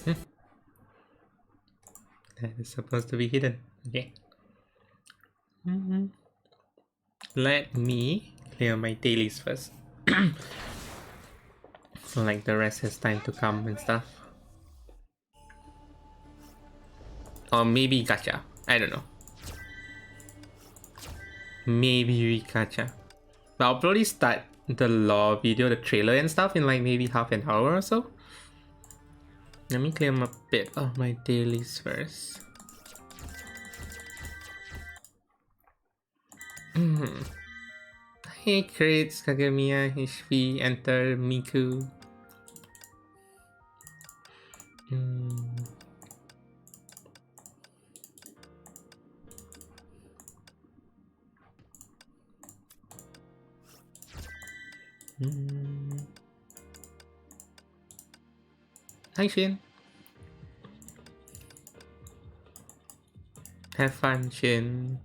That is supposed to be hidden. Okay. Let me clear my dailies first. So like the rest has time to come and stuff. Or maybe gacha. I don't know. Maybe we gacha. But I'll probably start the lore video, the trailer and stuff in like maybe half an hour or so. Let me clear a bit of my dailies first. Hey crits, Kagamiya, HP, enter, Miku. Hi Shin. Have fun, Shin.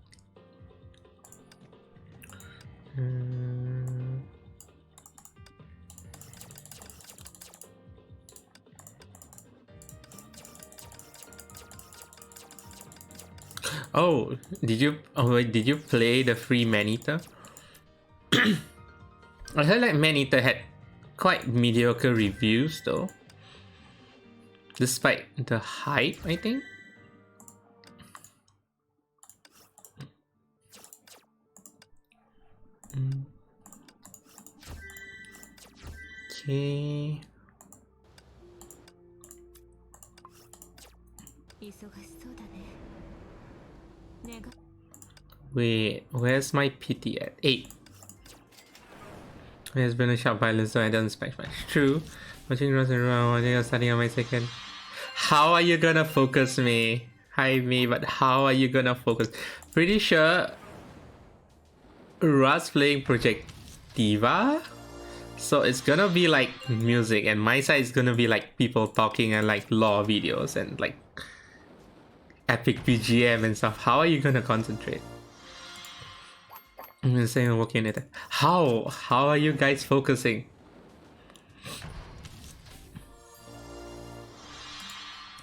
Oh, did you play the free Man-Eater? I heard like Man-Eater had quite mediocre reviews though. Despite the hype, I think. Okay. Wait, where's my pity at? 8. There's been a sharp violence, so I don't expect much. True. Watching runs around, watching you starting on my second. How are you gonna focus me? Hi me, but how are you gonna focus? Pretty sure Raz playing Project Diva, so it's gonna be like music, and my side is gonna be like people talking and like lore videos and like epic BGM and stuff. How are you gonna concentrate? I'm just saying I'm working at it. How are you guys focusing?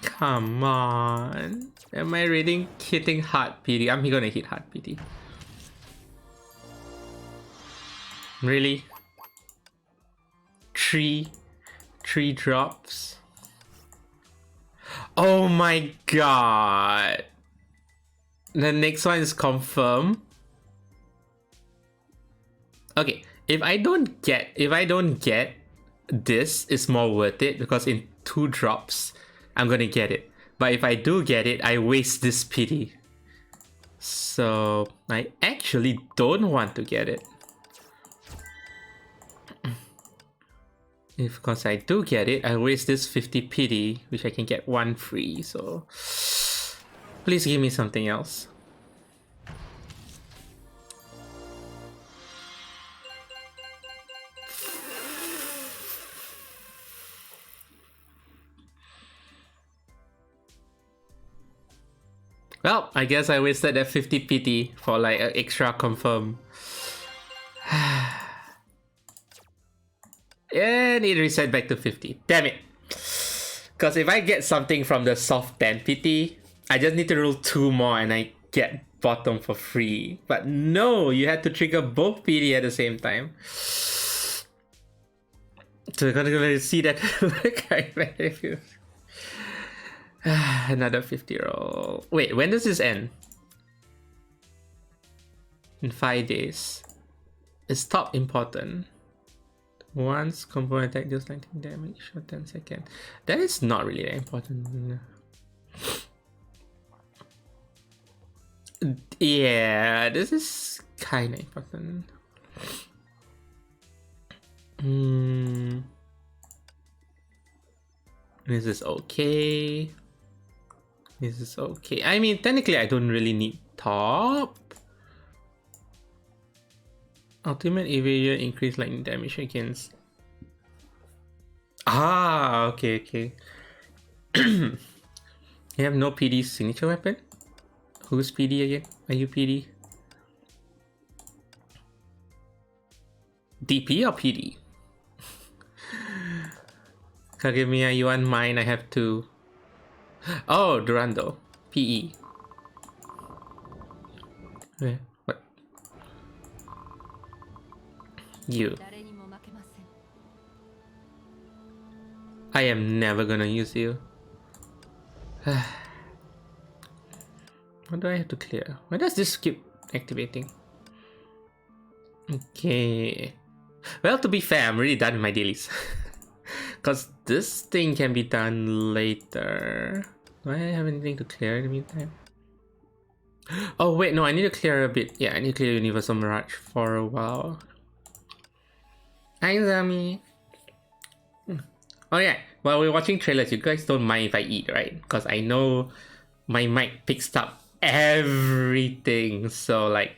Come on. Am I reading hitting hard PD? I'm gonna hit hard PD. Really? Three drops? Oh my god. The next one is confirmed. Okay, if I don't get this, it's more worth it because in 2 drops I'm gonna get it. But if I do get it, I waste this pity. So I actually don't want to get it. If because I do get it, I waste this 50 pity, which I can get 1 free. So please give me something else. Well, I guess I wasted that 50 PT for like an extra confirm. And it reset back to 50. Damn it. Because if I get something from the soft 10 PT, I just need to roll 2 more and I get bottom for free. But no, you had to trigger both PT at the same time. So we're gonna see that. Another 50 roll. Wait, when does this end? In 5 days. Is top important? Once combo attack deals 19 damage for 10 seconds. That is not really that important. Yeah, this is kind of important. This is okay. This is okay. I mean, technically, I don't really need top. Ultimate evasion increase lightning damage against. Ah, okay. You have no PD signature weapon? Who's PD again? Are you PD? DP or PD? Kagemiya, you want mine? I have 2. Oh, Durando. PE. Wait, what? You. I am never gonna use you. What do I have to clear? Why does this keep activating? Okay. Well, to be fair, I'm already done with my dailies. Because this thing can be done later. Do I have anything to clear in the meantime? Oh wait, no, I need to clear a bit. Yeah, I need to clear Universal Mirage for a while. Hi, Zami. Oh yeah, while we're watching trailers, you guys don't mind if I eat, right? Because I know my mic picks up everything. So like,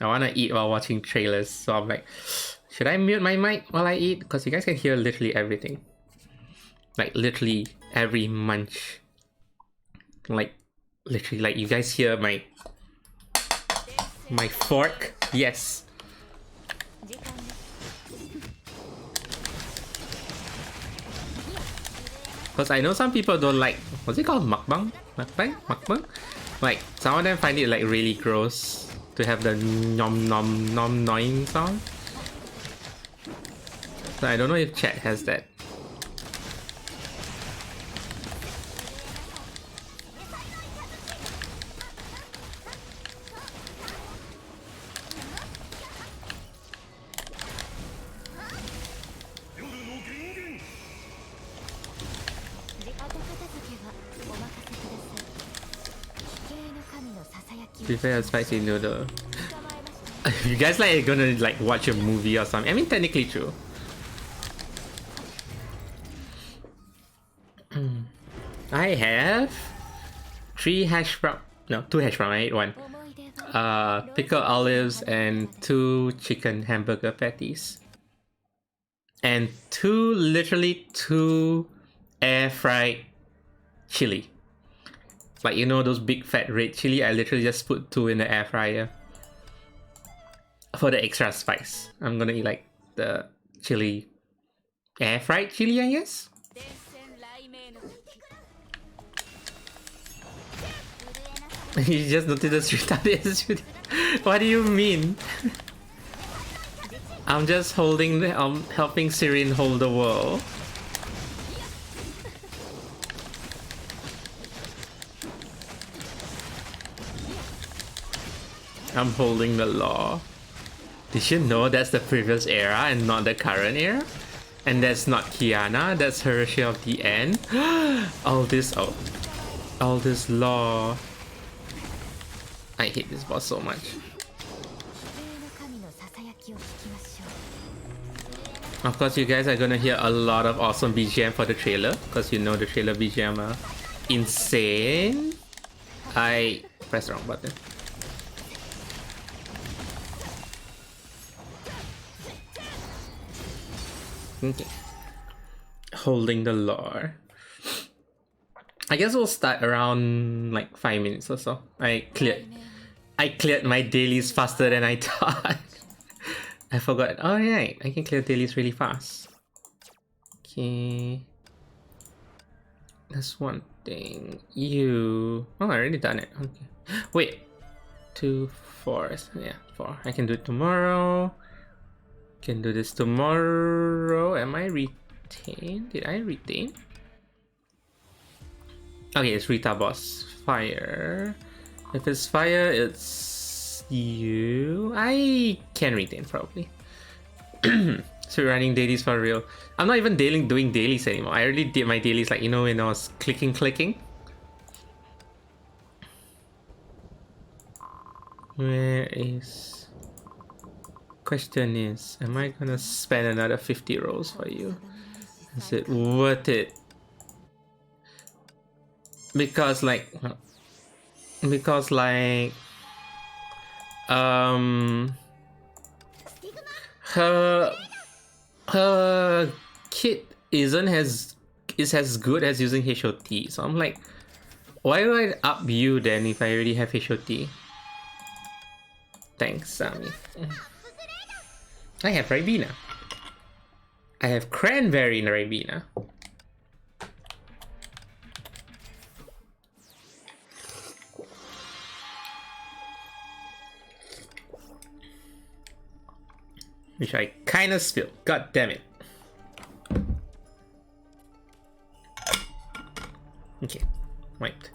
I want to eat while watching trailers. So I'm like, should I mute my mic while I eat? Because you guys can hear literally everything. Like literally every munch. Like literally, like you guys hear my fork. Yes. Because I know some people don't like, what's it called? Mukbang? Mukbang? Like, some of them find it like really gross to have the nom nom nom noing sound. So I don't know if chat has that. Prepare a spicy noodle. You guys like gonna like watch a movie or something? I mean, technically true. I have 3 hash brown. No, 2 hash brown. I ate 1. Pickled olives and 2 chicken hamburger patties. And literally 2 air fried chili. Like, you know those big fat red chili? I literally just put 2 in the air fryer. For the extra spice. I'm gonna eat like the chili. Air fried chili, I guess? You just noticed the retarded. What do you mean? I'm just holding I'm helping Sirin hold the world. I'm holding the law. Did you know that's the previous era and not the current era? And that's not Kiana, that's Hershey of the End. all this law. I hate this boss so much. Of course, you guys are gonna hear a lot of awesome BGM for the trailer, because you know the trailer BGM are insane. I pressed the wrong button. Okay. Holding the lore. I guess we'll start around like 5 minutes or so. I cleared my dailies faster than I thought. I forgot. Oh right, I can clear dailies really fast. Okay. That's one thing. Oh, I already done it. Okay. Wait. 2, 4. Yeah, 4. I can do it tomorrow. Can do this tomorrow. Am I retained? Did I retain? Okay, it's Rita boss. Fire. If it's fire, it's you. I can retain probably. So we're running dailies for real. I'm not even doing dailies anymore. I already did my dailies, like, you know, when I was clicking. Where is... Question is, am I gonna spend another 50 rolls for you? Is it worth it? Because like her kit is as good as using HOT, so I'm like, why do I up you then if I already have HOT? Thanks, Sammy. I have Ribena. I have Cranberry in Ribena. which I kinda spilled. God damn it. Okay, wiped.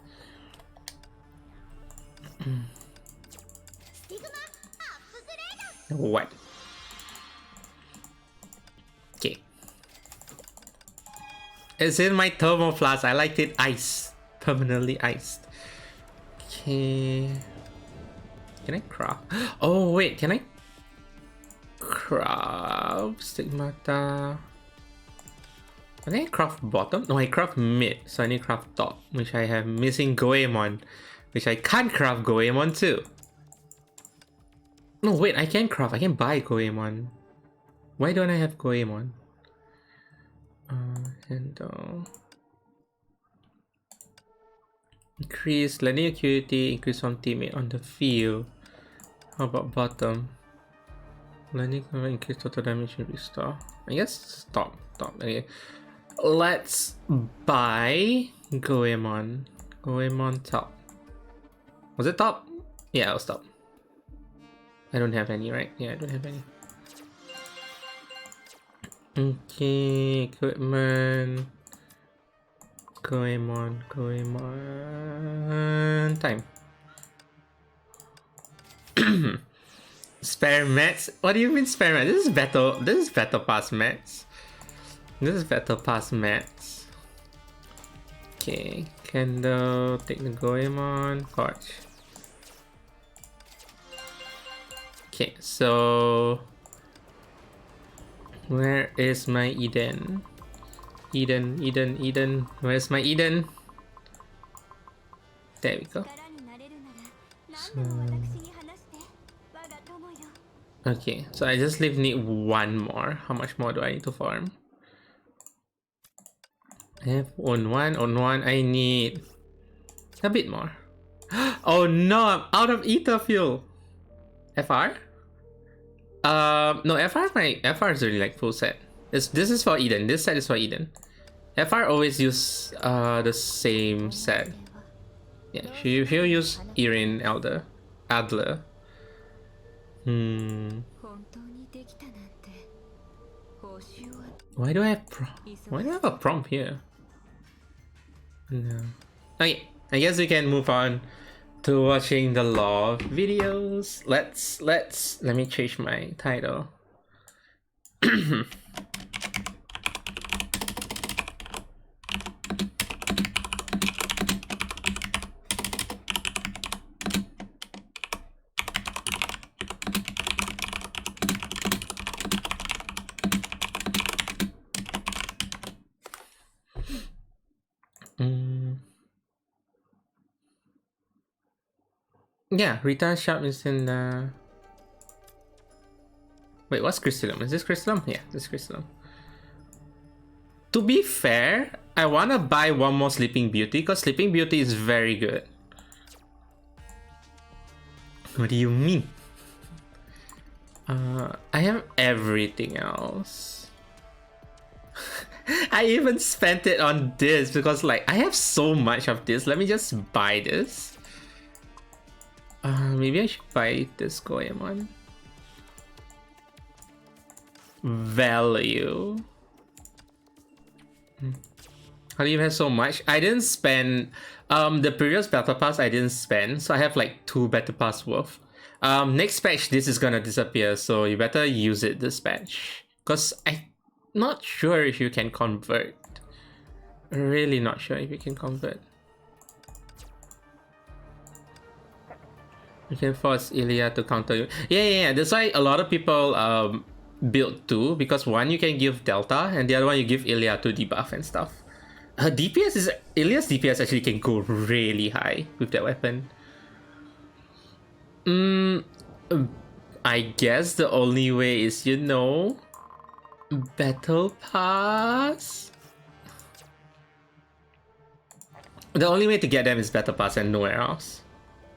What? Okay. It's in my thermal flask. I liked it iced. Permanently iced. Okay. Can I craft? Oh wait, can I craft stigmata? Can I craft bottom? No, I craft mid, so I need craft top, which I have missing Goemon, which I can't craft Goemon too. No, wait, I can craft. I can buy Goemon. Why don't I have Goemon? Increase landing acuity, increase on teammate on the field. How about bottom? Landing increase total damage and restore. I guess top. Okay. Let's buy Goemon. Goemon top. Was it top? Yeah, it was top. I don't have any, right? Yeah, I don't have any. Okay, equipment. Goemon. Time. Spare mats? What do you mean spare mats? This is battle pass mats. This is battle pass mats. Okay, candle, take the Goemon, torch. Okay, so where is my Eden? Eden. Where's my Eden? There we go. So, okay, so I just need one more. How much more do I need to farm? I have on one. I need a bit more. Oh no, I'm out of ether fuel. FR? No, FR is really like full set. This is for Eden. This set is for Eden. FR always use the same set. Yeah, he'll use Irin Adler. Why do I have a prompt here? No. Okay, I guess we can move on to watching the lore videos. Let me change my title. Yeah, Rita shop is in the... Wait, what's Crystallum? Is this Crystallum? Yeah, this is Crystallum. To be fair, I wanna buy one more Sleeping Beauty because Sleeping Beauty is very good. What do you mean? I have everything else. I even spent it on this because like I have so much of this. Let me just buy this. Maybe I should buy this Goemon. Value. How do you have so much? I didn't spend the previous battle pass. I didn't spend, so I have like 2 battle pass worth. Next patch this is gonna disappear, so you better use it this patch, because I'm not sure if you can convert. Really not sure if you can convert. You can force Ilya to counter you. Yeah. That's why a lot of people build 2, because one you can give Delta and the other one you give Ilya to debuff and stuff. Her DPS is... Ilya's DPS actually can go really high with that weapon. I guess the only way is, you know, Battle Pass? The only way to get them is Battle Pass and nowhere else.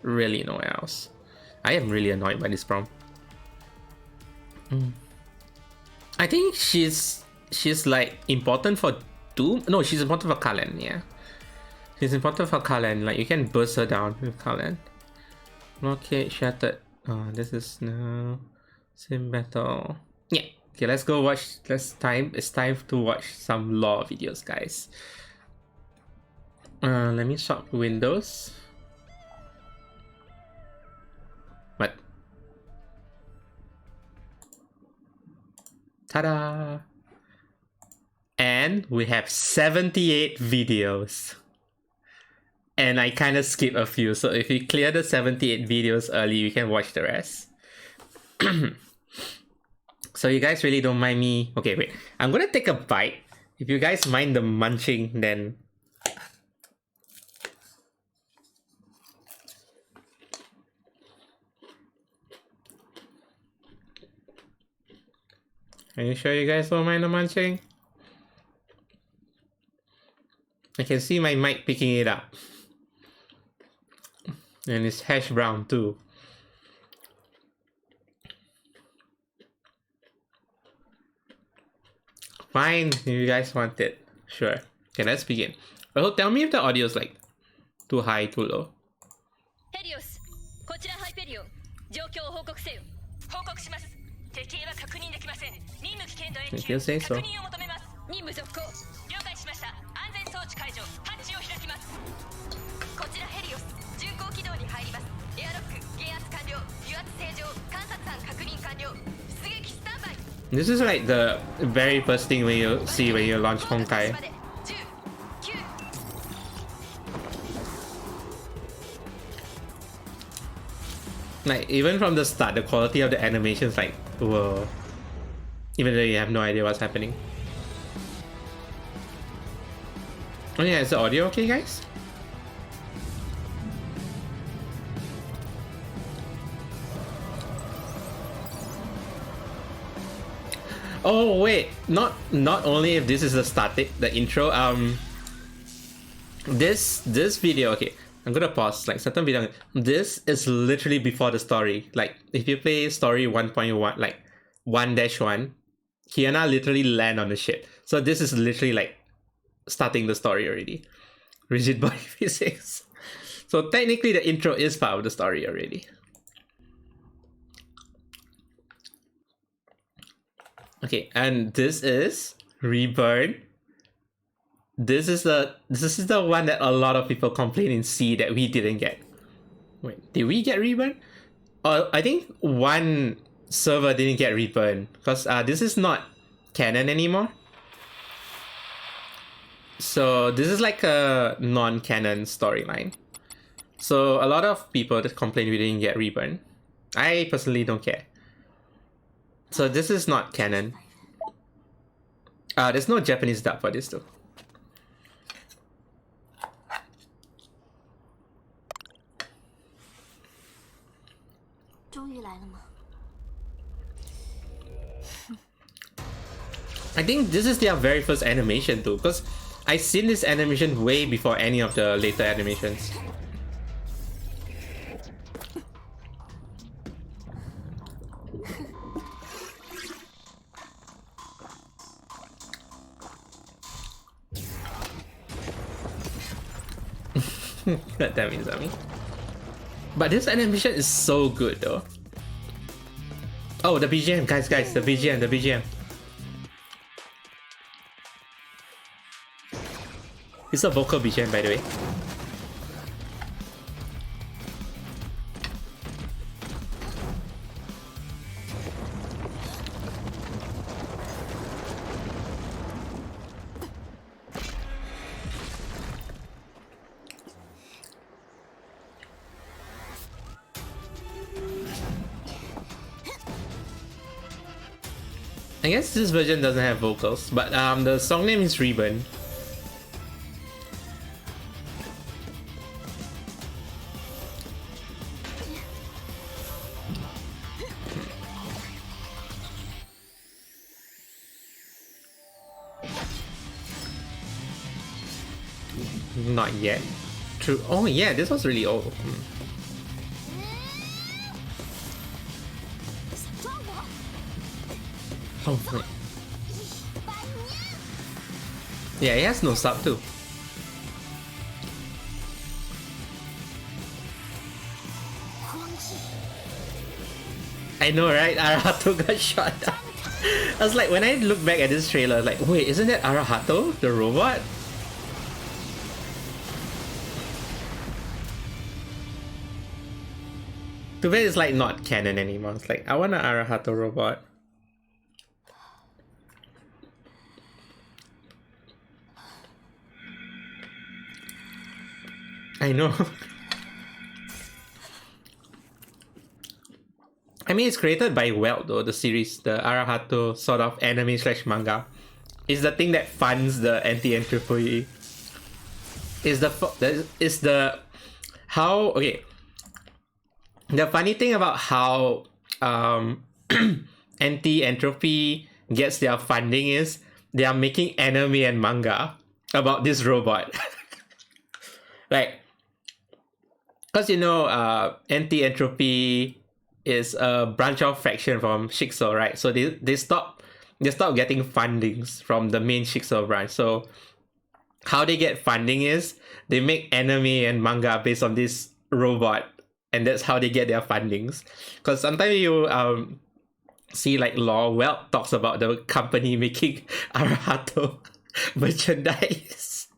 Really nowhere else. I am really annoyed by this prompt. I think she's like important for Doom. No, she's important for Kalen, yeah. She's important for Kalen, like you can burst her down with Kalen. Okay, shattered. Oh, this is no same battle. Yeah. Okay, let's go watch. It's time to watch some lore videos, guys. Let me swap windows. What? Ta-da! And we have 78 videos. And I kind of skip a few, so if we clear the 78 videos early, we can watch the rest. So you guys really don't mind me... Okay, wait. I'm gonna take a bite. If you guys mind the munching, then... Are you sure you guys don't mind the munching? I can see my mic picking it up. And it's hash brown too. Fine, if you guys want it. Sure. Okay, let's begin. Oh, tell me if the audio is like too high, too low. Helios, こちらハイペリオン。状況を報告せよ。報告します。敵は確認できません。任務危険度If you say 永久 so. 確認を求めます。任務続行。了解しました。安全装置解除。ハッチを開きます。こちらヘリオス、巡航軌道に入ります。エアロック、減圧完了。油圧正常。観察班確認完了。出撃スタンバイ。This is like the very first thing when you see when you launch Honkai. Like, even from the start, the quality of the animation is like, whoa. Even though you have no idea what's happening. Oh yeah, is the audio okay, guys? Oh wait, not only if this is the intro, this video, okay, I'm gonna pause, like certain video, this is literally before the story. Like if you play story 1.1, like 1-1, Kiana literally land on the ship. So this is literally like starting the story already. Rigid body physics. So technically the intro is part of the story already. Okay, and this is Reburn. This is the one that a lot of people complain in C that we didn't get. Wait, did we get Reburn? I think one server didn't get Reburn because this is not canon anymore. So this is like a non-canon storyline. So a lot of people that complain we didn't get Reburn. I personally don't care. So this is not canon. There's no Japanese dub for this though. I think this is their very first animation too, because I've seen this animation way before any of the later animations. God damn it, Zami. But this animation is so good though. Oh, the BGM, guys, the BGM. It's a vocal BGM, by the way. I guess this version doesn't have vocals, but the song name is Reburn. Not yet. True. Oh yeah, this was really old. Oh wait. Yeah, it has no sub too. I know, right? Arato got shot down. I was like, when I look back at this trailer, I was like, wait, isn't that Arahato, the robot? Too bad it's like not canon anymore. It's like, I want an Arahato robot. I know. I mean, it's created by Welt though, the series, the Arahato sort of anime slash manga. It's the thing that funds the anti-entropy. Okay. The funny thing about how anti-entropy gets their funding is they are making anime and manga about this robot. Like, because you know, anti-entropy is a branch off faction from Shikso, right? So they stop getting fundings from the main Shikso branch. So how they get funding is they make anime and manga based on this robot, and that's how they get their fundings. Because sometimes you see like Welt talks about the company making Arahato merchandise.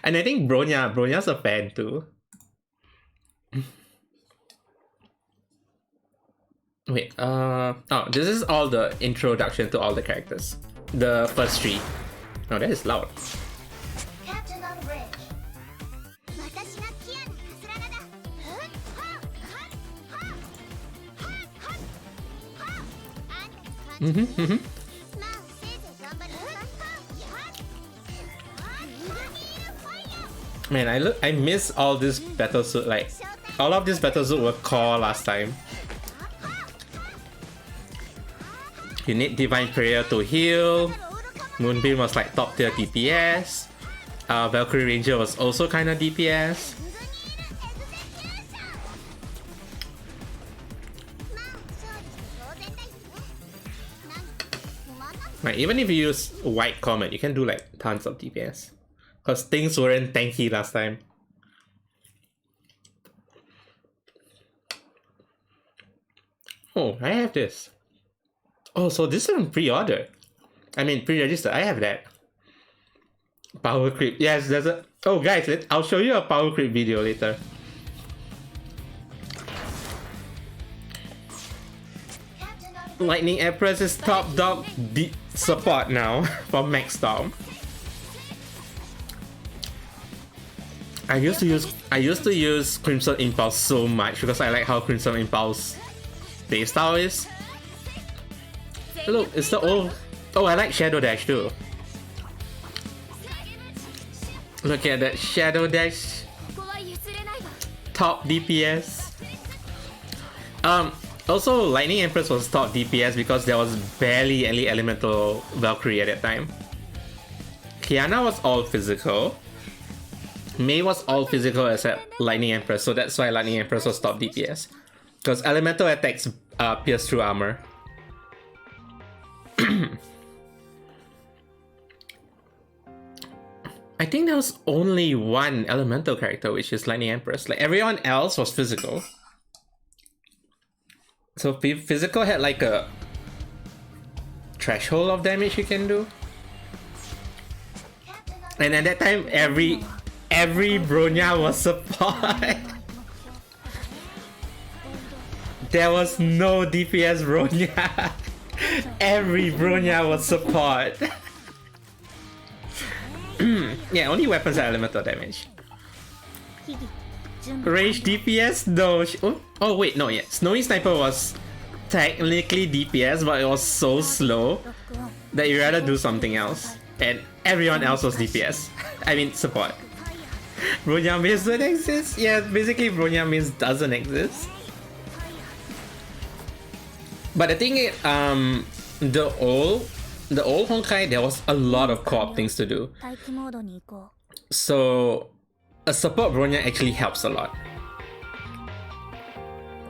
And I think Bronya's a fan too. Wait, this is all the introduction to all the characters. The first three. Oh, that is loud. Captain on bridge. Man, I miss all this battle suit. Like, all of this battle suit were core last time. You need Divine Prayer to heal. Moonbeam was like top tier DPS. Valkyrie Ranger was also kind of DPS. Like, even if you use White Comet, you can do like tons of DPS. Because things weren't tanky last time. Oh, I have this. Oh, so this is on pre-order. I mean, pre-register. I have that. Power creep. Yes, there's a... Oh, guys, I'll show you a power creep video later. Lightning Empress is top dog support now for Max Storm. I used to use Crimson Impulse so much because I like how Crimson Impulse base style is. Look, it's the old... Oh, I like Shadow Dash too. Look at that Shadow Dash. Top DPS. Also, Lightning Empress was top DPS because there was barely any elemental Valkyrie at that time. Kiana was all physical. Mei was all physical except Lightning Empress, so that's why Lightning Empress was top DPS. Because elemental attacks pierce through armor. I think there was only one elemental character, which is Lightning Empress. Like, everyone else was physical. So physical had like a threshold of damage you can do. And at that time, every Bronya was support. There was no DPS Bronya. Every Bronya was support. Yeah, only weapons had elemental damage. Rage DPS? No. Oh wait, no, yeah. Snowy Sniper was technically DPS, but it was so slow that you'd rather do something else. And everyone else was DPS. I mean, support. Bronya Maze doesn't exist? Yeah, basically Bronya Maze doesn't exist. But the thing is, the old Honkai, there was a lot of co-op things to do. So a support Bronya actually helps a lot.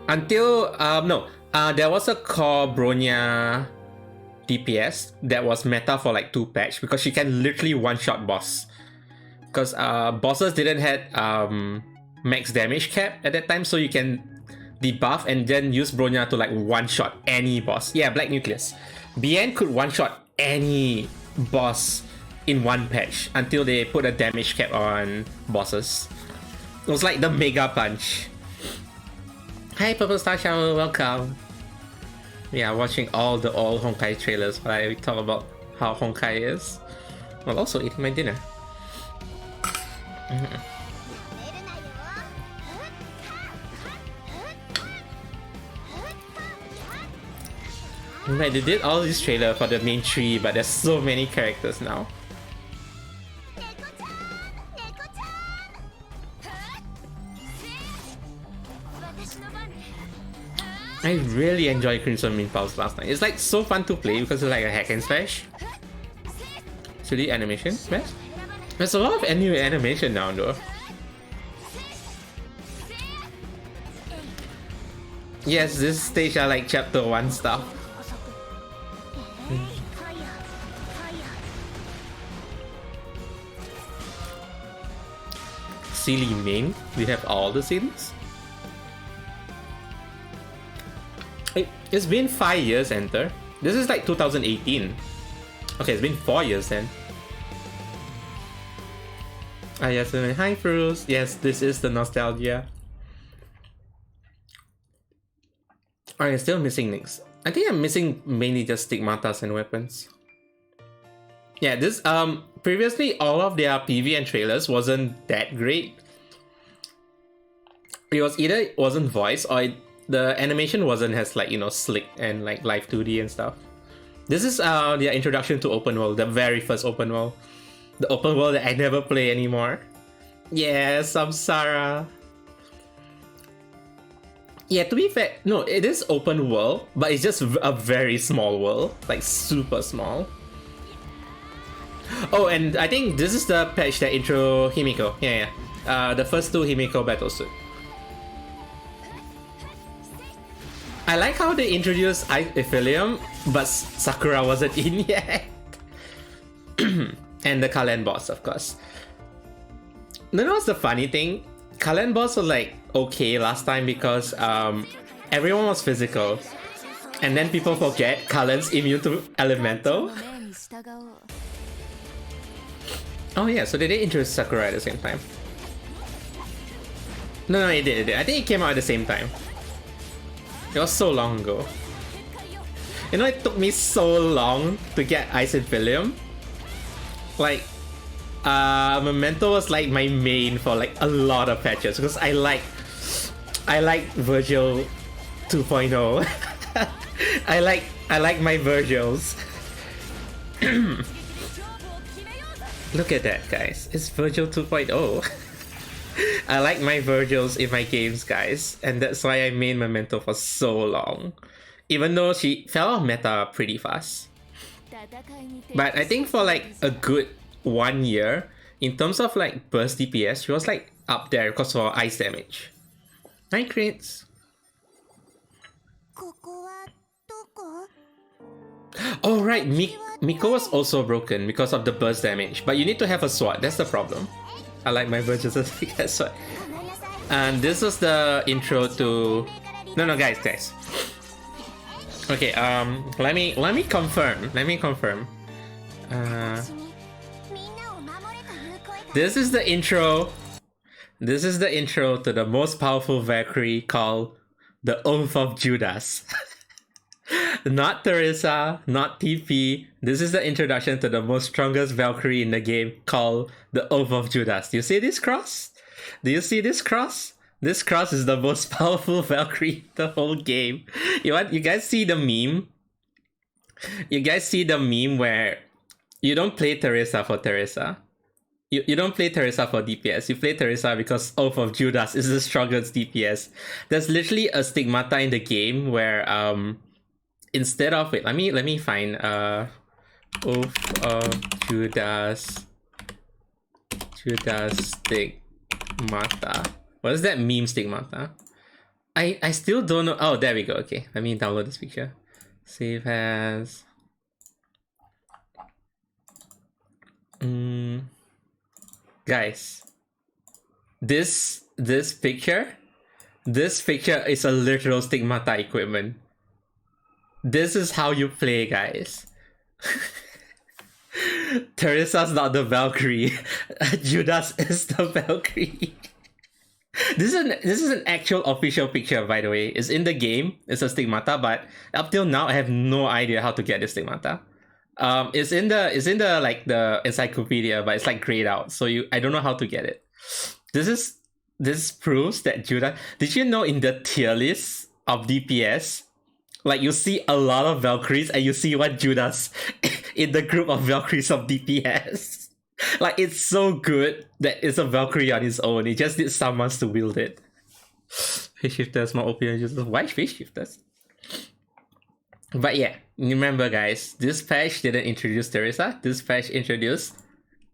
Until, there was a core Bronya DPS that was meta for like 2 patch because she can literally one-shot boss. Because bosses didn't have max damage cap at that time, so you can debuff and then use Bronya to like one-shot any boss. Yeah, Black Nucleus. BN could one-shot any boss in one patch until they put a damage cap on bosses. It was like the Mega Punch. Hi Purple Star Shower, welcome. Yeah, watching all the old Honkai trailers while I talk about how Honkai is. While also eating my dinner. Like, they did all this trailer for the main tree, but there's so many characters now. I really enjoyed Crimson Impulse last night. It's like so fun to play because it's like a hack and slash. 3D animation, yes? There's a lot of new animation now though. Yes, this stage are like chapter 1 stuff. Silly main, we have all the scenes. It's been 5 years, Enter. This is like 2018. Okay, it's been 4 years then. Ah yes, hi Fruits. Yes, this is the nostalgia. Alright, still missing things. I think I'm missing mainly just stigmatas and weapons. Yeah, this previously all of their PV and trailers wasn't that great. It was either it wasn't voiced or the animation wasn't as like, you know, slick and like live 2D and stuff. This is their introduction to open world, the very first open world. The open world that I never play anymore. Yes, Samsara. Yeah, to be fair, no, it is open world, but it's just a very small world, like super small. Oh, and I think this is the patch that intro Himiko. Yeah. The first 2 Himiko battlesuit. I like how they introduced Ithillium, but Sakura wasn't in yet. And the Kalen boss, of course. You know what's the funny thing? Kalen boss was like okay last time because everyone was physical. And then people forget Kalen's immune to elemental. Oh yeah, so did they introduce Sakura at the same time? No, it did. I think it came out at the same time. It was so long ago. You know, it took me so long to get Ice Ithillium. Like, Memento was like my main for like a lot of patches because I like Virgil 2.0. I like my Virgils. Look at that, guys. It's Virgil 2.0. I like my Virgils in my games, guys, and that's why I made Memento for so long. Even though she fell off meta pretty fast. But I think for like a good 1 year, in terms of like burst DPS, she was like up there because for ice damage. 9 crits. Oh right, Miko was also broken because of the burst damage, but you need to have a sword, that's the problem. I like my Virgils as a sword. And this was the intro to... No, guys. Okay, let me confirm. This is the intro. This is the intro to the most powerful Valkyrie called the Oath of Judas. Not Teresa, not TP. This is the introduction to the most strongest Valkyrie in the game called the Oath of Judas. Do you see this cross? Do you see this cross? This cross is the most powerful Valkyrie in the whole game. You guys see the meme? You guys see the meme where you don't play Teresa for Teresa. You don't play Teresa for DPS. You play Teresa because Oath of Judas is the strongest DPS. There's literally a stigmata in the game where instead of let me find Oath of Judas stigmata. What is that meme stigmata? I still don't know. Oh, there we go. Okay, let me download this picture. Save as guys, this picture is a literal stigmata equipment. This is how you play, guys. Teresa's not the Valkyrie. Judas is the Valkyrie. This is an actual official picture, by the way. It's in the game. It's a stigmata, but up till now I have no idea how to get this stigmata. It's in the like the encyclopedia, but it's like grayed out, so I don't know how to get it. This proves that Judas. Did you know in the tier list of DPS, like you see a lot of Valkyries and you see one Judas in the group of Valkyries of DPS. Like it's so good that it's a Valkyrie on its own. It just needs someone to wield it. Phase shifters, more OP than users. Why phase shifters? But yeah, remember guys, this patch didn't introduce Teresa. This patch introduced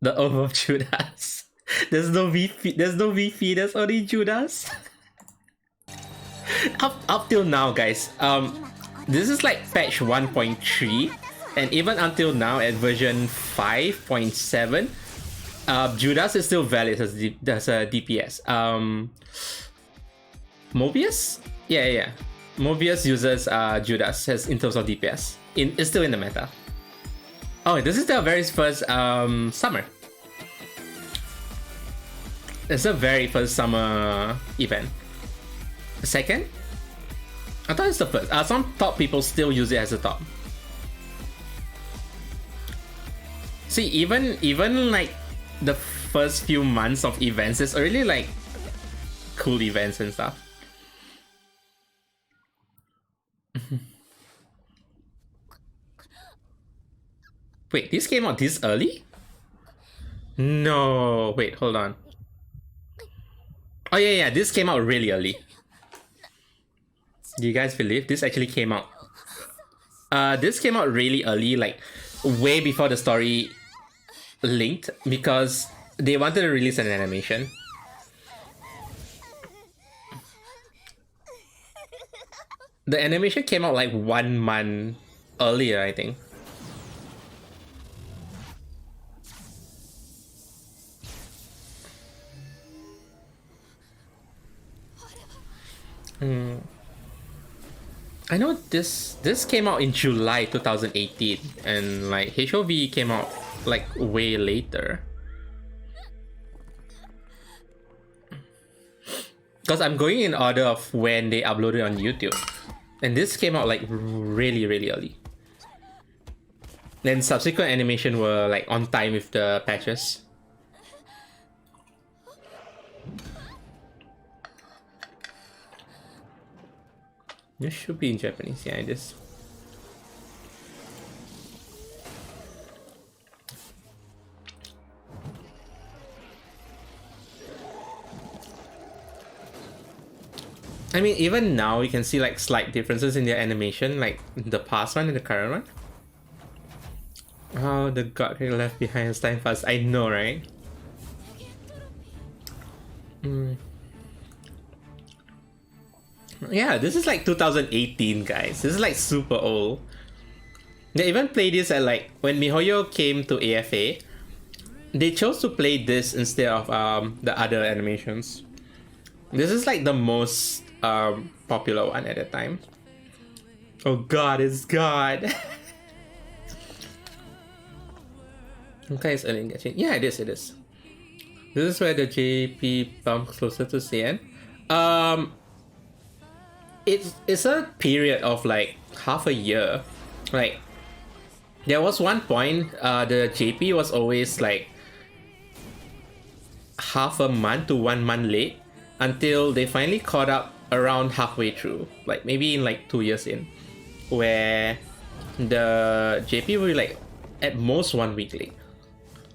the Oath of Judas. There's no VP, there's only Judas. Up till now, guys, this is like patch 1.3, and even until now at version 5.7, Judas is still valid as a DPS. Mobius? Yeah. Mobius uses Judas as in terms of DPS. It's still in the meta. Oh, this is the very first summer. It's the very first summer event. Second? I thought it's the first. Some top people still use it as a top. See, even like the first few months of events, it's already like cool events and stuff. Wait, this came out this early? No, wait, hold on. Oh yeah, this came out really early. Do you guys believe this actually came out? This came out really early, like way before the story linked, because they wanted to release an animation. The animation came out like 1 month earlier, I think. I know this came out in July 2018, and like HOV came out like way later. Because I'm going in order of when they uploaded on YouTube, and this came out like really early. Then subsequent animation were like on time with the patches. This should be in Japanese, yeah, it is. I mean, even now you can see like slight differences in their animation, like the past one and the current one. Oh, the god left behind is time fast. I know, right? Yeah, this is like 2018, guys. This is like super old. They even played this at like when MiHoYo came to AFA. They chose to play this instead of the other animations. This is like the most popular one at the time. Oh god, it's god. Okay, it's early engaging. Yeah, it is. This is where the JP bumps closer to CN. It's a period of like half a year. Like there was one point the JP was always like half a month to 1 month late, until they finally caught up around halfway through, like maybe in like 2 years in, where the JP will be like at most 1 week late.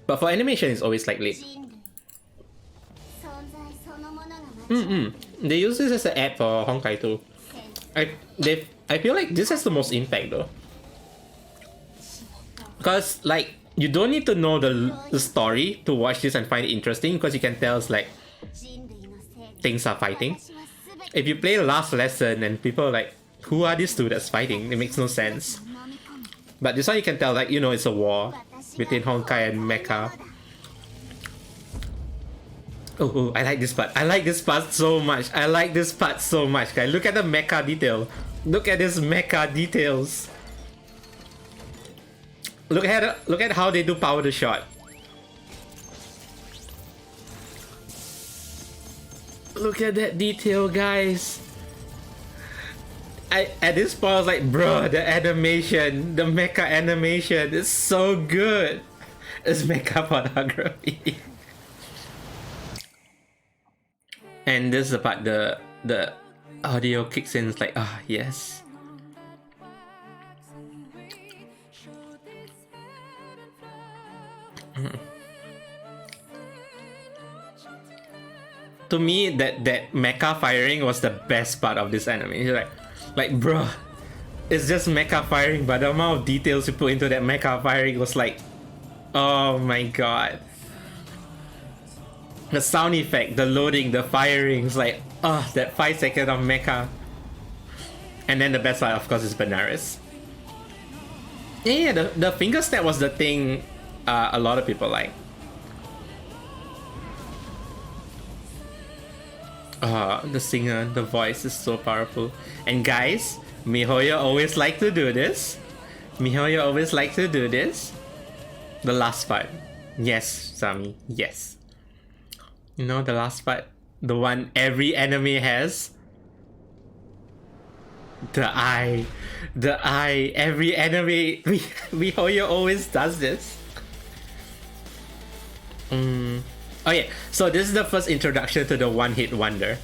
But for animation it's always like late. They use this as an app for Honkai too. I feel like this has the most impact though, because like you don't need to know the story to watch this and find it interesting, because you can tell it's like things are fighting. If you play Last Lesson and people are like, who are these two that's fighting? It makes no sense. But this one you can tell, like, you know, it's a war between Honkai and Mecha. Oh, I like this part. I like this part so much. Guys. Look at the mecha detail. Look at this mecha details. Look at how they do power the shot. Look at that detail, guys. At this point I was like, bro, the animation, the mecha animation is so good. It's mecha pornography. And this is the part the audio kicks in. It's like, ah, yes. To me, that mecha firing was the best part of this anime. It's like bro, it's just mecha firing, but the amount of details you put into that mecha firing was like, oh my god. The sound effect, the loading, the firing, it's like, oh, that 5 seconds of mecha. And then the best part, of course, is Benares. Yeah, the finger snap was the thing a lot of people like. The singer, the voice is so powerful. And guys, MiHoYo always like to do this. MiHoYo always like to do this. The last part. Yes, Sami, yes. You know, the last part, the one every anime has. The eye, every anime, MiHoYo always does this. Oh yeah, so this is the first introduction to the one-hit wonder.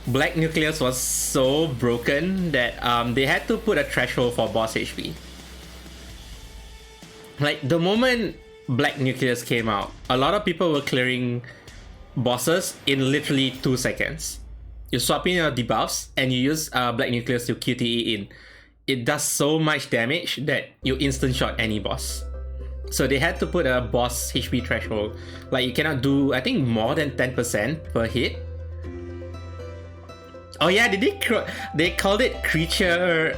Black Nucleus was so broken that they had to put a threshold for boss HP. Like, the moment Black Nucleus came out, a lot of people were clearing bosses in literally 2 seconds. You swap in your debuffs and you use Black Nucleus to QTE in. It does so much damage that you instant shot any boss. So they had to put a boss HP threshold. Like, you cannot do, I think, more than 10% per hit. Oh yeah, they called it creature,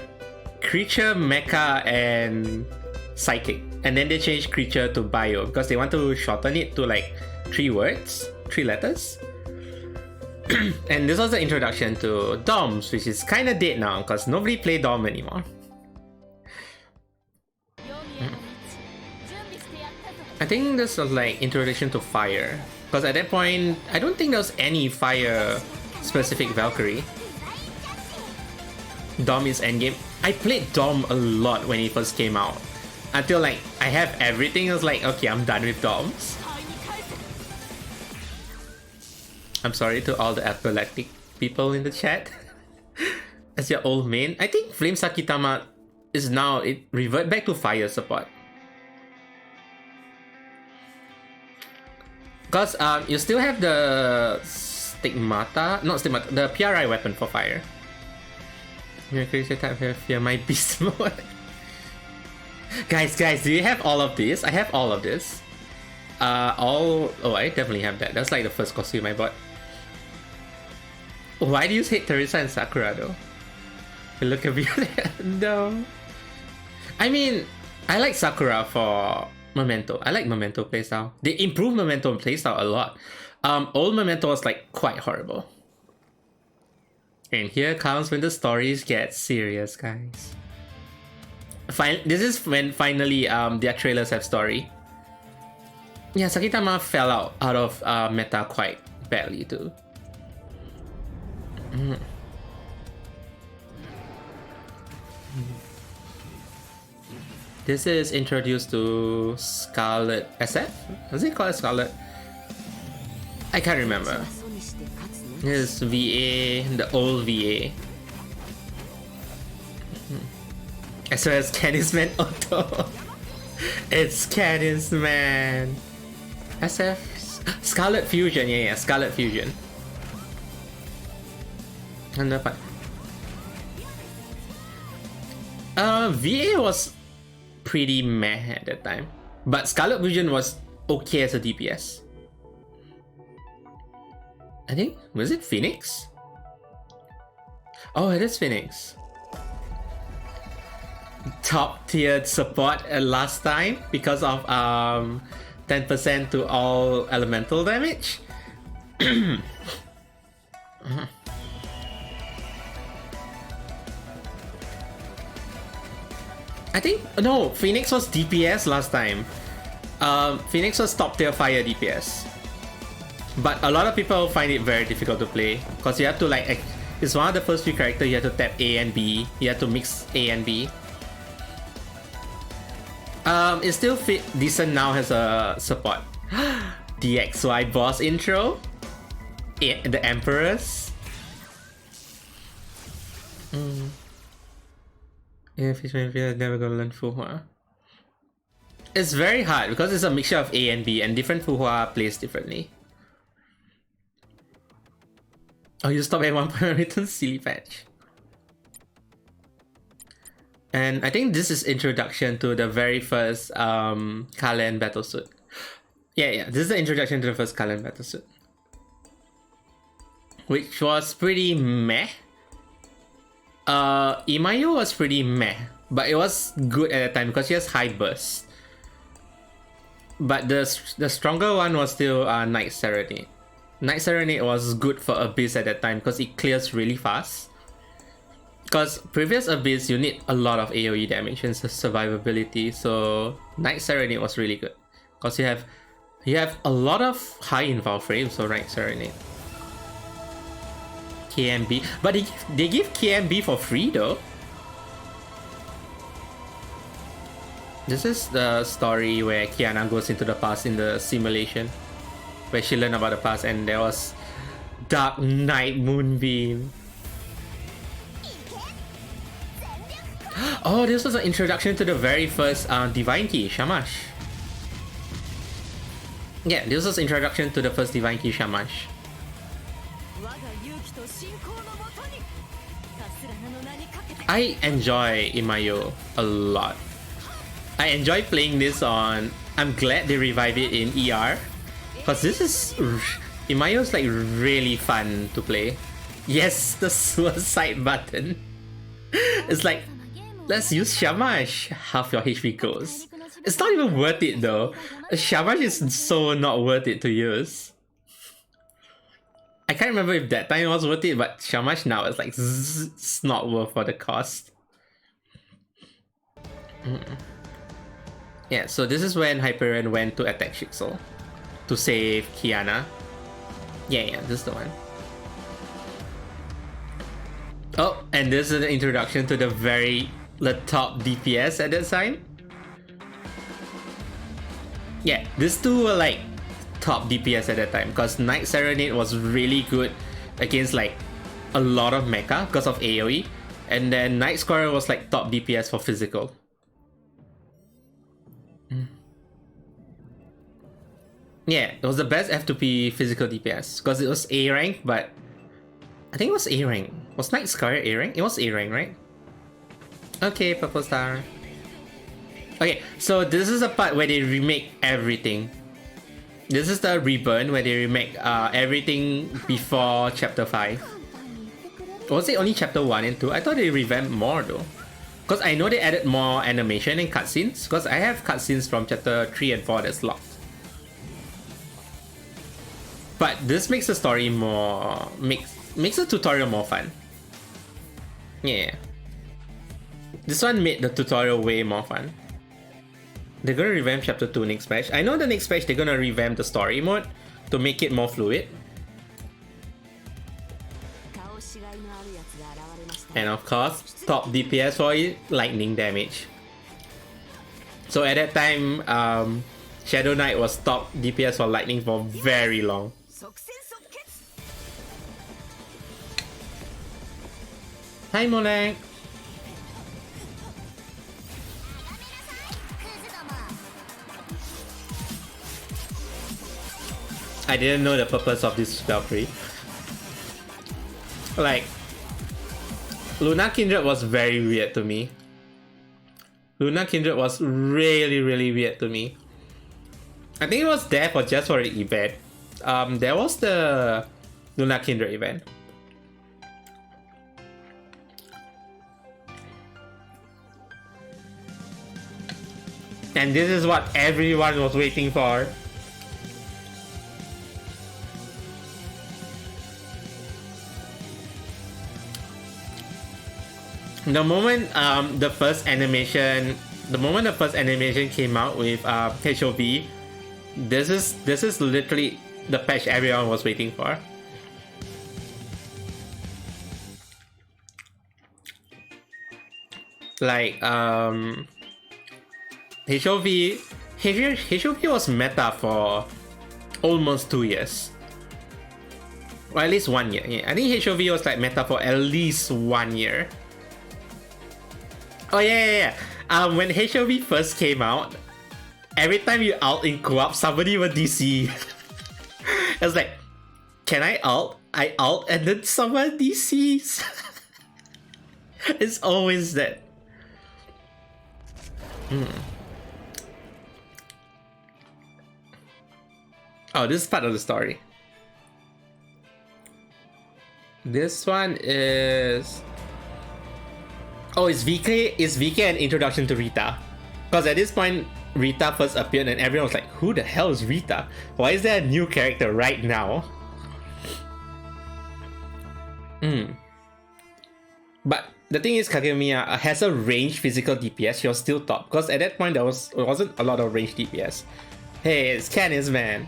mecha, and psychic. And then they changed creature to bio because they want to shorten it to like 3 words, 3 letters. And this was the introduction to DOMs, which is kind of dead now because nobody play DOM anymore. I think this was like introduction to fire, because at that point I don't think there was any fire specific Valkyrie. Dom is endgame. I played Dom a lot when it first came out, until like I have everything. I was like, okay, I'm done with Doms. I'm sorry to all the epileptic people in the chat. As your old main, I think Flame Sakitama is now, it revert back to fire support. Because you still have the Stigmata, not Stigmata, the PRI weapon for fire. Your creature type have fear my beast mode. Guys, do you have all of this? I have all of this. Oh, I definitely have that. That's like the first costume I bought. Why do you hate Teresa and Sakura though? Look at you. No. I mean, I like Sakura for Memento. I like Memento playstyle. They improved Memento playstyle a lot. Old Memento was like quite horrible. And here comes when the stories get serious, guys. This is when finally their trailers have story. Yeah, Sakitama fell out of meta quite badly too. This is introduced to Scarlet SF? Does it call it Scarlet? I can't remember. This is VA, the old VA. As well as Canisman Auto. It's Canisman. SF? Scarlet Fusion, yeah, Scarlet Fusion. And the part. VA was pretty meh at that time, but Scarlet Fusion was okay as a DPS. I think, was it Phoenix? Oh, it is Phoenix. Top tiered support last time because of 10% to all elemental damage. I think no, Phoenix was DPS last time. Phoenix was top tier fire DPS. But a lot of people find it very difficult to play because you have to like, it's one of the first few characters you have to tap A and B. You have to mix A and B. It's still fit decent now as a support. DXY boss intro. The Emperors. Yeah, never gonna learn Fuhua. It's very hard because it's a mixture of A and B and different Fuhua plays differently. Oh, you stop at one point written silly patch. And I think this is introduction to the very first Kalen battlesuit. Yeah, this is the introduction to the first Kalen battlesuit. Which was pretty meh. Imayo was pretty meh, but it was good at the time because she has high burst. But the stronger one was still Night Serenade. Night Serenade was good for Abyss at that time because it clears really fast. Because previous Abyss you need a lot of AoE damage and survivability, so Night Serenade was really good. Because you have a lot of high inval frames for Night Serenade. KMB, but they give KMB for free though. This is the story where Kiana goes into the past in the simulation, where she learned about the past, and there was Dark Knight Moonbeam. Oh, this was an introduction to the very first Divine Key, Shamash. Yeah, this was introduction to the first Divine Key, Shamash. I enjoy Imayo a lot. I enjoy playing this on... I'm glad they revived it in ER. Because this is... Imayo is like really fun to play. Yes, the suicide button. It's like, let's use Shamash. Half your HP goes. It's not even worth it though. Shamash is so not worth it to use. I can't remember if that time it was worth it, but Shamash now is like, it's not worth for the cost. Yeah, so this is when Hyperion went to attack Shixel to save Kiana. Yeah, this is the one. Oh, and this is the introduction to the top DPS at that time. Yeah, these two were like top DPS at that time because Night Serenade was really good against like a lot of mecha because of AoE, and then Night Squire was like top DPS for physical. Yeah, it was the best F2P physical DPS because it was A rank, but I think it was A rank. Was Night Squire A rank? It was A rank, right? Okay, purple star. Okay, so this is the part where they remake everything. This is the Reburn where they remake everything before Chapter 5. Was it only Chapter 1 and 2? I thought they revamped more though. Because I know they added more animation and cutscenes. Because I have cutscenes from Chapter 3 and 4 that's locked. But this makes the story more... Makes the tutorial more fun. Yeah. This one made the tutorial way more fun. They're gonna revamp Chapter 2 next patch. I know the next patch they're gonna revamp the story mode to make it more fluid. And of course, top DPS for it, lightning damage. So at that time, Shadow Knight was top DPS for lightning for very long. Hi Molek! I didn't know the purpose of this Valkyrie. Like, Luna Kindred was very weird to me. Luna Kindred was really weird to me. I think it was there for just for the event. There was the Luna Kindred event. And this is what everyone was waiting for. The moment the first animation the moment the first animation came out with HOV, this is literally the patch everyone was waiting for. Like HOV was meta for almost 2 years. Or at least 1 year. Yeah, I think HOV was like meta for at least 1 year. Oh yeah. When HOV first came out, every time you ult in co-op, somebody would DC. I was like, can I ult? I ult and then someone DCs. It's always that. Oh, this is part of the story. This one is... Oh, it's VK. It's VK an introduction to Rita. Because at this point, Rita first appeared and everyone was like, who the hell is Rita? Why is there a new character right now? But the thing is, Kagemiya has a ranged physical DPS. She was still top. Because at that point, there wasn't a lot of ranged DPS. Hey, it's Canis, man.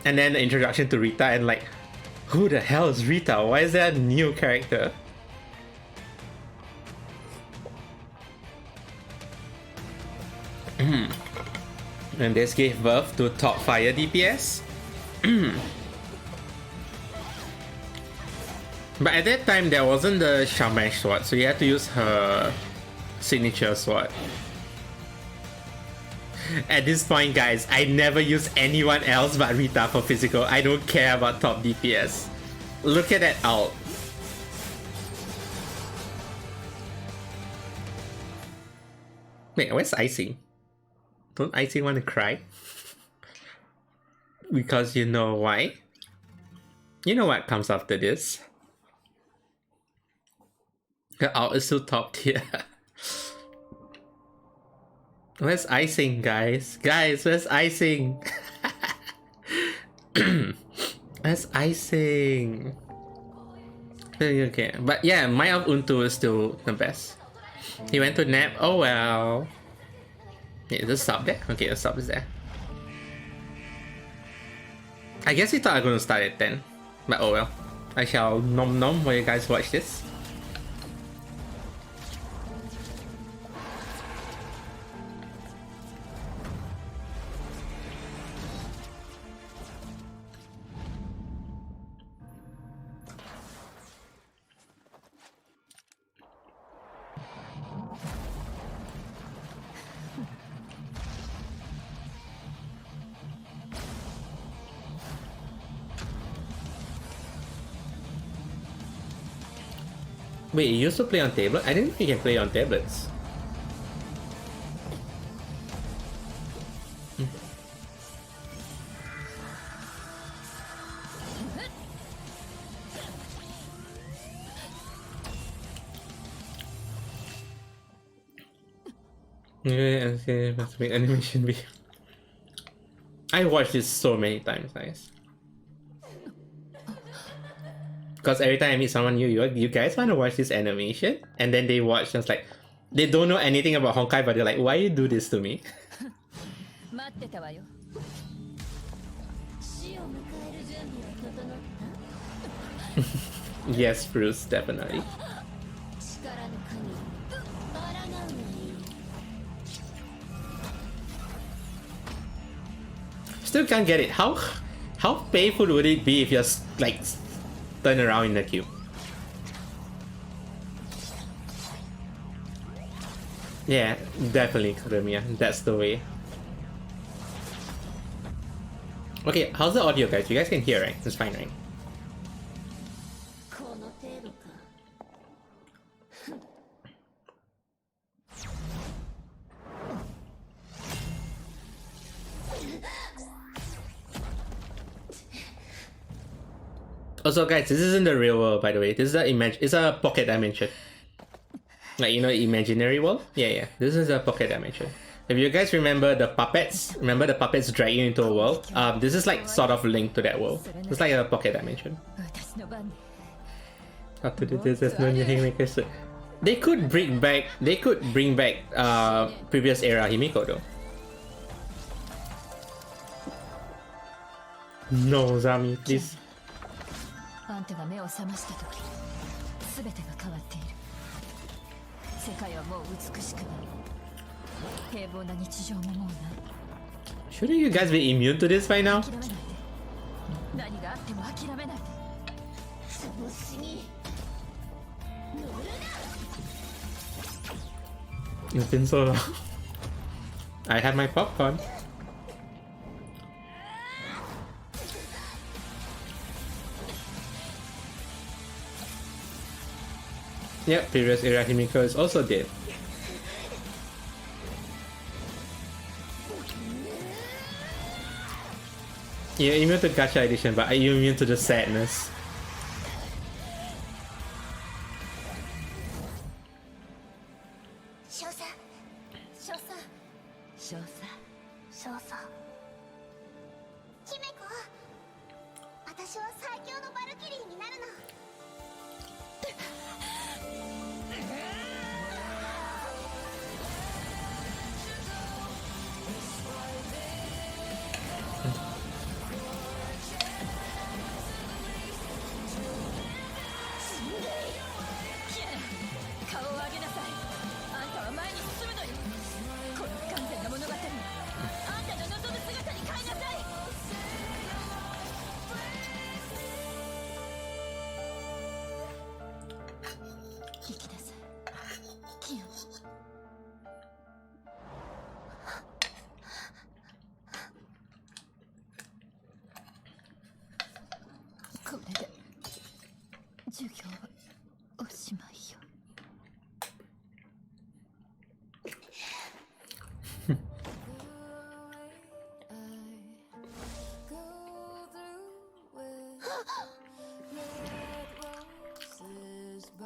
And then the introduction to Rita and like, who the hell is Rita? Why is there a new character? And this gave birth to top fire DPS. But at that time there wasn't the Shamash sword, so you had to use her signature sword. At this point, guys, I never use anyone else but Rita for physical. I don't care about top DPS. Look at that ult. Wait, where's Icing? Don't Icing want to cry? Because you know why? You know what comes after this? The ult is still top tier. Where's Icing, guys? Guys, where's Icing? Where's Icing? Okay, but yeah, my of Untu is still the best. He went to nap. Oh well. Is the sub there? Okay, the sub is there. I guess he thought I was gonna start at 10. But oh well. I shall nom nom while you guys watch this. Wait, you used to play on tablet? I didn't think you can play on tablets. Yeah, okay, let's make animation be. I watched this so many times, guys. Because every time I meet someone new, you guys want to watch this animation? And then they watch and it's like, they don't know anything about Honkai, but they're like, why you do this to me? Yes, Bruce, definitely. Still can't get it. How painful would it be if you're like turn around in the queue? Yeah, definitely, Kagemiya. That's the way. Okay, how's the audio, guys? You guys can hear, right? It's fine, right? Also, guys, this isn't the real world, by the way. This is it's a pocket dimension. Like, you know, imaginary world? Yeah. This is a pocket dimension. If you guys remember the puppets, drag you into a world? This is like sort of linked to that world. It's like a pocket dimension. After this, there's no new Haymaker. They could bring back previous era Himiko though. No, Zami, please. あんたが目を覚ました時、全てが変わっている。世界はもう美しくない。平凡な日常ももうない。 Shouldn't you guys be immune to this by now? 諦めないで。何があっても諦めないで。潰しに。 It's been so long. I had my popcorn. Yep, previous era Himiko is also dead. You're immune to Gacha edition, but are you immune to the sadness?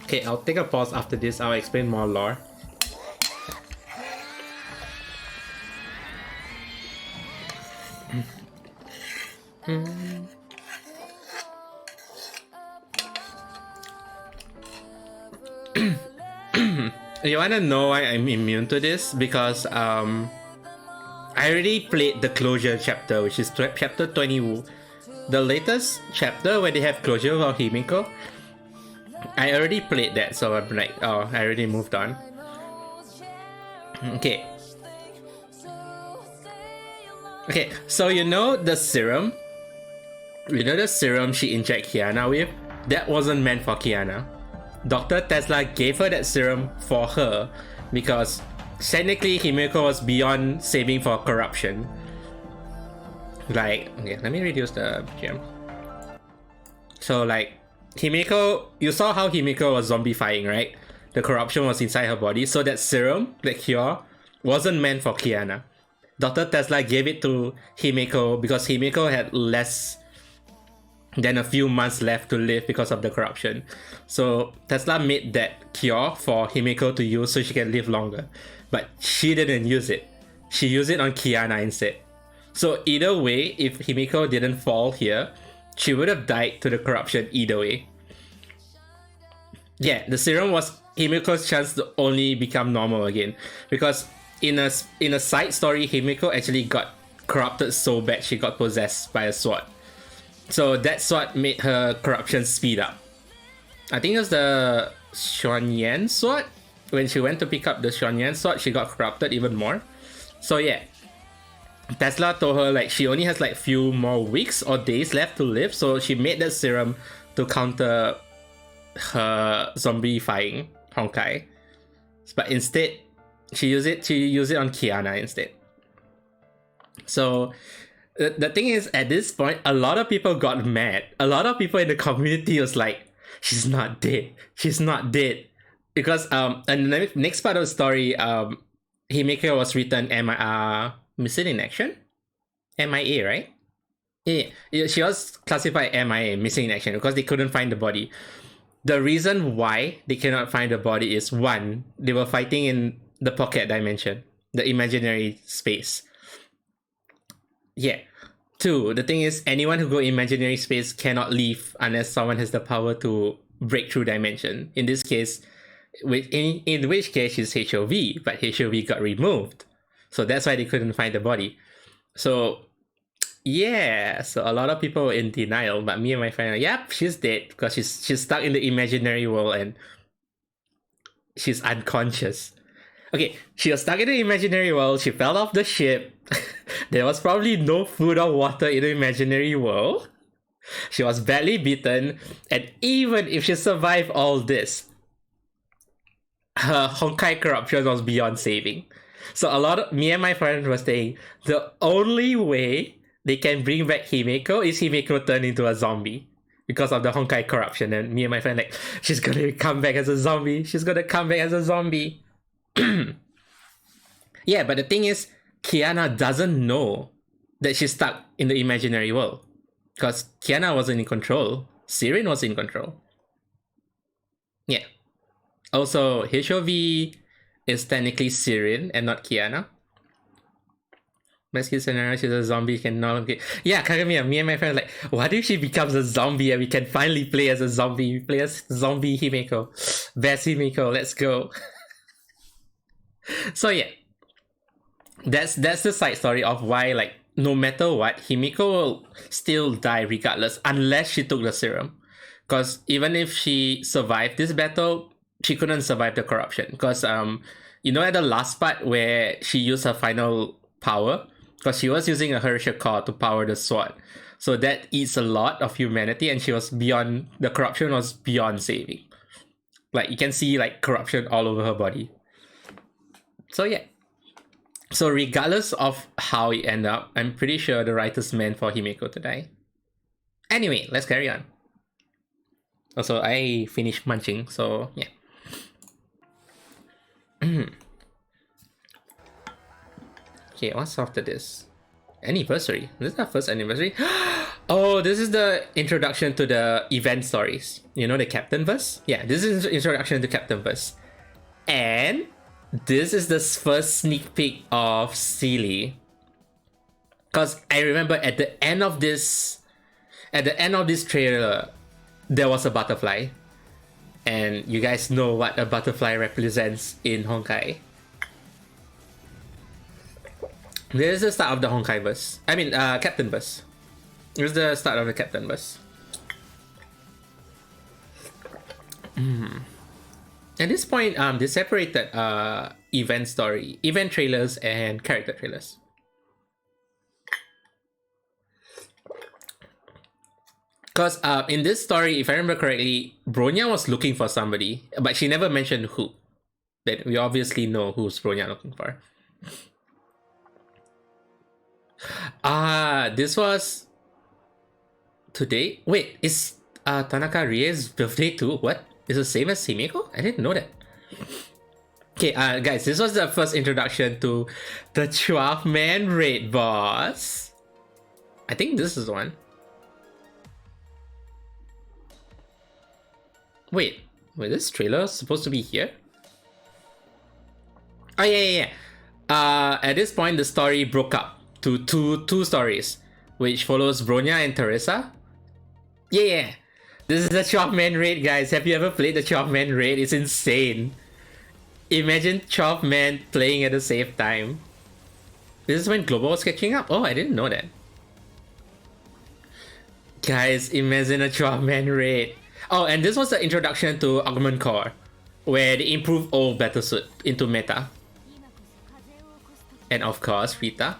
Okay, I'll take a pause after this. I'll explain more lore. You wanna know why I'm immune to this? Because I already played the closure chapter, which is chapter 20, the latest chapter where they have closure for Himiko. I already played that, so I'm like, oh, I already moved on. Okay. Okay, so you know the serum? You know the serum she injected Kiana with? That wasn't meant for Kiana. Dr. Tesla gave her that serum for her because technically Himiko was beyond saving for corruption. Like, okay, let me reduce the gem. So like, Himiko, you saw how Himiko was zombifying, right? The corruption was inside her body, so that serum, that cure, wasn't meant for Kiana. Dr. Tesla gave it to Himiko because Himiko had less than a few months left to live because of the corruption. So Tesla made that cure for Himiko to use so she can live longer. But she didn't use it. She used it on Kiana instead. So either way, if Himiko didn't fall here, she would have died to the corruption either way. Yeah, the serum was Himiko's chance to only become normal again. Because in a side story, Himiko actually got corrupted so bad she got possessed by a sword. So that sword made her corruption speed up. I think it was the Xuanyan sword. When she went to pick up the Xuanyan sword, she got corrupted even more. So yeah, Tesla told her like she only has like few more weeks or days left to live, so she made that serum to counter her zombifying Honkai. But instead, she used it on Kiana instead. So the thing is, at this point, a lot of people got mad. A lot of people in the community was like, she's not dead. She's not dead. Because and the next part of the story, Himiko was written missing in action? MIA, right? Yeah, she was classified MIA, missing in action, because they couldn't find the body. The reason why they cannot find the body is, one, they were fighting in the pocket dimension, the imaginary space. Yeah. Two, the thing is, anyone who go imaginary space cannot leave unless someone has the power to break through dimension. In this case, in which case she's HOV, but HOV got removed. So that's why they couldn't find the body. So yeah, so a lot of people were in denial, but me and my friend are, yep, she's dead because she's stuck in the imaginary world and she's unconscious. Okay, she was stuck in the imaginary world, she fell off the ship. There was probably no food or water in the imaginary world. She was badly beaten, and even if she survived all this, her Honkai corruption was beyond saving. So me and my friend were saying the only way they can bring back Himeko is Himeko turn into a zombie because of the Honkai corruption. And me and my friend like, she's gonna come back as a zombie. She's gonna come back as a zombie. Yeah, but the thing is, Kiana doesn't know that she's stuck in the imaginary world because Kiana wasn't in control. Sirin was in control. Yeah. Also, HOV is technically Sirin and not Kiana. Best case scenario, she's a zombie, can no longer... Yeah, Kagamiya, me and my friend like, what if she becomes a zombie and we can finally play as a zombie? Play as zombie Himeko. Best Himeko, let's go. So yeah, that's the side story of why, like, no matter what, Himeko will still die regardless unless she took the serum. Because even if she survived this battle, she couldn't survive the corruption. Because you know, at the last part where she used her final power, because she was using a Harsha core to power the sword, so that eats a lot of humanity, and she was beyond, the corruption was beyond saving. Like, you can see like corruption all over her body. So yeah, so regardless of how it ended up, I'm pretty sure the writers meant for Himeko to die. Anyway, let's carry on. Also, I finished munching, so yeah. Okay, what's after this? Anniversary. This is our first anniversary. Oh, this is the introduction to the event stories. You know, the Captain Verse? Yeah, this is introduction to Captain Verse. And this is the first sneak peek of Sealy. Because I remember at the end of this trailer, there was a butterfly. And you guys know what a butterfly represents in Honkai. This is the start of the Honkai verse. I mean, Captain verse. This is the start of the Captain verse. At this point, they separated event trailers and character trailers. Because in this story, if I remember correctly, Bronya was looking for somebody, but she never mentioned who. But we obviously know who's Bronya looking for. This was today? Wait, is Tanaka Rie's birthday too? What? It's the same as Himeko? I didn't know that. Okay, guys, this was the first introduction to the 12-man raid boss. I think this is the one. Wait, this trailer is supposed to be here? Oh, yeah. At this point, the story broke up to two stories, which follows Bronya and Teresa. Yeah. This is the 12-man raid, guys. Have you ever played the 12-man raid? It's insane. Imagine 12 men playing at the same time. This is when Global was catching up. Oh, I didn't know that. Guys, imagine a 12-man raid. Oh, and this was the introduction to Augment Core, where they improved old Battlesuit into meta. And of course, Rita.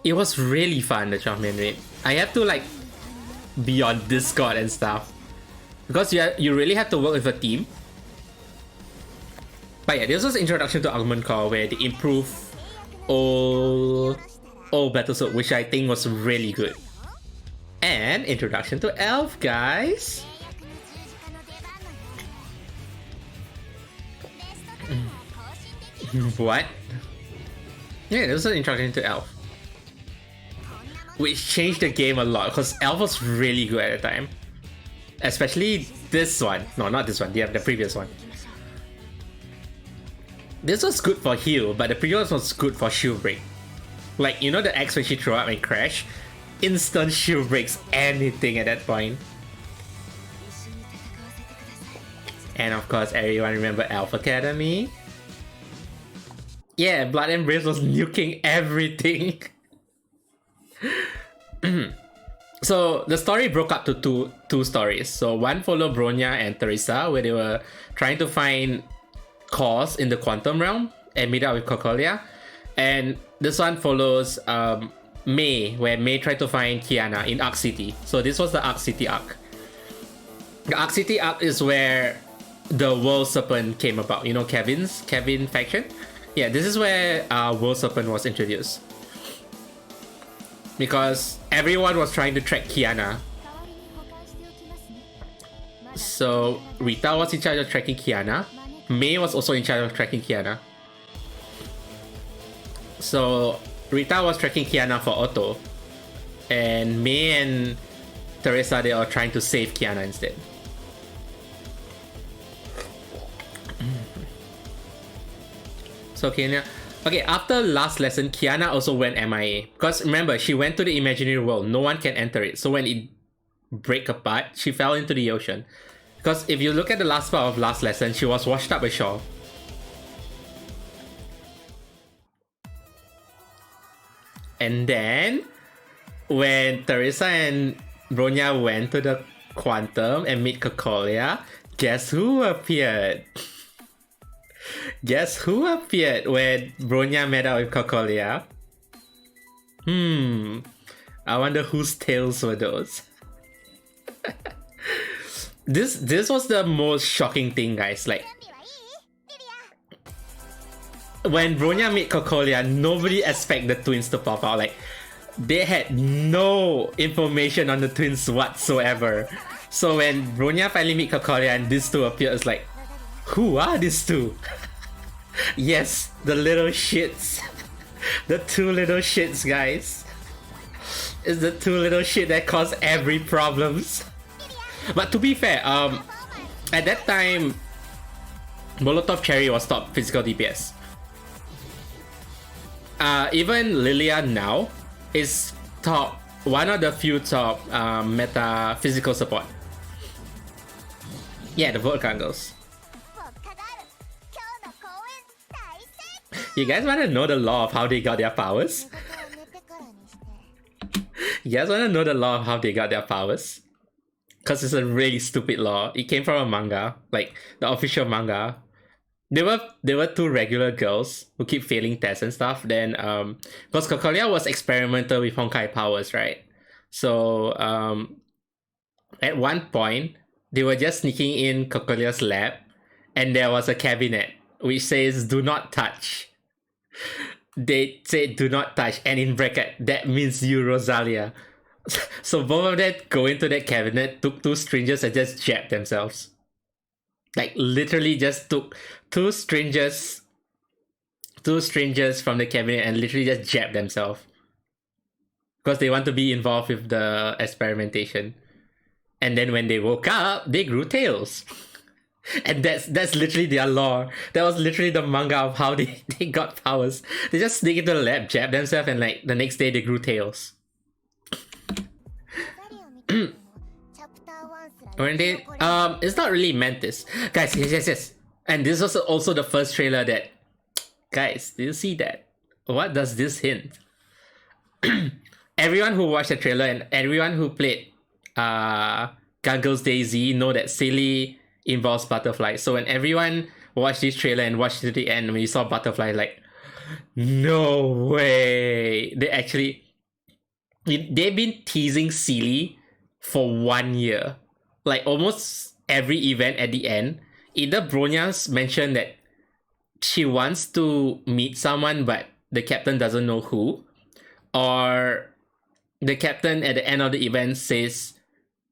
It was really fun, the 12-man raid. I have to like be on Discord and stuff, because you really have to work with a team. But yeah, this was introduction to Augment Core, where they improve old Battlesuit, which I think was really good. And introduction to Elf, guys. What? Yeah, this was an introduction to Elf, which changed the game a lot, because Elf was really good at the time. Especially this one. No, not this one. The previous one. This was good for heal, but the previous was good for shield break. Like, you know the X when she throw up and crash? Instant shield breaks anything at that point. And of course, everyone remember Elf Academy? Yeah, Blood and Braves was nuking everything. So the story broke up to two stories. So one followed Bronya and Teresa, where they were trying to find cores in the quantum realm and meet up with Cocolia. And this one follows May, where May tried to find Kiana in Arc City. So this was the Arc City arc. The Arc City arc is where the World Serpent came about. You know Kevin faction? Yeah, this is where World Serpent was introduced. Because everyone was trying to track Kiana. So Rita was in charge of tracking Kiana. May was also in charge of tracking Kiana. So Rita was tracking Kiana for Otto. And May and Teresa, they are trying to save Kiana instead. So Kiana... Okay, after last lesson, Kiana also went MIA. Because remember, she went to the imaginary world. No one can enter it. So when it break apart, she fell into the ocean. Because if you look at the last part of last lesson, she was washed up ashore. And then, when Teresa and Bronya went to the Quantum and meet Cocolia, guess who appeared? Guess who appeared when Bronya met up with Cocolia? I wonder whose tales were those. This was the most shocking thing, guys. Like, when Bronya met Cocolia, nobody expected the twins to pop out. Like, they had no information on the twins whatsoever. So when Bronya finally met Cocolia and these two appeared, it's like, who are these two? Yes, the little shits. The two little shits, guys. It's the two little shit that cause every problems. But to be fair, at that time, Molotov Cherry was top physical DPS. Even Lilia now is top, one of the few top meta physical support. Yeah, the Volcan girls. You guys want to know the law of how they got their powers? You guys want to know the law of how they got their powers? Because it's a really stupid law. It came from a manga, like the official manga. There were two regular girls who keep failing tests and stuff. Then, because Cocolia was experimental with Honkai powers, right? So, at one point, they were just sneaking in Cocolia's lab, and there was a cabinet which says "Do not touch." They say "Do not touch," and in bracket that means you, Rosalia. So both of them go into that cabinet, took two strangers and just jabbed themselves. Like literally just took two strangers from the cabinet and literally just jabbed themselves. Because they want to be involved with the experimentation. And then when they woke up, they grew tails. And that's literally their lore. That was literally the manga of how they got powers. They just sneak into the lab, jab themselves, and like the next day they grew tails. When they it's not really Mantis. Guys, yes. And this was also the first trailer that, guys, do you see that? What does this hint? Everyone who watched the trailer and everyone who played Guggles DayZ know that Silly involves butterfly. So when everyone watched this trailer and watched it to the end, when you saw butterfly, like, no way. They've been teasing Silly for 1 year. Like almost every event at the end, either Bronya's mentioned that she wants to meet someone but the captain doesn't know who, or the captain at the end of the event says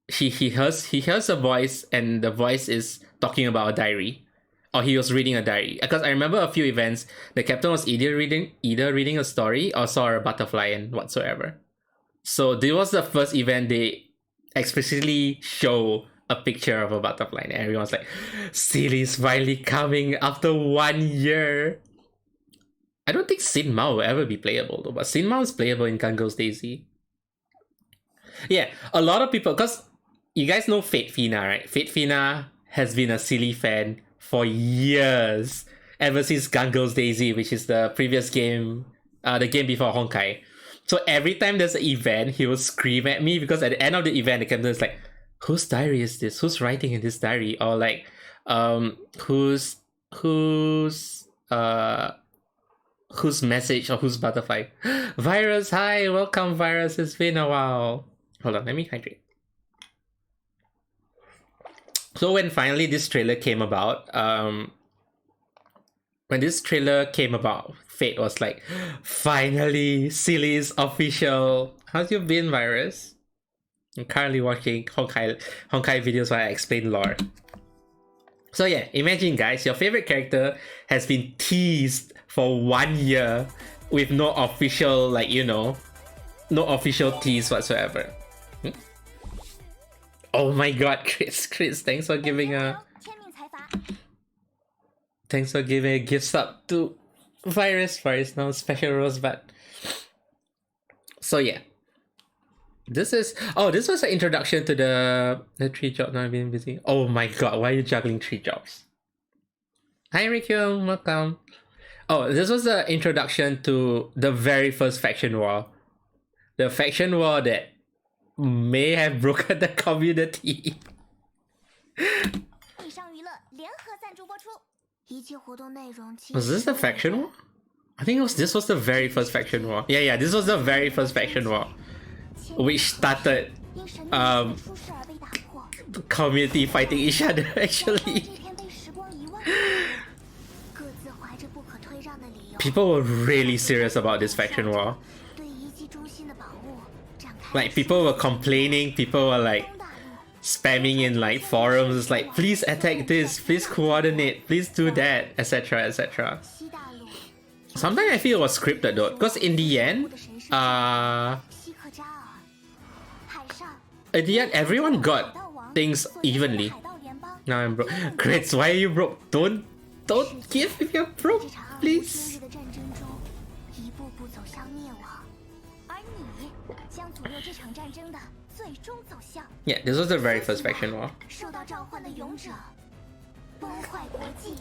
he hears a voice and the voice is talking about a diary, or he was reading a diary. Because I remember a few events the captain was either reading a story or saw a butterfly and whatsoever. So this was the first event they explicitly show a picture of a butterfly and everyone's like, Silly's finally coming after 1 year. I don't think Sin Mao will ever be playable though, but Sin Mao is playable in Guggles DayZ. Yeah, a lot of people, because you guys know Fate Fina, right? Fate Fina has been a Silly fan for years. Ever since Gungle's Daisy, which is the previous game, the game before Honkai. So every time there's an event, he will scream at me because at the end of the event, the captain is like, whose diary is this? Who's writing in this diary? Or like, whose message or whose butterfly? Virus, hi, welcome Virus, it's been a while. Hold on, let me hydrate. So when finally this trailer came about, Fate was like, finally, Silly is official. How's you been, Virus? I'm currently watching Honkai videos where I explain lore. So yeah, imagine guys, your favorite character has been teased for 1 year with no official, like, you know, no official tease whatsoever. Oh my god, Chris, thanks for giving a gift sub to Virus now special rosebud. So yeah. This was an introduction to the 3 jobs now I've been busy. Oh my god, why are you juggling 3 jobs? Hi Rikyo, welcome. Oh, this was the introduction to the very first faction war. The faction war that may have broken the community. Was this the faction war? I think this was the very first faction war. Yeah, this was the very first faction war, which started the community fighting each other actually. People were really serious about this faction war. Like, people were complaining, people were like spamming in like forums, it's like, please attack this, please coordinate, please do that, etc, etc. Sometimes I feel it was scripted though, because in the end, everyone got things evenly. Now I'm broke. Crits, why are you broke? Don't give if you're broke, please. Yeah, this was the very first faction war.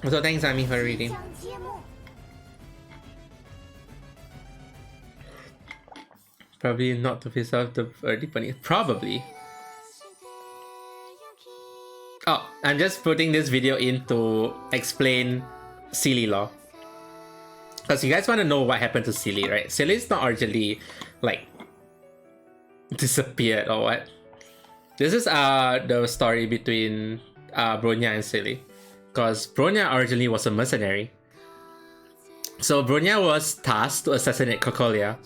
So thanks Ami for reading. Probably not to piss off the early bunny. Probably. Oh, I'm just putting this video in to explain Silly lore. Because you guys want to know what happened to Silly, right? Silly is not originally like disappeared or what. This is the story between Bronya and Silly. Because Bronya originally was a mercenary. So Bronya was tasked to assassinate Cocolia.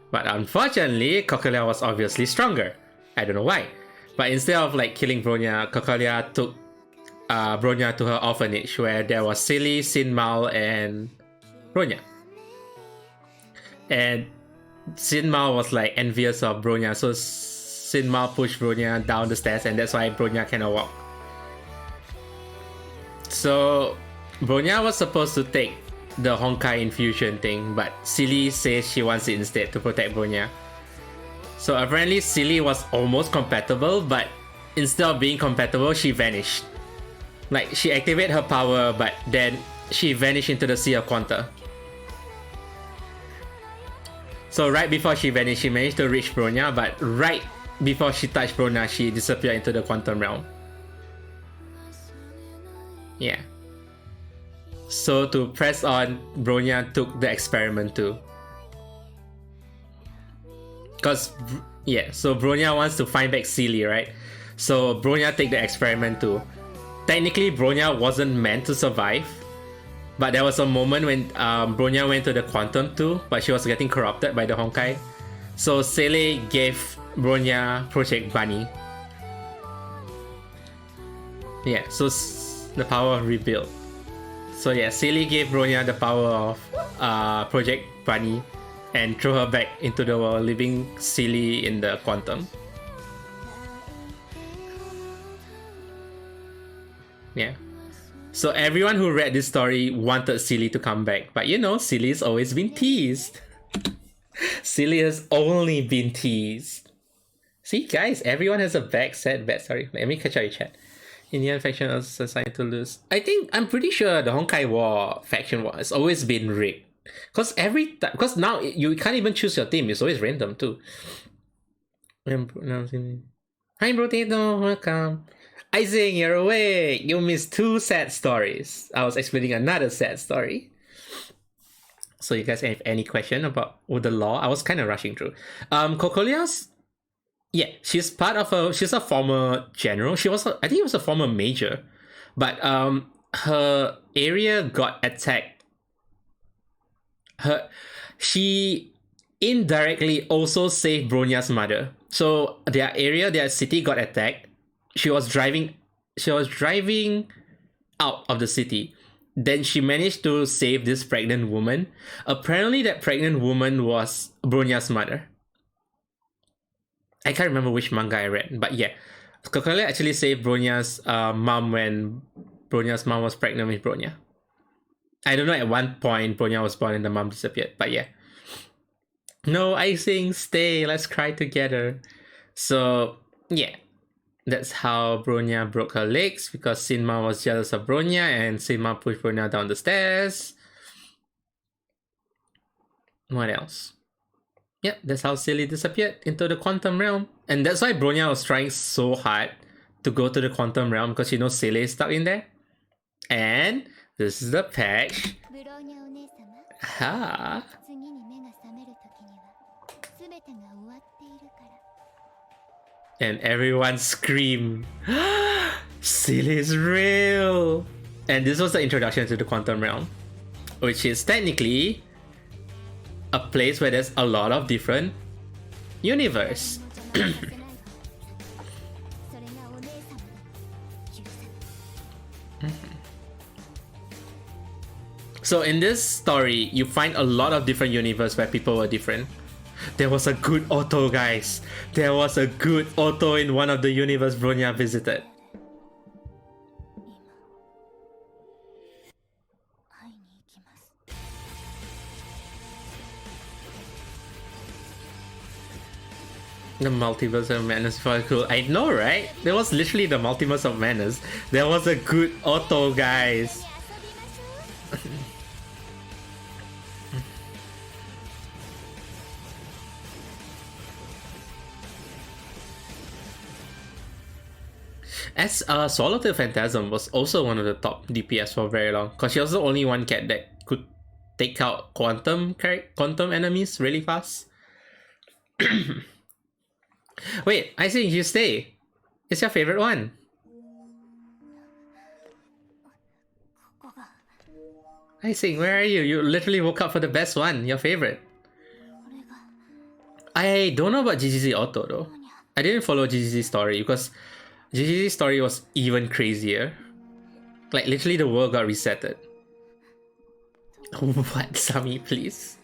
But unfortunately, Cocolia was obviously stronger. I don't know why. But instead of like killing Bronya, Cocolia took Bronya to her orphanage where there was Silly, Sinmal, and Bronya. And Sinmal was like envious of Bronya, so Sinmal pushed Bronya down the stairs, and that's why Bronya cannot walk. So Bronya was supposed to take the Honkai infusion thing, but Silly says she wants it instead to protect Bronya. So apparently Silly was almost compatible, but instead of being compatible, she vanished. Like, she activated her power, but then she vanished into the Sea of Quanta. So right before she vanished, she managed to reach Bronya, but right before she touched Bronya, she disappeared into the quantum realm. Yeah. So to press on, Bronya took the experiment too. Cause, yeah, so Bronya wants to find back Silly, right? So Bronya take the experiment too. Technically, Bronya wasn't meant to survive, but there was a moment when Bronya went to the Quantum too, but she was getting corrupted by the Honkai. So Sele gave Bronya Project Bunny. Yeah, so the power of rebuild. So yeah, Sele gave Bronya the power of Project Bunny and threw her back into the world, leaving Silly in the Quantum. Yeah. So everyone who read this story wanted Silly to come back. But you know, Silly's always been teased. Silly has only been teased. See guys, everyone has a backseat bet. Sorry, let me catch out your chat. Indian faction is assigned to lose. I'm pretty sure the Honkai War faction war has always been rigged. Because now you can't even choose your team, it's always random too. Hi Brotato, welcome. Isaac, you're awake. You missed 2 sad stories. I was explaining another sad story. So you guys have any question about the law? I was kind of rushing through. Kokolia's, yeah, she's a former general. I think it was a former major, but her area got attacked. She indirectly also saved Bronya's mother. So their city got attacked. She was driving out of the city. Then she managed to save this pregnant woman. Apparently that pregnant woman was Bronya's mother. I can't remember which manga I read, but yeah. Kokolia actually saved Bronya's mom when Bronya's mom was pregnant with Bronya. I don't know, at one point Bronya was born and the mom disappeared, but yeah. No, Icing, stay, let's cry together. So, yeah. That's how Bronya broke her legs, because Sinma was jealous of Bronya and Sinma pushed Bronya down the stairs. What else? Yep, that's how Silly disappeared into the quantum realm. And that's why Bronya was trying so hard to go to the quantum realm, because she knows Silly is stuck in there. And this is the patch. Aha. And everyone screamed, Silly is real! And this was the introduction to the quantum realm, which is technically a place where there's a lot of different universe. So in this story, you find a lot of different universe where people were different. There was a good Otto, guys. There was a good Otto in one of the universe Bronya visited. The multiverse of madness was cool. I know, right? There was literally the multiverse of madness. There was a good Otto, guys. As Swallowtail Phantasm was also one of the top DPS for very long, because she was the only one cat that could take out quantum enemies really fast. Wait, I think you stay. It's your favorite one. I think, where are you? You literally woke up for the best one, your favorite. I don't know about GGZ Auto though. I didn't follow GGZ's story because GGZ's story was even crazier. Like literally the world got resetted. What, Sami, please?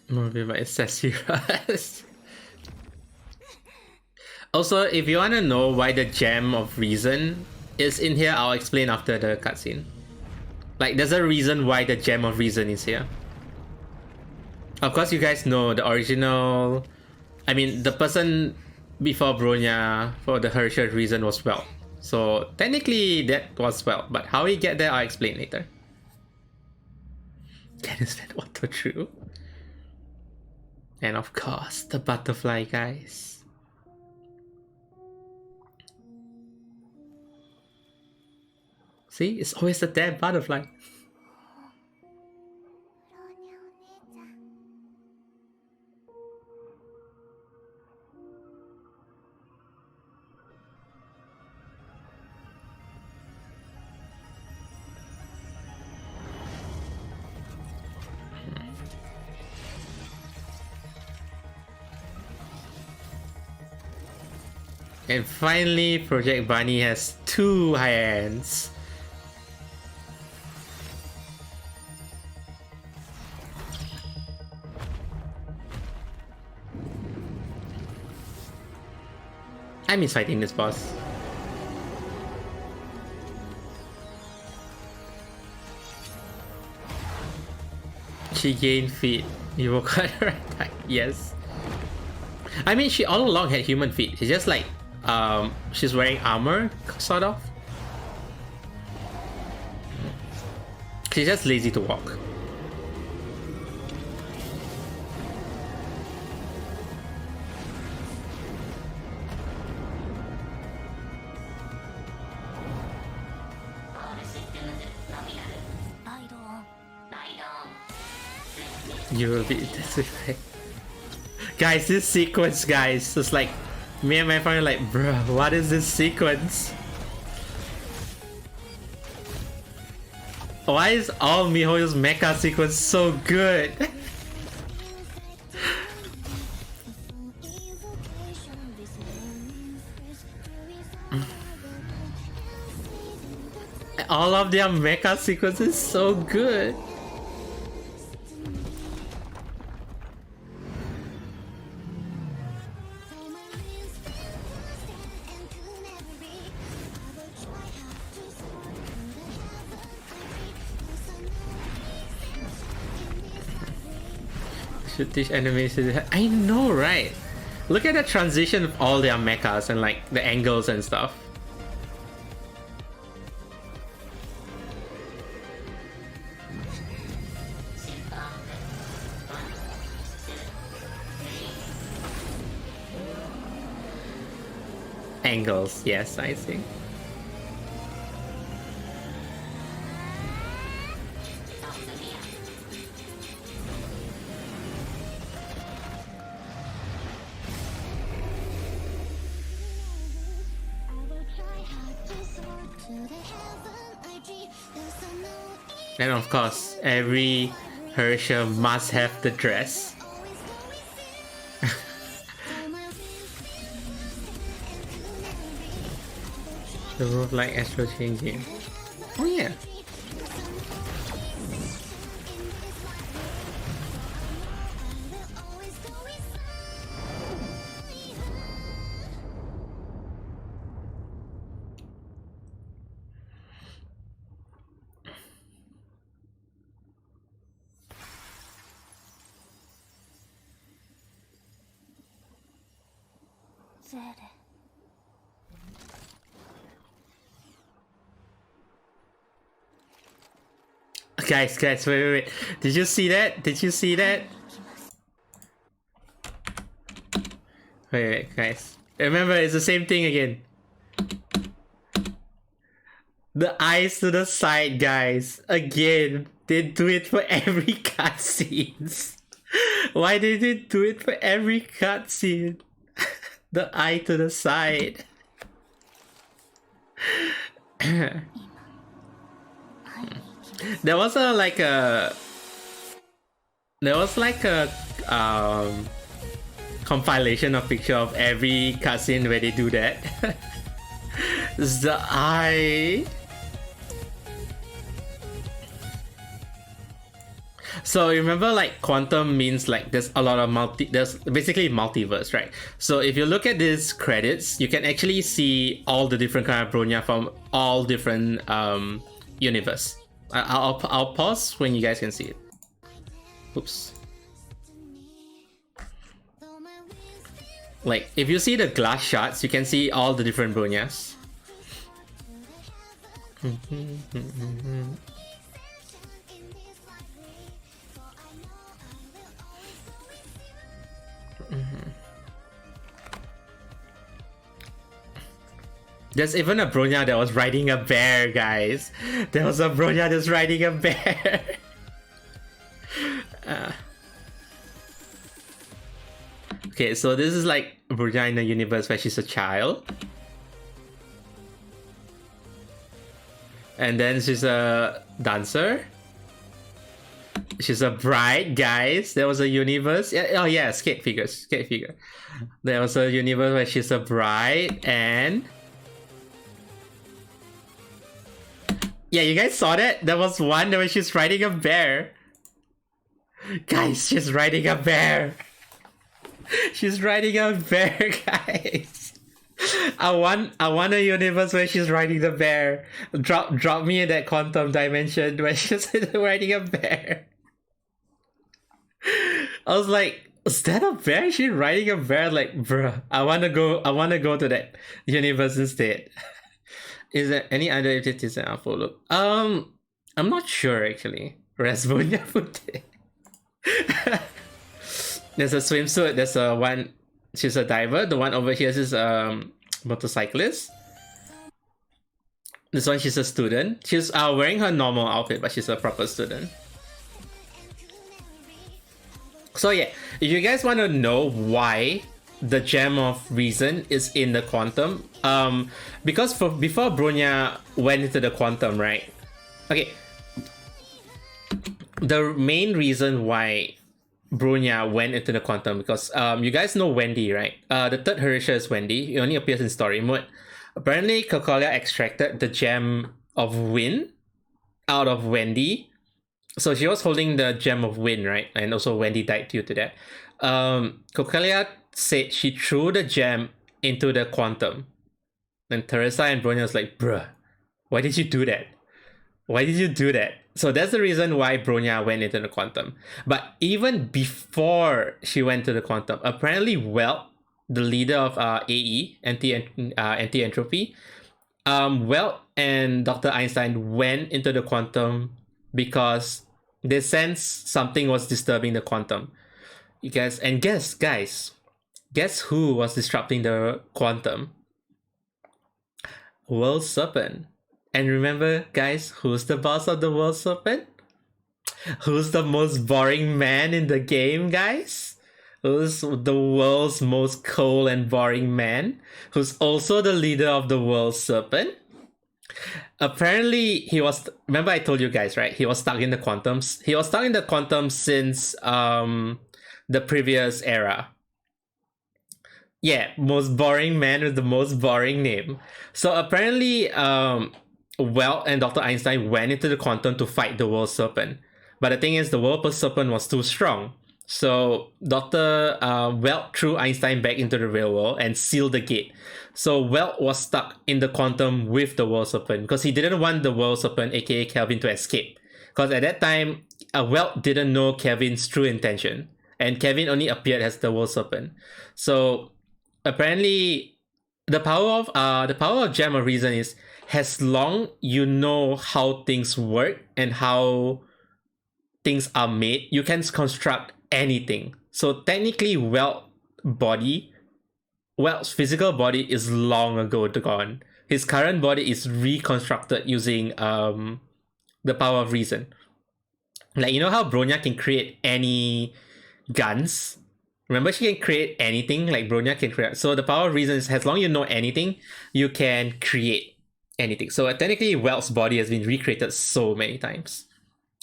Movie by Sessiras. Also, if you wanna know why the Gem of Reason is in here, I'll explain after the cutscene. Like, there's a reason why the Gem of Reason is here. Of course, you guys know the original... I mean, the person before Bronya for the Herschel reason was Welt. So, technically, that was Welt. But how we get there, I'll explain later. Can you spend auto true? And of course, the butterfly, guys. See, it's always the damn butterfly. And finally, Project Bunny has 2 hands. I miss fighting this boss. She gained feet. You will cut her attack. Yes. I mean, she all along had human feet. It's just like, she's wearing armor, sort of. She's just lazy to walk. You will be disrespect. Guys, this sequence, guys, it's like me and my friend are like, bro, what is this sequence? Why is all MiHoYo's mecha sequence so good? All of their mecha sequences is so good. Should teach enemies. I know, right? Look at the transition of all their mechas and like the angles and stuff. Angles, yes, I see. And of course, every Herrscher must have the dress. The move like astral changing. Oh yeah. Guys, wait. Did you see that? Did you see that? Wait, guys. Remember, it's the same thing again. The eyes to the side, guys. Again, they do it for every cutscenes. Why did they do it for every cutscene? The eye to the side. There was like a compilation of picture of every cutscene where they do that. It's the eye. So remember, like, quantum means like there's a lot of there's basically multiverse, right? So if you look at these credits, you can actually see all the different kind of bronya from all different universe. I'll pause when you guys can see it. Oops. Like, if you see the glass shots, you can see all the different bronyas. There's even a bronya that was riding a bear, guys. There was a bronya that's riding a bear. Okay, so this is like a bronya in the universe where she's a child. And then she's a dancer. She's a bride, guys. There was a universe. Oh yeah, skate figure. There was a universe where she's a bride and... Yeah, you guys saw that? There was one where she's riding a bear. Guys, she's riding a bear. She's riding a bear, guys. I want a universe where she's riding the bear. Drop me in that quantum dimension where she's riding a bear. I was like, is that a bear? Is she riding a bear? Like, bruh, I wanna go to that universe instead. Is there any other entities in Alpha Loop? I'm not sure actually. Rasbonia footage. There's a swimsuit, there's a one, she's a diver. The one over here is motorcyclist. This one, she's a student. She's wearing her normal outfit, but she's a proper student. So yeah, if you guys want to know why the Gem of Reason is in the Quantum, because before Bronya went into the Quantum, right? Okay, the main reason why Bronya went into the Quantum, because you guys know Wendy, right? The third Harisha is Wendy. It only appears in story mode. Apparently, Kokolia extracted the Gem of Wind out of Wendy. So she was holding the Gem of Wind, right? And also Wendy died due to that. Kokolia said she threw the gem into the Quantum. And Teresa and Bronya was like, bruh, why did you do that? Why did you do that? So that's the reason why Bronya went into the Quantum. But even before she went to the Quantum, apparently Welt, the leader of AE, Anti-Entropy, Welt and Dr. Einstein went into the Quantum because they sensed something was disturbing the Quantum. You guys, and guys, guess who was disrupting the Quantum? World Serpent. And remember, guys, who's the boss of the World Serpent? Who's the most boring man in the game, guys? Who's the world's most cold and boring man? Who's also the leader of the World Serpent? Apparently, he was... Remember I told you guys, right? He was stuck in the Quantums. He was stuck in the Quantum since the previous era. Yeah, most boring man with the most boring name. So apparently, Welt and Dr. Einstein went into the Quantum to fight the World Serpent. But the thing is, the World Serpent was too strong. So Dr. Welt threw Einstein back into the real world and sealed the gate. So Welt was stuck in the Quantum with the World Serpent because he didn't want the World Serpent, aka Kelvin, to escape. Because at that time, Welt didn't know Kevin's true intention. And Kevin only appeared as the World Serpent. So apparently, the power of Gem of Reason is, as long you know how things work and how things are made, you can construct anything. So technically, Welt's physical body is long ago gone. His current body is reconstructed using the power of reason. Like, you know how Bronya can create any guns? Remember, she can create anything like Bronya can create. So the power of reason is, as long as you know anything, you can create anything. So technically, Welt's body has been recreated so many times.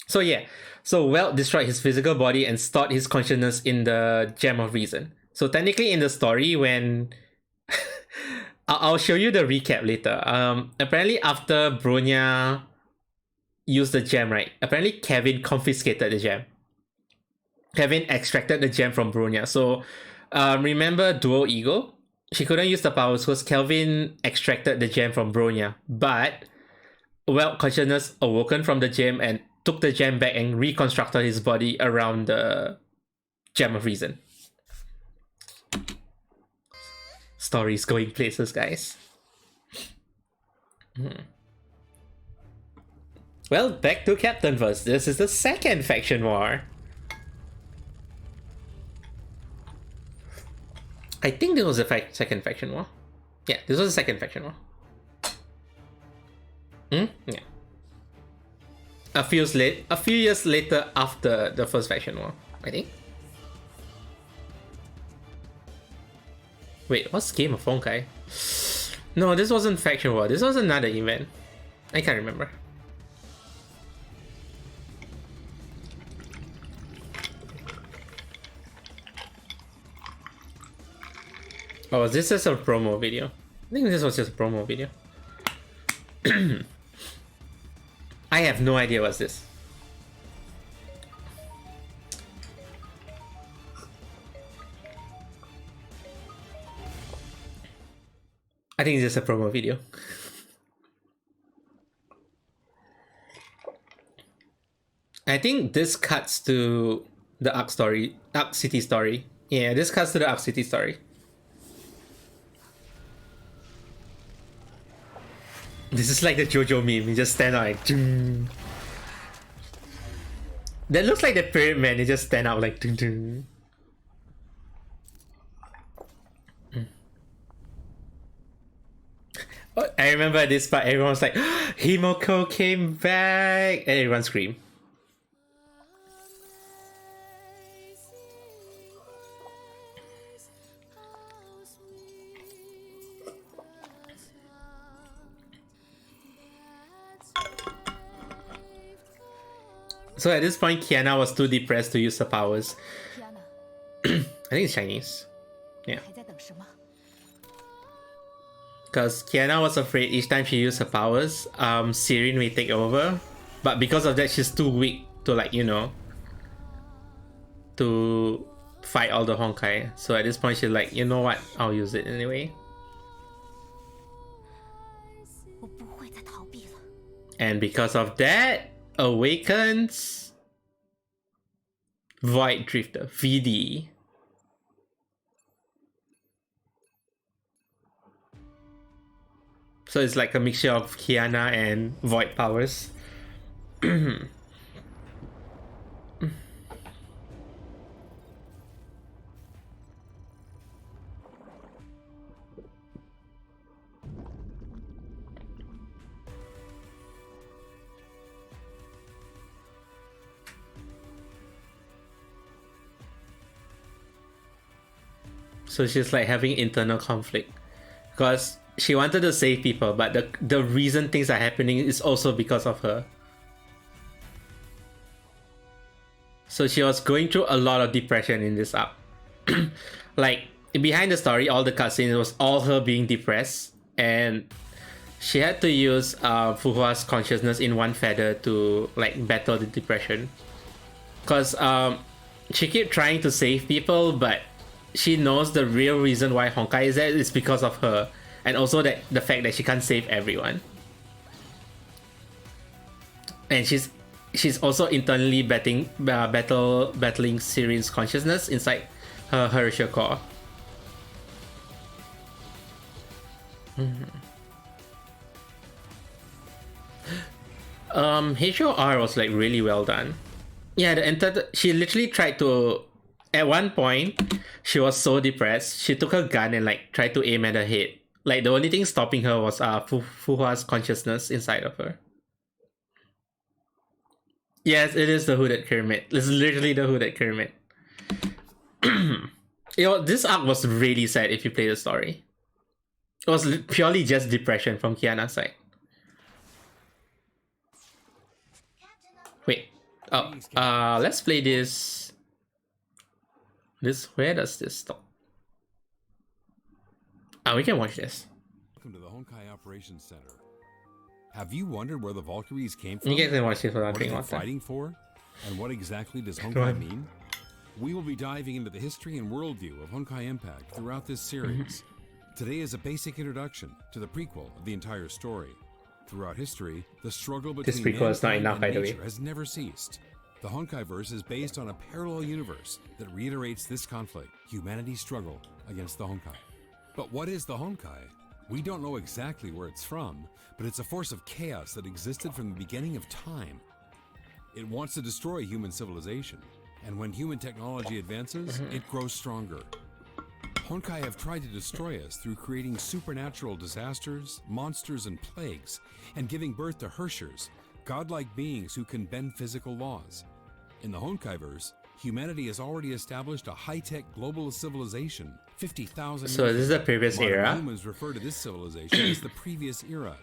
So yeah, so Welt destroyed his physical body and stored his consciousness in the Gem of Reason. So technically, in the story, when I'll show you the recap later. Apparently, after Bronya used the gem, right? Apparently, Kevin confiscated the gem. Kevin extracted the gem from Bronya. So remember Dual Ego? She couldn't use the powers because Kelvin extracted the gem from Bronya. But Welt consciousness awoken from the gem and took the gem back and reconstructed his body around the Gem of Reason. Stories going places, guys. Well, back to Captain Verse. This is the second faction war. I think this was the second faction war. Yeah, this was the second faction war. Yeah. A few years later after the first faction war, I think. Wait, what's Game of Honkai? No, this wasn't faction war. This was another event. I can't remember. Oh, was this just a promo video? I think this was just a promo video. I have no idea what's this. I think it's just a promo video. I think this cuts to The Arc story, Arc City story. Yeah, this cuts to the Arc City story. This is like the JoJo meme. You just stand out like. Ding. That looks like the Pyramid Man. You just stand out like. Ding, ding. Oh, I remember this part. Everyone was like, "Himoko came back," and everyone screamed. So at this point, Kiana was too depressed to use her powers. I think it's Chinese. Yeah. Because Kiana was afraid each time she used her powers, Sirin may take over. But because of that, she's too weak to, like, you know, to fight all the Honkai. So at this point, she's like, you know what? I'll use it anyway. And because of that, awakens Void Drifter, VD. So it's like a mixture of Kiana and Void powers. So she's like having internal conflict because she wanted to save people, but the reason things are happening is also because of her. So she was going through a lot of depression in this arc. Like behind the story, all the cutscenes was all her being depressed, and she had to use Fuhua's consciousness in one feather to like battle the depression. Cause she kept trying to save people, but she knows the real reason why Honkai is there is because of her, and also that the fact that she can't save everyone. And she's also internally battling Sirin's consciousness inside her Harsha core. HOR was like really well done. Yeah, she literally tried to. At one point, she was so depressed, she took her gun and like tried to aim at her head. Like the only thing stopping her was Fuhua's consciousness inside of her. Yes, it is the hooded Kermit. It's literally the hooded Kermit. You know, this arc was really sad if you play the story. It was purely just depression from Kiana's side. Wait. Oh, let's play this. Where does this stop? We can watch this. Welcome to the Honkai Operations Center. Have you wondered where the Valkyries came from? You guys can watch this without what drinking are they water. fighting for? And what exactly does Honkai mean? We will be diving into the history and worldview of Honkai Impact throughout this series. Today is a basic introduction to the prequel of the entire story. Throughout history, the struggle between prequel is not enough, by the way. nature has never ceased. The Honkai-verse is based on a parallel universe that reiterates this conflict, humanity's struggle against the Honkai. But what is the Honkai? We don't know exactly where it's from, but it's a force of chaos that existed from the beginning of time. It wants to destroy human civilization, and when human technology advances, it grows stronger. Honkai have tried to destroy us through creating supernatural disasters, monsters, and plagues, and giving birth to Hershers, godlike beings who can bend physical laws. In the Honkai-verse, humanity has already established a high-tech global civilization 50,000 years So this is the previous Modern era. humans refer to this civilization as the previous era.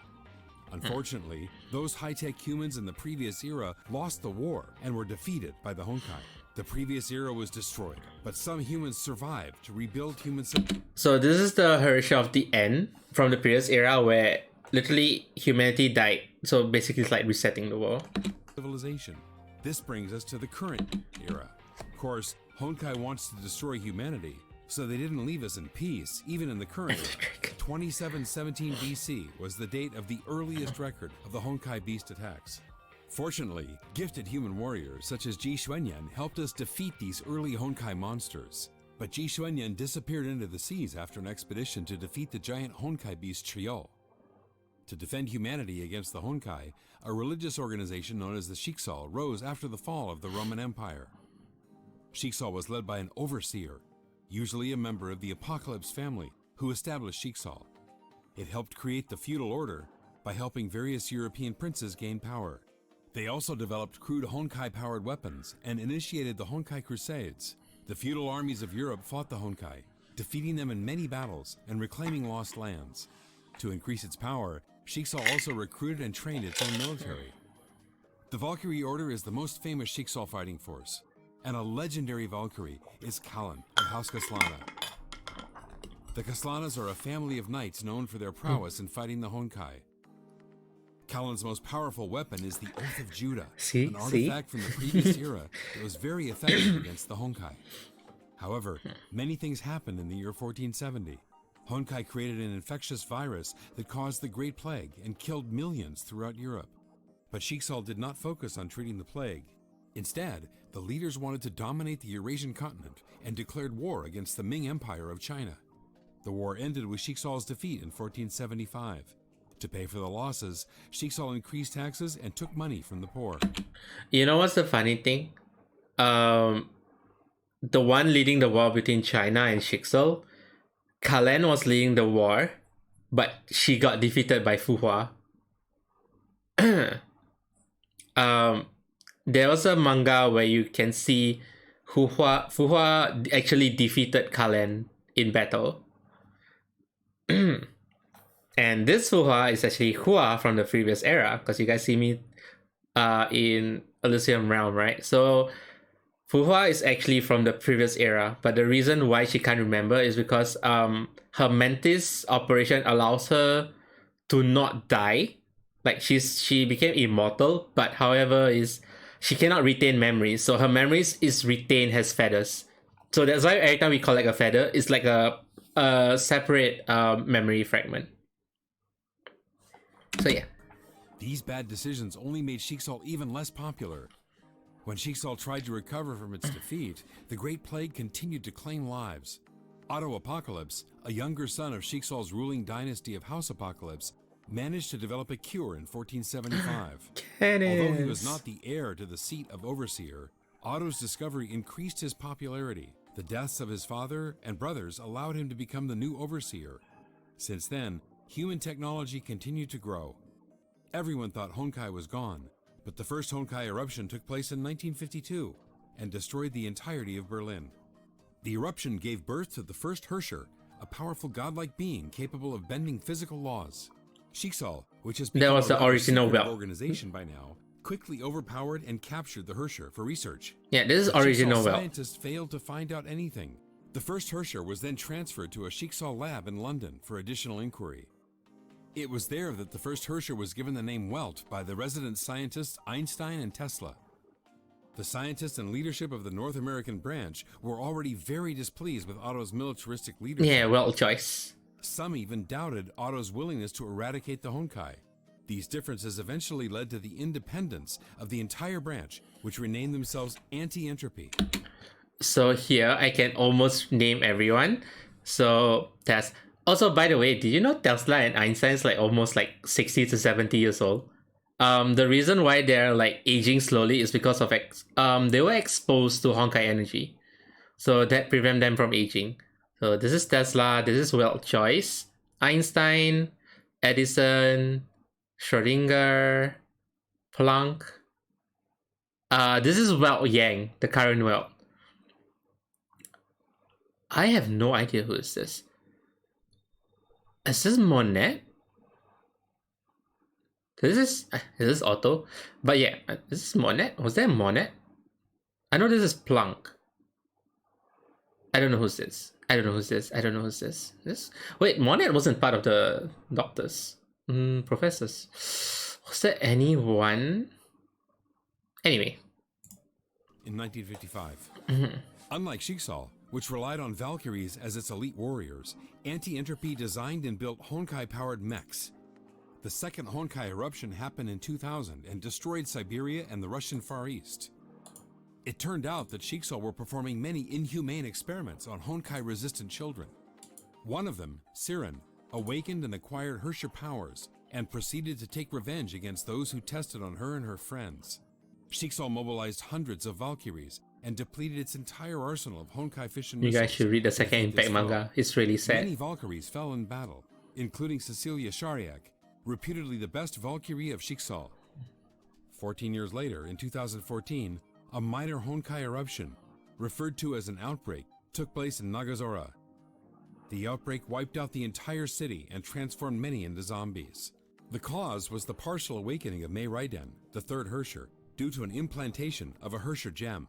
Unfortunately, those high-tech humans in the previous era lost the war and were defeated by the Honkai. The previous era was destroyed, but some humans survived to rebuild human civilization. So this is the Harsha of the end from the previous era where literally humanity died. So basically it's like resetting the world. This brings us to the current era. Of course, Honkai wants to destroy humanity, so they didn't leave us in peace, even in the current era. 2717 BC was the date of the earliest record of the Honkai beast attacks. Fortunately, gifted human warriors such as Ji Xuanyan helped us defeat these early Honkai monsters. But Ji Xuanyan disappeared into the seas after an expedition to defeat the giant Honkai beast Triol. To defend humanity against the Honkai, a religious organization known as the Shiksal rose after the fall of the Roman Empire. Shiksal was led by an overseer, usually a member of the Apocalypse family, who established Shiksal. It helped create the feudal order by helping various European princes gain power. They also developed crude Honkai-powered weapons and initiated the Honkai Crusades. The feudal armies of Europe fought the Honkai, defeating them in many battles and reclaiming lost lands. To increase its power, Shiksal also recruited and trained its own military. The Valkyrie Order is the most famous Shiksal fighting force, and a legendary Valkyrie is Kalan of House Kaslana. The Kaslanas are a family of knights known for their prowess in fighting the Honkai. Kalan's most powerful weapon is the Oath of Judah, an artifact from the previous era that was very effective against the Honkai. However, many things happened in the year 1470. Honkai created an infectious virus that caused the Great Plague and killed millions throughout Europe. But Shiksal did not focus on treating the plague. Instead, the leaders wanted to dominate the Eurasian continent and declared war against the Ming Empire of China. The war ended with Shiksal's defeat in 1475. To pay for the losses, Shiksal increased taxes and took money from the poor. You know what's the funny thing? The one leading the war between China and Shiksal, Kalan was leading the war, but she got defeated by Fuhua. There was a manga where you can see Fuhua actually defeated Kalan in battle. And this Fuhua is actually Hua from the previous era, because you guys see me in Elysium Realm, right? So Fuhua is actually from the previous era, but the reason why she can't remember is because her Mantis operation allows her to not die. Like she became immortal, but however she cannot retain memories. So her memories is retained as feathers. So that's why every time we collect a feather, it's like a separate memory fragment. So yeah. These bad decisions only made Shiksal even less popular. When Shiksal tried to recover from its defeat, the Great Plague continued to claim lives. Otto Apocalypse, a younger son of Shiksal's ruling dynasty of House Apocalypse, managed to develop a cure in 1475. Although he was not the heir to the seat of Overseer, Otto's discovery increased his popularity. The deaths of his father and brothers allowed him to become the new Overseer. Since then, human technology continued to grow. Everyone thought Honkai was gone, but the first Honkai eruption took place in 1952 and destroyed the entirety of Berlin. The eruption gave birth to the first Herrscher, a powerful godlike being capable of bending physical laws. Shiksal, which has become the original organization by now, quickly overpowered and captured the Herrscher for research. Yeah, this is original. Scientists failed to find out anything. The first Herrscher was then transferred to a Shiksal lab in London for additional inquiry. It was there that the first Herrscher was given the name Welt by the resident scientists Einstein and Tesla. The scientists and leadership of the North American branch were already very displeased with Otto's militaristic leadership. Yeah, well choice. Some even doubted Otto's willingness to eradicate the Honkai. These differences eventually led to the independence of the entire branch, which renamed themselves Anti-Entropy. So here I can almost name everyone. So that's also, by the way, did you know Tesla and Einstein is like almost like 60 to 70 years old? The reason why they're like aging slowly is because of they were exposed to Honkai energy, so that prevent them from aging. So this is Tesla, this is Welt Choice, Einstein, Edison, Schrödinger, Planck. This is Welt Yang, the current Welt. I have no idea who is this. Is this Monet? Is this Otto? But yeah, this is Monet. Was there Monet? I know this is Planck. I don't know who's this. I don't know who's this. Wait, Monet wasn't part of the doctors. Professors. Was there anyone? Anyway. In 1955. Unlike Shiksal, which relied on Valkyries as its elite warriors, Anti-Entropy designed and built Honkai-powered mechs. The second Honkai eruption happened in 2000 and destroyed Siberia and the Russian Far East. It turned out that Chicxul were performing many inhumane experiments on Honkai-resistant children. One of them, Siren, awakened and acquired Herrscher powers and proceeded to take revenge against those who tested on her and her friends. Chicxul mobilized hundreds of Valkyries and depleted its entire arsenal of Honkai fission You missiles. guys should read the second Impact manga. It's really Many sad. Valkyries fell in battle, including Cecilia Shariak, reputedly the best Valkyrie of Chicxul. 14 years later, in 2014, a minor Honkai eruption, referred to as an outbreak, took place in Nagazora. The outbreak wiped out the entire city and transformed many into zombies. The cause was the partial awakening of Mei Raiden, the third Herrscher, due to an implantation of a Herrscher gem.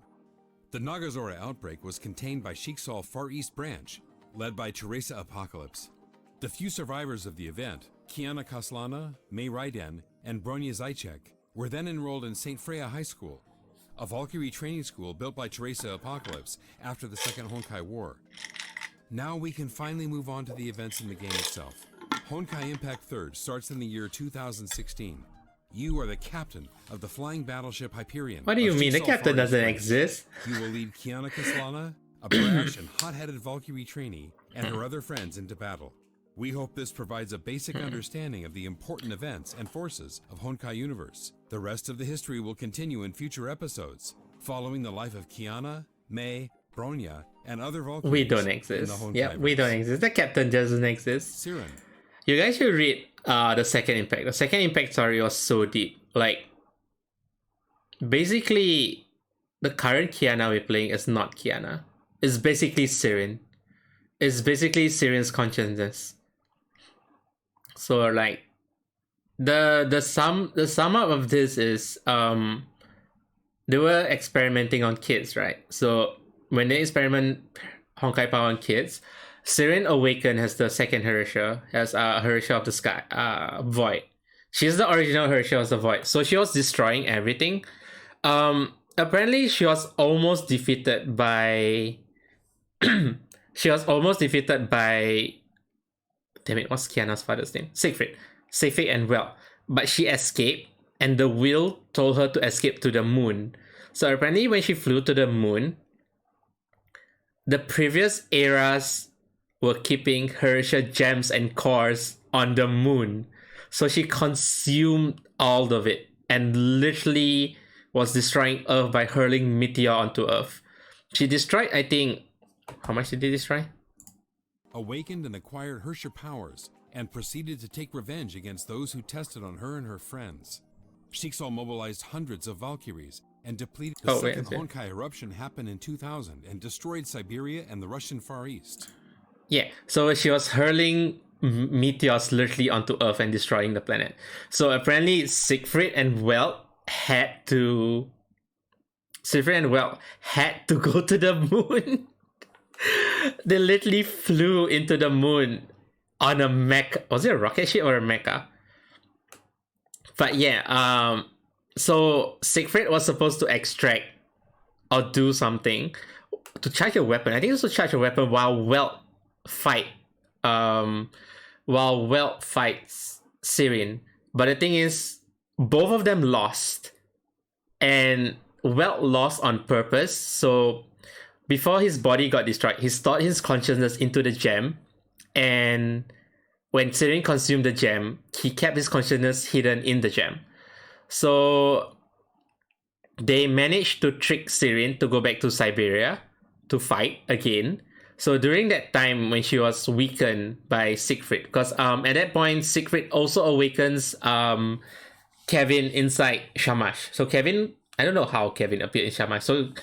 The Nagazora outbreak was contained by Chicxul Far East Branch, led by Teresa Apocalypse. The few survivors of the event, Kiana Kaslana, Mei Raiden, and Bronya Zajcek, were then enrolled in St. Freya High School, a Valkyrie training school built by Teresa Apocalypse after the Second Honkai War. Now we can finally move on to the events in the game itself. Honkai Impact 3rd starts in the year 2016. You are the captain of the flying battleship Hyperion. What do you of mean? The Chicxul captain Far East doesn't Branch. exist. You will lead Kiana Kaslana, a brash and hot-headed Valkyrie trainee, and her other friends into battle. We hope this provides a basic understanding of the important events and forces of Honkai Universe. The rest of the history will continue in future episodes, following the life of Kiana, Mei, Bronya, and other Valkyries. We don't in exist. the Yeah, we Honkaiverse. don't exist. The captain doesn't exist. Siren. You guys should read the second Impact. The second Impact story was so deep. Like, basically, the current Kiana we're playing is not Kiana. It's basically Siren. It's basically Siren's consciousness. So like, the sum up of this is they were experimenting on kids, right? So when they experiment Honkai power on kids, Siren awakened as the second Herrscher, as Herrscher of the Sky, Void. She's the original Herrscher of the Void. So she was destroying everything. Apparently she was almost defeated by damn it, what's Kiana's father's name? Siegfried and Well. But she escaped, and the will told her to escape to the moon. So apparently when she flew to the moon, the previous eras were keeping Herrscher gems and cores on the moon. So she consumed all of it and literally was destroying Earth by hurling meteor onto Earth. She destroyed, I think, how much did she destroy? Awakened and acquired Herrscher powers and proceeded to take revenge against those who tested on her and her friends. Chicxul mobilized hundreds of Valkyries and depleted. The second Honkai eruption happened in 2000 and destroyed Siberia and the Russian Far East. Yeah, so she was hurling meteors literally onto Earth and destroying the planet. So apparently Siegfried and Well had to go to the moon. They literally flew into the moon on a mecha. Was it a rocket ship or a mecha? But yeah, so Siegfried was supposed to extract or do something to charge a weapon. I think it was to charge a weapon while Welt fights Siren. But the thing is, both of them lost, and Welt lost on purpose. So before his body got destroyed, he stored his consciousness into the gem, and when Siren consumed the gem, he kept his consciousness hidden in the gem. So they managed to trick Siren to go back to Siberia to fight again. So during that time when she was weakened by Siegfried, because at that point Siegfried also awakens Kevin inside Shamash. So Kevin, I don't know how Kevin appeared in Shamash. So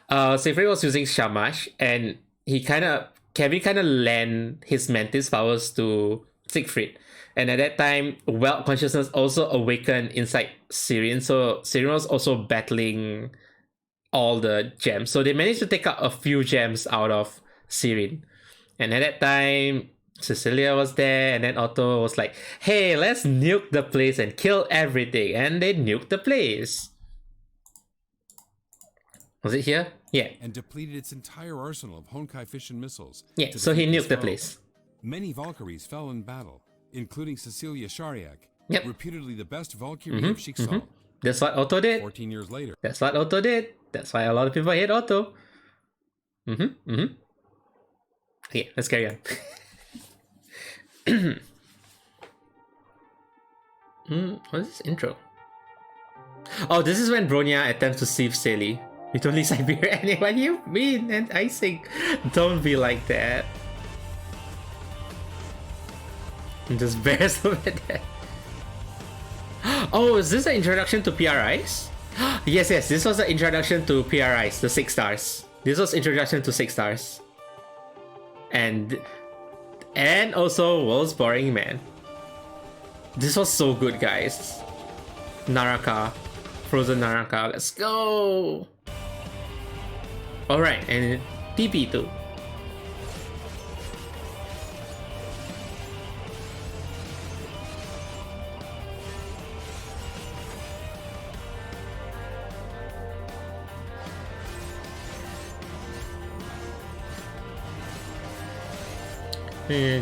Siegfried was using Shamash, and Kevin kind of lent his Mantis powers to Siegfried. And at that time, Welt consciousness also awakened inside Siren. So Siren was also battling all the gems. So they managed to take out a few gems out of Siren. And at that time, Cecilia was there, and then Otto was like, hey, let's nuke the place and kill everything. And they nuked the place. Was it here? Yeah. And depleted its entire arsenal of Honkai fission missiles. Yeah, so he nuked the place. Many Valkyries fell in battle, including Cecilia Shariak, Yep. reputedly the best Valkyrie of Schicksal. That's what Otto did. 14 years later. That's what Otto did. That's why a lot of people hate Otto. Okay, let's carry on. What is this intro? Oh, this is when Bronya attempts to save Sally. With only Siberia and what do you mean? And icing. Don't be like that. Just bears over there. Oh, is this an introduction to PRIs? Yes, this was the introduction to PRIs, the 6 stars. This was introduction to 6 stars. And also World's Boring Man. This was so good, guys. Naraka. Frozen Naraka. Let's go! Alright, and TP too.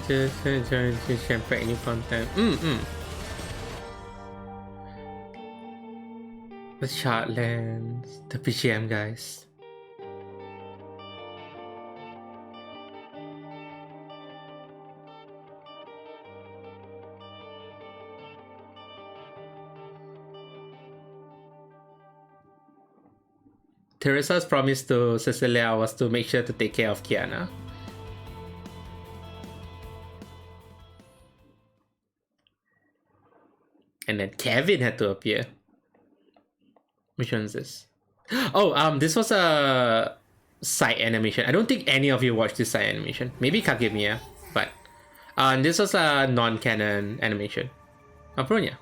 Just champagne new content. The Shardlands, the PGM guys. Teresa's promise to Cecilia was to make sure to take care of Kiana. And then Kevin had to appear. Which one is this? Oh, this was a side animation. I don't think any of you watched this side animation. Maybe Kagemiya, but this was a non-canon animation. Bronya.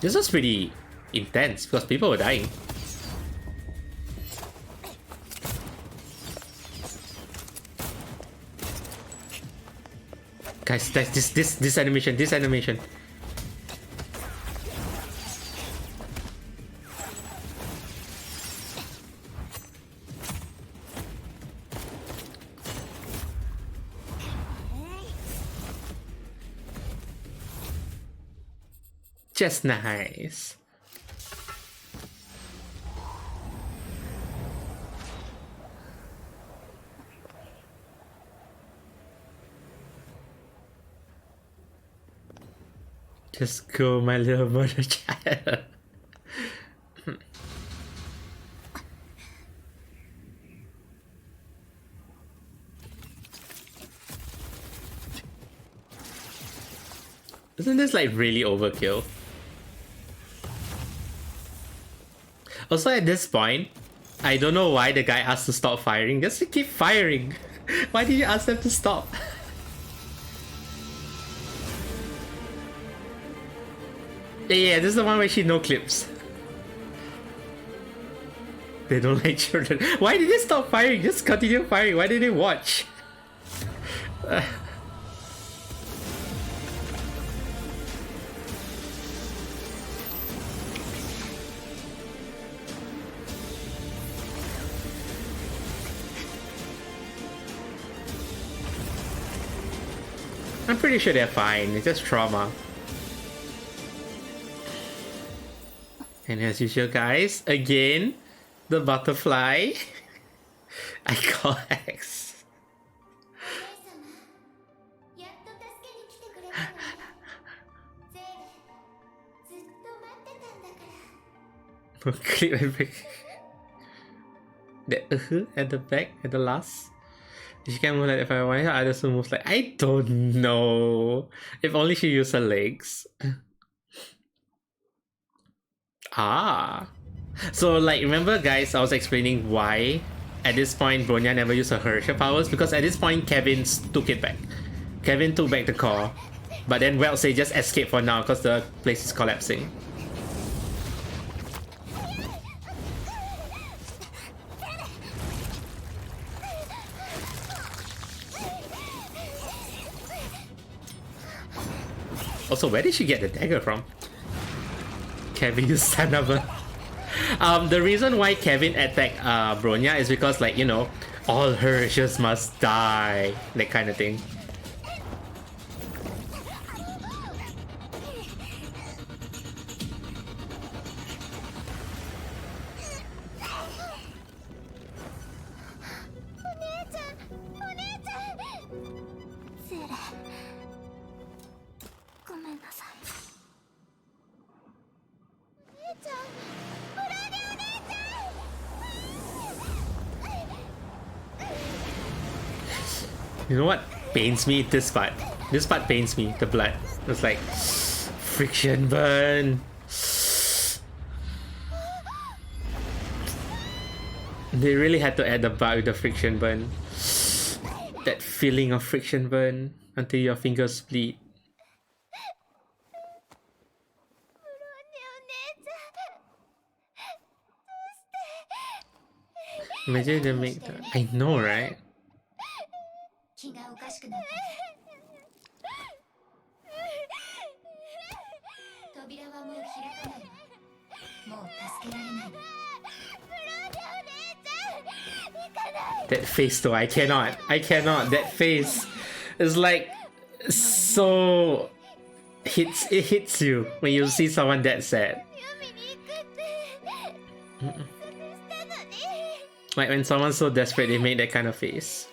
This was pretty intense because people were dying. Guys, this animation. Just nice. Just go, my little mother child. Isn't this like really overkill? Also at this point, I don't know why the guy asked to stop firing. Just to keep firing. Why did you ask them to stop? Yeah, this is the one where she no clips. They don't like children. Why did they stop firing? Just continue firing. Why did they watch? I'm pretty sure they're fine. It's just trauma. And as usual, guys, again, the butterfly. I call X. Clip and break. The at the back, at the last. She can move like if I want her, others will move like I don't know. If only she used her legs. So like remember guys, I was explaining why at this point Bronya never used her Harsha powers, because at this point Kevin took it back. Kevin took back the core, but then Wellesley just escaped for now because the place is collapsing. Also, where did she get the dagger from? Kevin, you son of a... the reason why Kevin attacked Bronya is because, like, you know, all Hershers must die. That kind of thing. You know what pains me? This part. This part pains me. The blood. It's like friction burn. They really had to add the part with the friction burn. That feeling of friction burn until your fingers bleed. Imagine they make that. I know, right? That face though, I cannot. That face is like so it hits you when you see someone that sad. Like when someone's so desperate, they make that kind of face.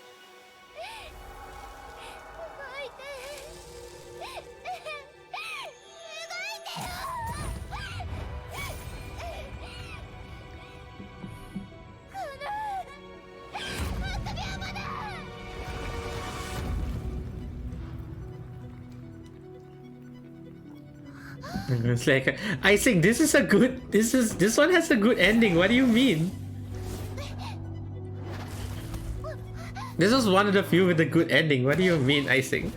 It's like, I think this one has a good ending. What do you mean? This was one of the few with a good ending. What do you mean, I think?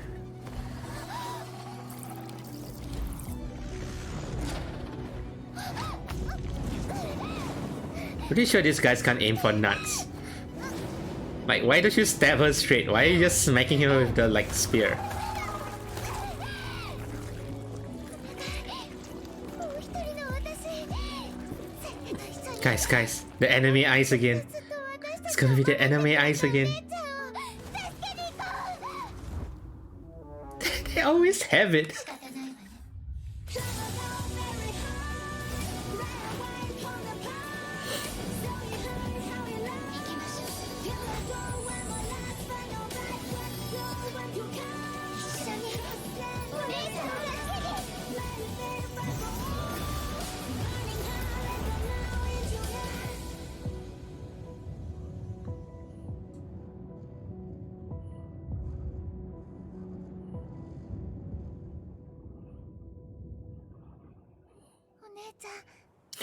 Pretty sure these guys can't aim for nuts. Like, why don't you stab her straight? Why are you just smacking her with the, like, spear? Guys, the enemy eyes again. It's gonna be the enemy eyes again. They always have it.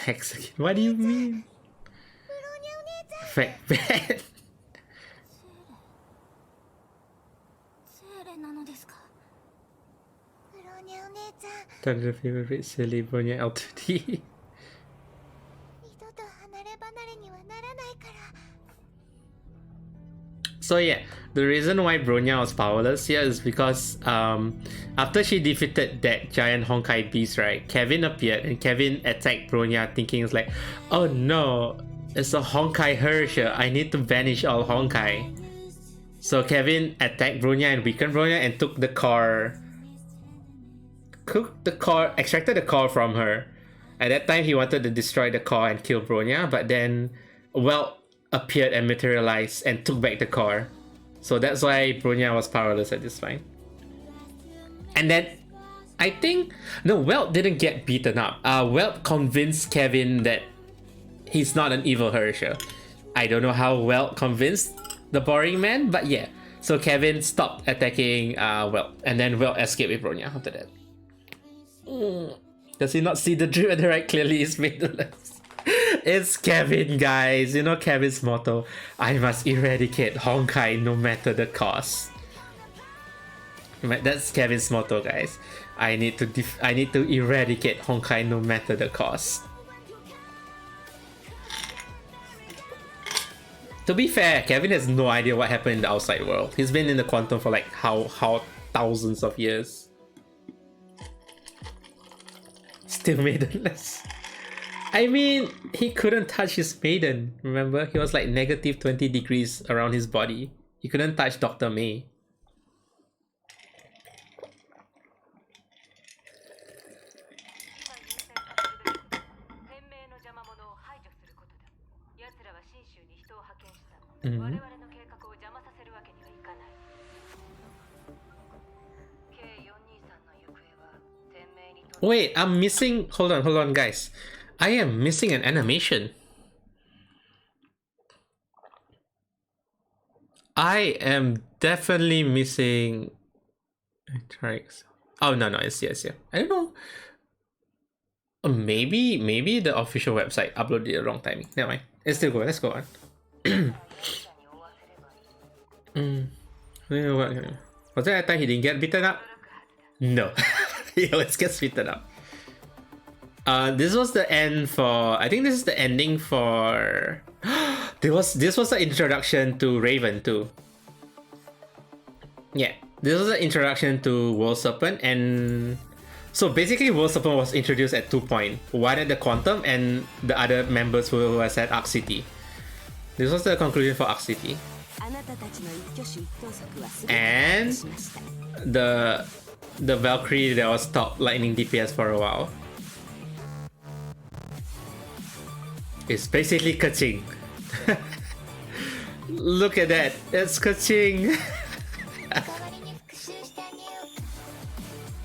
Hexagon. What do you mean? Fact bad. That's the favorite silly Bronya L2D. So yeah, the reason why Bronya was powerless here is because after she defeated that giant Honkai beast, right, Kevin appeared and Kevin attacked Bronya thinking it's like, oh no, it's a Honkai Herrscher, I need to banish all Honkai. So Kevin attacked Bronya and weakened Bronya and took the core, extracted the core from her. At that time he wanted to destroy the core and kill Bronya, but then Welt appeared and materialized and took back the core. So that's why Bronya was powerless at this time. And then I think no, Welt didn't get beaten up. Welt convinced Kevin that he's not an evil Herrscher. I don't know how Welt convinced the boring man, but yeah. So Kevin stopped attacking Welt, and then Welt escaped with Bronya after that. Does he not see the drip at the right? Clearly he's maidenless. It's Kevin, guys. You know Kevin's motto: I must eradicate Honkai no matter the cost. That's Kevin's motto, guys. I need to eradicate Honkai no matter the cost. To be fair, Kevin has no idea what happened in the outside world. He's been in the quantum for like how thousands of years. Still maidenless. I mean, he couldn't touch his maiden, remember? He was like negative 20 degrees around his body. He couldn't touch Dr. May. Mm-hmm. Wait, I'm missing... Hold on, guys. I am missing an animation. I am definitely missing tracks. Oh no, it's yes, yeah. I don't know. Maybe the official website uploaded the wrong timing. Never mind. Let's still go. Let's go on. Was that a time he didn't get beaten up? No. He always gets beaten up. This was the end for. I think this is the ending for. This was the introduction to Raven too. Yeah, this was the introduction to World Serpent, and so basically World Serpent was introduced at 2 points. One at the Quantum, and the other members who was at Arc City. This was the conclusion for Arc City. And the Valkyrie that was top lightning DPS for a while. It's basically Kaching. Look at that, it's Kaching.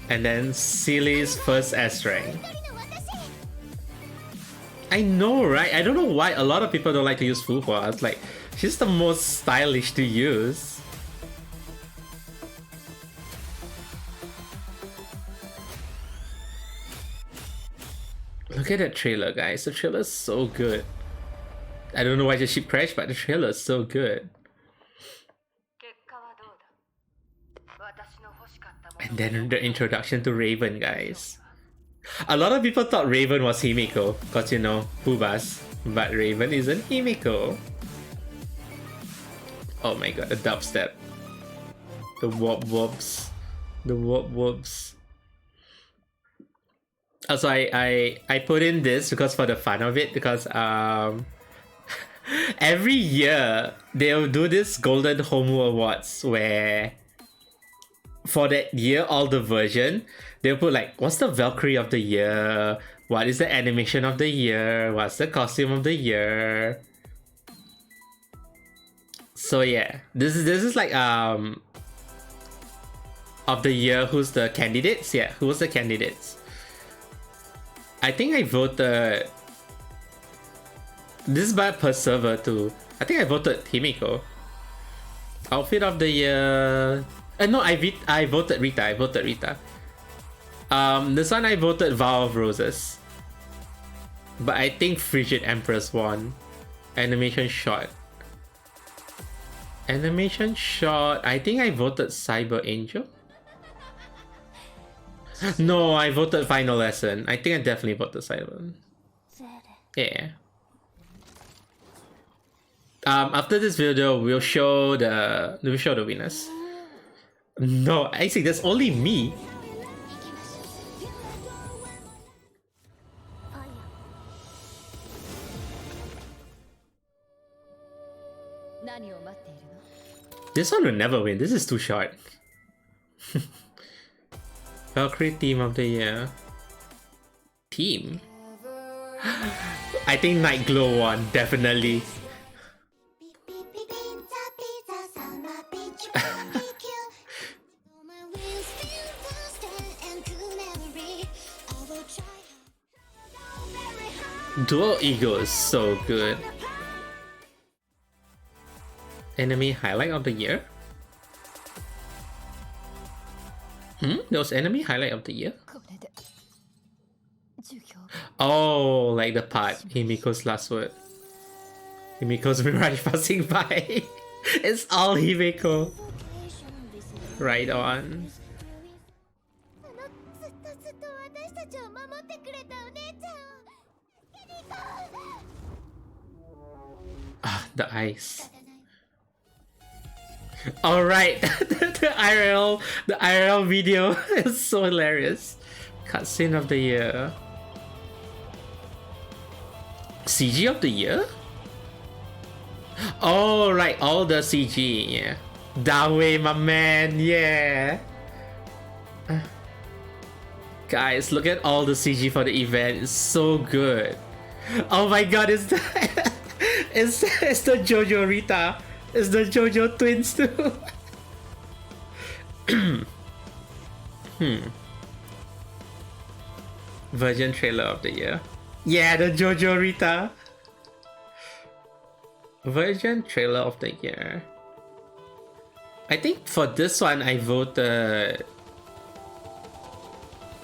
And then Seely's first S rank. I know, right? I don't know why a lot of people don't like to use Fuhua. It's like, she's the most stylish to use. Look at that trailer, guys. The trailer is so good. I don't know why the ship crashed, but the trailer is so good. And then the introduction to Raven, guys. A lot of people thought Raven was Himiko, cause you know, Boobas. But Raven isn't Himiko. Oh my god, the dubstep. The whoop whoops. The whoop whoops. Also, I put in this because for the fun of it, because every year they'll do this Golden Homu Awards where for that year, all the version, they'll put like, what's the Valkyrie of the year? What is the animation of the year? What's the costume of the year? So yeah, this is like of the year, who's the candidates? Yeah, who's the candidates? I think I voted. This is by per server too. I think I voted Himiko. Outfit of the year. No, I voted Rita. I voted Rita. This one I voted Vow of Roses. But I think Frigid Empress won. Animation shot. Animation shot. I think I voted Cyber Angel. No, I voted Final Lesson. I think I definitely voted Cyber. Yeah. After this video, we'll show the winners. No, I see. There's only me. This one will never win. This is too short. Valkyrie Team of the Year. Team? I think Night Glow won, definitely. Dual Ego is so good. Enemy highlight of the year? There was enemy highlight of the year? Oh, like the part, Himiko's last word. Himiko's mirage passing by. It's all Himiko. Right on. Ah, the ice. Alright, the IRL video is so hilarious. Cutscene of the year. CG of the year? Oh, right, all the CG, yeah. Dawe, my man, yeah. Guys, look at all the CG for the event. It's so good. Oh my god, it's the it's the Jojo Rita. It's the Jojo twins too. Virgin trailer of the year. Yeah, the Jojo Rita. Virgin trailer of the year. I think for this one I voted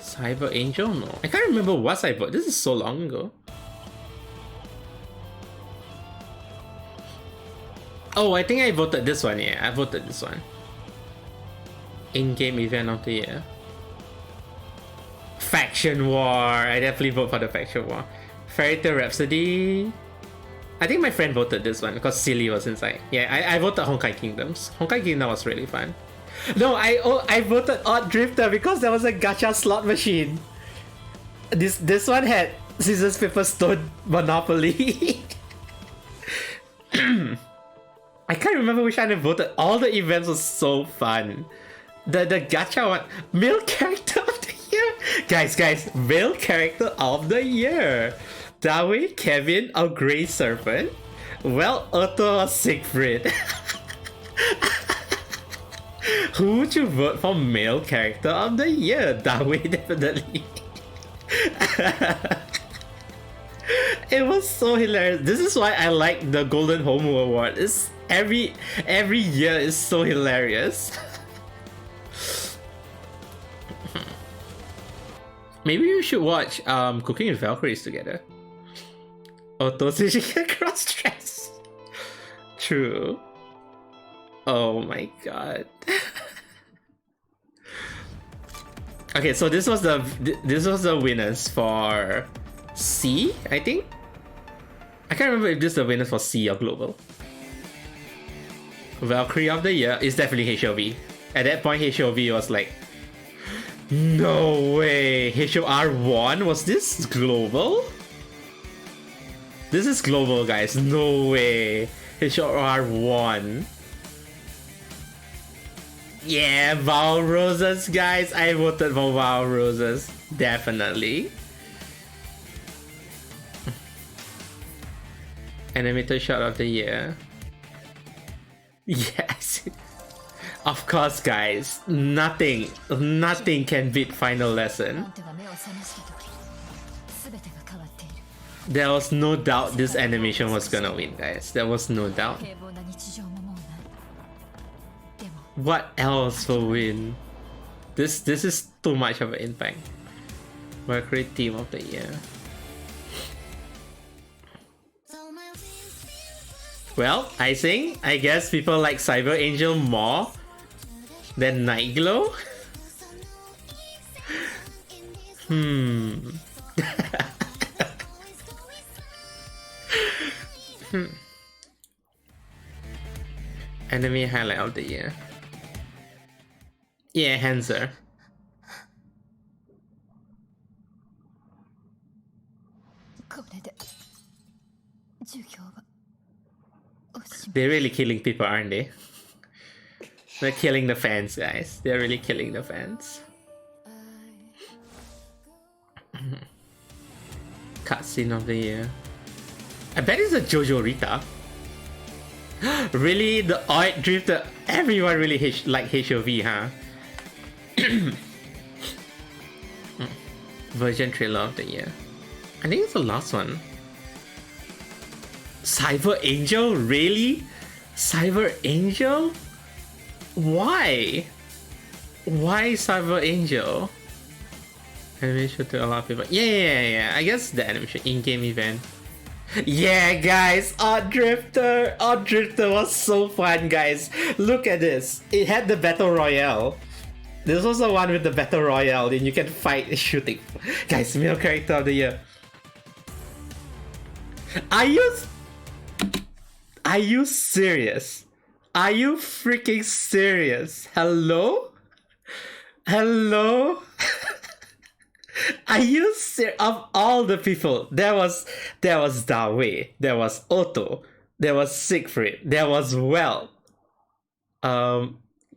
Cyber Angel. No, I can't remember what I voted. This is so long ago. Oh, I think I voted this one. Yeah, I voted this one. In-game event of the year. Faction War. I definitely vote for the Faction War. Fairy Tail Rhapsody. I think my friend voted this one because Silly was inside. Yeah, I voted Honkai Kingdoms. Honkai Kingdom was really fun. No, I voted Odd Drifter because there was a gacha slot machine. This one had Scissors Paper Stone Monopoly. I can't remember which one I voted. All the events were so fun. The gacha one, male character of the year, guys, male character of the year. Dawi, Kevin, or Grey Serpent. Well, Otto or Siegfried. Who would you vote for male character of the year? Dawi, definitely. It was so hilarious. This is why I like the Golden Homo Award. It's every year is so hilarious. Maybe we should watch Cooking with Valkyries together. Otto Sushi cross dress. True. Oh my god. Okay, so this was the winners for C, I think. I can't remember if this is the winners for C or global. Valkyrie of the year is definitely HOV. At that point, HOV was like, no way. HOR won? Was this global? This is global, guys. No way. HOR won. Yeah, Val Roses, guys. I voted for Val Roses. Definitely. Animated shot of the year. Yes. Of course, guys. Nothing can beat Final Lesson. There was no doubt this animation was gonna win, guys. There was no doubt. What else will win? This is too much of an impact. Valkyrie Team of the Year. Well, I guess people like Cyber Angel more than Night Glow. Enemy highlight of the year. Yeah, Hanser. They're really killing people, aren't they? They're killing the fans, guys. They're really killing the fans. Cutscene of the year. I bet it's a Jojo Rita. Really? The Oid Drifter? Everyone really like HOV, huh? Version trailer of the year. I think it's the last one. Cyber Angel? Really? Cyber Angel? Why? Why Cyber Angel? Animation to a lot of people. Yeah. I guess the animation in-game event. Yeah, guys, Odd Drifter was so fun, guys. Look at this. It had the Battle Royale. This was the one with the Battle Royale, and you can fight shooting. Guys, male character of the year. Are you serious? Are you freaking serious? Hello? Are you serious? Of all the people, there was Dawei, there was Otto, there was Siegfried, there was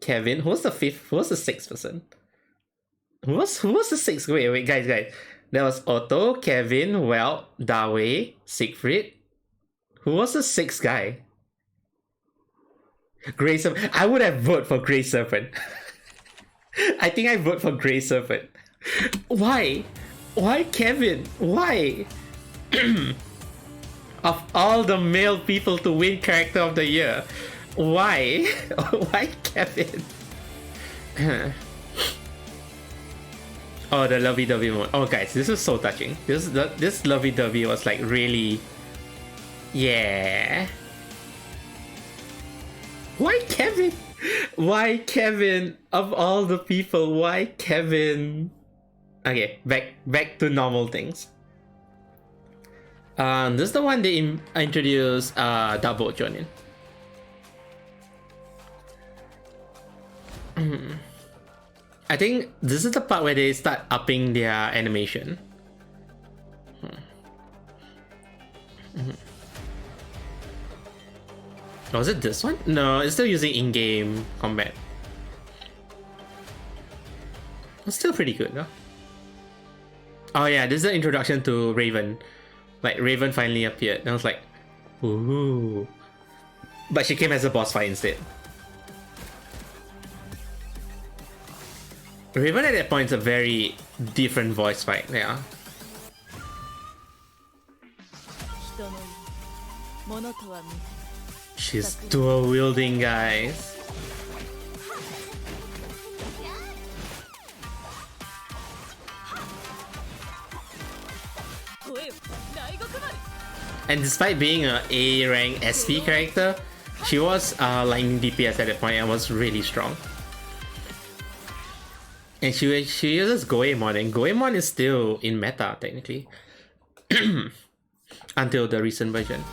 Kevin. Who was the fifth? Who was the sixth person? Who was the sixth? Wait, guys. There was Otto, Kevin, Dawei, Siegfried. Who was the sixth guy? Grey Serpent. I would have voted for Grey Serpent. I think I vote for Grey Serpent. Why? Why Kevin? Why? Of all the male people to win character of the year, Why? Why Kevin? Oh, the lovey-dovey mode. Oh, guys, this is so touching. This lovey-dovey was like really... Yeah. Why Kevin? Why Kevin? Of all the people, why Kevin? Okay, back to normal things. This is the one they introduced Double Jonin. I think this is the part where they start upping their animation. Was it this one? No, it's still using in-game combat. It's still pretty good, no? Oh yeah, this is the introduction to Raven. Like, Raven finally appeared. And I was like, ooh. But she came as a boss fight instead. Raven at that point is a very different voice fight, yeah. She's dual wielding, guys. And despite being an A rank SP character, she was lightning DPS at that point and was really strong. And she uses Goemon, and Goemon is still in meta technically. Until the recent version.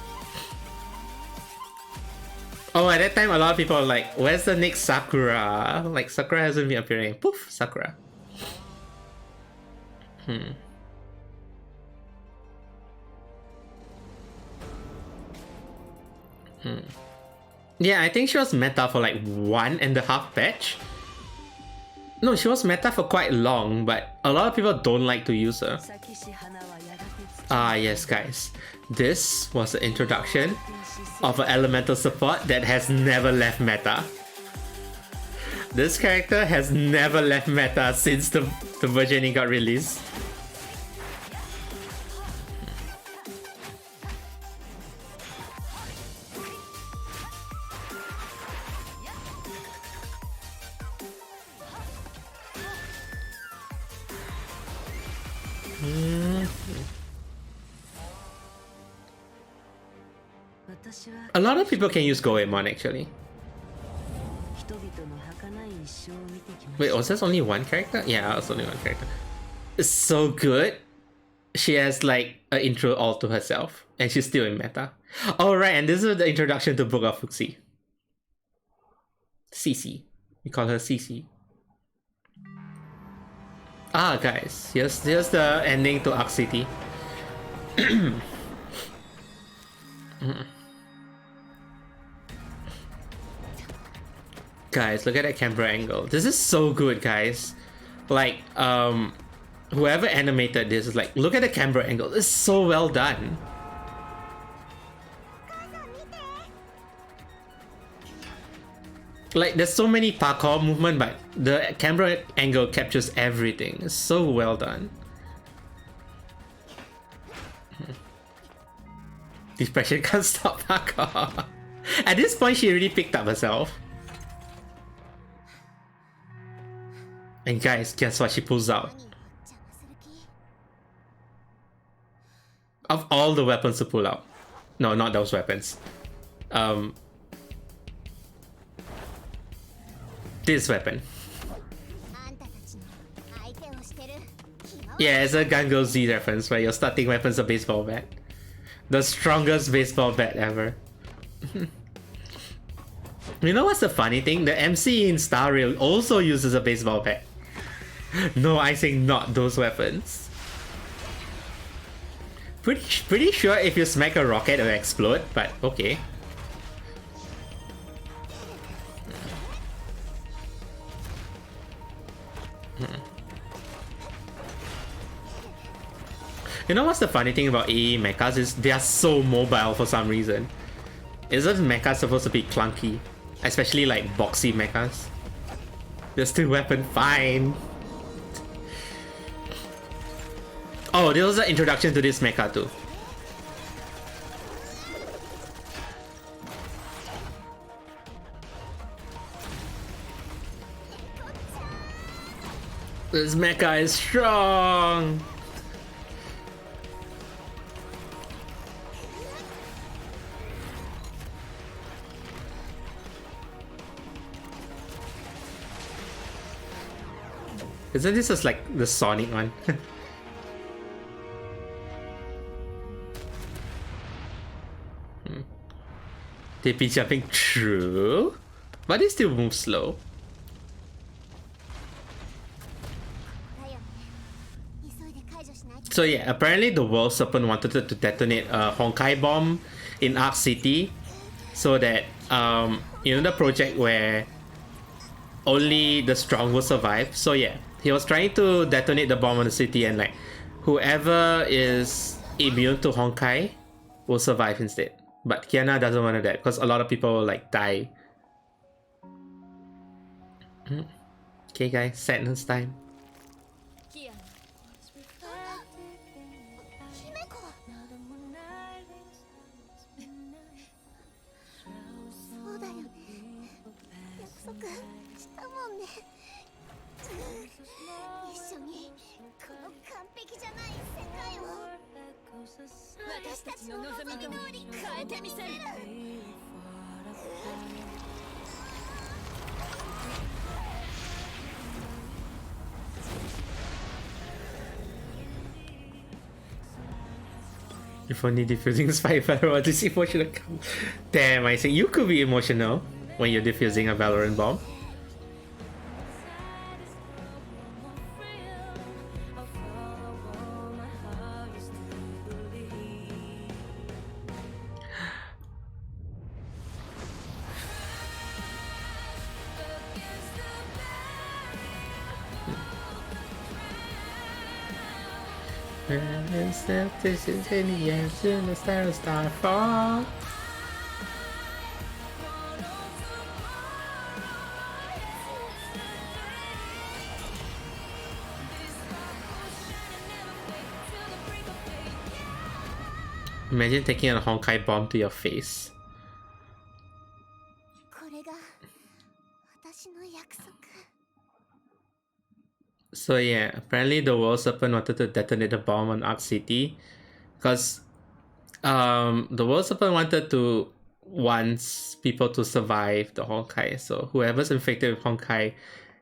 Oh, at that time a lot of people are like, where's the next Sakura? Like, Sakura hasn't been appearing. Poof, Sakura. Yeah, I think she was meta for like 1.5 patch. No, she was meta for quite long, but a lot of people don't like to use her. Ah, yes, guys. This was the introduction of an elemental support that has never left meta. This character has never left meta since the version got released. A lot of people can use Goemon actually. Wait, was this only one character? Yeah, it was only one character. It's so good. She has like an intro all to herself, and she's still in meta. Oh right, and this is the introduction to Book of Fuxi. CC. We call her CC. Ah, guys, here's the ending to Arc City. Guys, look at that camera angle. This is so good, guys. Like, whoever animated this is like, look at the camera angle. It's so well done. Like, there's so many parkour movement, but the camera angle captures everything. It's so well done. Depression can't stop parkour. At this point, she already picked up herself. And guys, guess what she pulls out? Of all the weapons to pull out. No, not those weapons. This weapon. Yeah, it's a Gun Z reference where your starting weapon's a baseball bat. The strongest baseball bat ever. You know what's the funny thing? The MC in Star Rail also uses a baseball bat. No, I say not those weapons. Pretty sure if you smack a rocket it'll explode, but okay. You know what's the funny thing about AE mechas is they are so mobile for some reason. Isn't mecha supposed to be clunky? Especially like boxy mechas. They're still weapon fine. Oh, there was an introduction to this mecha too. This mecha is strong. Isn't this just like the Sonic one? TP jumping, true, but they still move slow. So yeah, apparently the World Serpent wanted to detonate a Honkai bomb in Arc City, so that you know, the project where only the strong will survive. So yeah, he was trying to detonate the bomb on the city, and like whoever is immune to Honkai will survive instead. But Kiana doesn't want that because a lot of people will like die. Okay guys, sadness time. If only diffusing spy Valorant this emotional. Damn, I say you could be emotional when you're diffusing a Valorant bomb. This is in the end, soon the stars start fall. Imagine taking a Honkai bomb to your face. So yeah, apparently the World Serpent wanted to detonate a bomb on Arc City because the World Serpent wanted to wants people to survive the Honkai. So whoever's infected with Honkai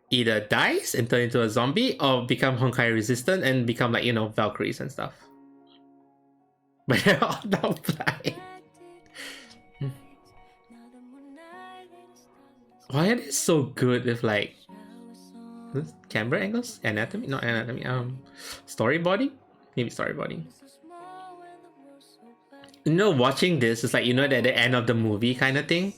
either dies and turn into a zombie or become Honkai resistant and become like, you know, Valkyries and stuff. But they're all now blind. Why are they so good with like camera angles? Anatomy? Not anatomy. Storyboarding? Maybe storyboarding. You know, watching this is like, you know, at the end of the movie kind of thing.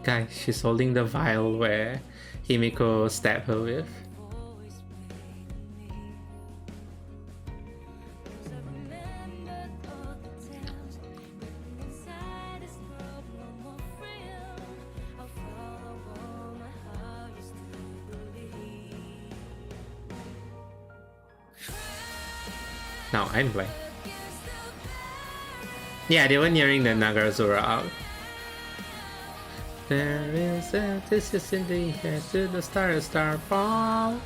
Guys, she's holding the vial where Himiko stabbed her with. Now I'm blank. Yeah, they were nearing the Nagarazura out. There is a this in the air to the star fall.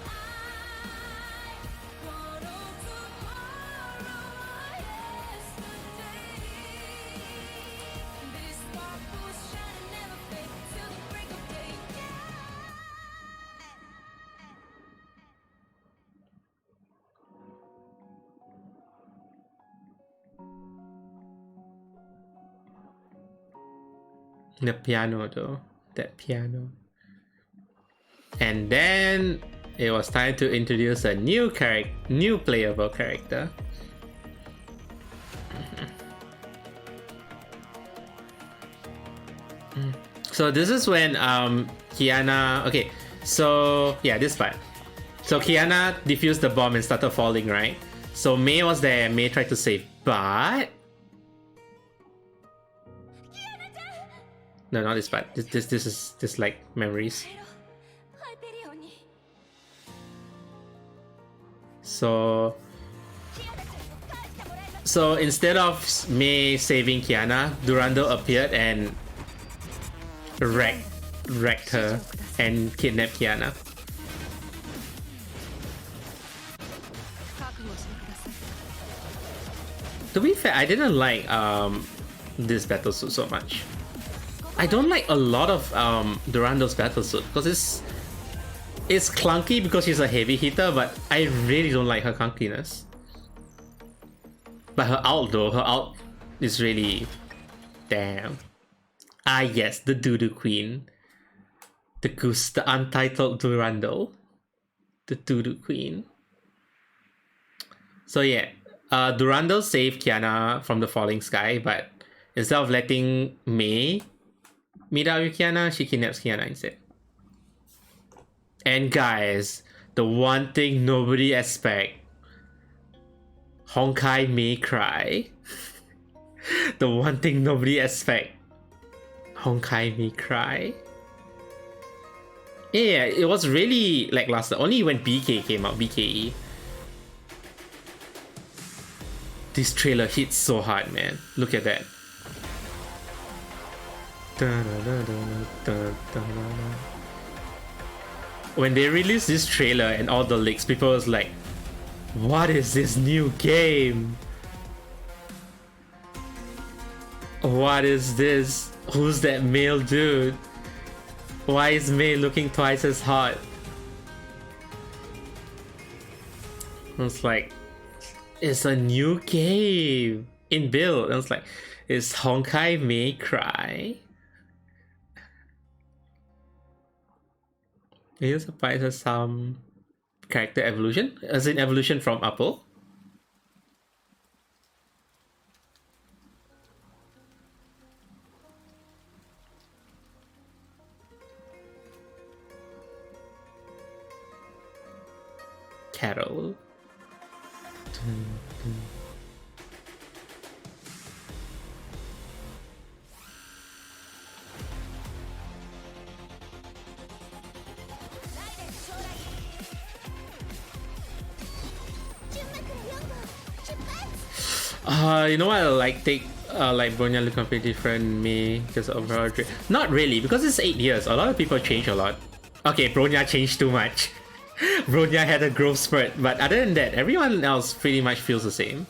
The piano though, that piano. And then it was time to introduce a new playable character. So this is when Kiana, okay, so yeah, this part. So Kiana defused the bomb and started falling, right? So Mei was there, Mei tried to save, but no, not this part. This is just like memories. So So instead of Mei saving Kiana, Durandal appeared and wrecked her and kidnapped Kiana. To be fair, I didn't like this battlesuit so much. I don't like a lot of Durandal's battlesuit because it's clunky because she's a heavy hitter, but I really don't like her clunkiness. But her ult though, her ult is really damn. Ah yes, the Doodoo Queen. The goose, the Untitled Durandal. The Doodoo Queen. So yeah, Durandal saved Kiana from the falling sky, but instead of letting Mei meet up with Kiana, she kidnaps Kiana instead. And guys, the one thing nobody expect, Honkai may cry. The one thing nobody expect, Honkai may cry. Yeah, it was really lackluster. Only when BK came out, BKE. This trailer hits so hard, man. Look at that. When they released this trailer and all the leaks, people was like, what is this new game? What is this? Who's that male dude? Why is Mei looking twice as hot? I was like, it's a new game in build. I was like, is Honkai Mei cry? Are you surprised at some character evolution? As in evolution from Apple? Carol. You know what? I like Bronya look completely different me because of her. Not really, because it's 8 years. A lot of people change a lot. Okay, Bronya changed too much. Bronya had a growth spurt, but other than that, everyone else pretty much feels the same.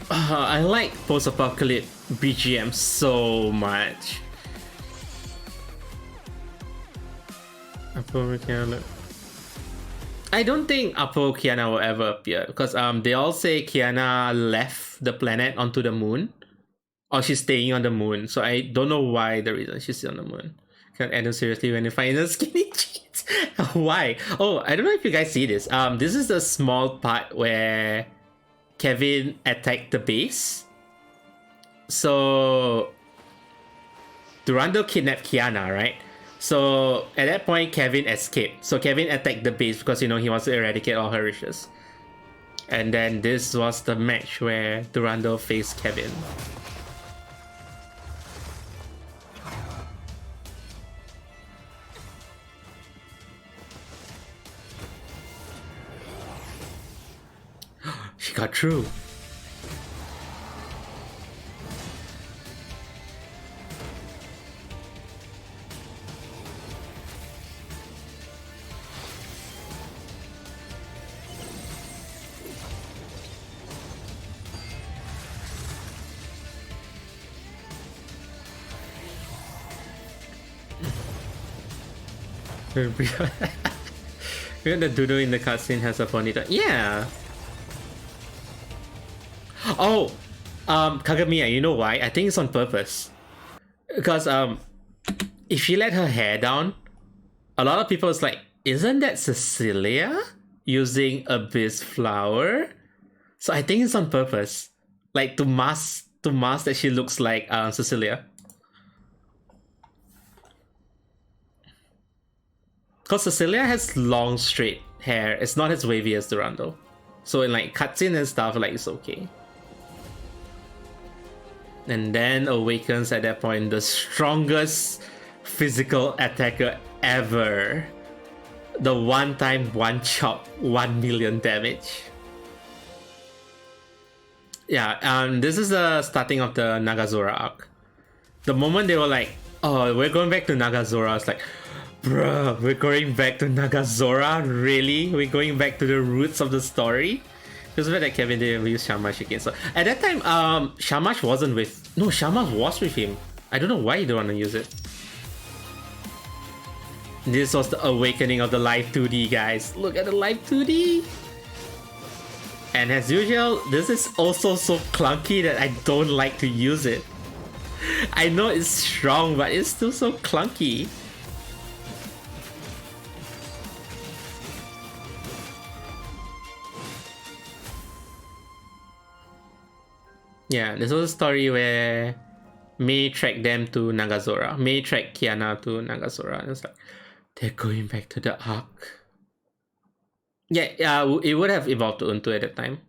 I like post-apocalypse BGM so much. I don't Apo Kiana will ever appear because they all say Kiana left the planet onto the moon, or she's staying on the moon. So I don't know why the reason she's still on the moon. Can't end it seriously when you find the skinny jeans. Why? Oh, I don't know if you guys see this. This is the small part where Kevin attacked the base. So Durandal kidnapped Kiana, right? So at that point, Kevin escaped. So Kevin attacked the base because, you know, he wants to eradicate all her wishes. And then this was the match where Durandal faced Kevin. She got through. The doodle in the cutscene has a ponytail. Yeah. Oh, Kagamiya, you know why? I think it's on purpose. Because if she let her hair down, a lot of people is like, isn't that Cecilia using Abyss flower? So I think it's on purpose, like to mask that she looks like Cecilia. Because Cecilia has long straight hair. It's not as wavy as Durandal. So in like cutscene and stuff, like it's okay. And then awakens at that point the strongest physical attacker ever. The one-time one-shot 1 million damage. Yeah, this is the starting of the Nagazora arc. The moment they were like, oh, we're going back to Nagazora, I was like, bruh, we're going back to Nagazora? Really? We're going back to the roots of the story? Because that Kevin didn't use Shamash again. So at that time, Shamash wasn't with... No, Shamash was with him. I don't know why he don't want to use it. This was the awakening of the live 2D, guys. Look at the live 2D! And as usual, this is also so clunky that I don't like to use it. I know it's strong, but it's still so clunky. Yeah, this was a story where Mei tracked them to Nagazora. Mei tracked Kiana to Nagazora. And it's like, they're going back to the arc. Yeah, it would have evolved to Untu at that time.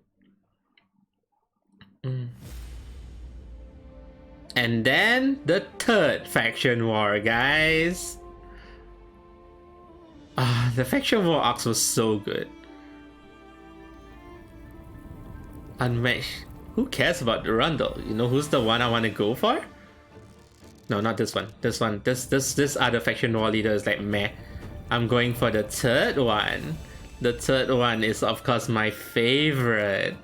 And then the third faction war, guys. The faction war arcs was so good. Unmatched. Who cares about the Rundle? You know who's the one I want to go for? No, not this one. This one. This other faction war leader is like meh. I'm going for the third one. The third one is of course my favorite.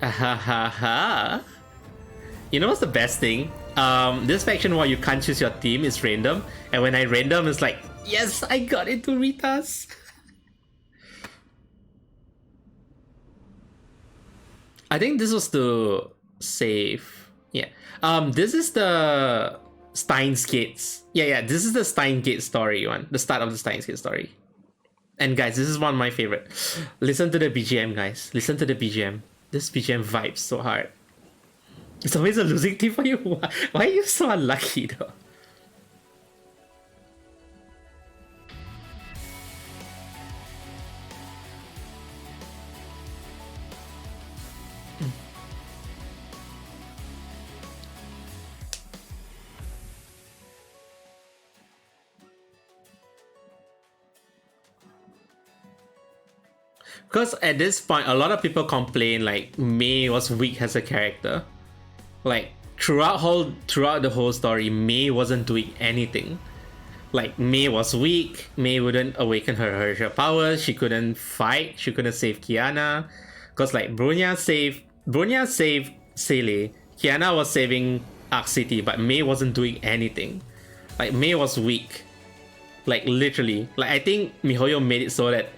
Ahahaha. You know what's the best thing? This faction war you can't choose your team, it's random. And when I random, it's like, yes, I got into Ritas. I think this was to save. Yeah. This is the Steins Gates. Yeah, this is the Steins Gate story one. The start of the Steins Gate story. And guys, this is one of my favorite. Listen to the BGM, guys. Listen to the BGM. This BGM vibes so hard. It's always a losing team for you. Why are you so unlucky though? Because at this point, a lot of people complain like Mei was weak as a character. Like throughout the whole story, Mei wasn't doing anything. Like Mei was weak. Mei wouldn't awaken her Harsha powers. She couldn't fight. She couldn't save Kiana. Because like Bronya saved Seele. Kiana was saving Arc City, but Mei wasn't doing anything. Like Mei was weak. Like literally. Like I think MiHoYo made it so that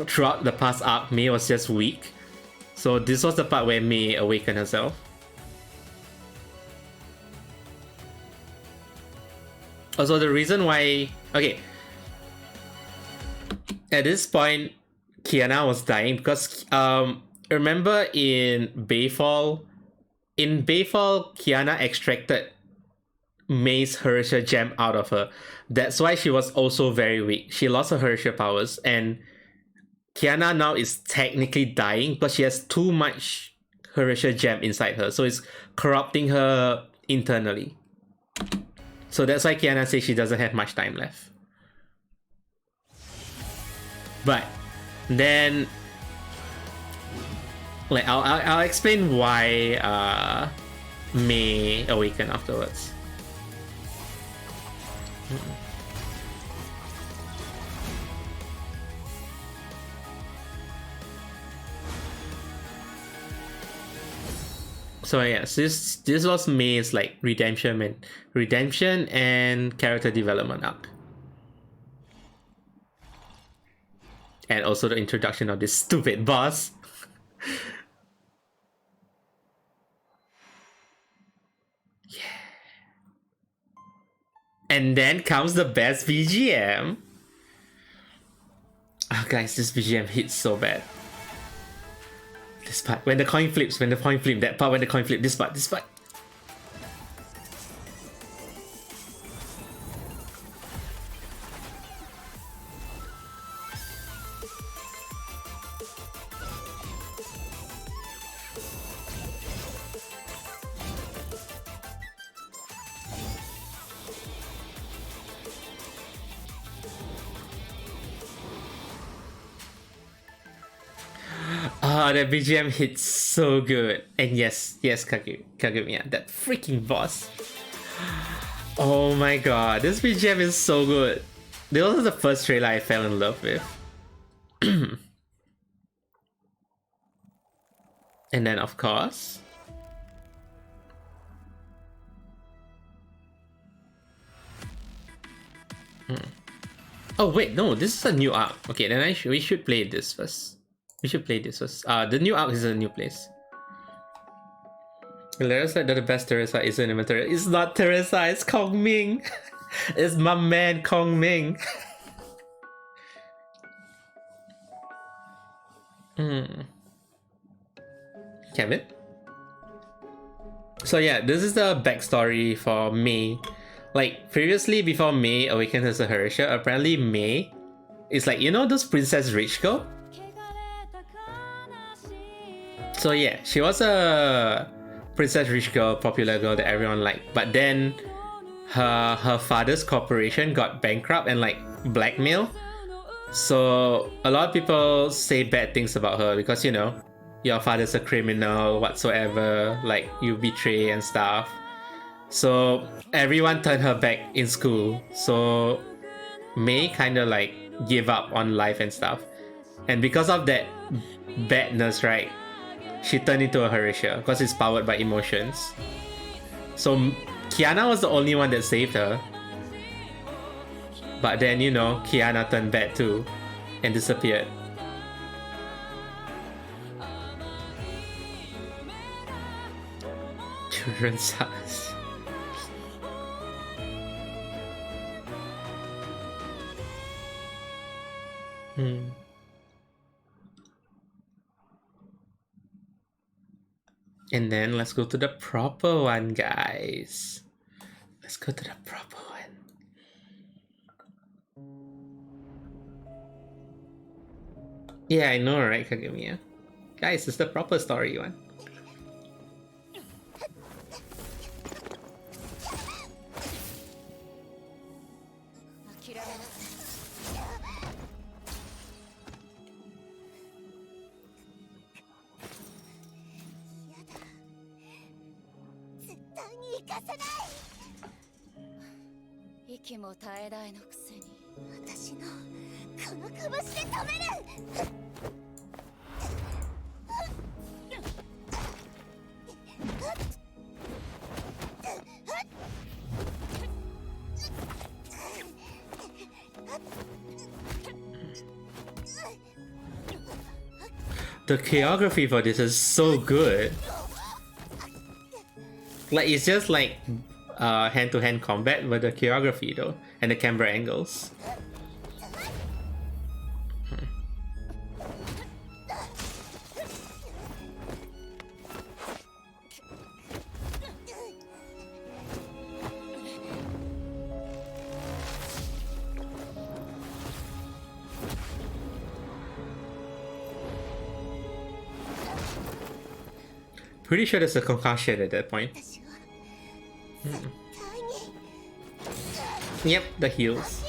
throughout the past arc, Mei was just weak. So this was the part where Mei awakened herself. Also, the reason why... Okay. At this point, Kiana was dying because... remember in Bayfall? In Bayfall, Kiana extracted Mei's Harsha gem out of her. That's why she was also very weak. She lost her Harsha powers, and Kiana now is technically dying because she has too much Harsha gem inside her, so it's corrupting her internally. So that's why Kiana says she doesn't have much time left. But then, like I'll explain why Mei awakened afterwards. So yes, this was Mei's like redemption and character development arc, and also the introduction of this stupid boss. Yeah. And then comes the best BGM. Oh, guys, this BGM hits so bad. This part, when the coin flips, that part when the coin flips, this part. Oh, the BGM hits so good. And yes, Kaguya, that freaking boss. Oh my god, this BGM is so good. This was the first trailer I fell in love with. And then, of course, oh wait, no, this is a new arc. Okay, then we should play this first. We should play this first. The new arc is a new place. Let us say that the best Teresa isn't even Teresa. It's not Teresa, it's Kong Ming. It's my man Kong Ming. Kevin? So yeah, this is the backstory for Mei. Like, previously, before Mei awakened as a Harisha, apparently Mei is like, you know those Princess Rich Girl? So yeah, she was a Princess Rich Girl, popular girl that everyone liked. But then her father's corporation got bankrupt and like blackmail. So a lot of people say bad things about her because, you know, your father's a criminal whatsoever, like you betray and stuff. So everyone turned her back in school. So Mei kind of like gave up on life and stuff. And because of that badness, right, she turned into a Harisha because it's powered by emotions. So Kiana was the only one that saved her. But then, you know, Kiana turned bad too and disappeared. Children's house. And then let's go to the proper one, guys. Let's go to the proper one. Yeah, I know, right, Kaguya? Guys, it's the proper story one. The choreography for this is so good. Like, it's just like hand-to-hand combat, but the choreography though, and the camera angles. Pretty sure there's a concussion at that point. Yep, the heels.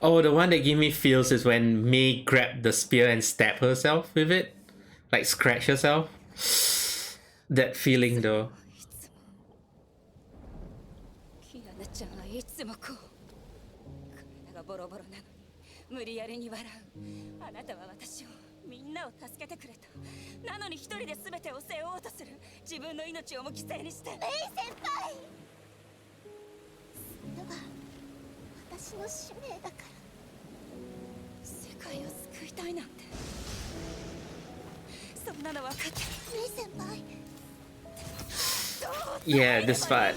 Oh, the one that gave me feels is when Mei grabbed the spear and stabbed herself with it. Like, scratch herself. That feeling though. Yeah, this part.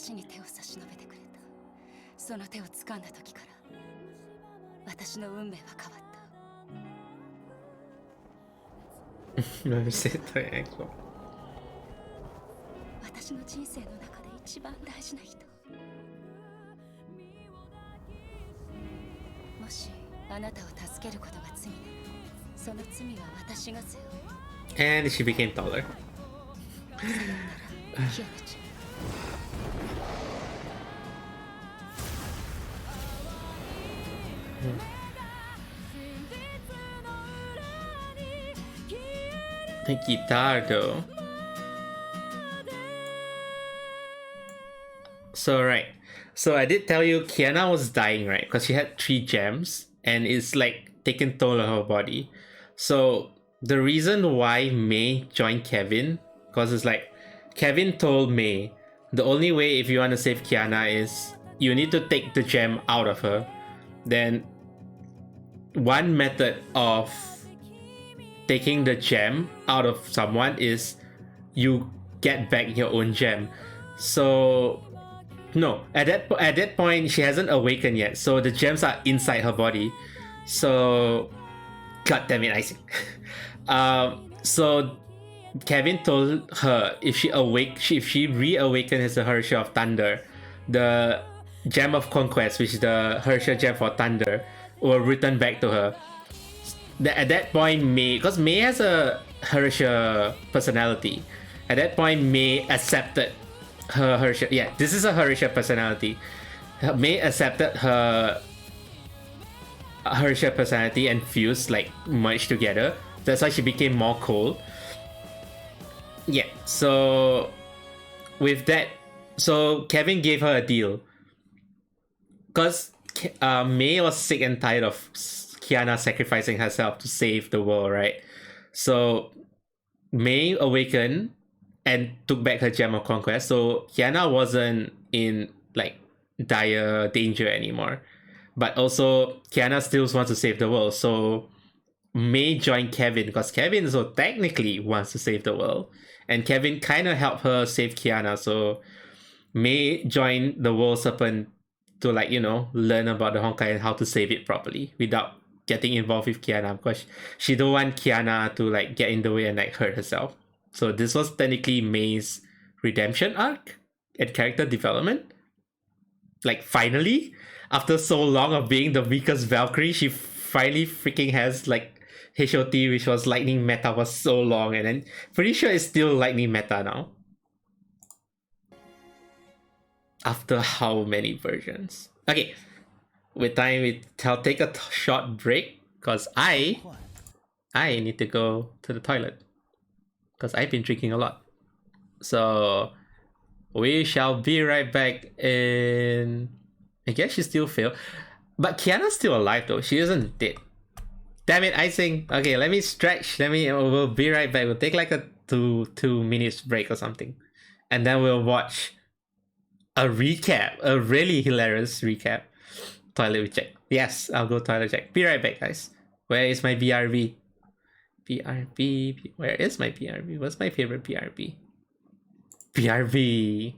私に手を差し伸べてくれた。その手を掴んだ時から私の運命は変わった。Let me say it again. 私の人生の中で一番大事な人。もしあなたを助けることが罪なら、その罪は私が背負う。 And she became taller. さようなら、キアナちゃん。The guitar though. So right. So I did tell you Kiana was dying, right? Because she had 3 gems and it's like taking toll on her body. So the reason why May joined Kevin, because it's like Kevin told May the only way if you want to save Kiana is you need to take the gem out of her. Then one method of taking the gem out of someone is you get back your own gem. So no, at that point she hasn't awakened yet, so the gems are inside her body. So god damn it, Icing. So Kevin told her if she reawakened as the Harsha of Thunder, the gem of conquest, which is the Harsha gem for thunder, will return back to her. At that point, May, because May has a Harsha personality, at that point May accepted her Harsha. Yeah, this is a Harsha personality. May accepted her Harsha personality and fused, like merged together. That's why she became more cold. Yeah, so with that, so Kevin gave her a deal. Because May was sick and tired of Kiana sacrificing herself to save the world, right? So May awakened and took back her gem of conquest. So Kiana wasn't in like dire danger anymore. But also Kiana still wants to save the world. So May joined Kevin because Kevin so technically wants to save the world. And Kevin kind of helped her save Kiana. So May joined the World Serpent to, like, you know, learn about the Honkai and how to save it properly without getting involved with Kiana, because she don't want Kiana to like get in the way and like hurt herself. So this was technically May's redemption arc and character development. Like finally, after so long of being the weakest Valkyrie, she finally freaking has like HOT, which was lightning meta for so long, and then pretty sure it's still lightning meta now. After how many versions? Okay, with time, I'll take a short break because I need to go to the toilet because I've been drinking a lot. So we shall be right back in... I guess she still failed. But Kiana's still alive though. She isn't dead. Damn it, Icing. Okay, let me stretch. We'll be right back. We'll take like a two minutes break or something. And then we'll watch a recap. A really hilarious recap. Toilet check. Yes, I'll go toilet check. Be right back, guys. Where is my BRB? BRB. Where is my BRB? What's my favorite BRB? BRB.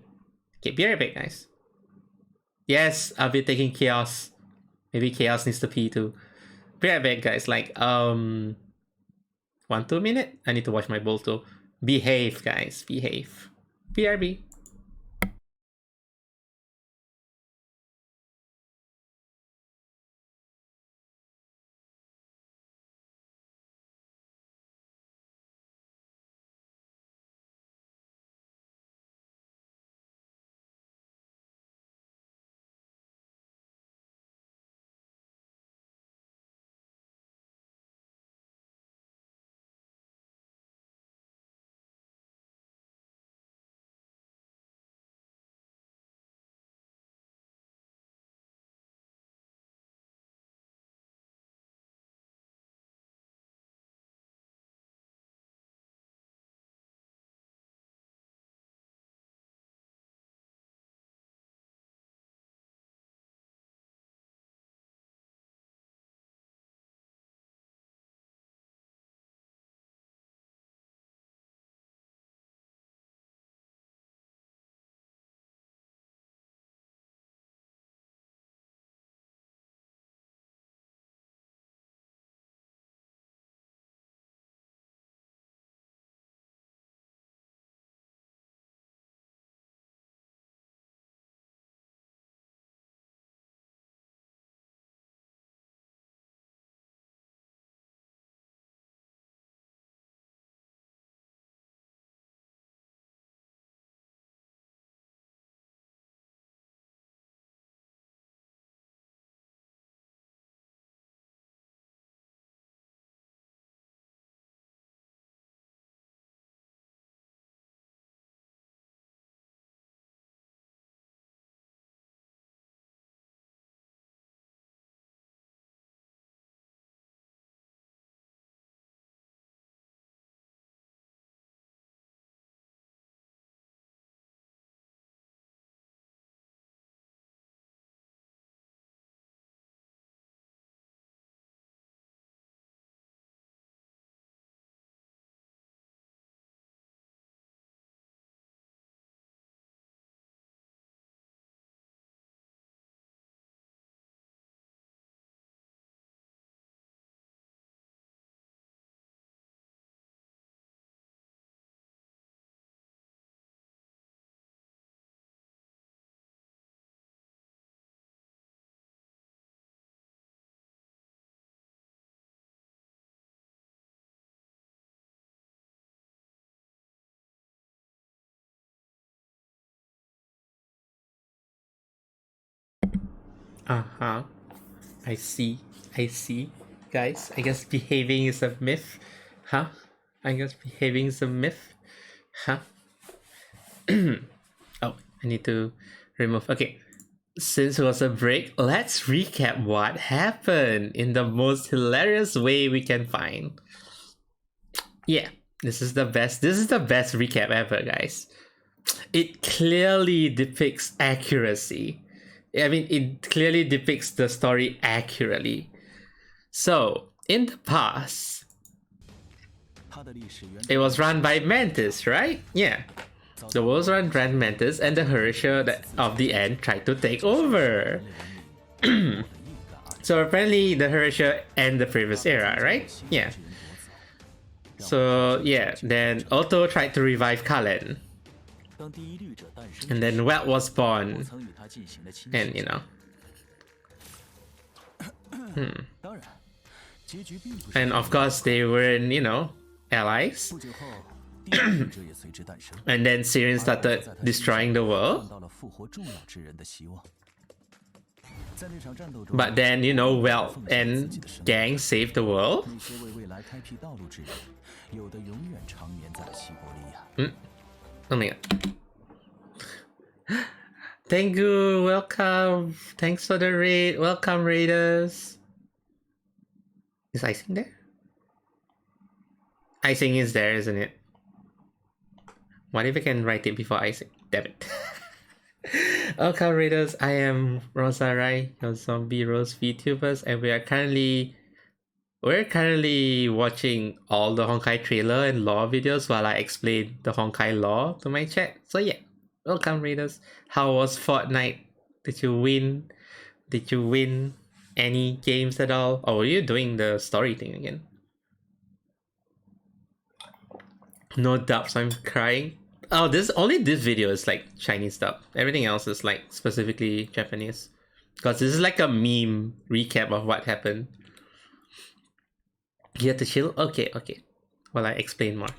Okay, be right back, guys. Yes, I'll be taking Chaos. Maybe Chaos needs to pee too. Be right back, guys. Like, 1-2 minute? I need to wash my bowl too. Behave, guys. Behave. BRB. Uh-huh. I see. Guys, I guess behaving is a myth. Huh? I guess behaving is a myth. Huh? Oh, I need to remove. Okay. Since it was a break, let's recap what happened in the most hilarious way we can find. Yeah, this is the best recap ever, guys. It clearly depicts accuracy. I mean, it clearly depicts the story accurately. So, in the past, it was run by Mantis, right? Yeah. The world was run by Mantis, and the Herrscher of the end tried to take over. So apparently the Herrscher end the previous era, right? Yeah. So yeah, then Otto tried to revive Kallen. And then Welt was born. And you know. And of course they weren't, you know, allies. And then Syrian started destroying the world. But then, you know, Welt and gang saved the world. Oh my god. Thank you, welcome. Thanks for the raid. Welcome, raiders. Is icing there? Icing is there, isn't it? What if I can write it before icing? Damn it. Welcome, raiders. I am Rozarai, your zombie rose Vtubers, and we're currently watching all the Honkai trailer and lore videos while I explain the Honkai lore to my chat. So yeah, welcome, raiders. How was Fortnite? Did you win? Did you win any games at all? Or were you doing the story thing again? No dubs, I'm crying. Oh, this video is like Chinese dub. Everything else is like specifically Japanese. Because this is like a meme recap of what happened. You have to chill? Okay. Well, I explain more.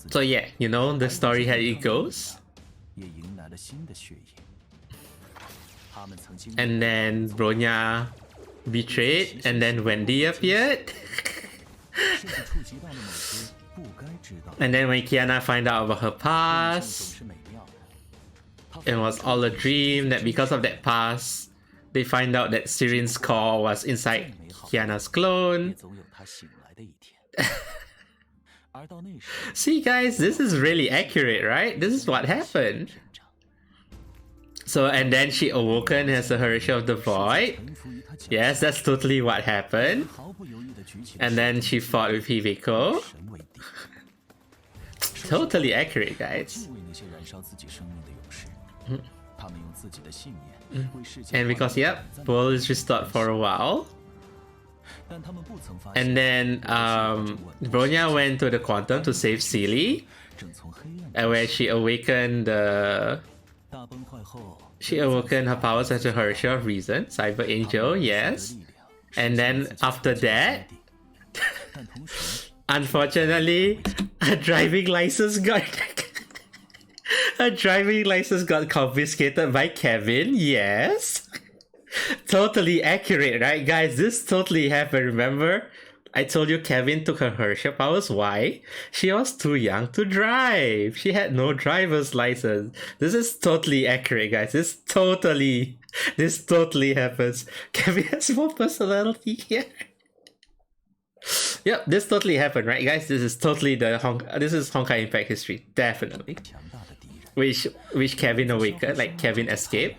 So yeah, you know the story how it goes. And then Bronya betrayed, and then Wendy appeared. And then when Kiana find out about her past, it was all a dream. That because of that past, they find out that Syrian's core was inside Kiana's clone. See guys, this is really accurate, right? This is what happened. So, and then she awoken as a Herrscher of the Void. Yes, that's totally what happened. And then she fought with Hiviko. Totally accurate, guys. And because, yep, Bull is restored for a while. And then Bronya went to the Quantum to save Sealy, where she awakened her powers as a Herrscher of Reason, Cyber Angel, yes. And then after that, unfortunately, her driving license got confiscated by Kevin, yes. Totally accurate, right guys? This totally happened, remember? I told you Kevin took her Herrscher powers. Why? She was too young to drive. She had no driver's license. This is totally accurate, guys. This totally happens. Kevin has more personality here. Yep, this totally happened, right guys? This is totally this is Honkai Impact history, definitely. Which Kevin awakened, like Kevin escaped.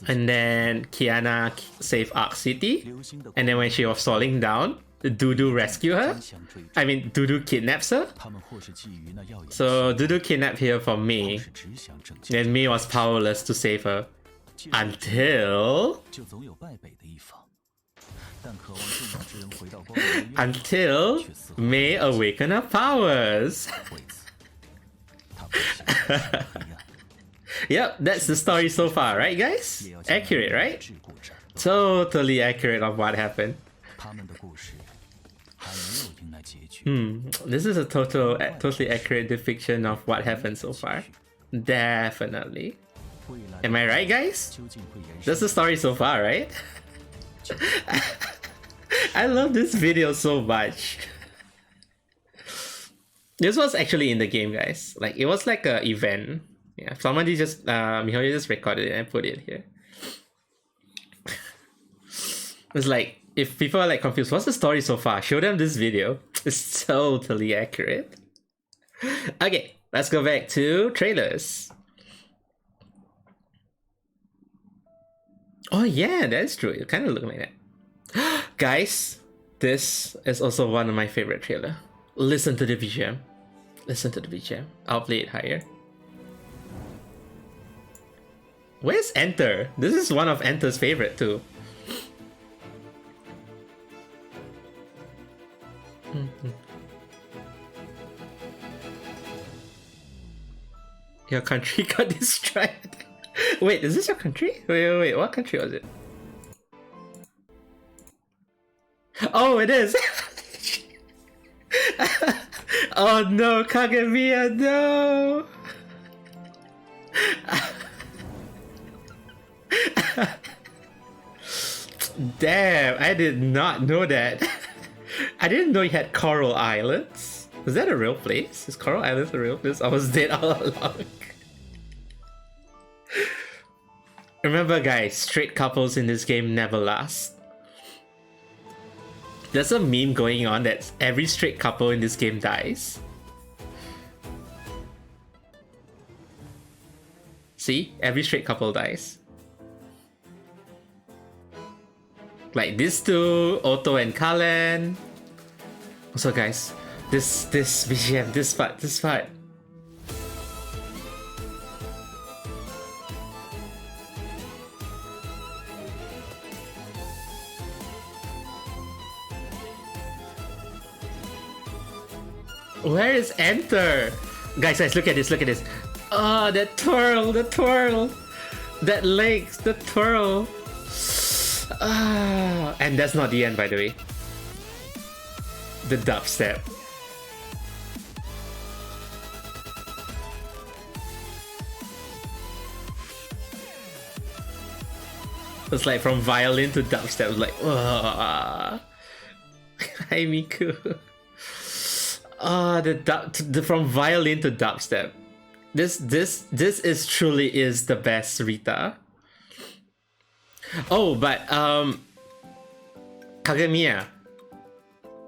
And then Kiana saved Arc City. And then when she was falling down, Dudu rescued her. I mean, Dudu kidnaps her. So Dudu kidnapped her from Mei. And Mei was powerless to save her. Until Mei awakened her powers. Yep, that's the story so far, right guys? Accurate, right? Totally accurate of what happened. This is a totally accurate depiction of what happened so far. Definitely. Am I right, guys? That's the story so far, right? I love this video so much. This was actually in the game, guys. Like, it was like a event. Yeah, somebody just Mihoyo just recorded it and put it here. It's like, if people are like confused, what's the story so far? Show them this video. It's totally accurate. Okay, let's go back to trailers. Oh yeah, that's true. It kind of looked like that. Guys, this is also one of my favorite trailer. Listen to the BGM. Listen to the BGM. I'll play it higher. Where's Enter? This is one of Enter's favorite too. Your country got destroyed. Wait, is this your country? Wait, what country was it? Oh, it is! Oh no, Kagamiya, no! Damn, I did not know that. I didn't know you had Coral Islands. Is that a real place? Is Coral Islands a real place? I was dead all along. Remember guys, straight couples in this game never last. There's a meme going on that every straight couple in this game dies. See? Every straight couple dies. Like these two, Otto and Kalen. Also guys, this BGM, this part. Where is Enter? Guys, look at this. Oh, that twirl. That legs, the twirl. Ah, and that's not the end, by the way. The dubstep. It's like from violin to dubstep. It was like, ah. Hi, Miku. Ah, from violin to dubstep. This is truly is the best Rita. Oh, but Kagamiya,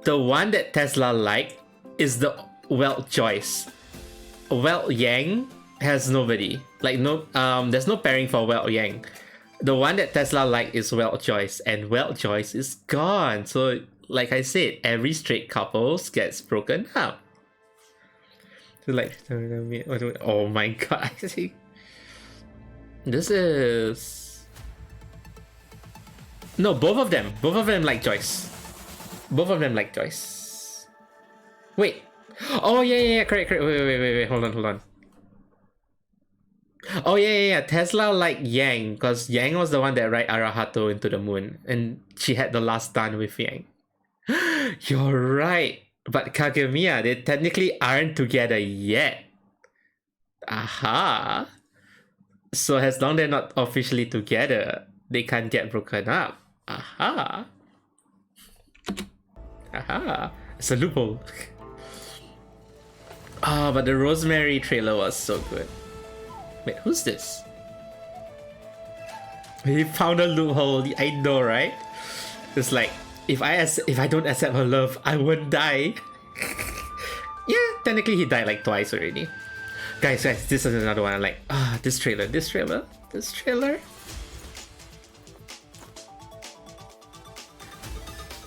the one that Tesla liked is the Welt choice. Welt Yang has nobody. Like no there's no pairing for Welt Yang. The one that Tesla liked is Welt choice, and Welt choice is gone. So like I said, every straight couples gets broken up. So like, oh my god, this is no, both of them like Joyce. Both of them like Joyce. Wait, oh yeah, correct. Wait, hold on. Oh yeah. Tesla like Yang, because Yang was the one that ride Arahato into the moon, and she had the last dance with Yang. You're right. But Kagamiya, they technically aren't together yet. Aha. So as long as they're not officially together, they can't get broken up. Aha. It's a loophole. But the Rosemary trailer was so good. Wait, who's this? We found a loophole. I know, right? It's like, if I don't accept her love, I won't die. Yeah, technically he died like twice already. Guys, this is another one. I'm like, this trailer.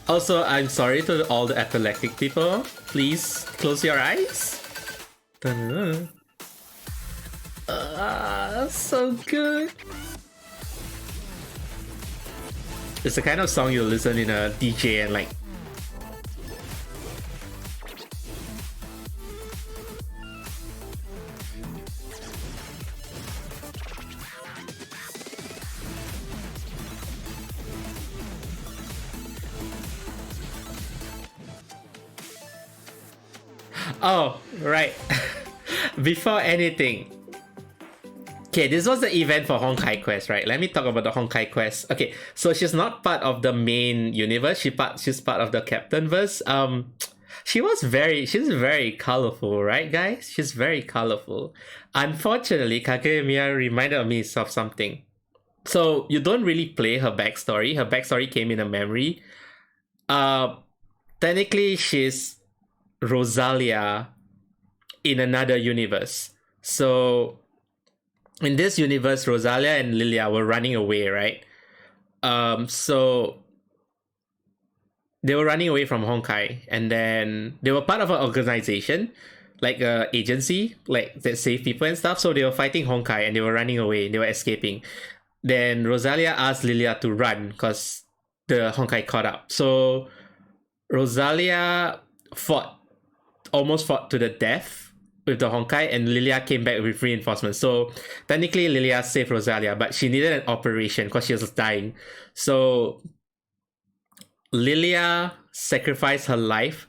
Also, I'm sorry to all the epileptic people. Please close your eyes. So good. It's the kind of song you listen in a DJ and like. Oh, right. Before anything, Okay, this was the event for Honkai Quest, right? Let me talk about the Honkai Quest. Okay, so she's not part of the main universe. She's part of the Captain verse. She's very colorful, right, guys? She's very colorful. Unfortunately, Kagemiya reminded me of something. So you don't really play her backstory. Her backstory came in a memory. Technically, she's Rosalia in another universe. So in this universe, Rosalia and Lilia were running away, right? So they were running away from Honkai, and then they were part of an organization, like a agency, like that save people and stuff. So they were fighting Honkai, and they were running away. They were escaping. Then Rosalia asked Lilia to run because the Honkai caught up. So Rosalia almost fought to the death with the Honkai, and Lilia came back with reinforcements. So technically Lilia saved Rosalia, but she needed an operation because she was dying. So Lilia sacrificed her life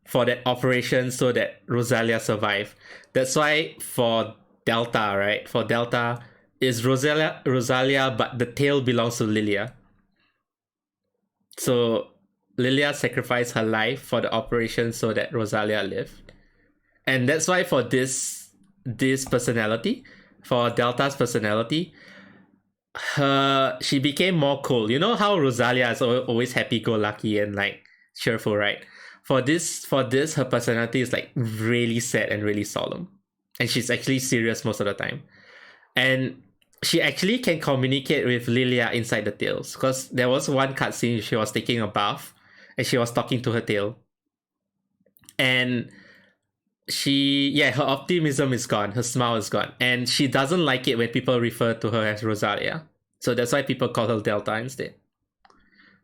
for that operation so that Rosalia survived. That's why for Delta, right? For Delta is Rosalia, but the tail belongs to Lilia. So Lilia sacrificed her life for the operation so that Rosalia lived. And that's why for this personality, for Delta's personality, she became more cool. You know how Rosalia is always happy-go-lucky and like cheerful, right? For this, her personality is like really sad and really solemn, and she's actually serious most of the time. And she actually can communicate with Lilia inside the tails, because there was one cutscene she was taking a bath and she was talking to her tail, and her optimism is gone, her smile is gone, and she doesn't like it when people refer to her as Rosalia. So that's why people call her Delta instead.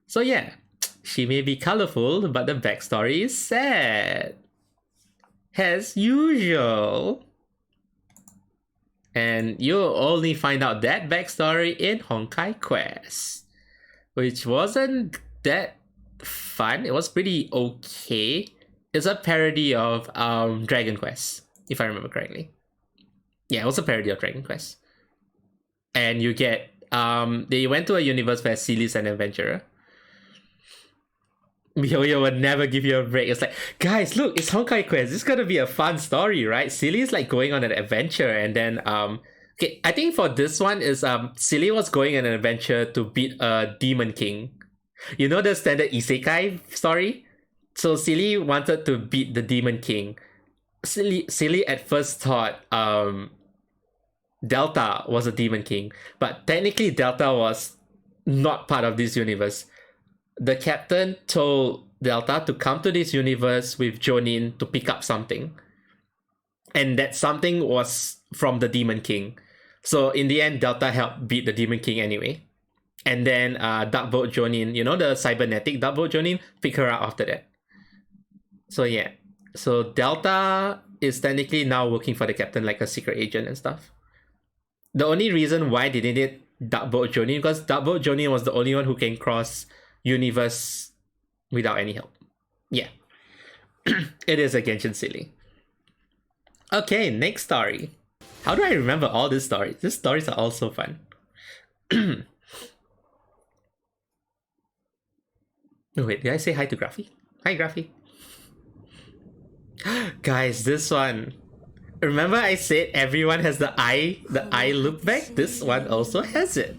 So yeah, she may be colorful, but the backstory is sad, as usual. And you'll only find out that backstory in Honkai Quest, which wasn't that fun. It was pretty okay. It's a parody of Dragon Quest, if I remember correctly. Yeah, it was a parody of Dragon Quest. And you get they went to a universe where Seely's an adventurer. Mihoyo would never give you a break. It's like, guys, look, it's Honkai Quest. This is gonna be a fun story, right? Seely's like going on an adventure, and then okay, I think for this one is Seely was going on an adventure to beat a demon king. You know the standard isekai story? So Seely wanted to beat the demon king. Seely at first thought Delta was a demon king, but technically Delta was not part of this universe. The captain told Delta to come to this universe with Jonin to pick up something. And that something was from the Demon King. So in the end, Delta helped beat the Demon King anyway. And then Darkbolt Jonin, you know, the cybernetic Darkbolt Jonin, pick her up after that. So yeah. So Delta is technically now working for the captain like a secret agent and stuff. The only reason why they needed Darkbolt Jonin, because Darkbolt Jonin was the only one who can cross universe without any help. Yeah. It is a Genshin Seely. Okay, next story. How do I remember all these stories? These stories are all so fun. Oh wait, did I say hi to Graphy? Hi Graphy. Guys, this one. Remember I said everyone has the eye look back? This one also has it.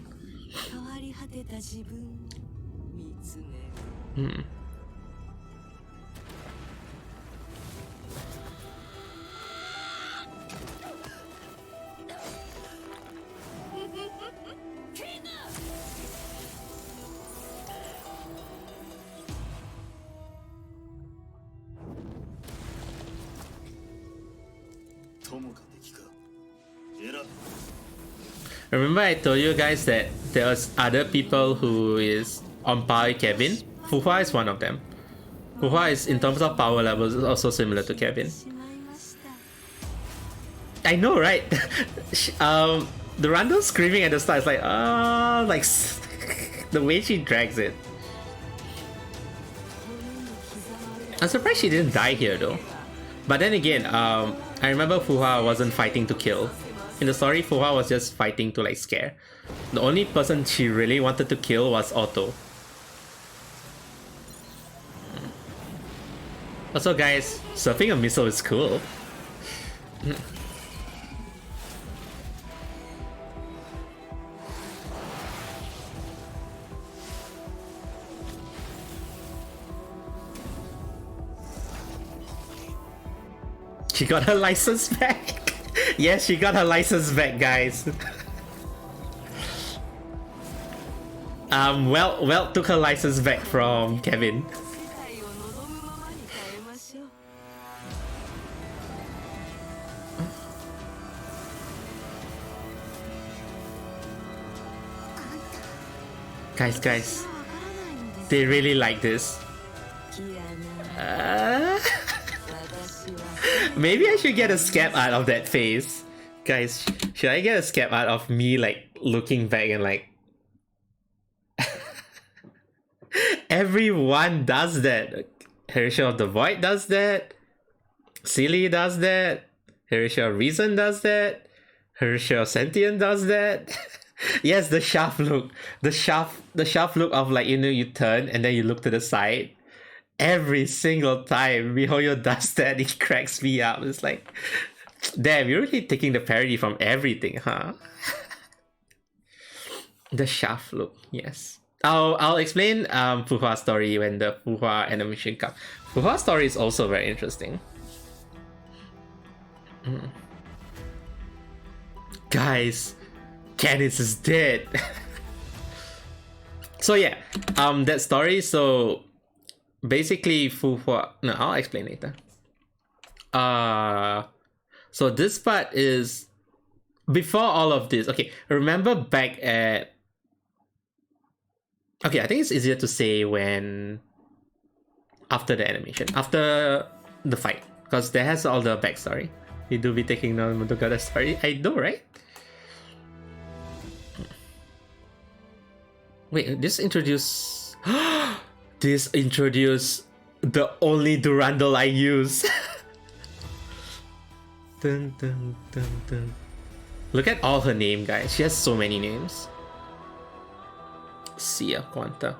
Remember I told you guys that there was other people who is on par with Kevin? Fuhua is one of them. Fuhua is, in terms of power levels, is also similar to Kevin. I know, right? The random screaming at the start is like, like the way she drags it. I'm surprised she didn't die here though. But then again, I remember Fuhua wasn't fighting to kill In the story, Fuhua was just fighting to like scare. The only person she really wanted to kill was Otto. Also guys, surfing a missile is cool. She got her license back. Yes, she got her license back, guys. Well took her license back from Kevin. Guys, they really like this. Maybe I should get a scab art of that face. Guys, should I get a scab art of me like looking back and like... Everyone does that. Herisha of the Void does that. Silly does that. Herisha of Reason does that. Herisha of Sentient does that. Yes, the shaft look. The shaft look of like, you know, you turn and then you look to the side. Every single time Mihoyo does that, it cracks me up. It's like, damn, you're really taking the parody from everything, huh? The shaft look, yes. I'll explain Fuhua's story when the Fuhua animation comes. Fuhua's story is also very interesting. Guys, Canis is dead. So yeah, that story, so basically Fuhua... No, I'll explain later. So this part is... Before all of this, okay, remember back at... Okay, I think it's easier to say when... After the animation, after the fight. Because that has all the backstory. You do be taking the Motogata story. I know, right? Wait, this introduce... This introduce the only Durandal I use. Dun, dun, dun, dun. Look at all her name, guys. She has so many names. Sia Quanta.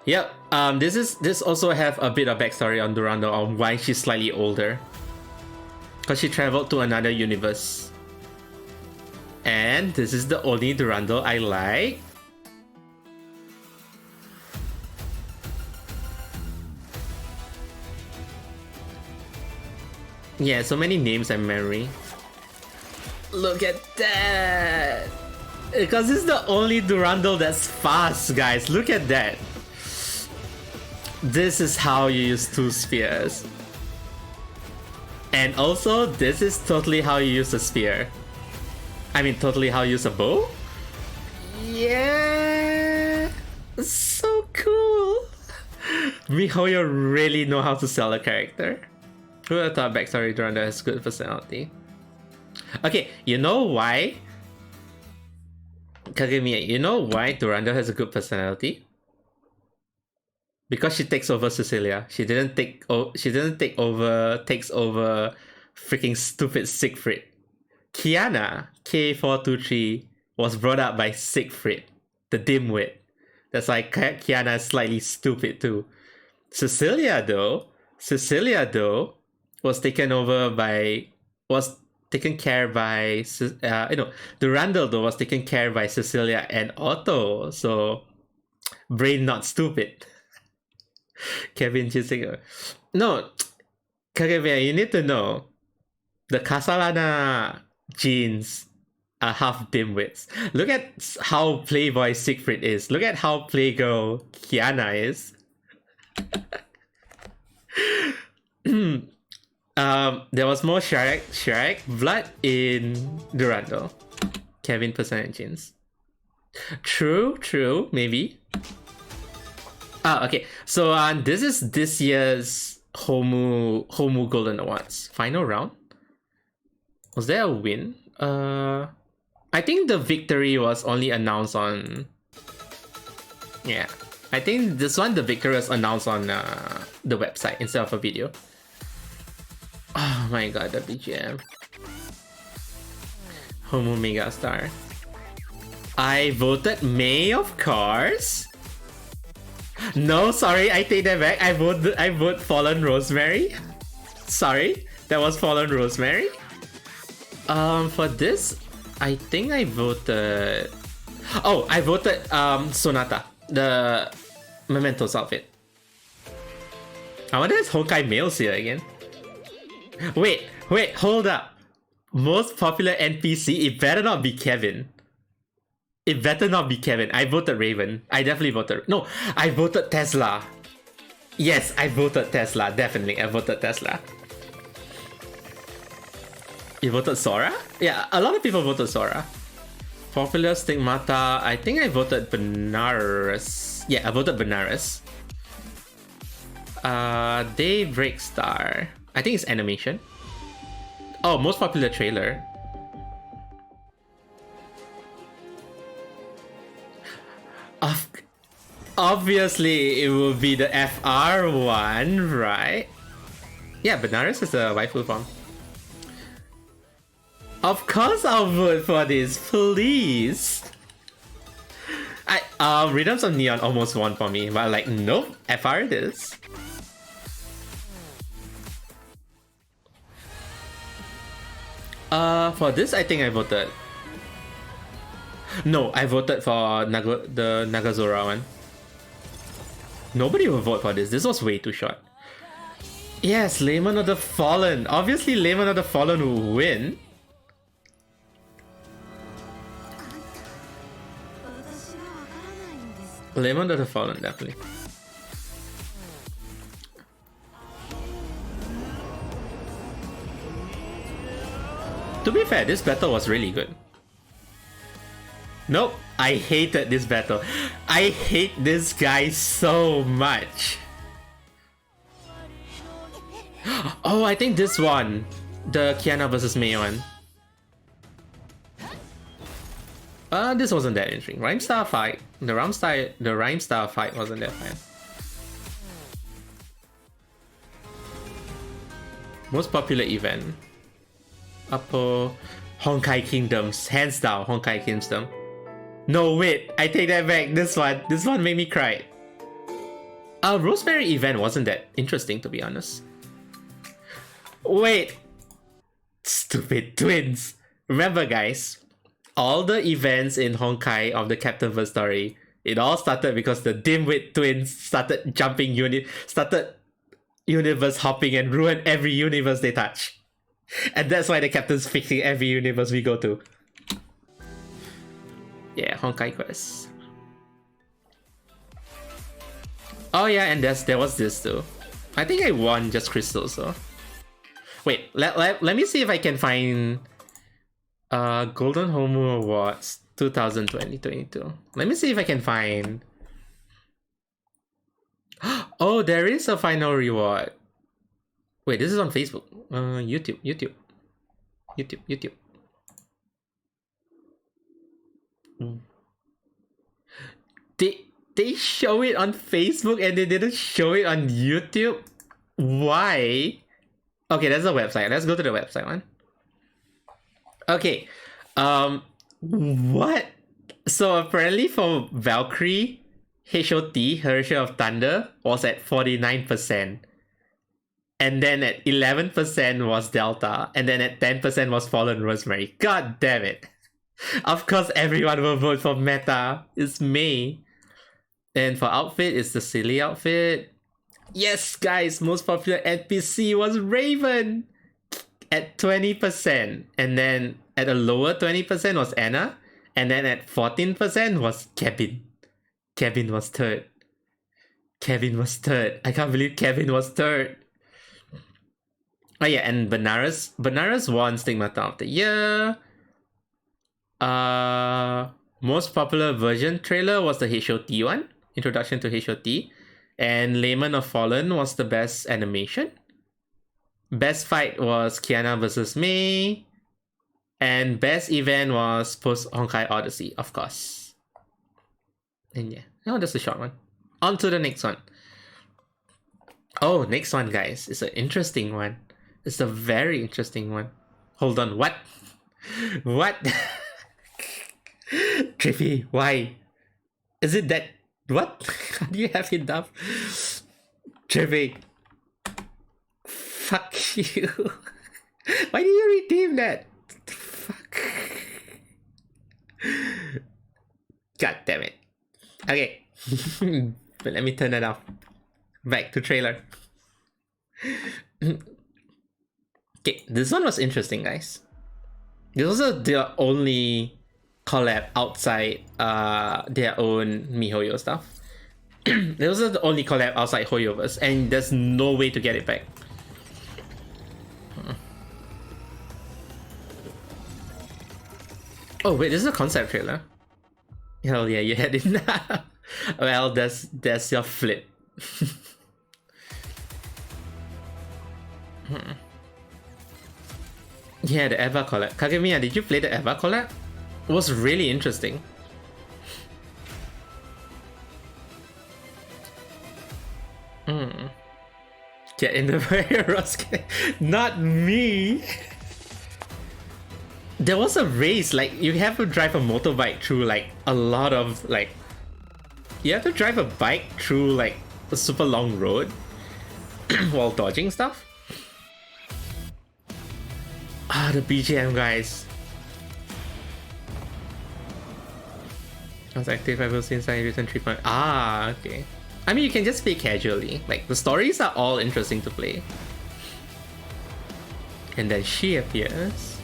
Yep. This also have a bit of backstory on Durandal on why she's slightly older. Because she traveled to another universe. And this is the only Durandal I like. Yeah, so many names and memory. Look at that! Because this is the only Durandal that's fast, guys. Look at that. This is how you use two spears. And also, this is totally how you use a spear. I mean, totally how you use a bow? Yeah! So cool! Mihoyo really know how to sell a character. Who would have thought backstory Durandal has good personality? Okay, you know why? Kagemiya, you know why Durandal has a good personality? Because she takes over Cecilia. She didn't take over freaking stupid Siegfried. Kiana, K423, was brought up by Siegfried, the dimwit. That's why Kiana is slightly stupid too. Cecilia though, was taken care by Durandal though was taken care by Cecilia and Otto, so brain not stupid. Kevin Chisinger. No, Kagemiya, you need to know the Casalana genes are half dimwits. Look at how playboy Siegfried is. Look at how playgirl Kiana is. There was more Shrek blood in Durandal. Kevin percent genes. True, maybe. Okay. So this is this year's Homu Golden Awards final round. Was there a win? I think the victory was only announced on... Yeah. I think this one, the victory was announced on the website instead of a video. Oh my god, the BGM. Homo Megastar. I voted May, of course. No, sorry, I take that back. I vote Fallen Rosemary. Sorry, that was Fallen Rosemary. For this, I think I voted. Oh, I voted Sonata, the Mementos outfit. I wonder if Honkai males here again. Wait, hold up. Most popular NPC, it better not be Kevin. It better not be Kevin. I voted Raven. I definitely voted. No, I voted Tesla. Yes, I voted Tesla. Definitely, I voted Tesla. You voted Sora? Yeah, a lot of people voted Sora. Popular Stigmata. I think I voted Benares. Yeah, I voted Benares. Daybreak Star. I think it's animation. Oh, most popular trailer. Obviously, it will be the FR one, right? Yeah, Benares is the waifu form. Of course I'll vote for this, please. Rhythms of Neon almost won for me, but like, nope, FR it is. For this, I think I voted. No, I voted for the Nagazora one. Nobody will vote for this. This was way too short. Yes, Layman of the Fallen. Obviously, Layman of the Fallen will win. Layman of the Fallen, definitely. To be fair, this battle was really good. Nope, I hated this battle. I hate this guy so much. Oh, I think this one. The Kiana versus Mei one. This wasn't that interesting. Rhymestar fight. The Rhymestar fight wasn't that fine. Most popular event. Upper Honkai Kingdoms. Hands down, Honkai Kingdom. No, wait, I take that back. This one made me cry. Rosemary event wasn't that interesting, to be honest. Wait. Stupid twins. Remember, guys, all the events in Honkai of the Captainverse story, it all started because the dimwit twins started started universe hopping and ruined every universe they touch. And that's why the captain's fixing every universe we go to. Yeah, Honkai Quest. Oh yeah, and there was this too. I think I won just crystals, so. Wait, let me see if I can find Golden Homo Awards 2020-22. Let me see if I can find. Oh, there is a final reward. Wait, this is on Facebook. YouTube. They show it on Facebook and they didn't show it on YouTube? Why? Okay, that's the website. Let's go to the website one. Okay. What? So apparently for Valkyrie, HOT, Herrscher of Thunder, was at 49%. And then at 11% was Delta. And then at 10% was Fallen Rosemary. God damn it. Of course everyone will vote for Meta. It's May. And for outfit, it's the silly outfit. Yes, guys, most popular NPC was Raven at 20%. And then at a lower 20% was Anna. And then at 14% was Kevin. Kevin was third. I can't believe Kevin was third. Oh yeah, and Benares won Stigmata of the Year. Most popular version trailer was the HOT one. Introduction to HOT. And Layman of Fallen was the best animation. Best fight was Kiana versus Mei. And best event was Post Honkai Odyssey, of course. And yeah, that's a short one. On to the next one. Oh, next one, guys. It's an interesting one. It's a very interesting one. Hold on, what? What? Triffy, why? Is it that... What? How do you have it up? Triffy. Fuck you. Why do you redeem that? Fuck. God damn it. Okay. But let me turn that off. Back to trailer. Okay, this one was interesting, guys. This was their only collab outside their own MiHoYo stuff. This was the only collab outside Hoyoverse, and there's no way to get it back. Oh wait, this is a concept trailer. Hell yeah, you had it now. Well, that's your flip. Yeah, the Eva collab. Kagemiya, did you play the Eva collab? It was really interesting. Get in the way, not me. There was a race, like you have to drive a motorbike through like a lot of like, you have to drive a bike through like a super long road while dodging stuff. Ah, the BGM, guys. I was active ever since I recent 3. Ah, okay. I mean, you can just play casually. Like, the stories are all interesting to play. And then she appears.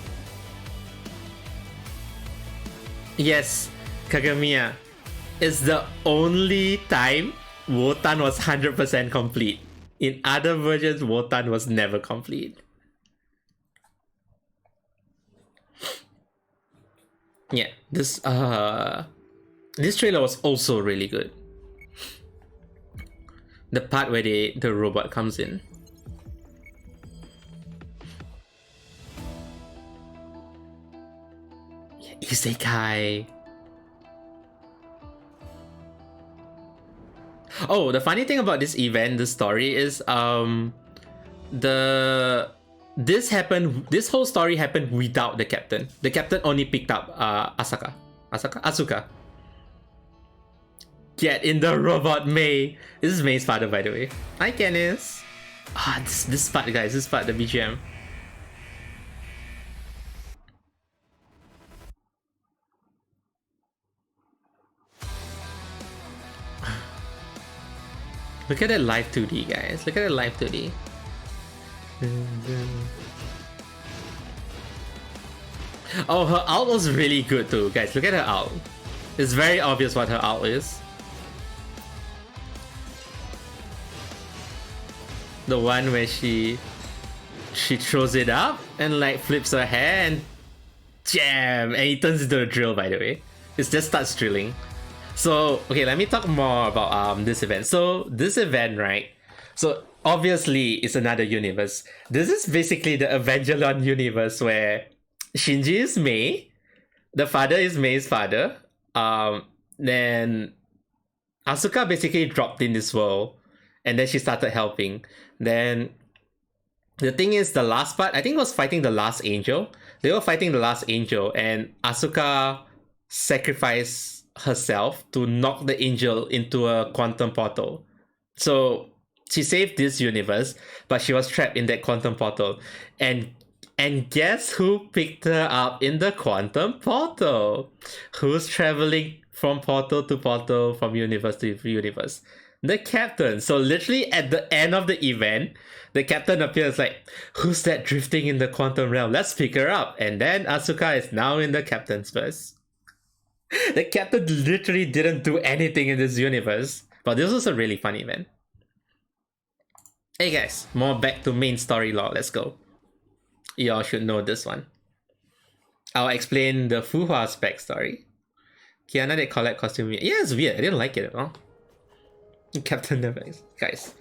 Yes, Kagamiya is the only time Wotan was 100% complete. In other versions, Wotan was never complete. Yeah, this trailer was also really good. The part where the robot comes in. Yeah, Isekai. Oh, the funny thing about this event, this story is this whole story happened without the captain. The captain only picked up Asuka. Get in the robot, Mei. This is Mei's father, by the way. Hi, Kenneth. Ah, this part, guys. This part, the BGM. Look at that live 2D, guys. Look at that live 2D. Oh, her ult was really good too, guys. Look at her ult. It's very obvious what her ult is. The one where she throws it up and like flips her hair and jam, and it turns into a drill, by the way. It just starts drilling. So, okay, let me talk more about this event. So, this event, right? So, obviously, it's another universe. This is basically the Evangelion universe where Shinji is Mei, the father is Mei's father. Then Asuka basically dropped in this world, and then she started helping. Then the thing is, the last part, I think, was fighting the last angel. They were fighting the last angel, and Asuka sacrificed herself to knock the angel into a quantum portal. So she saved this universe, but she was trapped in that quantum portal. And guess who picked her up in the quantum portal? Who's traveling from portal to portal, from universe to universe? The captain. So literally at the end of the event, the captain appears like, who's that drifting in the quantum realm? Let's pick her up. And then Asuka is now in the captain's verse. The captain literally didn't do anything in this universe. But this was a really fun event. Hey guys, more back to main story lore. Let's go. Y'all should know this one. I'll explain the Fuhua's backstory. Kiana, they collect costume. Yeah, it's weird. I didn't like it at all. Captain never. Guys.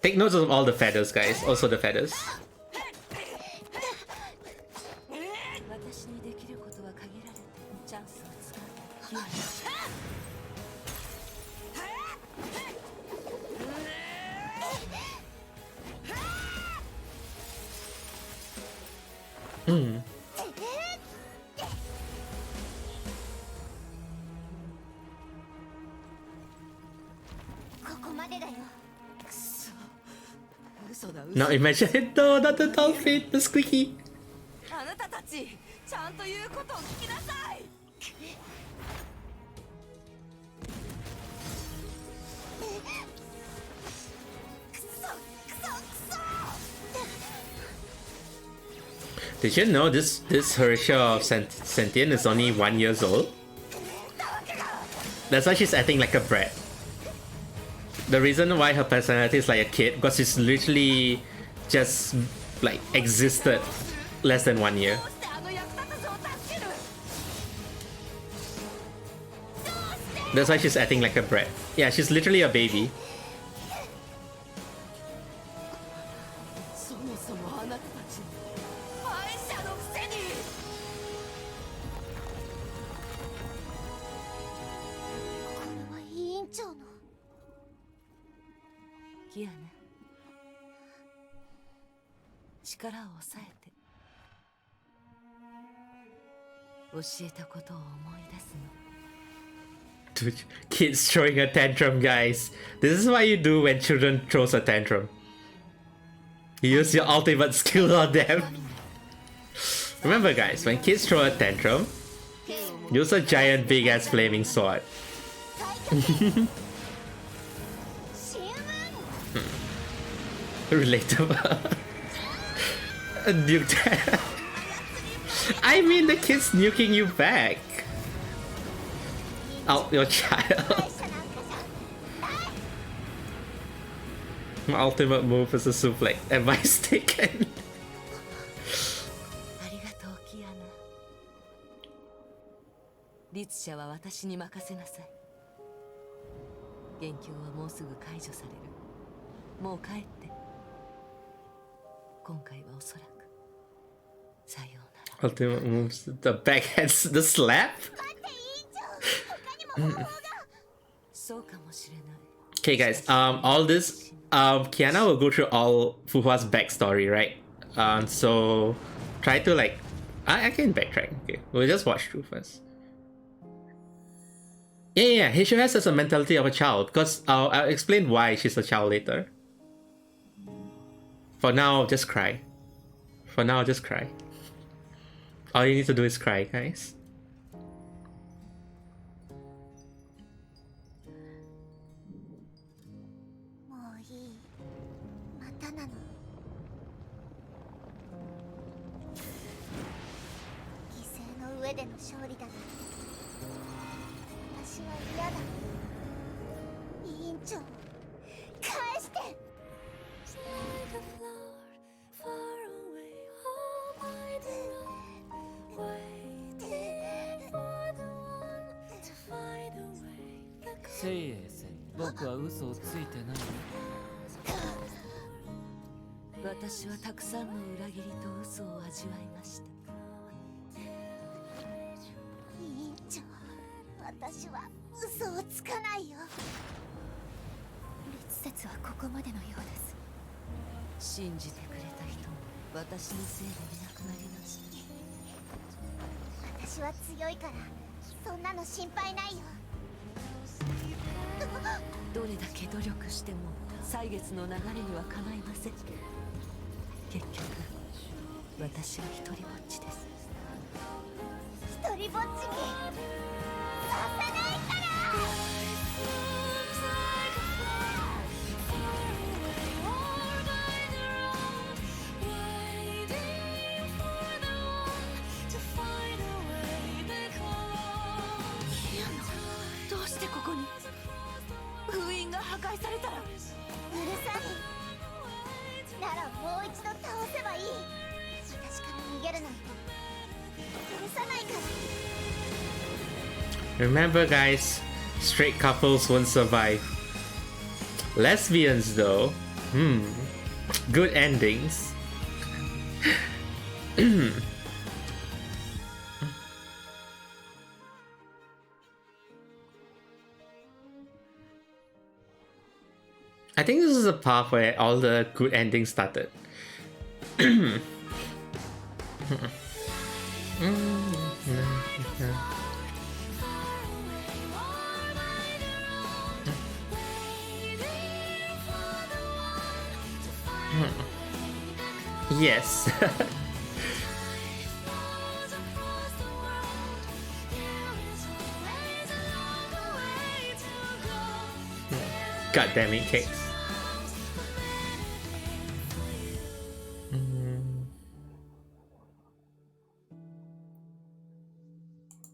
Take notes of all the feathers, guys. Also the feathers. Now imagine it, no, not the dolphin, the squeaky. あなたたちちゃんと言うことを聞きなさい。 Did you know this Herschel of Sentient is only 1 year old? That's why she's acting like a brat. The reason why her personality is like a kid, because she's literally just like existed less than 1 year. That's why she's acting like a brat. Yeah, she's literally a baby. Dude, kids throwing a tantrum, guys. This is what you do when children throws a tantrum. You use your ultimate skill on them. Remember, guys, when kids throw a tantrum, use a giant big ass flaming sword. Relatable. Nuke. I mean, the kid's nuking you back. Out your child. My ultimate move is a suplex. Advice taken. Ultimate moves, the backhands, the slap? Okay guys, all this, Kiana will go through all Fuhua's backstory, right? So try to like, I can backtrack, okay, we'll just watch through first. Yeah, Heisho has a mentality of a child, because I'll explain why she's a child later. For now, just cry. For now, just cry. All you need to do is cry, guys. Remember guys, straight couples won't survive. Lesbians though, good endings. I think this is a path where all the good endings started. Yes. God damn it, cakes.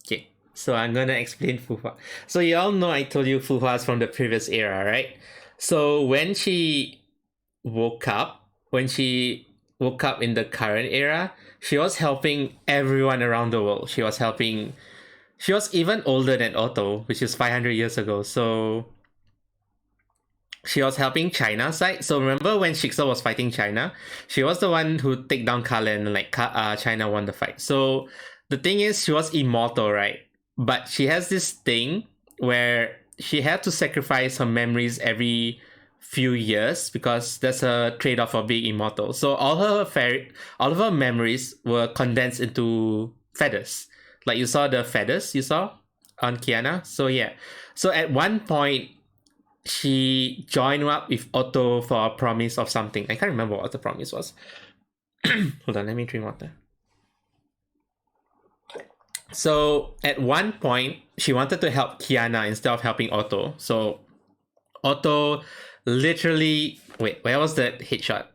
Okay, so I'm gonna explain Fuhua. So you all know I told you Fuhua is from the previous era, right? So when she woke up in the current era, she was helping everyone around the world. She was even older than Otto, which is 500 years ago. So she was helping China's side. So remember when Shixel was fighting China? She was the one who take down Kalen and China won the fight. So the thing is, she was immortal, right? But she has this thing where she had to sacrifice her memories every few years because that's a trade-off of being immortal. So all of her memories were condensed into feathers. Like you saw the feathers you saw on Kiana. So yeah. So at one point, she joined up with Otto for a promise of something. I can't remember what the promise was. Hold on, let me drink water. So at one point, she wanted to help Kiana instead of helping Otto. So Otto literally... Wait, where was that headshot?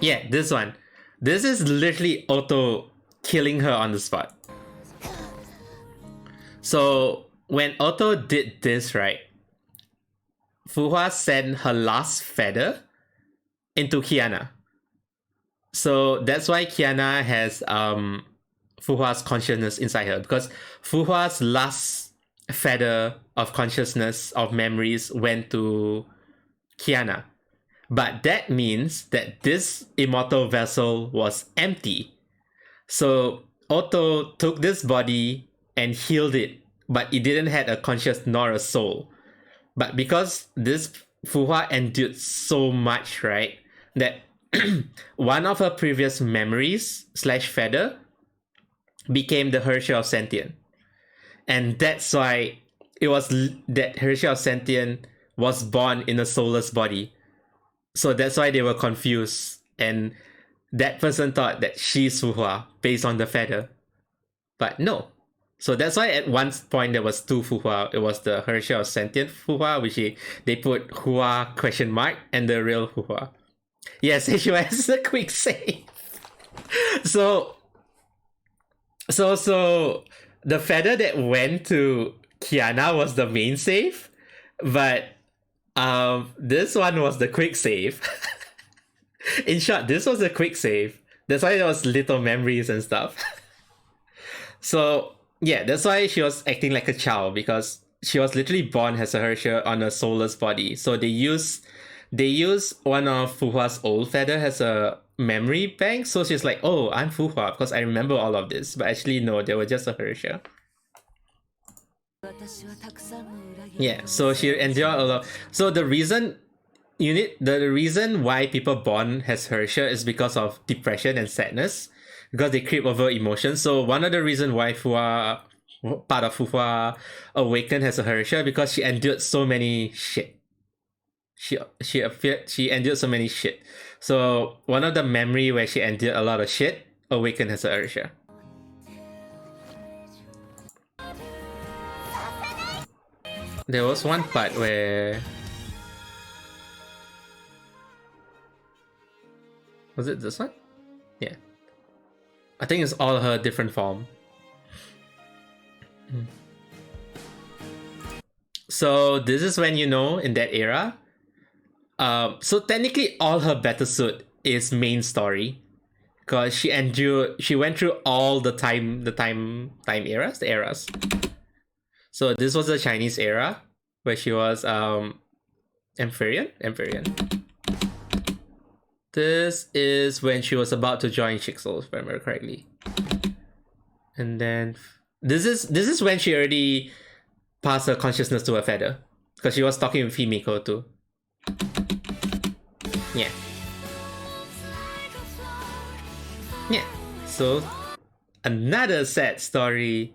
Yeah, this one. This is literally Otto killing her on the spot. So when Otto did this, right, Fuhua sent her last feather into Kiana. So that's why Kiana has Fuhua's consciousness inside her, because Fuhua's last feather of consciousness, of memories, went to Kiana. But that means that this immortal vessel was empty. So Otto took this body and healed it, but it didn't have a conscious nor a soul. But because this Fuhua endured so much, right, that one of her previous memories / feather became the Hershey of Sentient. And that's why it was that Hershey of Sentient was born in a soulless body. So that's why they were confused. And that person thought that she's Fuhua based on the feather. But no. So that's why at one point there was two Fuhua. It was the Hershey of Sentient Fuhua, which they put Hua ? And the real Fuhua. Yes, HOS a quick save. So the feather that went to Kiana was the main save, but this one was the quick save. In short, this was a quick save. That's why there was little memories and stuff. So yeah, that's why she was acting like a child, because she was literally born as a Hershey on a soulless body. So they use one of Fuhua's old feather as a memory bank. So she's like, oh, I'm Fuhua because I remember all of this. But actually, no, they were just a Hershey. Yeah, so she endured a lot. So the reason why people born as Hershey is because of depression and sadness, because they creep over emotions. So one of the reasons why part of Fuhua awakened as a Hershey, because she endured so many shit. She endured so many shit. So one of the memory where she endured a lot of shit awakened as a Hershey. There was one part where... Was it this one? Yeah. I think it's all her different form. So this is when, you know, in that era, so technically all her battle suit is main story, because she went through all the eras. So this was the Chinese era where she was Emperor. This is when she was about to join Shixel, if I remember correctly. And then this is when she already passed her consciousness to her feather, because she was talking with Himiko too. Yeah. Yeah. So another sad story.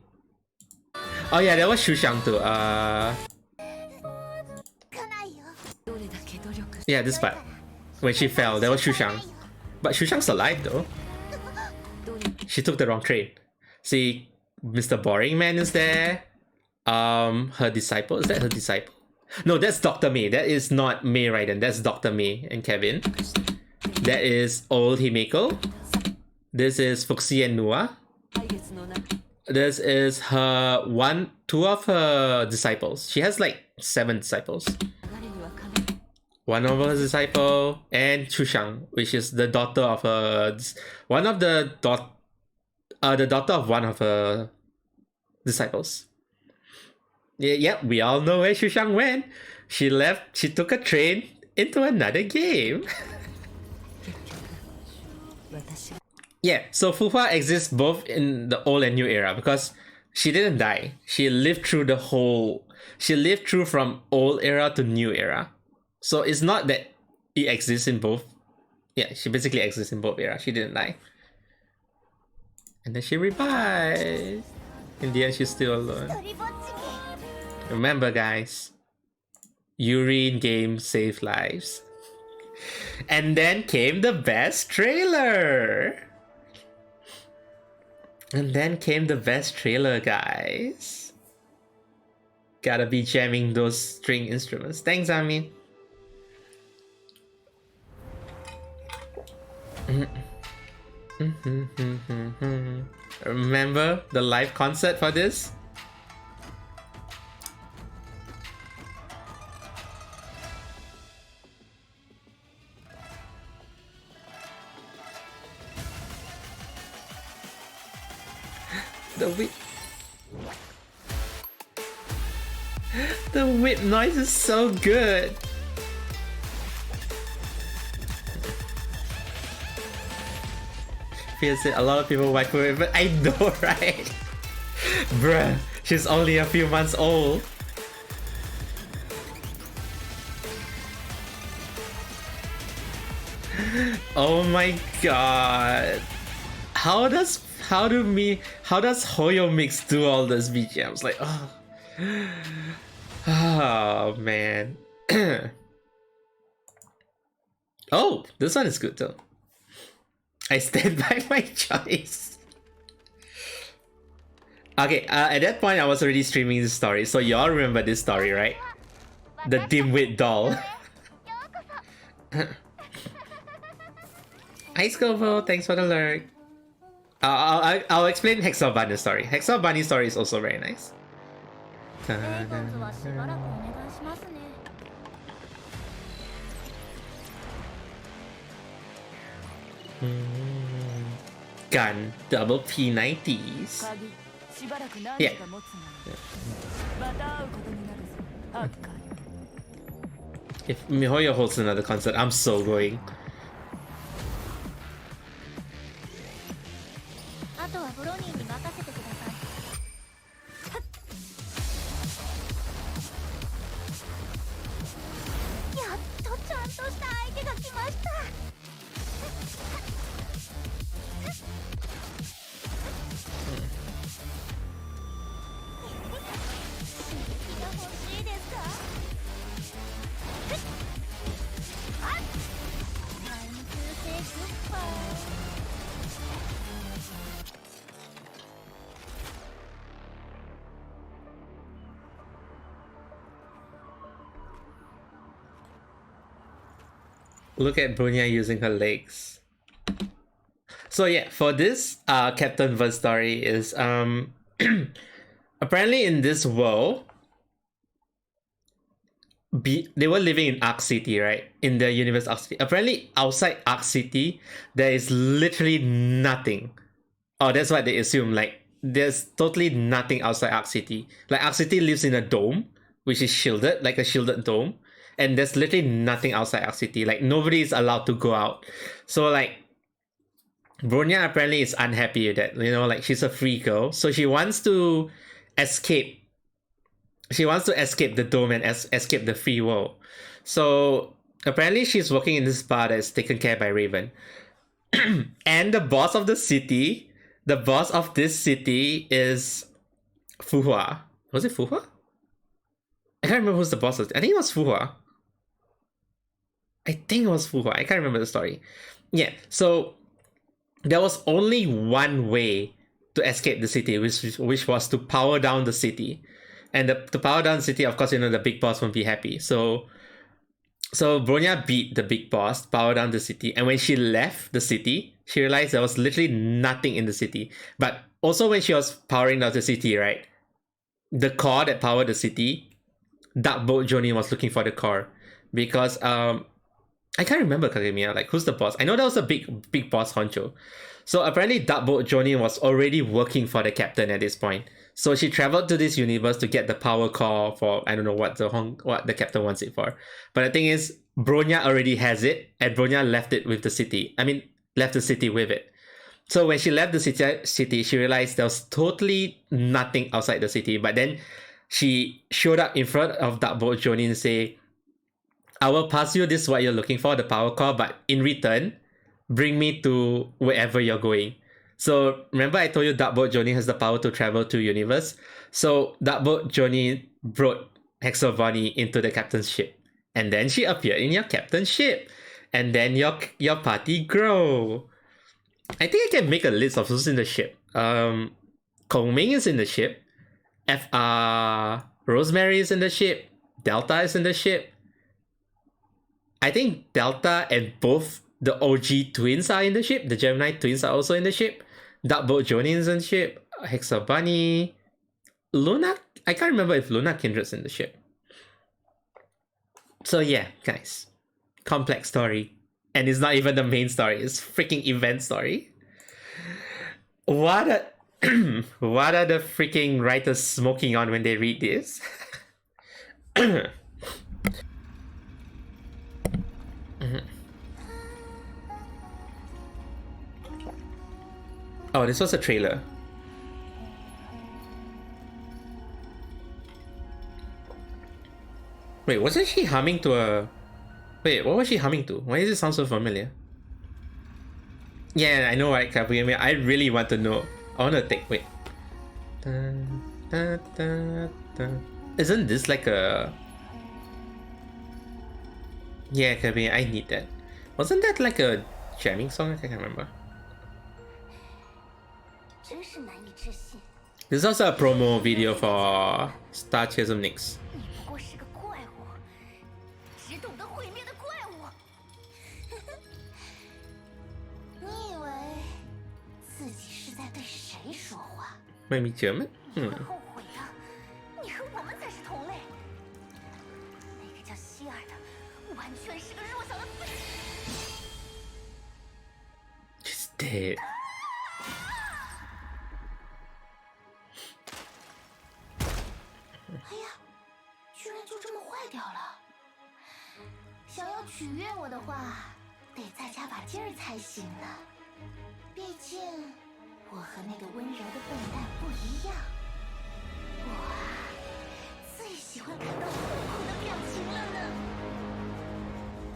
Oh yeah, there was Shushang too. Yeah, this part. When she fell, there was Shushang. But Shushang's alive though. She took the wrong train. See, Mr. Boring Man is there. Her disciple. Is that her disciple? No, that's Dr. May. That is not May Raiden. That's Dr. May and Kevin. That is old Himeko. This is Fuxi and Nua. This is two of her disciples. She has like 7 disciples. One of her disciple and Shushang, which is the daughter of her, the daughter of one of her disciples. Yeah, we all know where Shushang went. She left. She took a train into another game. Yeah, so Fuhua exists both in the old and new era because she didn't die. She lived through from old era to new era. So it's not that it exists in both. Yeah, she basically exists in both eras. She didn't die. And then she revived. In the end, she's still alone. Remember, guys, Yuri in game save lives. And then came the best trailer. Guys. Gotta be jamming those string instruments. Thanks, Ami. Remember the live concert for this? The whip noise is so good. Feels it. A lot of people wipe away, but I know, right? Bruh, she's only a few months old. Oh my god. How does Hoyo Mix do all those BGMs? Like, oh man. Oh, this one is good too. I stand by my choice. Okay, at that point I was already streaming this story, so y'all remember this story, right? The dimwit doll. Hi Scovo, thanks for the lurk. I'll explain Hexaw Bunny's story. Hexaw Bunny's story is also very nice. Gun, double P90s. Yeah. If Mihoyo holds another concert, I'm so going. Look at Bronya using her legs. So yeah, for this Captain Verse story is apparently in this world they were living in Arc City, right? In the universe Arc City. Apparently outside Arc City there is literally nothing. Oh, that's what they assume. Like there's totally nothing outside Arc City. Like Arc City lives in a dome, which is shielded, like a shielded dome. And there's literally nothing outside Arc City. Like nobody is allowed to go out. So like Bronya apparently is unhappy with that. You know, like she's a free girl. So she wants to escape. She wants to escape the dome and escape the free world. So apparently she's working in this bar that's taken care by Raven. And the boss of this city is Fuhua. Was it Fuhua? I can't remember who's the boss of it. I think it was Fuhua. I can't remember the story. Yeah, so there was only one way to escape the city, which was to power down the city. And to power down the city, of course, the big boss won't be happy. So Bronya beat the big boss, powered down the city, and when she left the city, she realized there was literally nothing in the city. But also when she was powering down the city, right, the core that powered the city, Dark Boat Jonin was looking for the core. Because I can't remember Kagemiya, like who's the boss? I know there was a big boss honcho. So apparently Dark Boat Jonin was already working for the captain at this point. So she traveled to this universe to get the power core for, I don't know what the captain wants it for. But the thing is, Bronya already has it, and Bronya left it with the city. Left the city with it. So when she left the city, she realized there was totally nothing outside the city. But then she showed up in front of Dark Boat Jonin and say, I will pass you this what you're looking for, the power core, but in return, bring me to wherever you're going. So remember I told you Dark Boat Jonin has the power to travel to universe? So Dark Boat Jonin brought Hexavani into the captain's ship. And then she appeared in your captain's ship. And then your party grow. I think I can make a list of who's in the ship. Kongming is in the ship. Rosemary is in the ship. Delta is in the ship. I think Delta and both the OG twins are in the ship. The Gemini twins are also in the ship. Dark Boat Jonin is in the ship. Hexabunny. Luna? I can't remember if Luna Kindred's in the ship. So yeah, guys. Complex story. And it's not even the main story. It's freaking event story. What are the freaking writers smoking on when they read this? Oh, this was a trailer. Wait, wasn't she humming to a... Wait, what was she humming to? Why does it sound so familiar? Yeah, I know, right, Kabuya? I really want to know. I want to take... Wait. Dun, dun, dun, dun. Isn't this like a... Yeah, Kabuya, I need that. Wasn't that like a jamming song? I can't remember. This is also a promo video for Star Chism Nix. Maybe German? She's dead.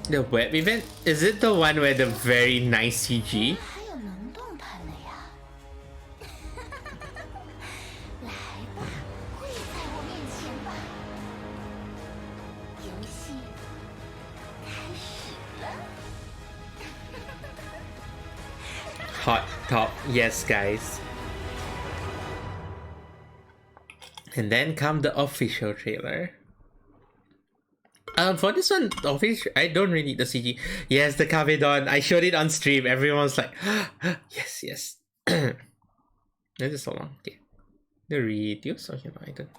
The web event? Is it the one where the very nice CG? Hot top, yes guys. And then come the official trailer. For this one, official, I don't really need the CG. Yes, the Kabedon. I showed it on stream. Everyone's like, yes, yes. This is so long. Okay. The reduce. Okay, no, I don't.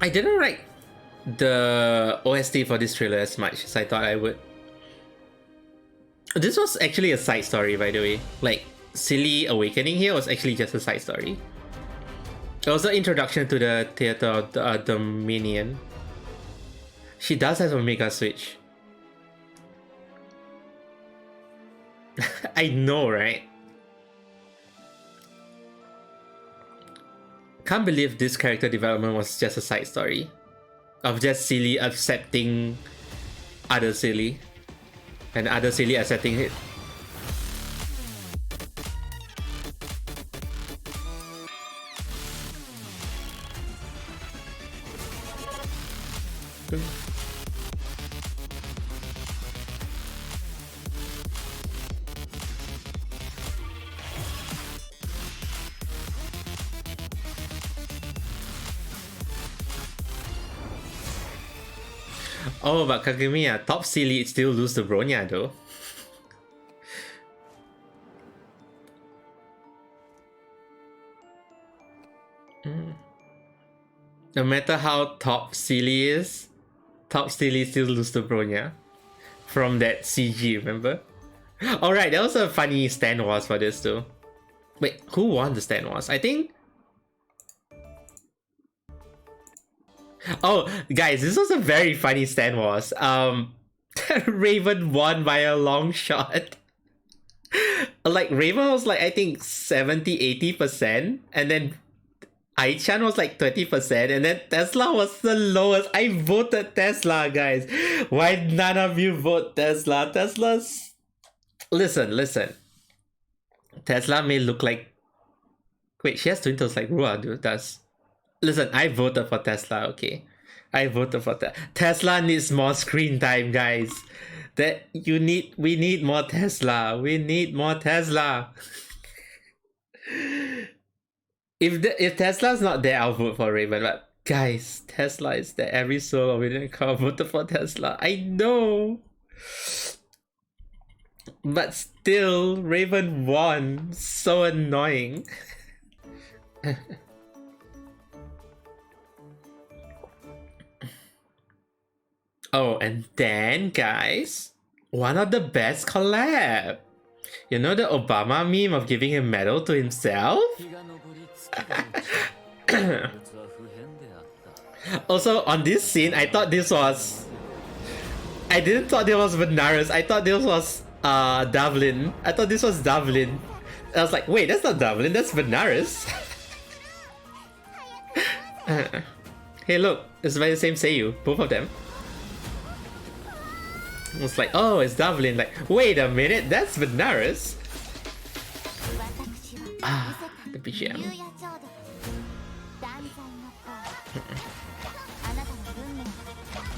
I didn't write the OST for this trailer as much as I thought I would. This was actually a side story, by the way. Like, Silly Awakening here was actually just a side story. It was the introduction to the theater of the Dominion. She does have a Mega Switch. I know, right? Can't believe this character development was just a side story of just Silly accepting other Silly and other Silly accepting it. Oh, but Kagemiya, top Silly still lose to Bronya though. No matter how top Silly is, top Silly still lose to Bronya. From that CG, remember? Alright, that was a funny stand wars for this too. Wait, who won the stand wars? I think... Oh, guys, this was a very funny stand wars. Raven won by a long shot. Like, Raven was like, I think 70-80%, and then Aichan was like 30%, and then Tesla was the lowest. I voted Tesla, guys. Why none of you vote Tesla? Tesla's... Listen. Tesla may look like... Wait, she has twin toes like Rua does. Listen, I voted for Tesla, okay? I voted for Tesla needs more screen time, guys. We need more Tesla. We need more Tesla. If Tesla's not there, I'll vote for Raven. But guys, Tesla is there. Every soul of Indian voted for Tesla. I know. But still, Raven won. So annoying. Oh, and then, guys, one of the best collab. You know the Obama meme of giving a medal to himself? Also, on this scene, I thought this was... I didn't thought this was Benares. I thought this was Davlin. I thought this was Davlin. I was like, wait, that's not Davlin, that's Benares. Hey, look, it's by the same Seiyu, both of them. It's like, oh, it's Davlin. Like, wait a minute, that's Benares. Ah, the BGM.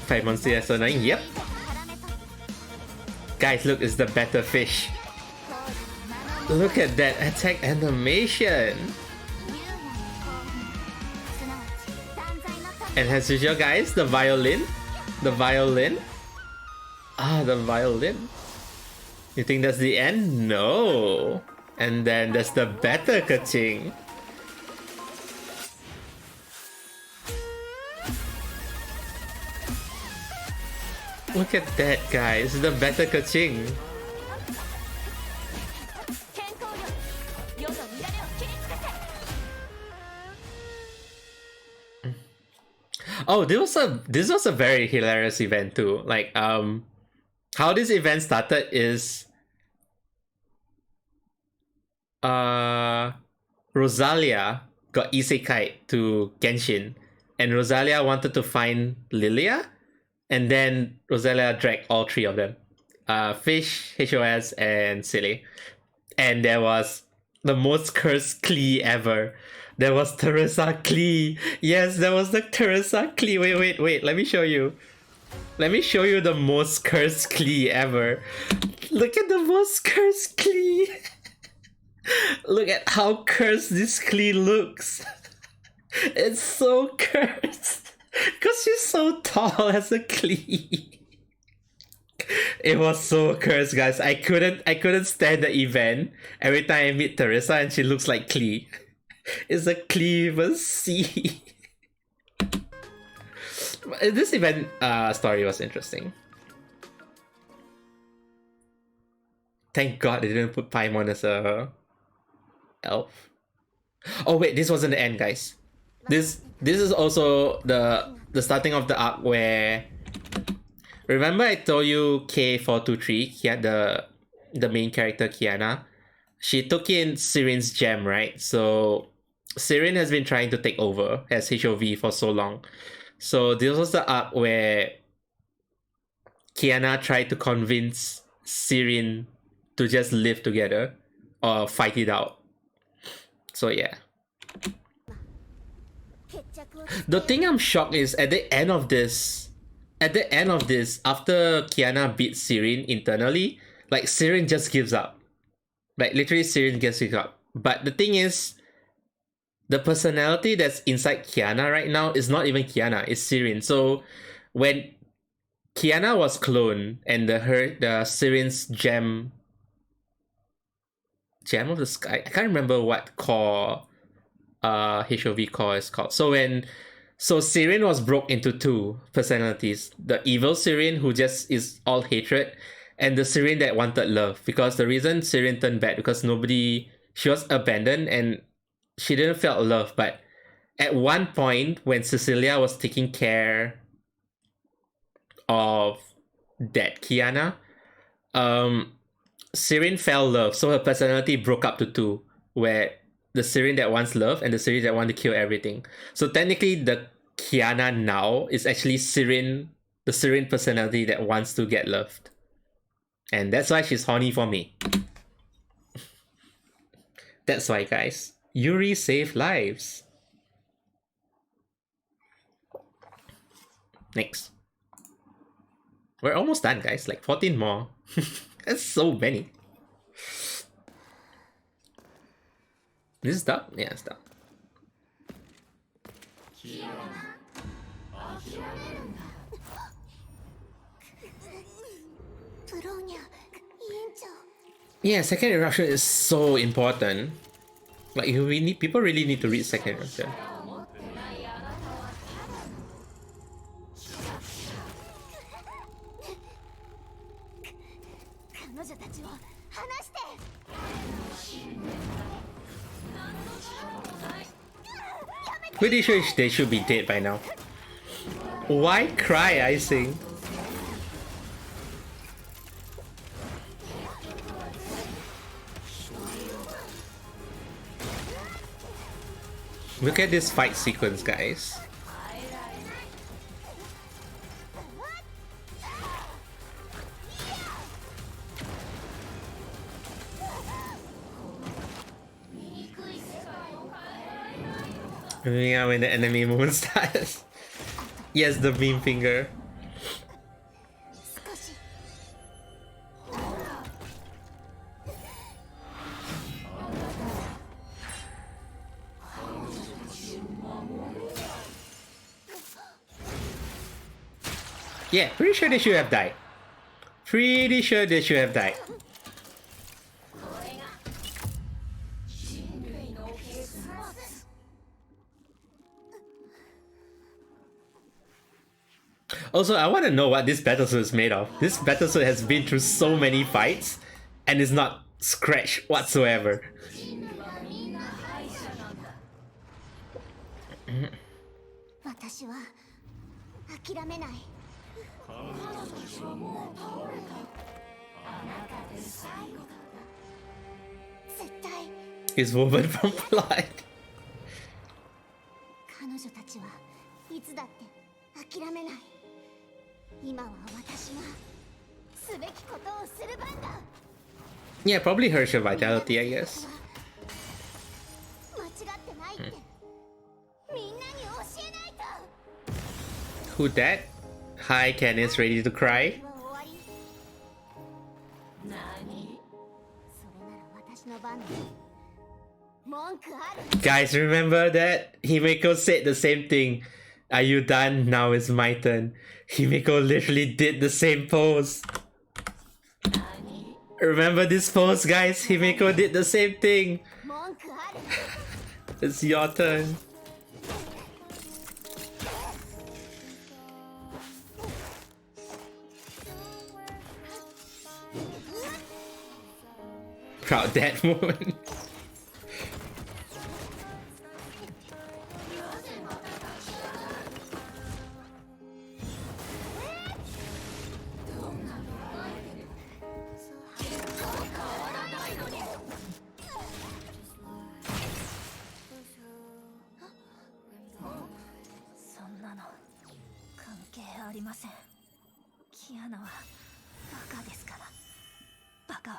5 months yeah, so 9, yep. Guys, look, it's the better fish. Look at that attack animation. And as usual, guys, the violin. The violin. Ah, the violin. You think that's the end? No. And then there's the better kaching. Look at that, guys. The better kaching. Oh, this was a very hilarious event too. Like, how this event started is Rosalia got isekai to Genshin, and Rosalia wanted to find Lilia, and then Rosalia dragged all three of them. Fish, HOS, and Silly. And there was the most cursed Klee ever. There was Teresa Klee. Yes, there was the Teresa Klee. Wait. Let me show you. Let me show you the most cursed Klee ever. Look at the most cursed Klee. Look at how cursed this Klee looks. It's so cursed. Because she's so tall as a Klee. It was so cursed, guys. I couldn't stand the event. Every time I meet Teresa and she looks like Klee. It's a Cleaver C. This event story was interesting. Thank God they didn't put Paimon as a elf. Oh wait, this wasn't the end, guys. This is also the starting of the arc where, remember I told you K423, the main character Kiana, she took in Sirin's gem, right? So Sirin has been trying to take over as HOV for so long. So this was the arc where Kiana tried to convince Sirin to just live together or fight it out. So yeah. The thing I'm shocked is at the end of this, after Kiana beats Sirin internally, like Sirin just gives up. Like literally Sirin gives up. But the thing is, the personality that's inside Kiana right now is not even Kiana, it's Sirin. So when Kiana was cloned and the Sirin's gem of the sky, I can't remember what core HOV core is called. So Sirin was broke into two personalities. The evil Sirin who just is all hatred, and the Sirin that wanted love. Because the reason Sirin turned bad because she was abandoned and she didn't feel love. But at one point when Cecilia was taking care of dead Kiana, Sirin fell love, so her personality broke up to two, where the Sirin that wants love and the Sirin that want to kill everything. So technically the Kiana now is actually Sirin, the Sirin personality that wants to get loved. And that's why she's horny for me. That's why, guys. Yuri saved lives. Next. We're almost done, guys. Like 14 more. That's so many. This is done? Yeah, it's done. Yeah, second eruption is so important. Like people really need to read second eruption. Pretty sure they should be dead by now. Why cry, I sing? Look at this fight sequence, guys. Yeah, when the enemy movement starts. Yes, the beam finger. Yeah, pretty sure they should have died. Pretty sure they should have died. Also, I want to know what this battlesuit is made of. This battlesuit has been through so many fights and is not scratched whatsoever. It's woven from blood. Yeah, probably Herschel Vitality, I guess. Who that? Hi, Candice, ready to cry? Guys, remember that? Himeko said the same thing. Are you done? Now it's my turn. Himeko literally did the same pose. Remember this pose, guys? Himeko did the same thing. It's your turn. Proud dad moment. なの関係ありません。キアナはバカですから。バカは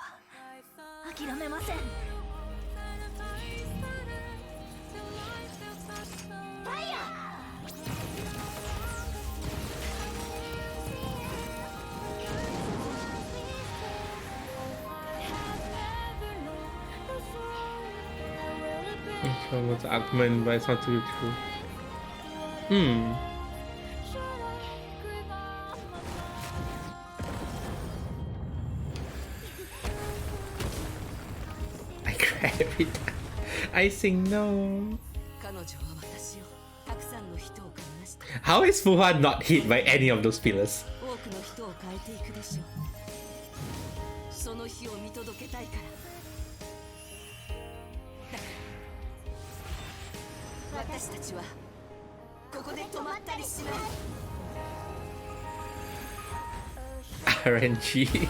諦めません。ファイヤーSomeone's argument, but it's not too true. I cry every time. I sing no. How is Fuha not hit by any of those pillars? RNG.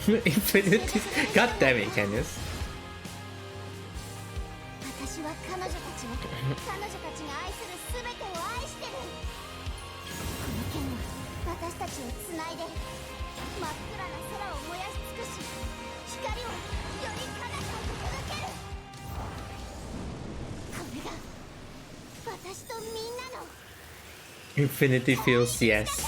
Infinity. God damn it, Candice. Infinity feels yes.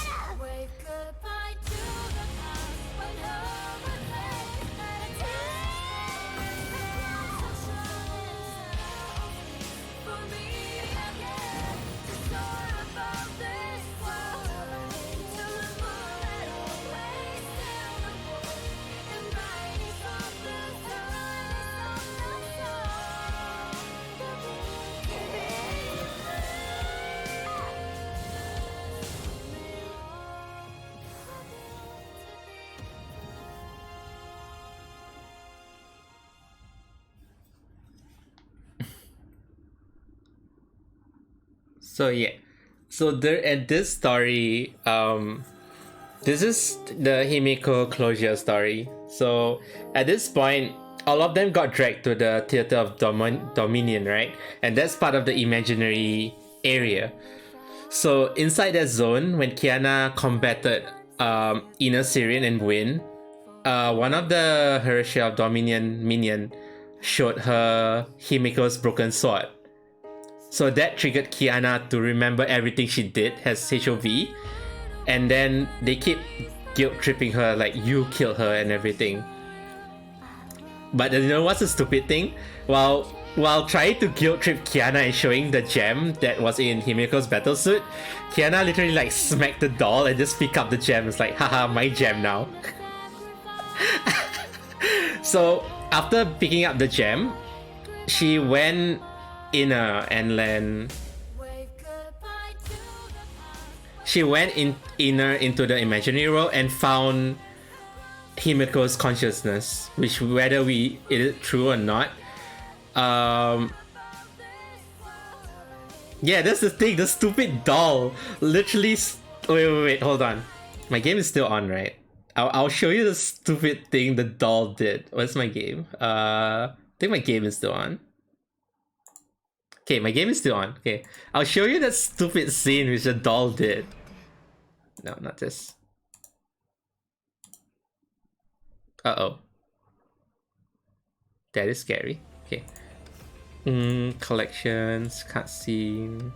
So yeah, so there at this story, this is the Himiko closure story. So at this point, all of them got dragged to the Theater of Dominion, right? And that's part of the imaginary area. So inside that zone, when Kiana combated Inner Syrian and Win, one of the Hershey of Dominion minion showed her Himiko's broken sword. So that triggered Kiana to remember everything she did as HOV, and then they keep guilt tripping her like you killed her and everything. But you know what's the stupid thing? While trying to guilt trip Kiana and showing the gem that was in Himiko's battlesuit, Kiana literally like smacked the doll and just picked up the gem. It's like, haha, my gem now. So after picking up the gem, she went inner and then she went inner into the imaginary world and found Himiko's consciousness, which whether it is true or not, yeah, that's the thing. The stupid doll literally wait, hold on, my game is still on, right? I'll show you the stupid thing the doll did. What's my game? I think my game is still on. Okay, my game is still on. Okay, I'll show you that stupid scene which the doll did. No, not this. Uh-oh. That is scary. Okay. Collections, cutscene.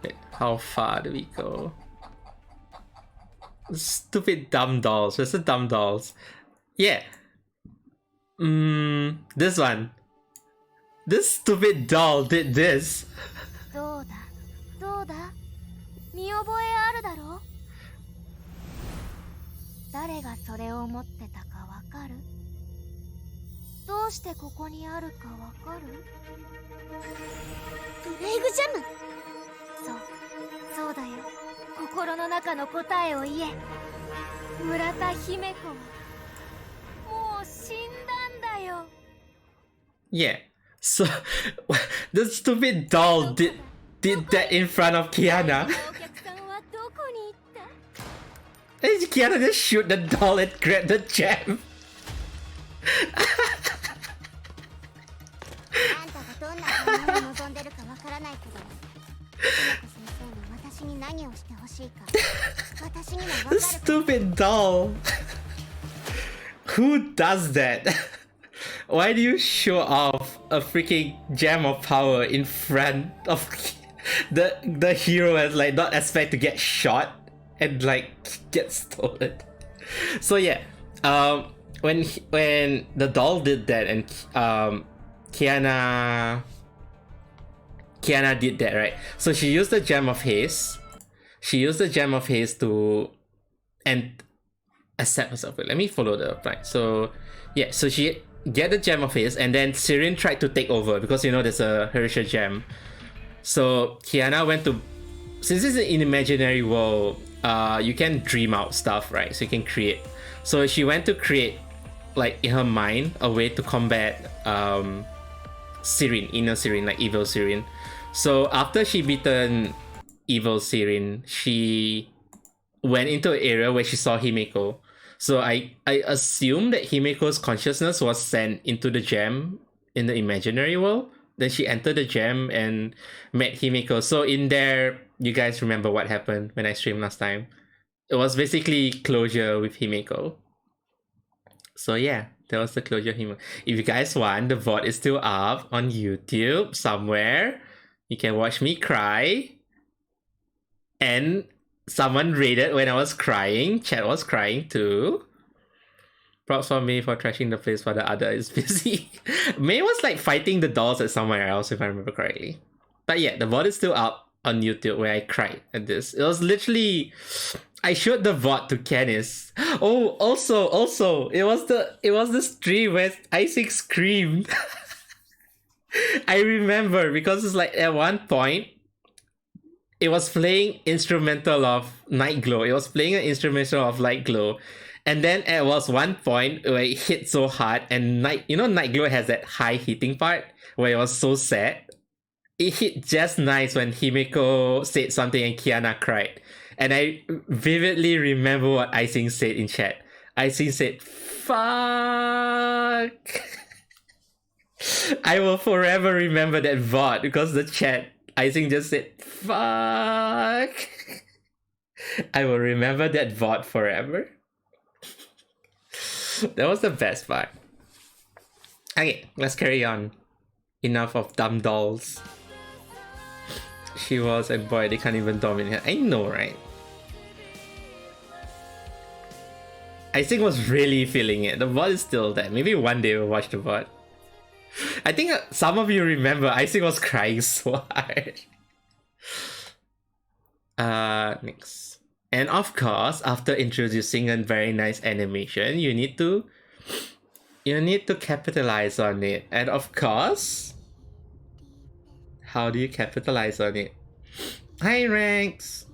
Wait, how far do we go? Stupid dumb dolls. Where's the dumb dolls? Yeah. This one. This stupid doll did this. どうだ、見覚えあるだろう。誰がそれを持ってたかわかる？どうしてここにあるかわかる？ブレイグジャム。そうだよ。心の中の答えを言え。村田姫子はもう死んだんだよ。Yeah. So the stupid doll did that in front of Kiana. お客さんはどこに行った？ And Kiana just shoot the doll and grab the gem. あんたがどんな反応を望んでるかわからないけど、姫子先生に私に何をしてほしいか、私にもわか The る。 stupid doll. Who does that? Why do you show off a freaking gem of power in front of the hero and like not expect to get shot and like get stolen? So yeah, when the doll did that and Kiana did that, right? So she used the gem of haste. She used the gem of haste to and accept herself. Wait, let me follow the right. So yeah, so she get the gem of haste, and then Sirin tried to take over because you know there's a Harisha gem. So Kiana went to, since it's an imaginary world, you can dream out stuff, right? So you can create. So she went to create, like in her mind, a way to combat Sirin, inner Sirin, like evil Sirin. So after she beaten evil Sirin, she went into an area where she saw Himeko. So I assume that Himeko's consciousness was sent into the gem in the imaginary world. Then she entered the gem and met Himeko. So in there, you guys remember what happened when I streamed last time. It was basically closure with Himeko. So yeah, that was the closure of Himeko. If you guys want, the VOD is still up on YouTube somewhere. You can watch me cry. And someone raided when I was crying. Chat was crying too. Props for me for trashing the place while the other is busy. May was like fighting the dolls at somewhere else if I remember correctly. But yeah, the VOD is still up on YouTube where I cried at this. It was literally, I showed the VOD to Canis. Oh, also, it was the stream where Isaac screamed. I remember because it's like at one point it was playing instrumental of Night Glow. It was playing an instrumental of Light Glow. And then there was one point where it hit so hard and Night Glow has that high hitting part where it was so sad. It hit just nice when Himeko said something and Kiana cried. And I vividly remember what Icing said in chat. Icing said, "Fuck." I will forever remember that VOD because the chat, Icing just said, "Fuck." I will remember that VOD forever. That was the best part. Okay, let's carry on. Enough of dumb dolls. She was, and boy, they can't even dominate her. I know, right? Icing was really feeling it. The VOD is still there. Maybe one day we'll watch the VOD. I think some of you remember Icing was crying so hard. Next. And of course, after introducing a very nice animation, you need to capitalize on it. And of course, how do you capitalize on it? Hi Ranks!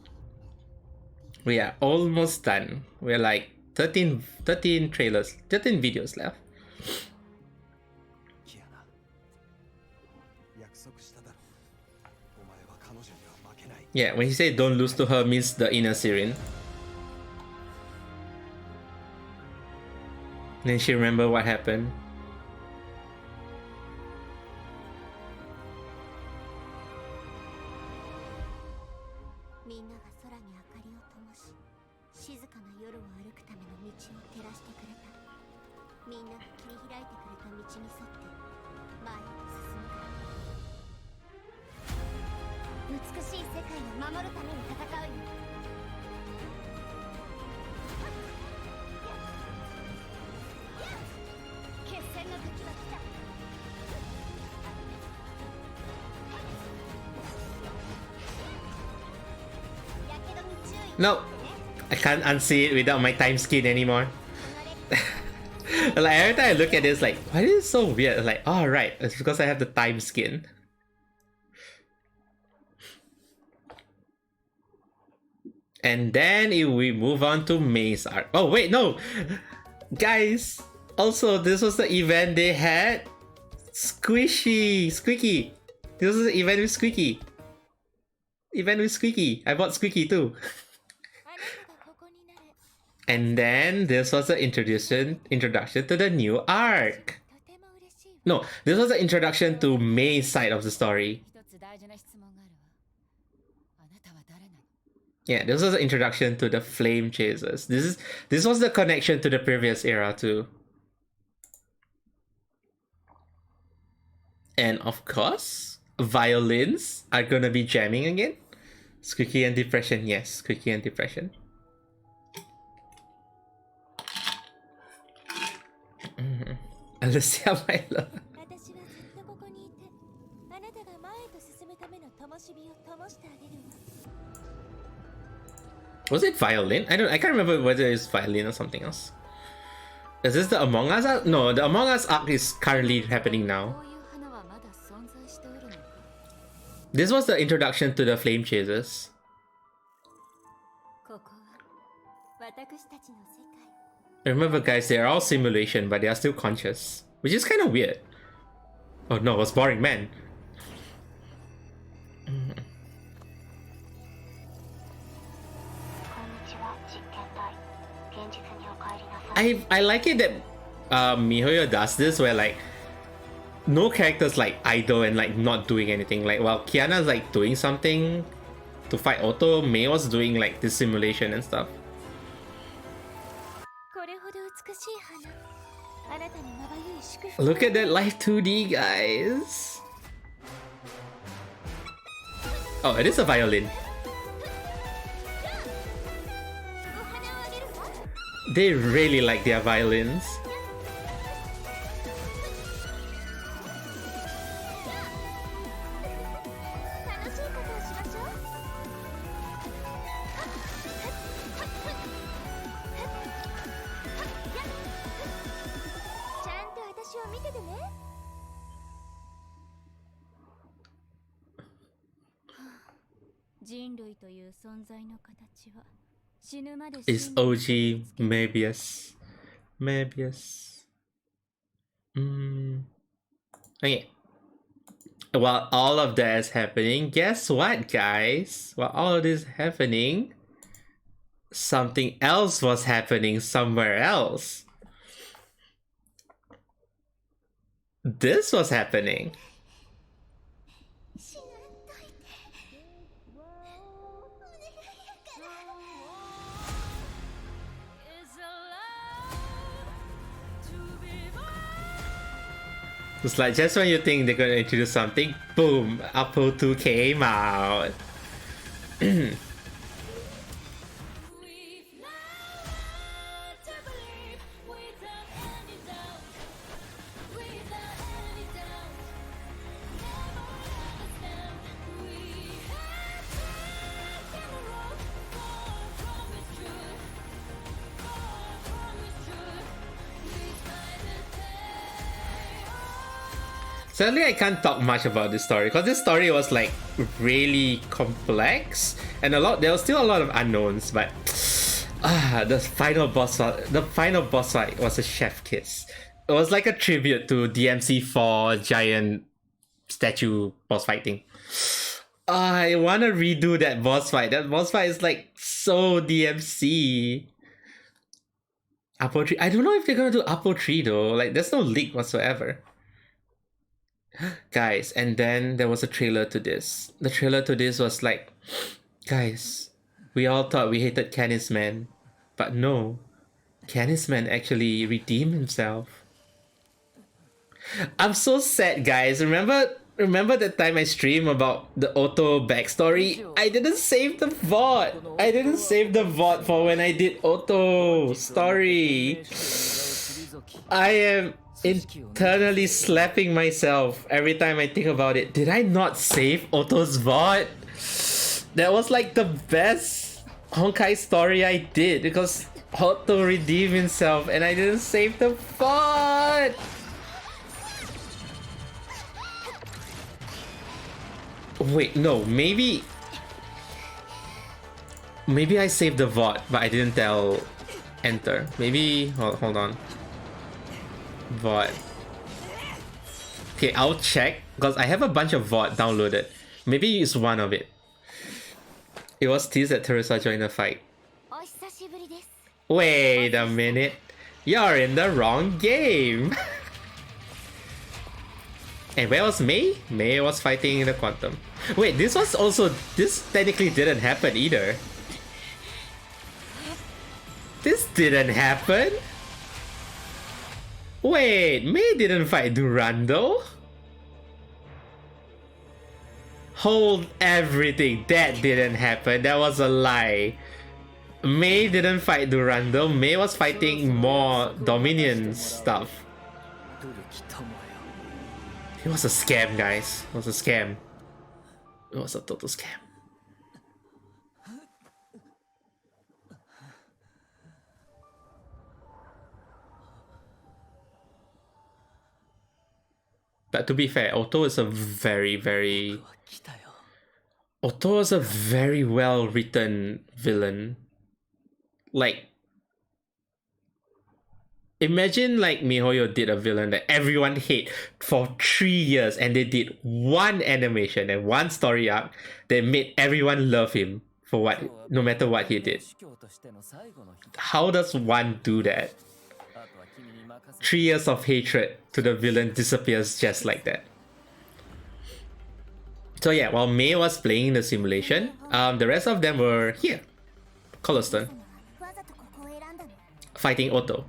We are almost done. We're like 13 trailers, 13 videos left. Yeah, when he said don't lose to her means the inner Sirin. Then she remembered what happened. No, I can't unsee it without my time skin anymore. Like every time I look at this, like, why is it so weird? Like, oh right, it's because I have the time skin. And then if we move on to May's arc. Oh wait, no, guys. Also, this was the event they had. Squishy, Squeaky. This was the event with Squeaky. Event with Squeaky. I bought Squeaky too. And then this was the introduction to the new arc. No, this was the introduction to May's side of the story. Yeah, this was the introduction to the Flame Chasers. This was the connection to the previous era too. And of course, violins are gonna be jamming again. Squeaky and Depression, yes, Squeaky and Depression. Alicia, my love. Was it violin? I can't remember whether it's violin or something else. Is this the Among Us arc? No, the Among Us arc is currently happening now. This was the introduction to the Flame Chasers. Remember guys, they are all simulation, but they are still conscious. Which is kind of weird. Oh no, it was boring, man. I like it that MiHoYo does this where like no characters like idle and like not doing anything. Like while Kiana's like doing something to fight Otto, Mei was doing like this simulation and stuff. Look at that live 2D, guys. Oh, it is a violin. They really like their violins. Is OG Mebius. Okay. While all of that is happening, guess what, guys? While all of this is happening, something else was happening somewhere else. This was happening. It's like just when you think they're gonna introduce something, boom, Apple 2 came out. Sadly, I can't talk much about this story because this story was like really complex and there was still a lot of unknowns. But the final boss fight was a chef kiss. It was like a tribute to DMC4 giant statue boss fighting. I want to redo that boss fight. That boss fight is like so DMC. Apple Tree. I don't know if they're gonna do Apple Tree though. Like, there's no leak whatsoever. Guys, and then there was a trailer to this. The trailer to this was like, guys, we all thought we hated Canis Man, but no, Canis Man actually redeemed himself. I'm so sad, guys. Remember the time I streamed about the Otto backstory? I didn't save the VOD. I didn't save the VOD for when I did Otto story. I am internally slapping myself every time I think about it. Did I not save Otto's VOD? That was like the best. Honkai story I did because Otto redeemed himself and I didn't save the bot. Wait, no, maybe I saved the VOD, but I didn't tell enter. Maybe hold on. VOD. Okay, I'll check because I have a bunch of VOD downloaded. Maybe it's one of it. It was teased that Teresa joined the fight. Wait a minute. You're in the wrong game. And where was May? May was fighting in the Quantum. Wait, this technically didn't happen either. This didn't happen? Wait, May didn't fight Durando? Hold everything, that didn't happen, that was a lie. May didn't fight Durando, May was fighting more Dominion stuff. It was a scam, guys. It was a scam. It was a total scam. But to be fair, Otto is a very well written villain. Like, imagine like MiHoYo did a villain that everyone hate for 3 years and they did one animation and one story arc that made everyone love him for what, no matter what he did. How does one do that? 3 years of hatred to the villain disappears just like that. So yeah, while May was playing the simulation, the rest of them were here. Coloston. Fighting Otto.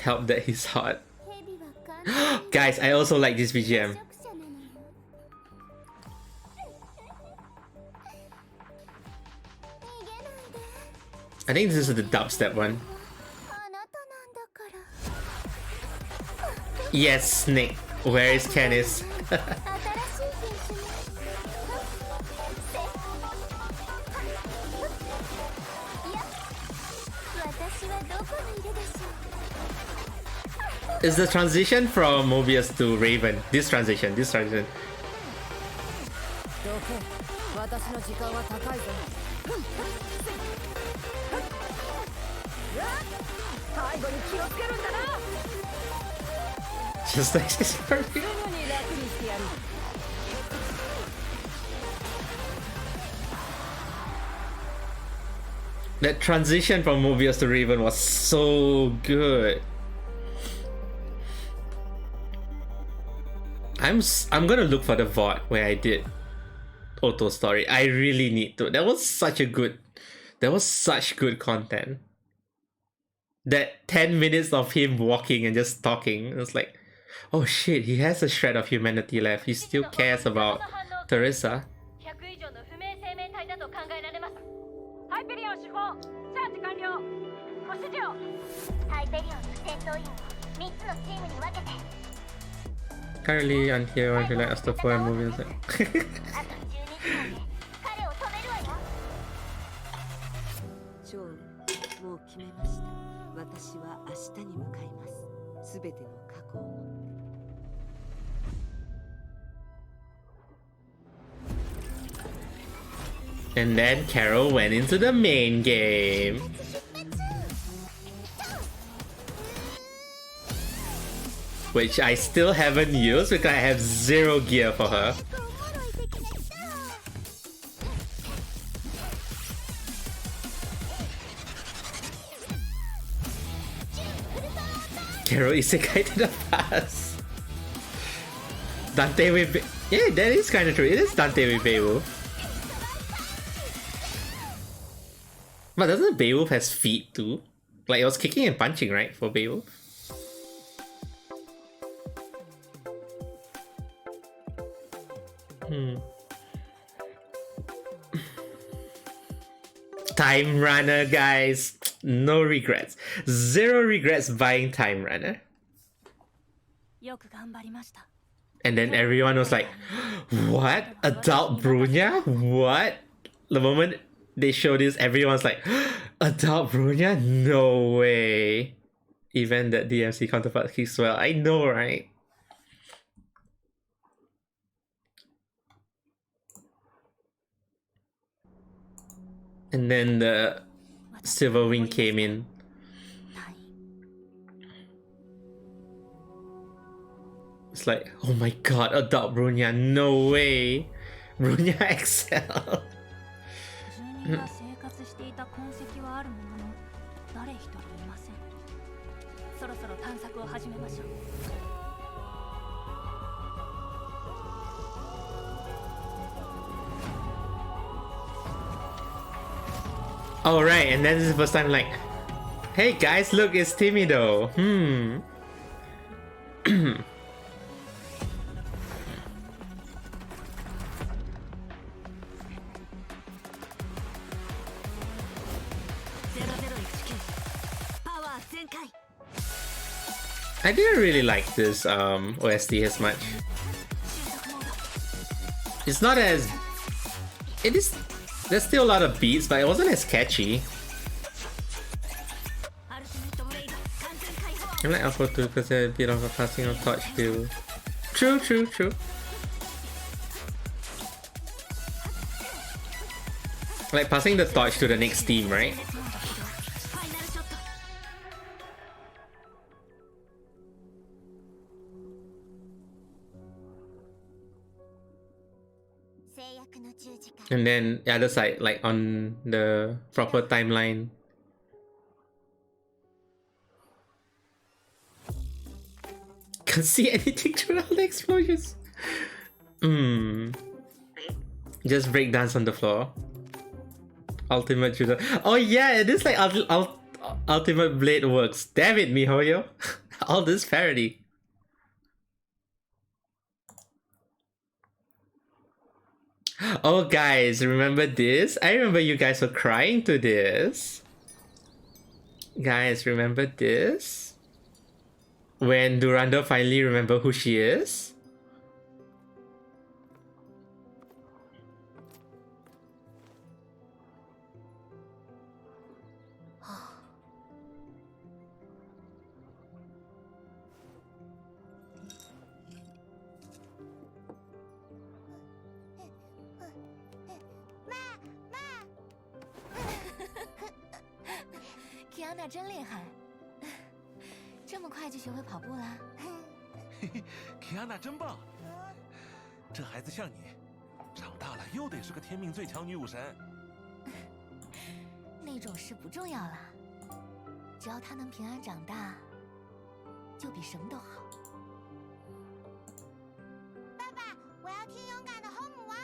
Help that he's hot. Guys, I also like this BGM. I think this is the dubstep one. Yes, Snake. Where is Canis? It's the transition from Mobius to Raven. This transition. Just like this for me. That transition from Mobius to Raven was so good. I'm gonna look for the VOD where I did Otto story. I really need to. That was such good content. That 10 minutes of him walking and just talking, it was like, oh shit, he has a shred of humanity left. He still cares about Teresa. Currently, Untitled want to let us to for movies. And then Carol went into the main game. Which I still haven't used because I have 0 gear for her. Carol Isekai to the past. Dante with... Yeah, that is kind of true. It is Dante with Beowulf. But doesn't Beowulf has feet too? Like, it was kicking and punching, right, for Beowulf? Time Runner, guys. No regrets. Zero regrets buying Time Runner. よく頑張りました。 And then everyone was like, what? Adult Brunya? What? The moment they showed this, everyone's like, Adult Brunya? No way. Even that DMC counterpart keeps well. I know, right? And then the Silver Wing came in. It's like, oh my god, Adult Brunya, no way. Brunya XL. 住人が生活していた痕跡はあるものの、誰一人いません。そろそろ探索を始めましょう。 Oh right, and then this is the first time like, hey guys, look, it's Timido. I didn't really like this OST as much. It's not as... It is... There's still a lot of beats, but it wasn't as catchy. I like Alpha 2 because there's a bit of a passing of torch feel. True. Like passing the torch to the next team, right? And then the other side, like on the proper timeline. Can't see anything through all the explosions. Just break dance on the floor. Ultimate Judo. Oh yeah, it is like Ultimate Blade works. Damn it, MiHoYo. All this parody. Oh guys, remember this? I remember you guys were crying to this. Guys, remember this? When Durando finally remember who she is? Kiana 真厉害，这么快就学会跑步啦！嘿嘿，Kiana 真棒，这孩子像你，长大了又得是个天命最强女武神。那种事不重要啦，只要她能平安长大，就比什么都好。爸爸，我要听勇敢的后母王。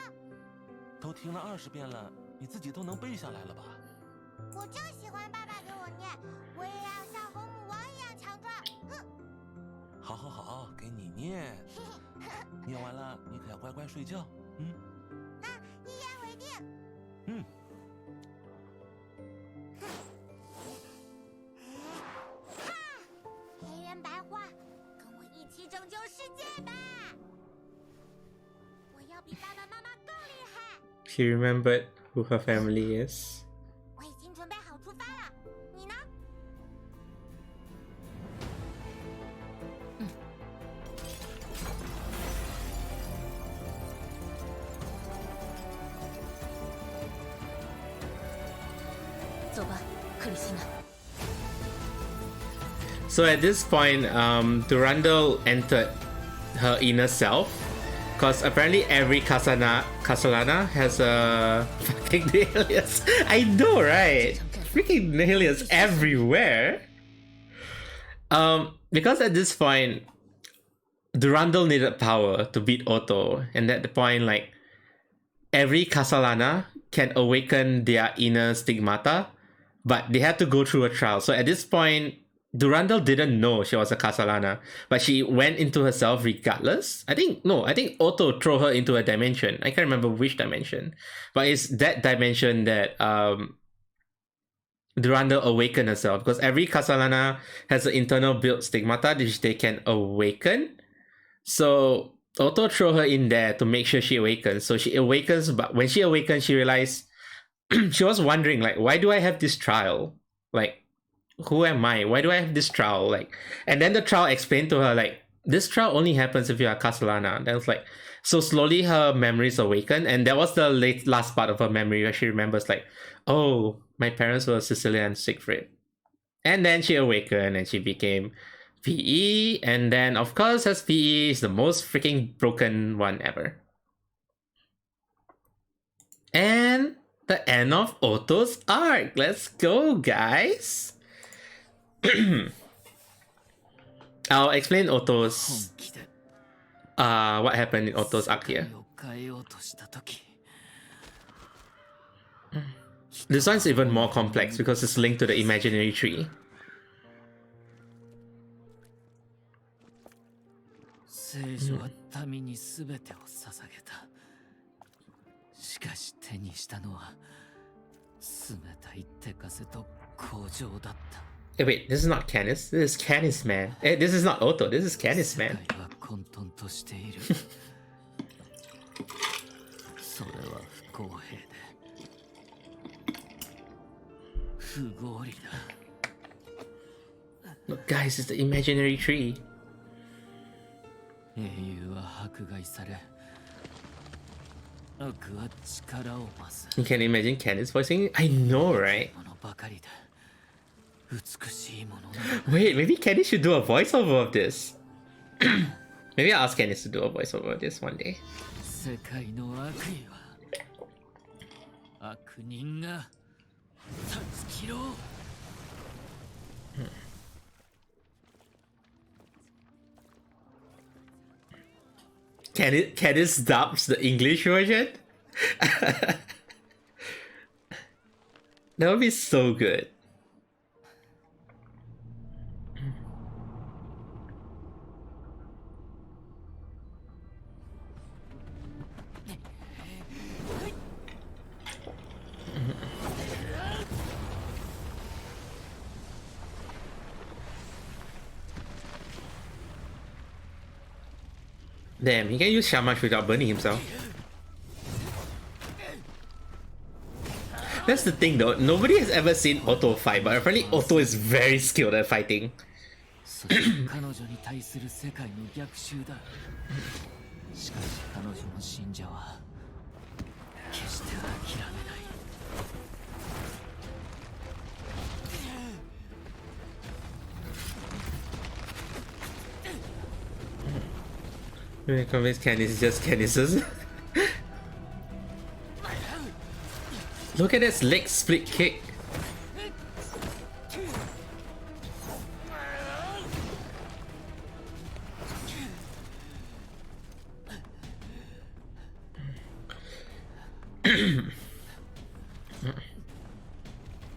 都听了20遍了，你自己都能背下来了吧？ 我就喜欢爸爸给我念，我也要像红母王一样强壮。哼！好，给你念。念完了，你可要乖乖睡觉。那一言为定。哈！黑人白花，跟我一起拯救世界吧！我要比爸爸妈妈更厉害。 She remembered who her family is. 我已经准备好出发了，你呢？走吧，克里希娜。 So at this point, Durandal entered her inner self. Because apparently every Castellana has a fucking Nihilius. I know, right? Freaking Nihilius everywhere. Because at this point, Durandal needed power to beat Otto. And at the point, like, every Castellana can awaken their inner stigmata. But they had to go through a trial. So at this point, Durandal didn't know she was a Castellana, but she went into herself regardless. I think Otto threw her into a dimension. I can't remember which dimension, but it's that dimension that Durandal awakened herself, because every Castellana has an internal built stigmata which they can awaken. So Otto threw her in there to make sure she awakens. So she awakens, but when she awakens, she realized she was wondering, like, why do I have this trial? Like, who am I? Why do I have this trial? Like, and then the trial explained to her, like, this trial only happens if you are Castellana. Then it's like, so slowly her memories awaken, and that was the last part of her memory where she remembers, like, oh, my parents were Cecilia and Siegfried. And then she awakened and she became PE, and then of course as PE is the most freaking broken one ever. And the end of Otto's arc. Let's go, guys. I'll explain Otto's what happened in Otto's arc here. This one's even more complex because it's linked to the imaginary tree. Hey, wait, this is not Canis. This is Canis Man. Hey, this is not Otto. This is Canis Man. Look, guys, it's the imaginary tree. You can imagine Canis voicing it? I know, right? Wait, maybe Canis should do a voiceover of this. Maybe I'll ask Canis to do a voiceover of this one day. Canis dubs the English version? That would be so good. Damn, he can use Shamash without burning himself. That's the thing though, nobody has ever seen Otto fight, but apparently Otto is very skilled at fighting. I'm convinced Canis is just Canis's. Look at this leg split kick.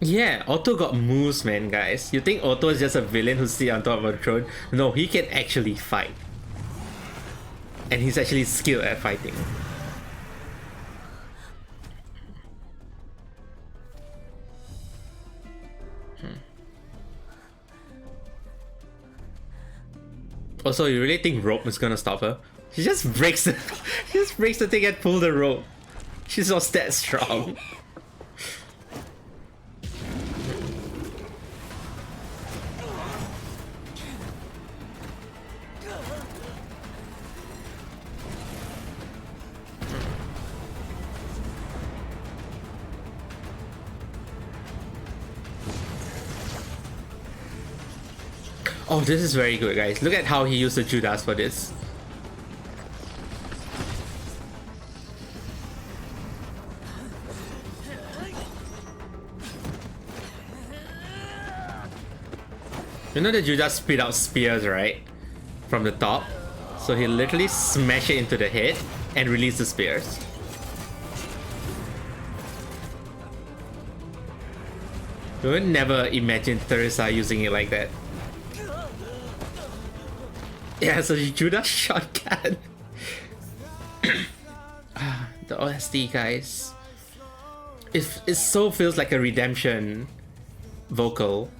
Yeah, Otto got moves, man, guys. You think Otto is just a villain who sits on top of a throne? No, he can actually fight. And he's actually skilled at fighting. Also, you really think rope is gonna stop her? She just breaks the she just breaks the thing and pull the rope. She's not that strong. Oh, this is very good, guys. Look at how he used the Judas for this. You know the Judas spit out spears, right? From the top. So he literally smashed it into the head and released the spears. You would never imagine Teresa using it like that. Yeah, so Judas shotgun. The OST, guys. It so feels like a redemption vocal.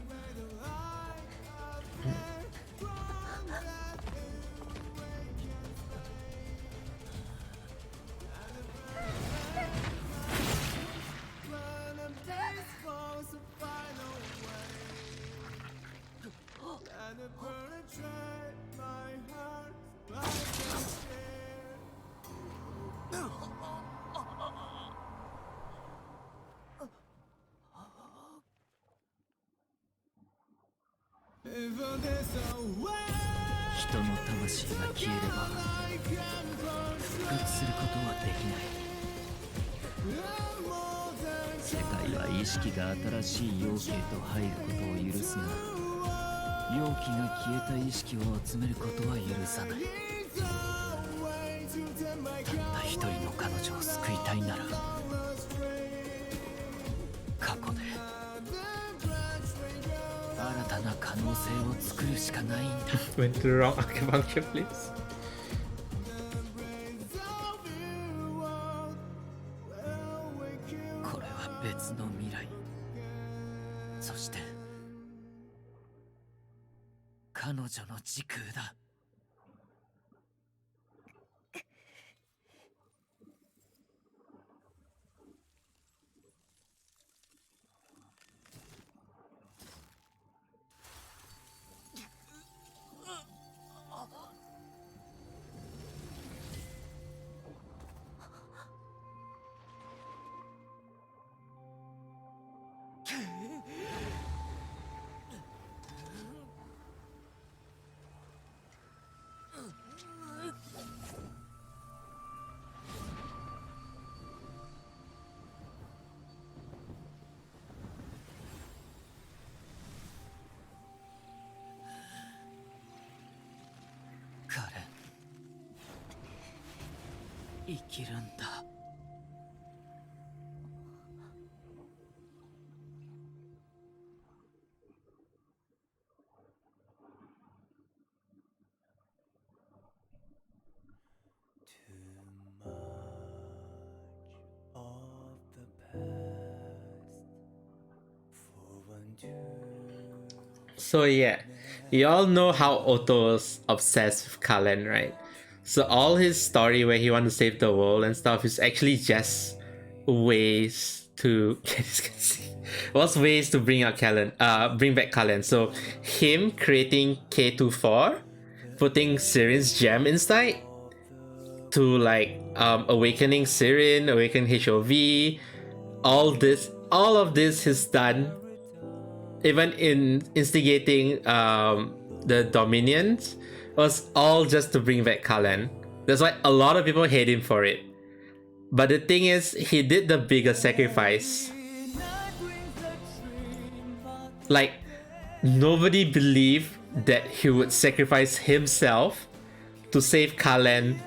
Went to the wrong acupuncture place. So yeah, you all know how Otto's obsessed with Cullen, right? So all his story where he wants to save the world and stuff is actually just ways to ways to bring out Cullen, bring back Cullen. So him creating K24, putting Siren's gem inside to like awakening Siren, awaken HOV, all of this is done. Even in instigating the Dominions was all just to bring back Cullen. That's why a lot of people hate him for it. But the thing is, he did the bigger sacrifice. Like, nobody believed that he would sacrifice himself to save Cullen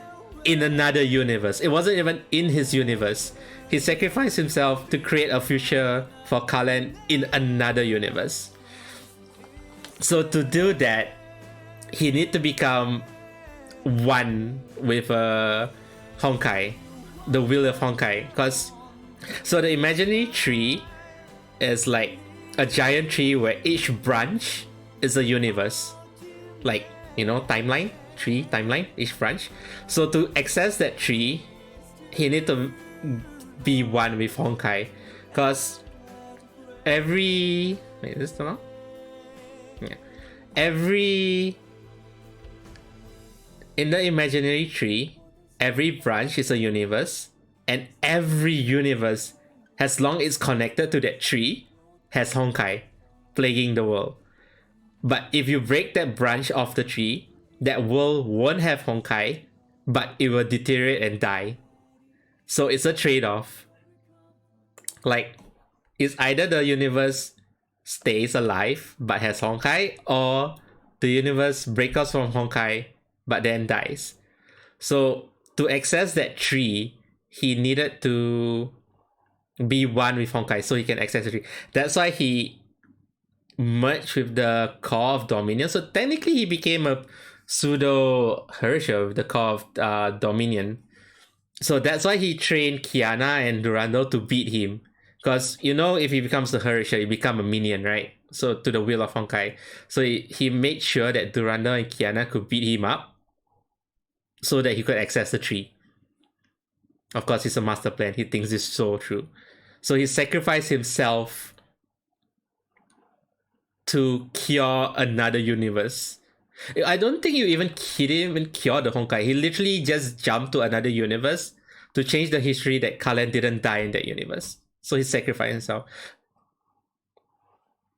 in another universe. It wasn't even in his universe. He sacrificed himself to create a future for Cullen in another universe. So to do that, he need to become one with Honkai, the will of Honkai. So the imaginary tree is like a giant tree where each branch is a universe. Like, you know, timeline, tree, timeline, each branch. So to access that tree, he need to be one with Honkai, because every wait, is this the wrong? Yeah, every in the imaginary tree, every branch is a universe, and every universe, as long as it's connected to that tree, has Honkai plaguing the world. But if you break that branch off the tree, that world won't have Honkai, but it will deteriorate and die. So it's a trade-off. Like, it's either the universe stays alive but has Honkai, or the universe breaks out from Honkai but then dies. So to access that tree, he needed to be one with Honkai so he can access the tree. That's why he merged with the core of Dominion. So technically he became a pseudo Herrscher with the Core of Dominion. So that's why he trained Kiana and Durando to beat him. Because, you know, if he becomes the Herrscher, he become a minion, right? So to the will of Honkai. So he made sure that Durando and Kiana could beat him up so that he could access the tree. Of course, it's a master plan. He thinks it's so true. So he sacrificed himself to cure another universe. I don't think you even even cure the Honkai. He literally just jumped to another universe to change the history that Kalen didn't die in that universe. So he sacrificed himself.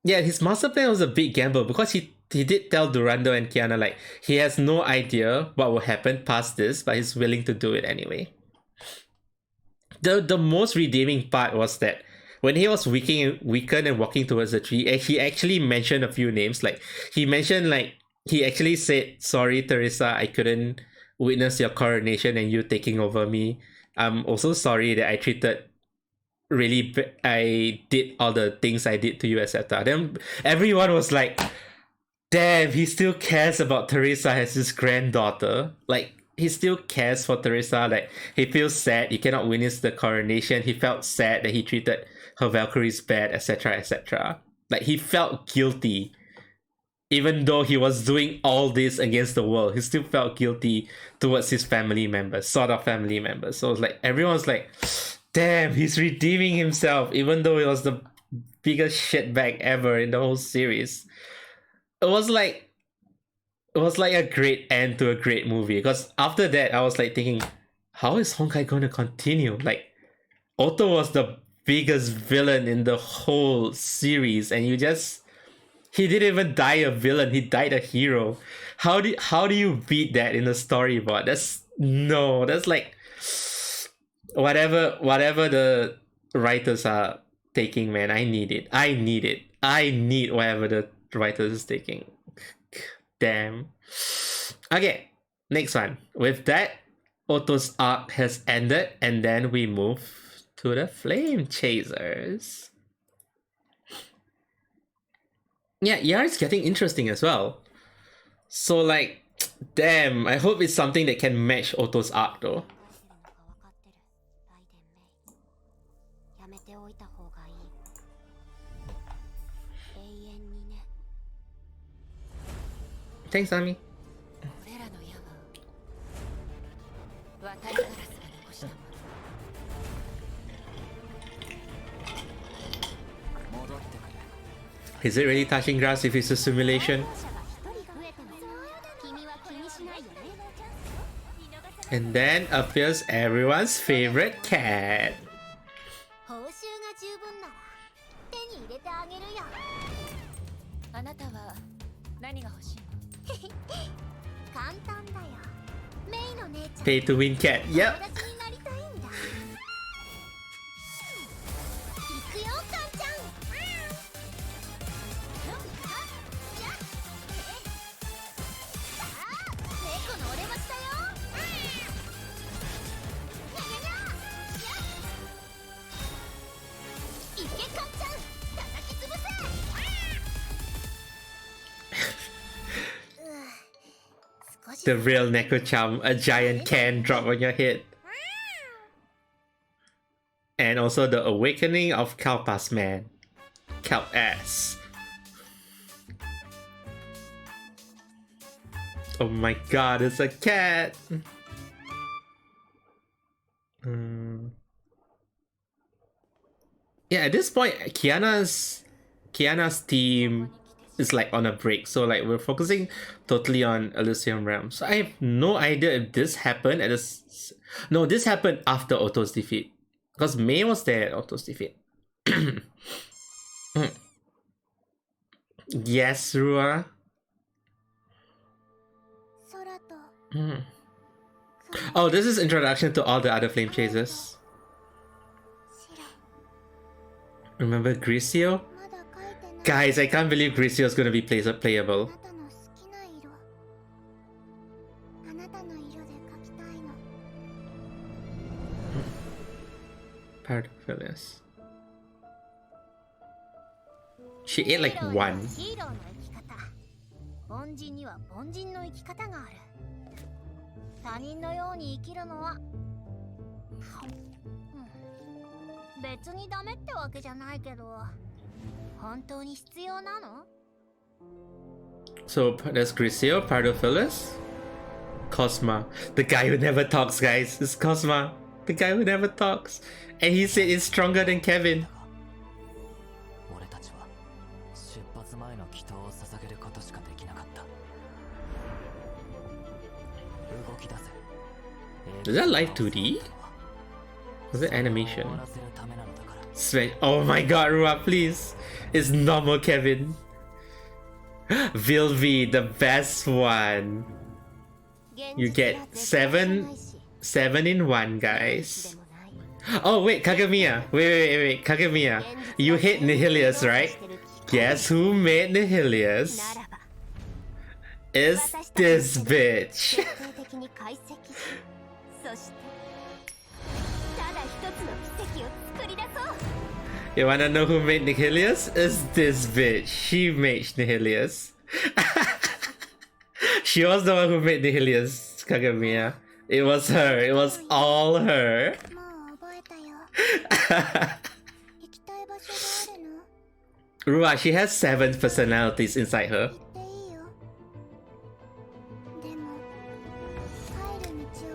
Yeah, his master plan was a big gamble because he did tell Durando and Kiana like he has no idea what will happen past this, but he's willing to do it anyway. The most redeeming part was that when he was weakened and walking towards the tree, he actually mentioned a few names. Like he mentioned he actually said, "Sorry, Teresa, I couldn't witness your coronation and you taking over me. I'm also sorry that I I did all the things I did to you, etc." Then everyone was like, damn, he still cares about Teresa as his granddaughter. Like, he still cares for Teresa. Like, he feels sad he cannot witness the coronation. He felt sad that he treated her Valkyries bad, etc., etc. Like, he felt guilty. Even though he was doing all this against the world, he still felt guilty towards his family members, sort of family members. So it's like, everyone's like, damn, he's redeeming himself, even though it was the biggest shitbag ever in the whole series. It was like a great end to a great movie. Because after that, I was like thinking, how is Honkai going to continue? Like, Otto was the biggest villain in the whole series, and he didn't even die a villain, he died a hero. How do you beat that in a storyboard? That's like whatever the writers are taking, man. I need it. I need whatever the writers is taking. Damn. Okay, next one. With that, Otto's arc has ended, and then we move to the Flame Chasers. Yeah, ER is getting interesting as well. So like, damn, I hope it's something that can match Otto's arc though. Thanks, Ami. Is it really touching grass if it's a simulation? And then appears everyone's favorite cat. Pay to win cat. Yep. The real Neko-chan, a giant can drop on your head. And also the awakening of Kalpas Man. Kalp-ass. Oh my god, it's a cat! Yeah, at this point, Kiana's team is like on a break, so like we're focusing totally on Elysium Realm. So I have no idea if this happened at no, this happened after Otto's defeat, because May was there at Otto's defeat. Yes, Rua. Oh, this is introduction to all the other flame chasers. Remember Grisio? Guys, I can't believe Grisio is gonna be playable. Paradophilus. She ate like one. 凡人には凡人の生き方がある。他人のように生きるのは、別にダメってわけじゃないけど、本当に必要なの？ So there's Grisio, Pardophilus, Cosma, the guy who never talks, guys. It's Cosma, the guy who never talks, and he said it's stronger than Kevin. Is that live 2D? Was it animation? Oh my god, Rua, please! It's normal Kevin. Vilvi, the best one. You get 7 in 1, guys. Oh wait, Kagamiya. Wait, Kagamiya. You hate Nihilius, right? Guess who made Nihilius? It's this bitch. You wanna know who made Nihilius? It's this bitch. She made Nihilius. She was the one who made Nihilius, Kagamiya. It was her. It was all her. Rua, she has 7 personalities inside her.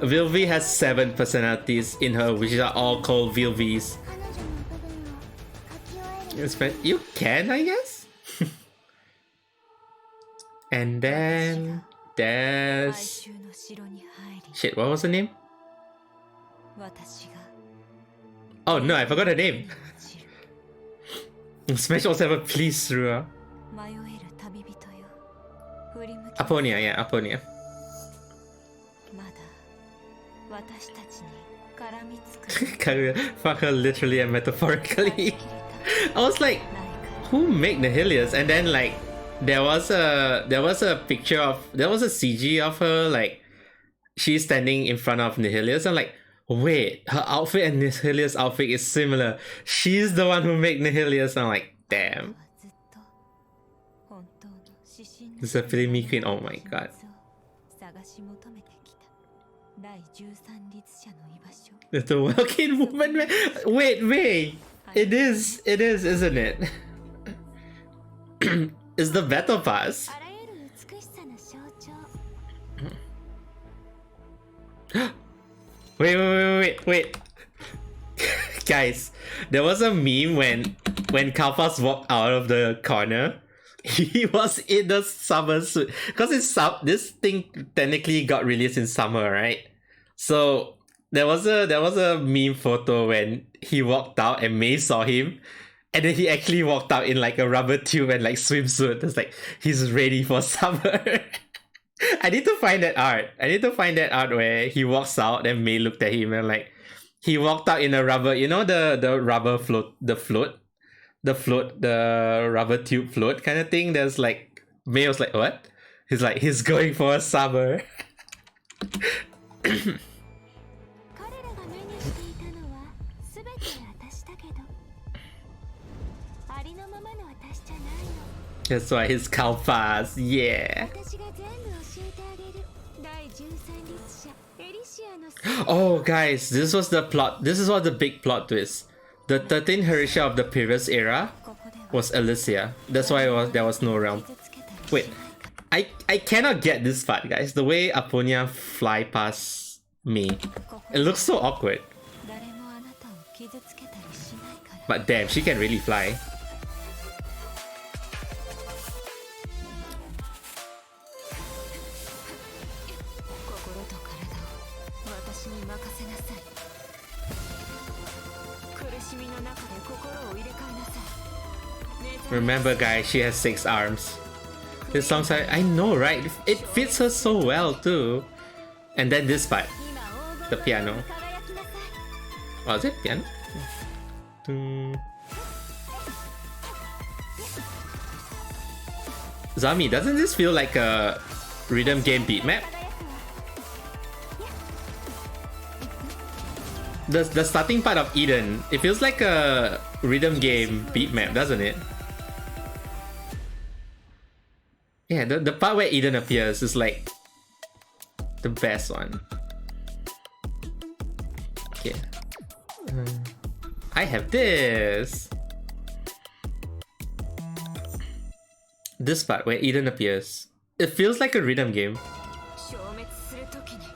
Vilvi has 7 personalities in her, which are all called Vilvis. You can, I guess? And then there's... Shit, what was her name? Oh no, I forgot her name. Smash also have a please through her. Aponia, yeah, Aponia. Fuck her literally and metaphorically. I was like, who made Nihilius? And then like there was a picture of, there was a CG of her, like she's standing in front of Nihilius. I'm like, wait, her outfit and Nihilius' outfit is similar. She's the one who made Nihilius. I'm like, damn. This is a Filmy Queen, oh my god. The Welkin woman, man. Wait. It is, isn't it? It's the battle pass. Wait. Guys, there was a meme when Kalpas walked out of the corner. He was in the summer suit. Because this thing technically got released in summer, right? So there was a meme photo when he walked out and May saw him, and then he actually walked out in like a rubber tube and like swimsuit. It's like he's ready for summer. I need to find that art where he walks out and May looked at him and like he walked out in a rubber, you know, the rubber float, the rubber tube float kind of thing. There's like May was like, what? He's like, he's going for a summer. That's why he's Kalpas, yeah. Oh guys, this was the plot. This is what the big plot twist. The 13th Harisha of the previous era was Alicia. That's why there was no realm. Wait, I cannot get this part, guys. The way Aponia fly past me, it looks so awkward. But damn, she can really fly. Remember guys, she has 6 arms. This song, I know, right? It fits her so well too. And then this part, the piano. Oh, is it piano? Zami, doesn't this feel like a rhythm game beat map? The starting part of Eden, it feels like a rhythm game beat map, doesn't it? Yeah, the part where Eden appears is like the best one. Okay. I have this. This part where Eden appears. It feels like a rhythm game. 消滅する時に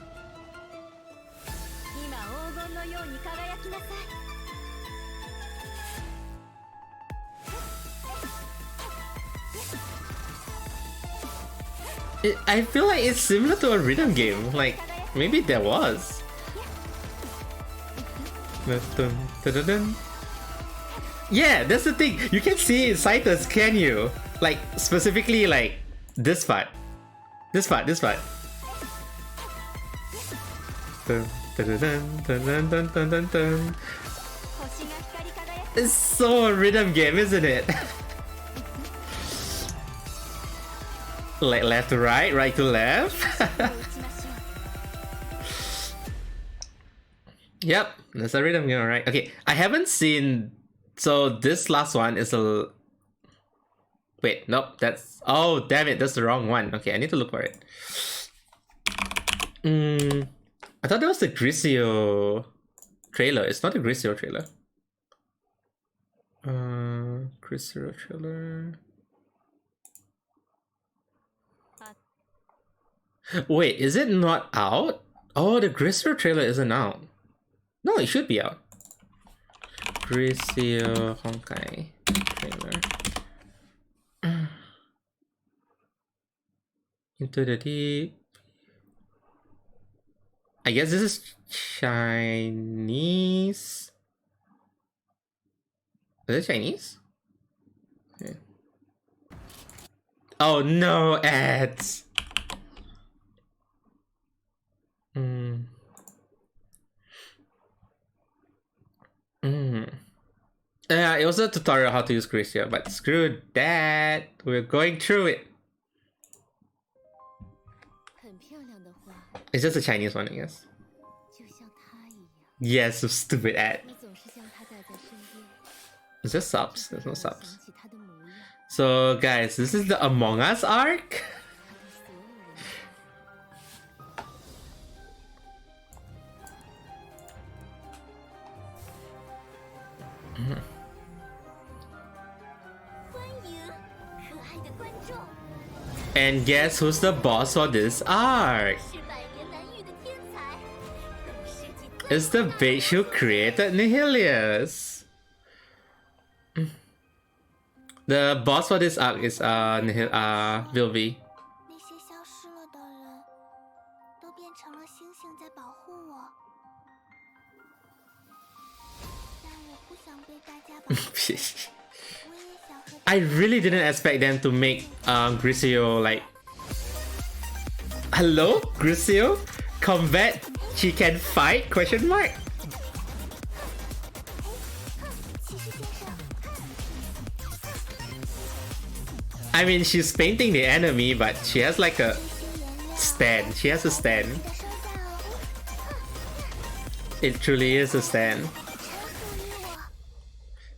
今黄金のように輝きなさい I feel like it's similar to a rhythm game. Like, maybe there was. Yeah, that's the thing. You can see inside us, can you? Like, specifically, like, this part. This part. It's so a rhythm game, isn't it? Like left to right, right to left. Yep, that's a rhythm game, alright. Okay, I haven't seen. So this last one is a. Wait, nope, that's. Oh, damn it, that's the wrong one. Okay, I need to look for it. I thought that was the Grisio trailer. It's not a Grisio trailer. Grisio trailer. Wait, is it not out? Oh, the Grisio trailer isn't out. No, it should be out. Grisio Honkai trailer. Into the Deep. I guess this is Chinese. Is it Chinese? Okay. Oh no, ads! Yeah, it was a tutorial how to use Grisio, but screw that. We're going through it. It's just a Chinese one, I guess. Yes, a stupid ad. It's just subs. There's no subs. So, guys, this is the Among Us arc. And guess who's the boss for this arc? It's the bitch who created Nihilius. The boss for this arc is Vilvi. 那些消失了的人，都变成了星星在保护我，但我不想被大家保护。I really didn't expect them to make Grisio like. Hello, Grisio? Combat? She can fight? Question mark? I mean, she's painting the enemy, but she has like a stand. She has a stand. It truly is a stand.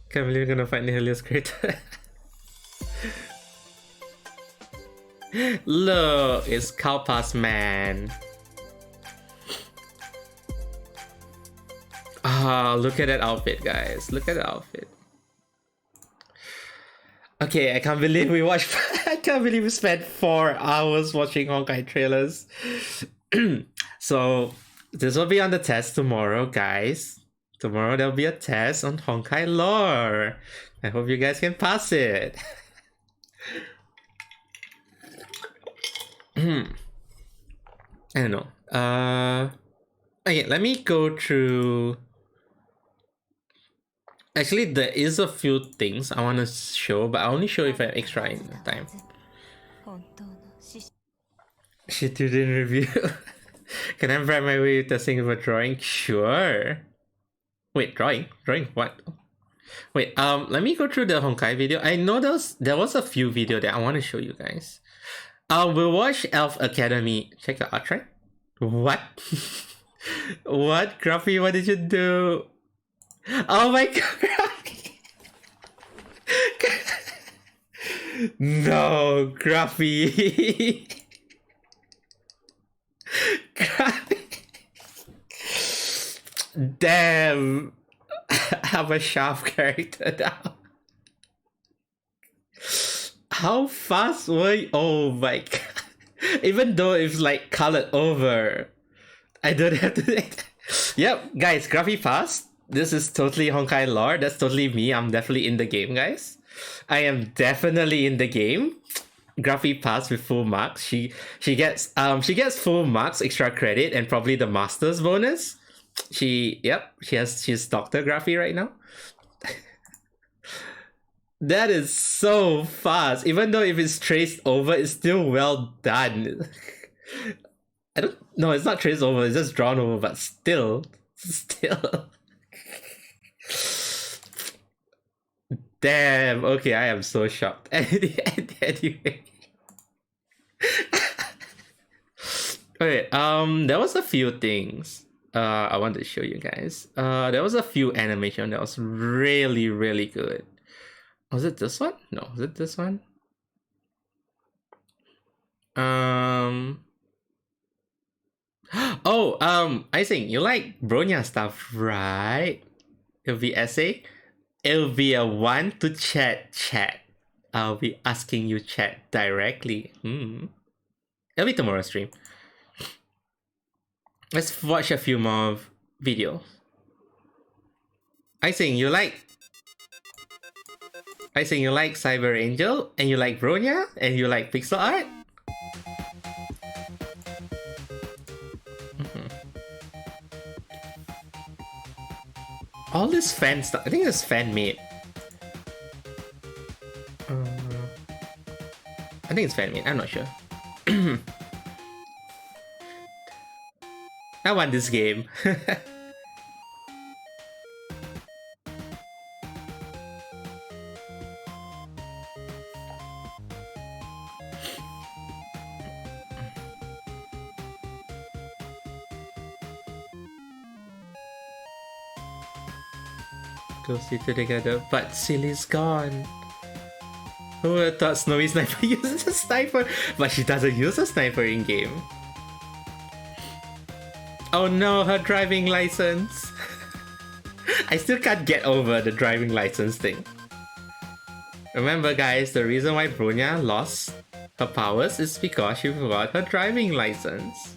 Can't believe we're gonna fight Nihilius creator. Look, it's Kalpas man. Ah, look at that outfit, guys. Look at the outfit. Okay, I can't believe we watched. I can't believe we spent 4 hours watching Honkai trailers. So this will be on the test tomorrow, guys. Tomorrow there'll be a test on Honkai lore. I hope you guys can pass it. I don't know. Okay, let me go through. Actually, there is a few things I want to show, but I only show if I have extra in time. Shit, you didn't review. Can I bribe my way testing for drawing? Sure. Wait, drawing? Drawing what? Wait, let me go through the Honkai video. I know there was a few videos that I want to show you guys. We'll watch Elf Academy. Check the art, right? What? What? Gruffy, what did you do? Oh my god, Gruffy! No, Gruffy. Gruffy. Damn. I'm a sharp character now. How fast were you? Oh my god. Even though it's like colored over, I don't have to. Yep, guys, Gruffy fast. This is totally Honkai lore. That's totally me. I'm definitely in the game, guys. I am definitely in the game. Gruffy passed with full marks. She gets full marks, extra credit, and probably the master's bonus. She's Dr. Gruffy right now. That is so fast. Even though if it's traced over, it's still well done. I don't know, it's not traced over, it's just drawn over, but still. Damn, okay, I am so shocked. Anyway. Okay, there was a few things I wanted to show you guys. There was a few animation that was really, really good. Was it this one? No, was it this one? I think you like Bronya stuff, right? It'll be essay. It'll be a one to chat. I'll be asking you chat directly. It'll be tomorrow's stream. Let's watch a few more videos. I think you like Cyber Angel, and you like Bronya, and you like pixel art. All this fan stuff, I think it's fan made. I think it's fan made, I'm not sure. I want this game. Closely together, but Silly's gone. Who would have thought Snowy Sniper uses a sniper? But she doesn't use a sniper in game. Oh no, her driving license. I still can't get over the driving license thing. Remember guys, the reason why Bronya lost her powers is because she forgot her driving license.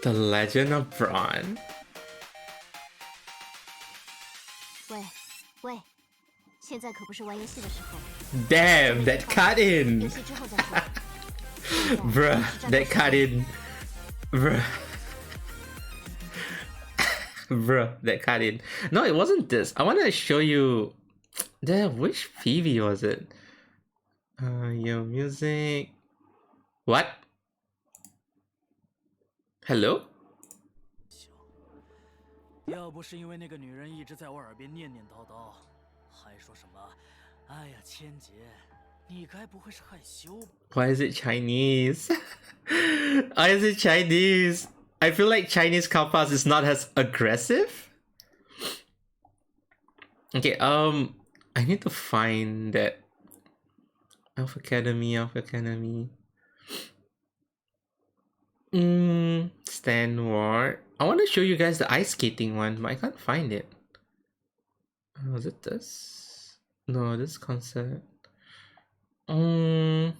The Legend of Braun. Damn, that cut in. Bruh, that cut in. Bruh. Bruh, that cut in. No, it wasn't this. I want to show you. Which Phoebe was it? Your music. What? Hello? 要不是因为那个女人一直在我耳边念念叨叨，还说什么“哎呀，千劫，你该不会是害羞吧？” Why is it Chinese? Why is it Chinese? I feel like Chinese counterparts is not as aggressive. Okay, I need to find that Alpha Academy. Stan Ward. I want to show you guys the ice skating one, but I can't find it. Was it this? No, this concert. Did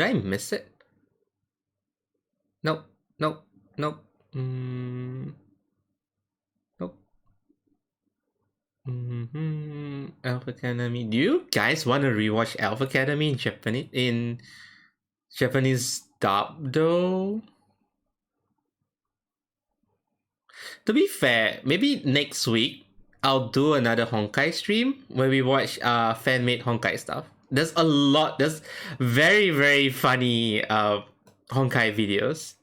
I miss it? Nope. Nope. Nope. Alpha Academy. Do you guys want to rewatch Alpha Academy in Japanese dub though? To be fair, maybe next week I'll do another Honkai stream where we watch fan-made Honkai stuff. There's very, very funny Honkai videos.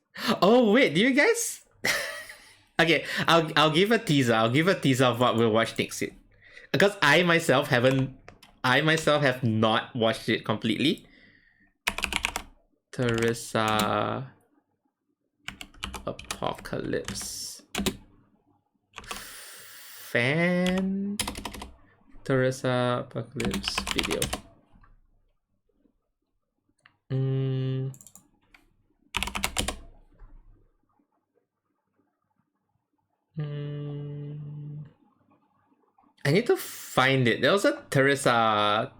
Oh wait, do you guys? Okay, I'll give a teaser. I'll give a teaser of what we'll watch next week. Because I myself have not watched it completely. Teresa Apocalypse. fan Teresa Apocalypse video. I need to find it. There was a Teresa.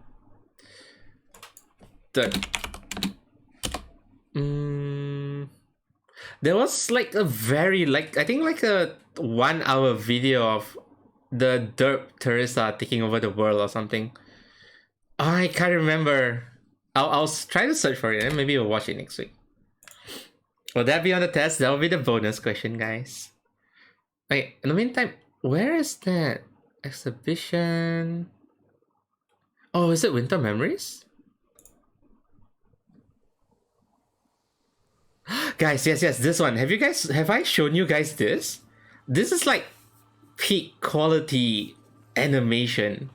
There was like a very I think like a 1 hour video of the derp Teresa taking over the world or something. Oh, I can't remember. I'll try to search for it and maybe we'll watch it next week. Will that be on the test? That will be the bonus question, guys. Okay, in the meantime, where is that exhibition? Oh, is it Winter Memories? Guys, yes, this one. Have I shown you guys this? This is like peak quality animation.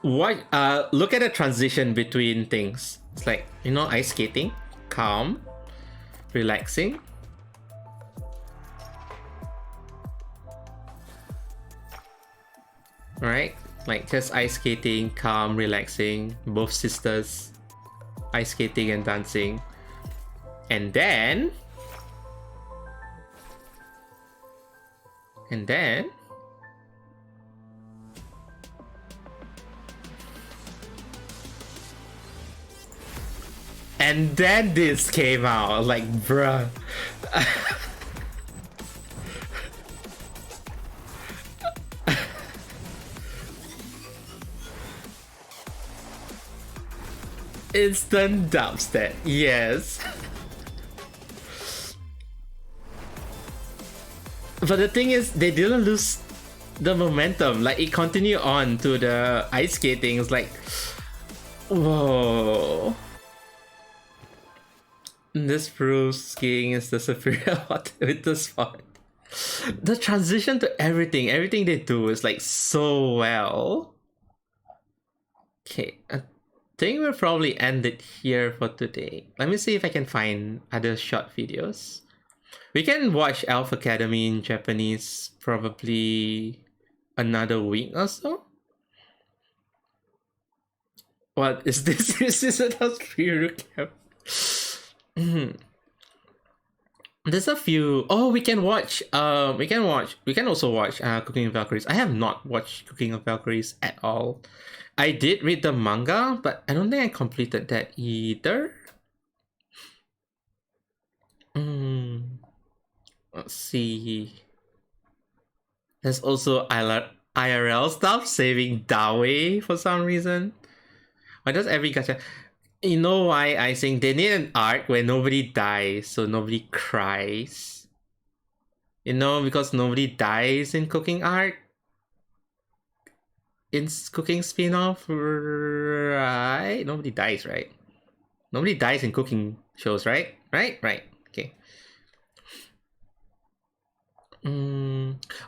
What? Look at the transition between things. It's like, you know, ice skating, calm, relaxing. Right? Like just ice skating, calm, relaxing, both sisters ice skating and dancing. And then this came out, like, bruh. Instant dubstep, yes. But the thing is, they didn't lose the momentum. Like, it continued on to the ice skating. It's like, whoa. This proves skiing is the superior winter sport. The transition to everything they do is like so well. Okay, I think we'll probably end it here for today. Let me see if I can find other short videos. We can watch Elf Academy in Japanese probably another week or so. What is this? This is a recap. There's a few. Oh, we can watch. We can also watch Cooking of Valkyries. I have not watched Cooking of Valkyries at all. I did read the manga, but I don't think I completed that either. Let's see. There's also IRL stuff, saving Dawei for some reason. Why does every gacha? You know why I think they need an arc where nobody dies, so nobody cries. You know, because nobody dies in Cooking arc. In Cooking spin-off, right? Nobody dies, right? Nobody dies in Cooking shows, right? Right. Okay.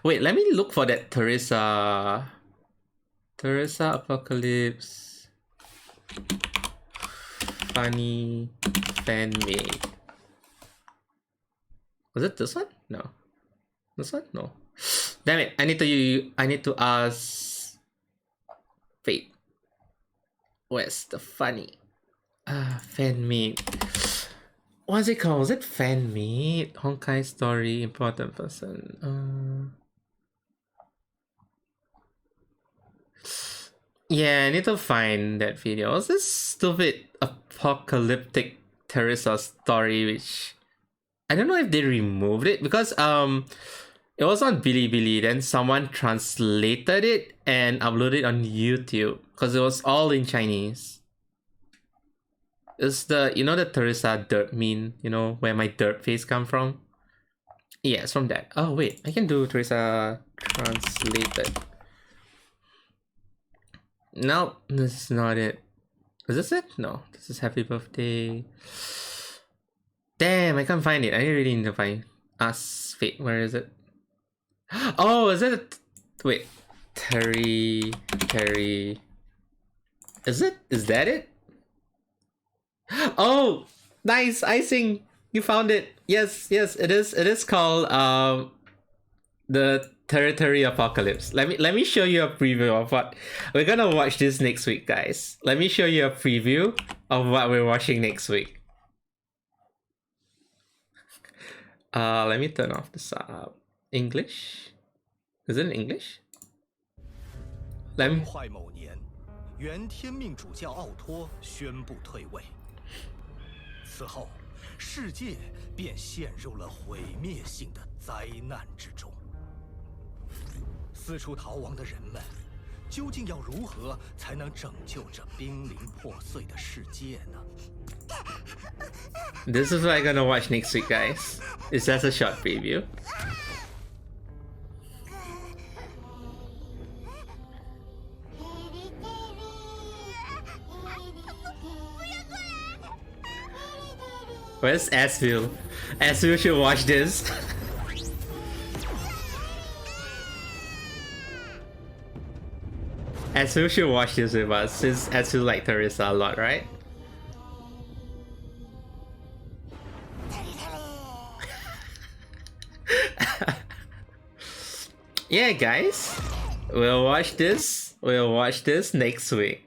Wait, let me look for that Teresa Apocalypse funny fan made. Was it this one? No. This one? No. Damn it! I need to ask. Wait. Where's the funny? Fan made. What's it called? Was it fan made? Honkai story, important person. Yeah, I need to find that video. What's this stupid apocalyptic Teresa story, which I don't know if they removed it because it was on Bilibili, then someone translated it and uploaded it on YouTube because it was all in Chinese. It's the, you know, the Teresa derp meme, you know, where my derp face come from? Yeah, it's from that. Oh wait, I can do Teresa translated. No, this is not it. Is this it? No, this is Happy Birthday. Damn, I can't find it. I really need to find Fate. Where is it? Oh, is it? Wait, Terry. Is that it? Oh, nice icing. You found it. Yes, yes, it is. It is called the Territory Apocalypse. Let me show you a preview of what we're gonna watch this next week, guys. Let me show you a preview of what we're watching next week. Let me turn off the sub. English? Is it in English? Let me. 坏某年，原天命主教奥托宣布退位。此后，世界便陷入了毁灭性的灾难之中。四处逃亡的人们，究竟要如何才能拯救这濒临破碎的世界呢？ This is what I'm gonna watch next week, guys. It's just a short preview. Where's Asville? Asville should watch this. Asville should watch this with us, since Asville liked Teresa a lot, right? Yeah, guys, we'll watch this. We'll watch this next week.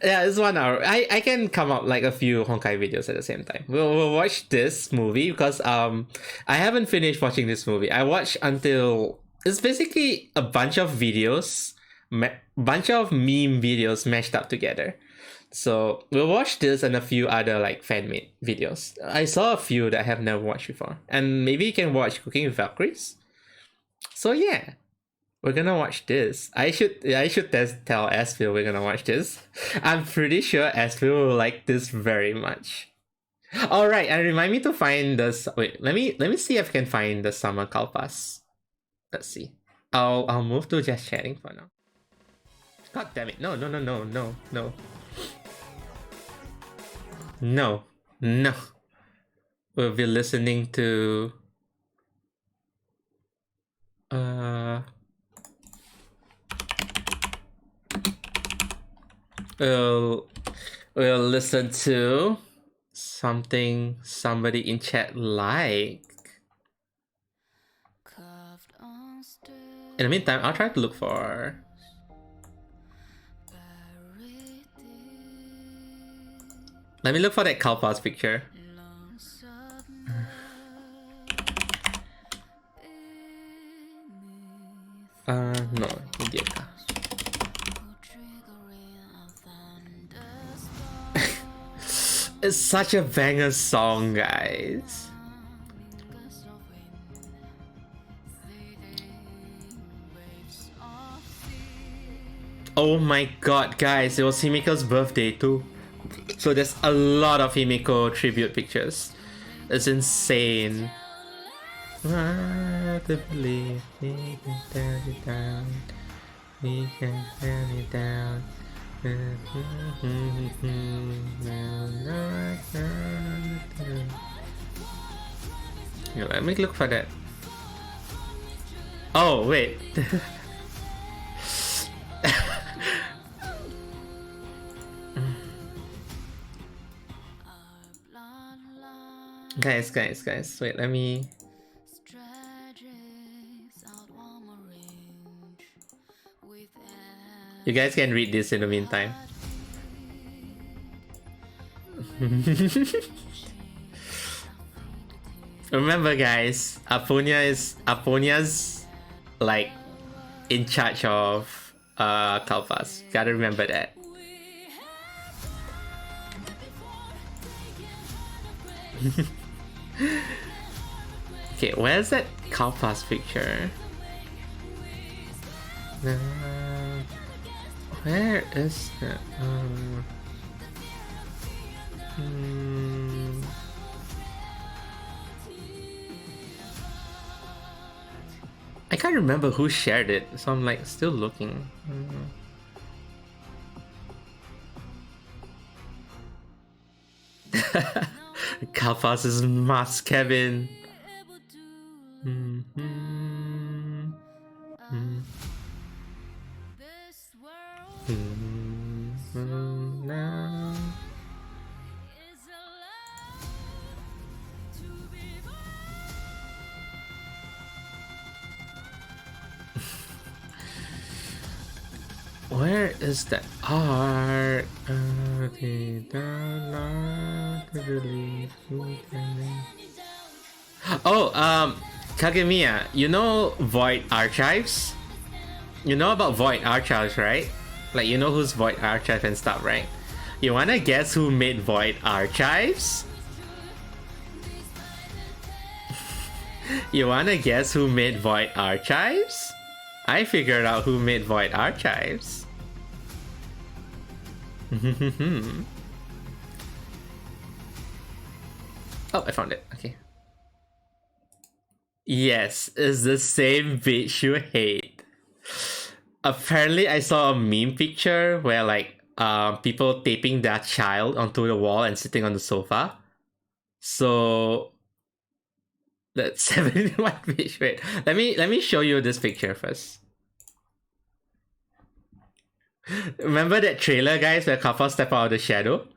Yeah, it's 1 hour. I can come up like a few Honkai videos at the same time. We'll watch this movie because I haven't finished watching this movie. I watched until it's basically a bunch of videos, bunch of meme videos mashed up together. So we'll watch this and a few other like fan-made videos. I saw a few that I have never watched before, and maybe you can watch Cooking with Valkyries. So yeah, we're gonna watch this. I should tell Asville we're gonna watch this. I'm pretty sure Asville will like this very much. All right, and remind me to find this. Wait, let me see if I can find the summer Kalpas. Let's see. I'll move to just chatting for now. God damn it! No. No. We'll be listening to we'll listen to something somebody in chat like. In the meantime, I'll try to look for let me look for that Kalpa's picture. No, idiot. It's such a banger song, guys. Oh my god, guys, it was Himiko's birthday too. So there's a lot of Himiko tribute pictures. It's insane. Hard to believe we can tear it down. We can tear it down. Yeah, let me look for that. Oh wait. Guys, wait, let me... You guys can read this in the meantime. Remember guys, Aponia's like in charge of Kalpas. Gotta remember that. Okay, where's that Kalpas picture? Where is that? I can't remember who shared it, so I'm like still looking. Kalpas's mask, Kevin. Where is the art? Oh, Kagemiya, you know Void Archives? You know about Void Archives, right? Like, you know who's Void Archive and stuff, right? You wanna guess who made Void Archives? You wanna guess who made Void Archives? I figured out who made Void Archives. Oh, I found it. Okay. Yes, it's the same bitch you hate. Apparently, I saw a meme picture where like people taping their child onto the wall and sitting on the sofa. So that's 71 bitch. Wait, let me show you this picture first. Remember that trailer, guys, where Kappa step out of the shadow?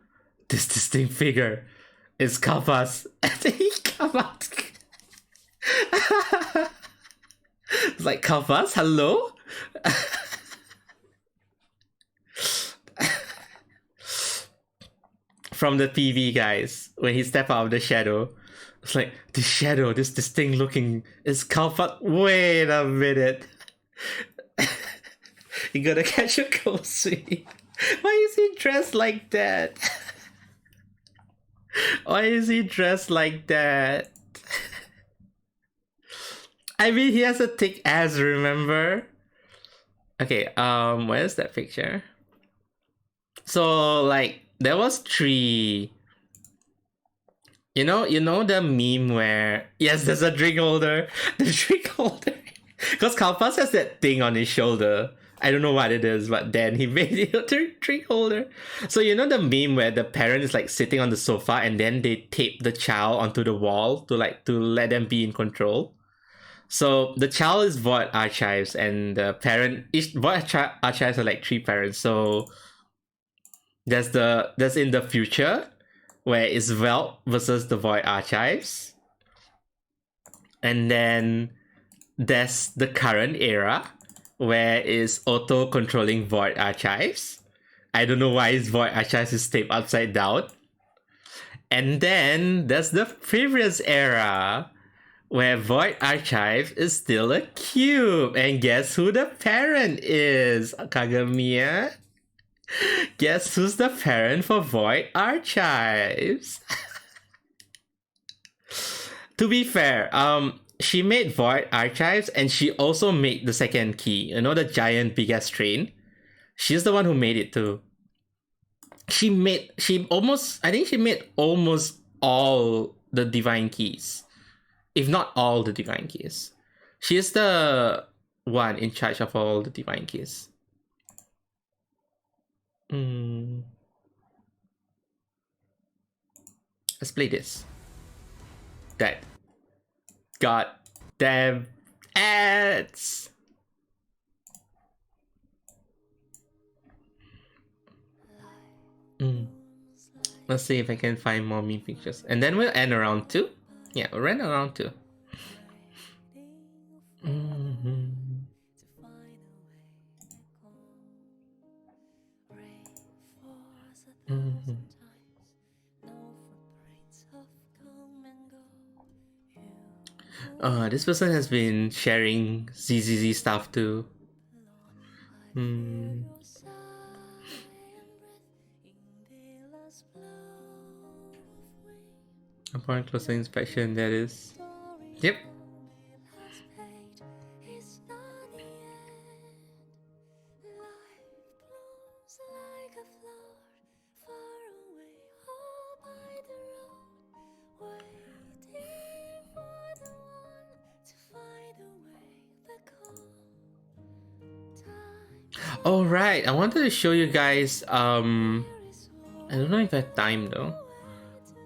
This distinct figure is Kappa's. And then he come out. It's like, Kappa's, hello? From the PV, guys, when he step out of the shadow, it's like, the shadow, this distinct looking, is Kappa. Wait a minute. You gotta catch a cold, sweetie. Why is he dressed like that? Why is he dressed like that? I mean, he has a thick ass, remember? Okay, where's that picture? So, like, there was 3. You know the meme where, yes, there's a drink holder. The drink holder. Because Kalpas has that thing on his shoulder. I don't know what it is, but then he made it a drink holder. So you know the meme where the parent is like sitting on the sofa and then they tape the child onto the wall to let them be in control. So the child is Void Archives and the parent, each Void Archives are like 3 parents. So there's in the future where it's Velt versus the Void Archives. And then there's the current era where is Otto controlling Void Archives. I don't know why his Void Archives is taped upside down. And then there's the previous era where Void Archive is still a cube. And guess who the parent is, Kagemiya? Guess who's the parent for Void Archives? To be fair, she made Void Archives and she also made the second key. You know, the giant big ass train? She's the one who made it too. I think she made almost all the divine keys. If not all the divine keys. She's the one in charge of all the divine keys. Let's play this. That goddamn ads. Let's see if I can find more meme pictures. And then we'll end around 2. Yeah, we'll end around 2. This person has been sharing ZZZ stuff too. Upon closer inspection, that is. Yep. Oh right, I wanted to show you guys. I don't know if I have time though.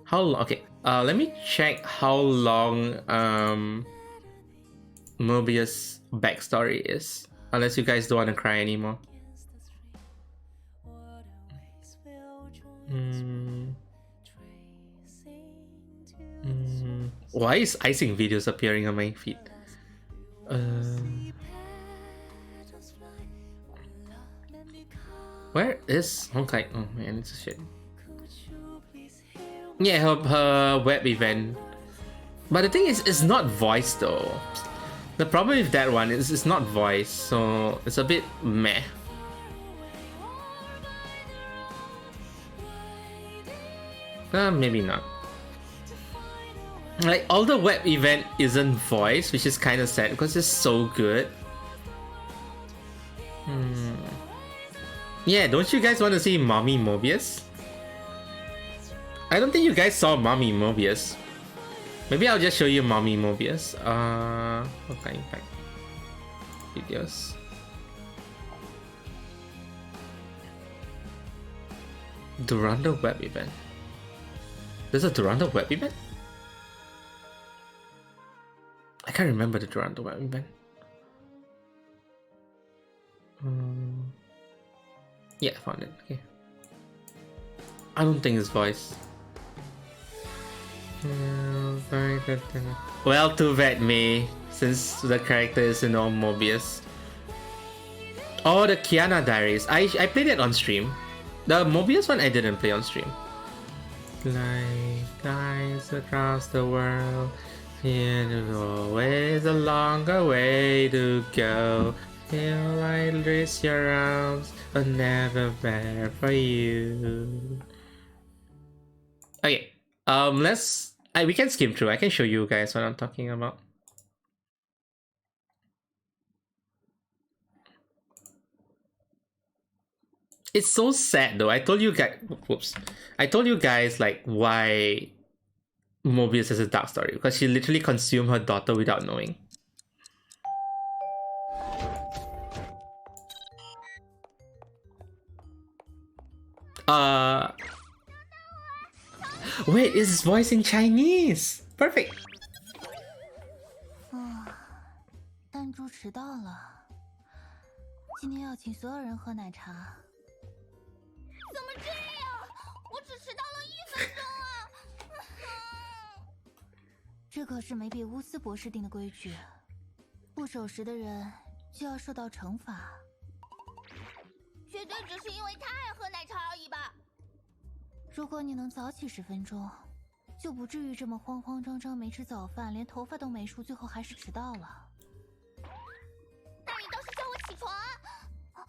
How long? Okay, let me check how long Mobius backstory is. Unless you guys don't want to cry anymore. Why is icing videos appearing on my feed? Where is Honkai? Oh man, it's a shit. Yeah, her web event. But the thing is, it's not voice though. The problem with that one is it's not voice, so it's a bit meh. Maybe not. Like, all the web event isn't voice, which is kind of sad because it's so good. Yeah, don't you guys want to see Mommy Mobius? I don't think you guys saw Mommy Mobius. Maybe I'll just show you Mommy Mobius. Okay, back. Videos. Durando web event. There's a Durando web event? I can't remember the Durando web event. Yeah, found it. Okay. I don't think it's voice. Very good. Well, too bad, me, since the character is Mobius. Oh, the Kiana Diaries. I played it on stream. The Mobius one I didn't play on stream. Like guys across the world, there's always a longer way to go. Feel like raise your arms, but never better for you. Okay, we can skim through. I can show you guys what I'm talking about. It's so sad though. I told you guys. Whoops. I told you guys like why Mobius has a dark story, because she literally consumed her daughter without knowing. Wait, is his voice in Chinese? Perfect. 弹珠迟到了，今天要请所有人喝奶茶。怎么这样？我只迟到了1分钟啊！这可是梅比乌斯博士定的规矩，不守时的人就要受到惩罚。绝对只是因为他爱喝奶茶而已吧？如果你能早起10分钟，就不至于这么慌慌张张没吃早饭，连头发都没梳，最后还是迟到了。那你倒是叫我起床啊！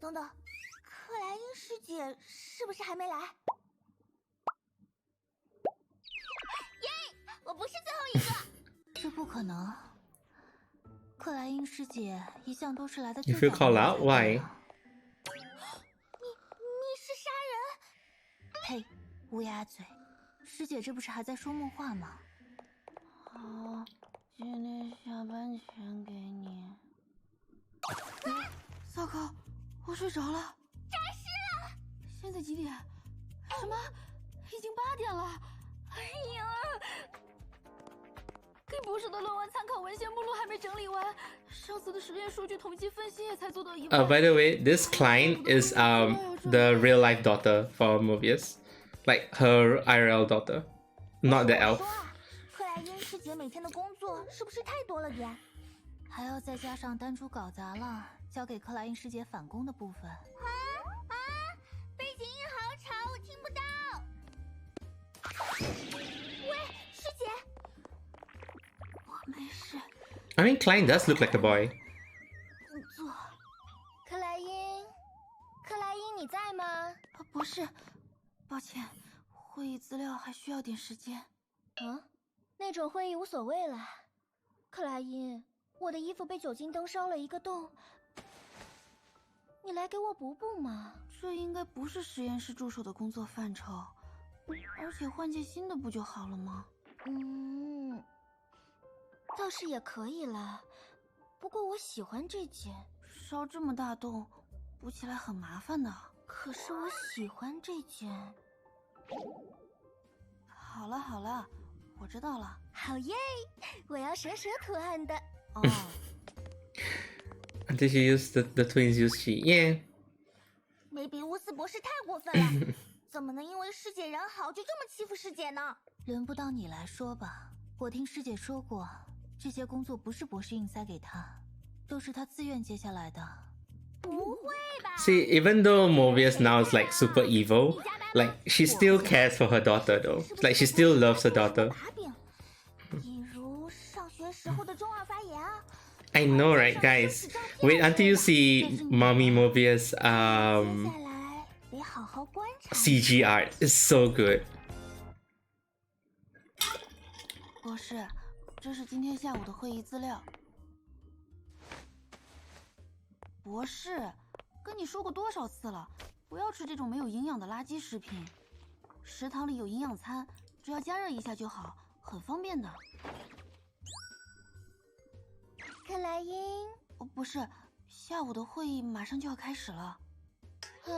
等等，克莱因师姐是不是还没来？耶！我不是最后一个。这不可能，克莱因师姐一向都是来的 You 最 feel 早 called 的 out? Why? 你是杀人？呸！乌鸦嘴！师姐这不是还在说梦话吗？好，今天下班前给你。萨克，我睡着了。战士了！现在几点？什么？已经8点了。哎呀！给博士的论文参考文献目录还没整理完，上次的实验数据统计分析也才做到一半。By the way, this client is the real life daughter for Mobius, like her IRL daughter, not the elf. 克莱因师姐每天的工作是不是太多了点？还要再加上丹珠搞砸了，交给克莱因师姐返工的部分。背景音好吵，我听不到。喂，师姐。我没事。I mean, client does look like a boy. 坐。克莱因，你在吗？不是，抱歉，会议资料还需要点时间。那种会议无所谓了。克莱因，我的衣服被酒精灯烧了一个洞，你来给我补补嘛。这应该不是实验室助手的工作范畴，而且换件新的不就好了吗？倒是也可以了，不过我喜欢这件。烧这么大洞，补起来很麻烦的。可是我喜欢这件。好了，我知道了。好耶！我要蛇图案的。哦。Until she used the twins use she. Yeah. 梅比乌斯博士太过分了，怎么能因为师姐人好就这么欺负师姐呢？轮不到你来说吧，我听师姐说过，这些工作不是博士硬塞给她，都是她自愿接下来的。不会 See, even though Mobius now is like super evil, like she still cares for her daughter though. Like she still loves her daughter. 比如上学时候的中二发言啊。 I know, right, guys? Wait until you see Mommy Mobius 接下来得好好观察。 CG art. It's so good. 博士，这是今天下午的会议资料。博士，跟你说过多少次了，不要吃这种没有营养的垃圾食品。食堂里有营养餐，只要加热一下就好，很方便的。克莱因，不是，下午的会议马上就要开始了。啊，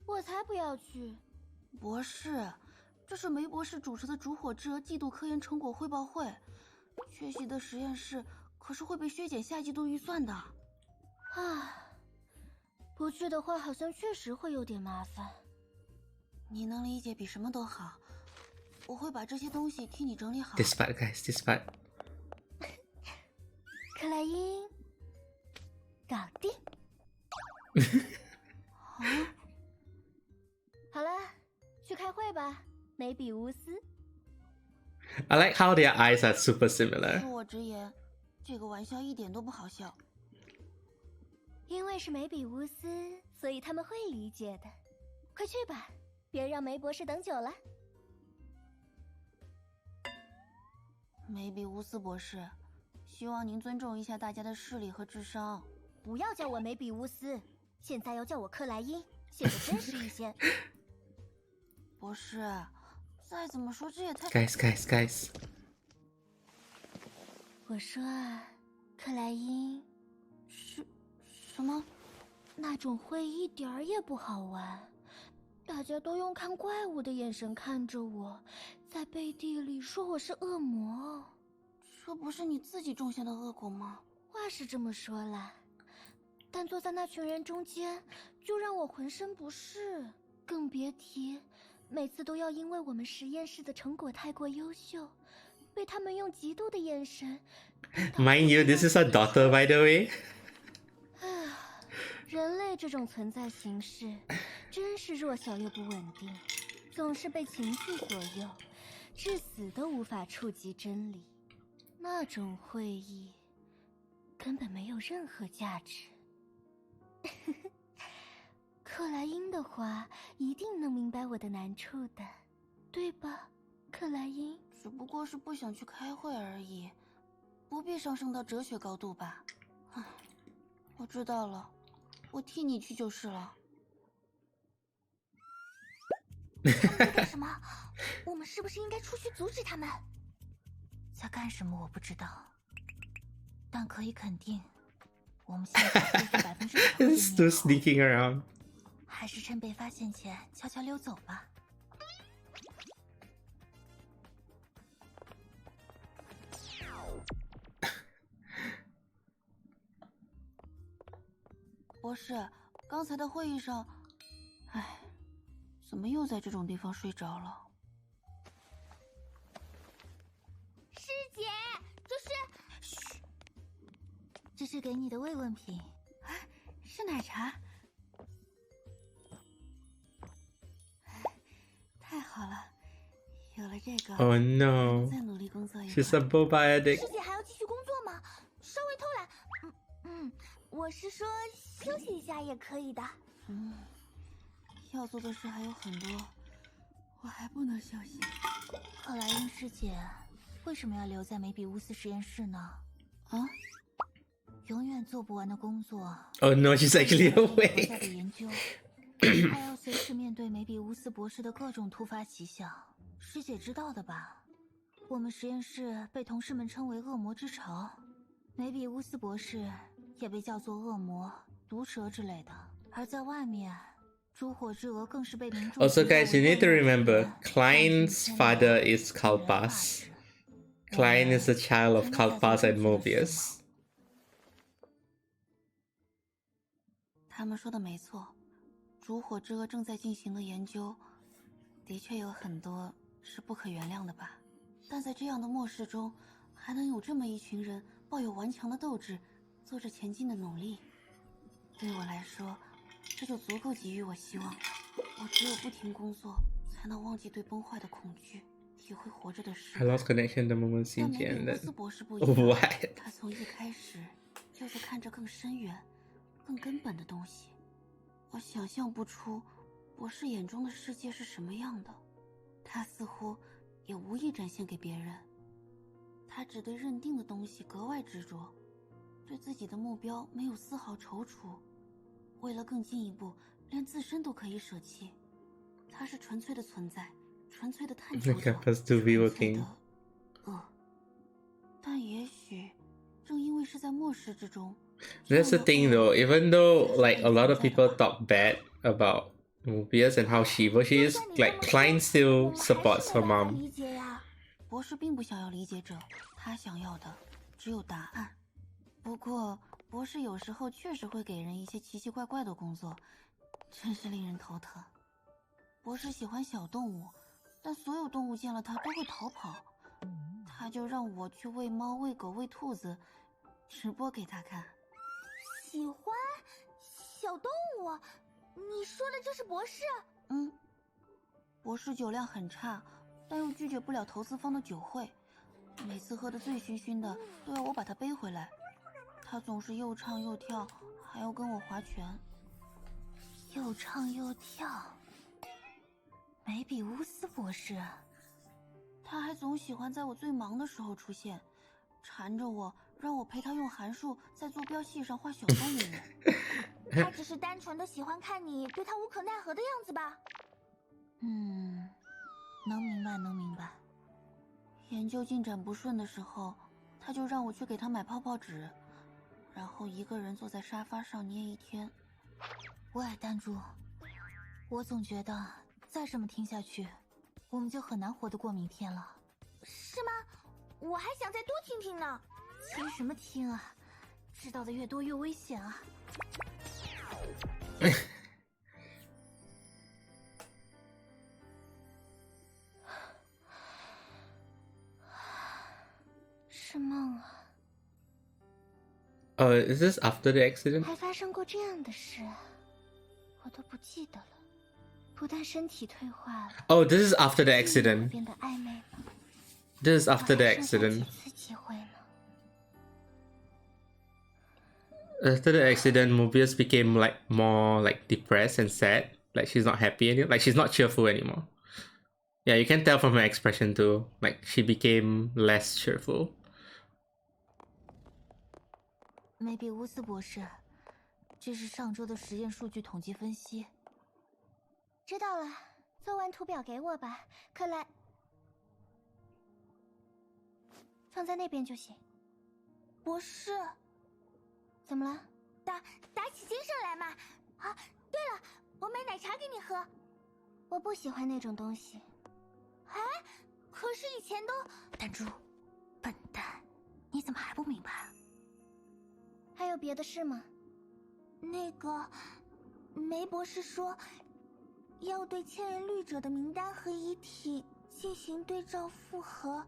我才不要去。博士，这是梅博士主持的烛火之季度科研成果汇报会，缺席的实验室可是会被削减下季度预算的。啊，不去的话，好像确实会有点麻烦。你能理解比什么都好，我会把这些东西替你整理好。This part, guys. This part. 克莱因，搞定。好了，去开会吧，梅比乌斯。I like how their eyes are super similar. 恕我直言，这个玩笑一点都不好笑。因为是梅比乌斯，所以他们会理解的。快去吧，别让梅博士等久了。梅比乌斯博士，希望您尊重一下大家的视力和智商。不要叫我梅比乌斯，现在要叫我克莱因，显得真实一些。博士，再怎么说这也太…… Guys. 我说啊，克莱因，什么？那种会一点儿也不好玩，大家都用看怪物的眼神看着我，在背地里说我是恶魔。这不是你自己种下的恶果吗？话是这么说啦，但坐在那群人中间，就让我浑身不适，更别提每次都要因为我们实验室的成果太过优秀，被他们用嫉妒的眼神。Mind you, this is her daughter, by the way. 人类这种存在形式，真是弱小又不稳定，总是被情绪左右，至死都无法触及真理。那种会议根本没有任何价值。克莱因的话一定能明白我的难处的，对吧，克莱因？只不过是不想去开会而已，不必上升到哲学高度吧。唉，我知道了，我替你去就是了。他们在干什么？我们是不是应该出去阻止他们？在干什么我不知道，但可以肯定，我们现在是Still sneaking around. 还是趁被发现前悄悄溜走吧。博士，刚才的会议上，唉，怎么又在这种地方睡着了？师姐，这是给你的慰问品，是奶茶。太好了，有了这个， Oh no. 再努力工作一会 She's a boba addict. 师姐还要继续工作吗？稍微偷懒，我是说休息一下也可以的。要做的事还有很多，我还不能休息。克莱因师姐为什么要留在梅比乌斯实验室呢？啊？永远做不完的工作。 Oh no, she's actually 留 awake. 下的研究，还要随时面对梅比乌斯博士的各种突发奇想。师姐知道的吧？我们实验室被同事们称为恶魔之巢，梅比乌斯博士也被叫做恶魔、毒蛇之类的。而在外面，烛火之蛾更是被民众。 Also, guys, you need to remember, Klein's father is Kalpas. Klein is the child of Kalpas and Mobius. 他们说的没错，烛火之蛾正在进行的研究，的确有很多是不可原谅的吧。但在这样的末世中，还能有这么一群人抱有顽强的斗志，做着前进的努力，对我来说，这就足够给予我希望了。我只有不停工作，才能忘记对崩坏的恐惧，体会活着的时 I 光。 lost connection the moment 但 Xin 梅 Jian 比乌 ended. 斯博士不一样， What? 他从一开始就是看着更深远、更根本的东西。我想象不出博士眼中的世界是什么样的，他似乎也无意展现给别人。他只对认定的东西格外执着，对自己的目标没有丝毫踌躇，为了更进一步，连自身都可以舍弃。他是纯粹的存在，纯粹的探求者， Kappa's to be 纯粹 working. 的恶。但也许正因为是在末世之中， That's the thing though, even though like a lot of people talk bad about Mobius and how evil she is, like Klein still supports her mom. 理解呀。博士并不想要理解者，他想要的只有答案。不过，博士有时候确实会给人一些奇奇怪怪的工作，真是令人头疼。博士喜欢小动物，但所有动物见了他都会逃跑，他就让我去喂猫、喂狗、喂兔子，直播给他看。喜欢小动物？你说的这是博士？嗯，博士酒量很差，但又拒绝不了投资方的酒会，每次喝得醉醺醺的，都要我把他背回来。他总是又唱又跳，还要跟我划拳。又唱又跳，梅比乌斯博士。他还总喜欢在我最忙的时候出现，缠着我，让我陪他用函数在坐标系上画小动物。他只是单纯的喜欢看你对他无可奈何的样子吧？能明白，能明白。研究进展不顺的时候，他就让我去给他买泡泡纸，然后一个人坐在沙发上捏一天。喂，丹珠，我总觉得再这么听下去，我们就很难活得过明天了。是吗？我还想再多听听呢。听什么听啊？知道的越多越危险啊！是梦啊，Is this after the accident? 还发生过这样的事，我都不记得了。不但身体退化了， Oh, this is after the 心里也 accident. 变得暧昧了。 This is 我 after the 还剩下 accident. 几次机会呢？ After the accident, Mobius became like more like depressed and sad. Like she's not happy anymore. Like she's not cheerful anymore. Yeah, you can tell from her expression too. Like she became less cheerful. 梅比乌斯博士，这是上周的实验数据统计分析。知道了，做完图表给我吧。克莱，放在那边就行。博士，怎么了？打起精神来嘛！啊，对了，我买奶茶给你喝。我不喜欢那种东西。哎，可是以前都……丹珠，笨蛋，你怎么还不明白？还有别的事吗？那个，梅博士说，要对千人律者的名单和遗体进行对照复核。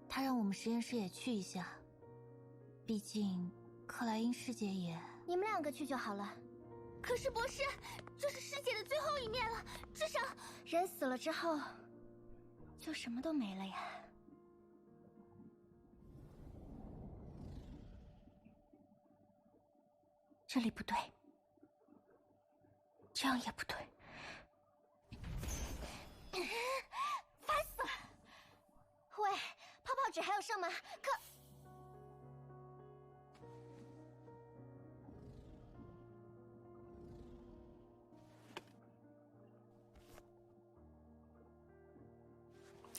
他让我们实验室也去一下，毕竟克莱因师姐也……你们两个去就好了。可是博士，这是师姐的最后一面了，至少人死了之后，就什么都没了呀。这里不对，这样也不对，烦死了！喂，泡泡纸还有剩吗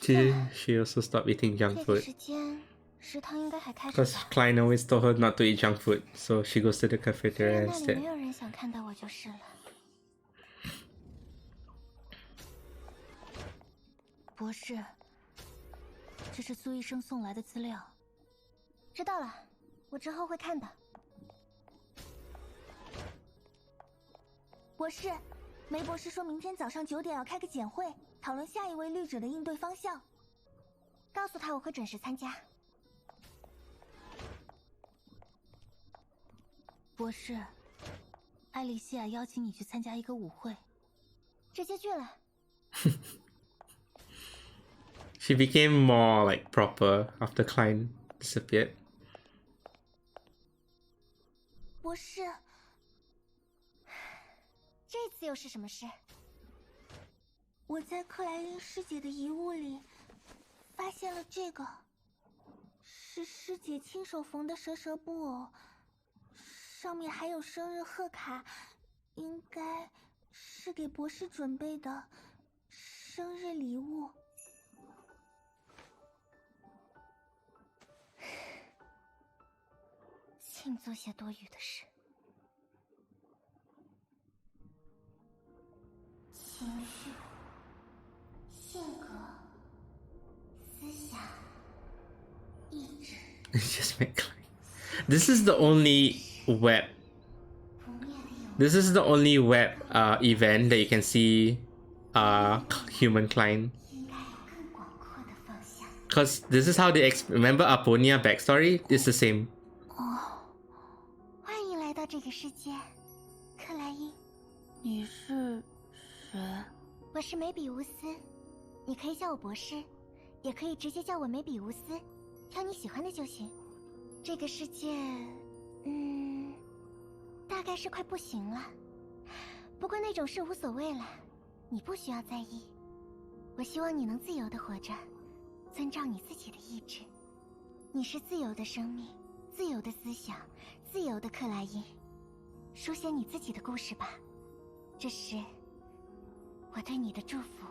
？She also stopped eating 这 junk 个 food 时间，食堂应该还开着 because 吧？ Klein always told her not to eat junk food, so she goes to the 虽 cafeteria 然那里 instead. 没有人想看到我就是了。博士，这是苏医生送来的资料。知道了，我之后会看的。博士，梅博士说明天早上9点要开个简会，讨论下一位律者的应对方向。告诉他我会准时参加。博士，艾莉西亚邀请你去参加一个舞会。直接去了。She became more like proper after Klein disappeared. 博士，这次又是什么事？我在克莱因师姐的遗物里发现了这个，是师姐亲手缝的蛇蛇布偶，上面还有生日贺卡，应该是给博士准备的生日礼物。净做些多余的事。情绪、性格、思想、意志。Just make Klein. This is the only web. This is the only web event that you can see human Klein. Because this is how they remember Aponia backstory? It's the same. 欢迎来到这个世界，克莱因。你是谁？我是梅比乌斯，你可以叫我博士，也可以直接叫我梅比乌斯，挑你喜欢的就行。这个世界，大概是快不行了。不过那种事无所谓了，你不需要在意。我希望你能自由地活着，遵照你自己的意志。你是自由的生命，自由的思想，自由的克莱因。书写你自己的故事吧，这是我对你的祝福。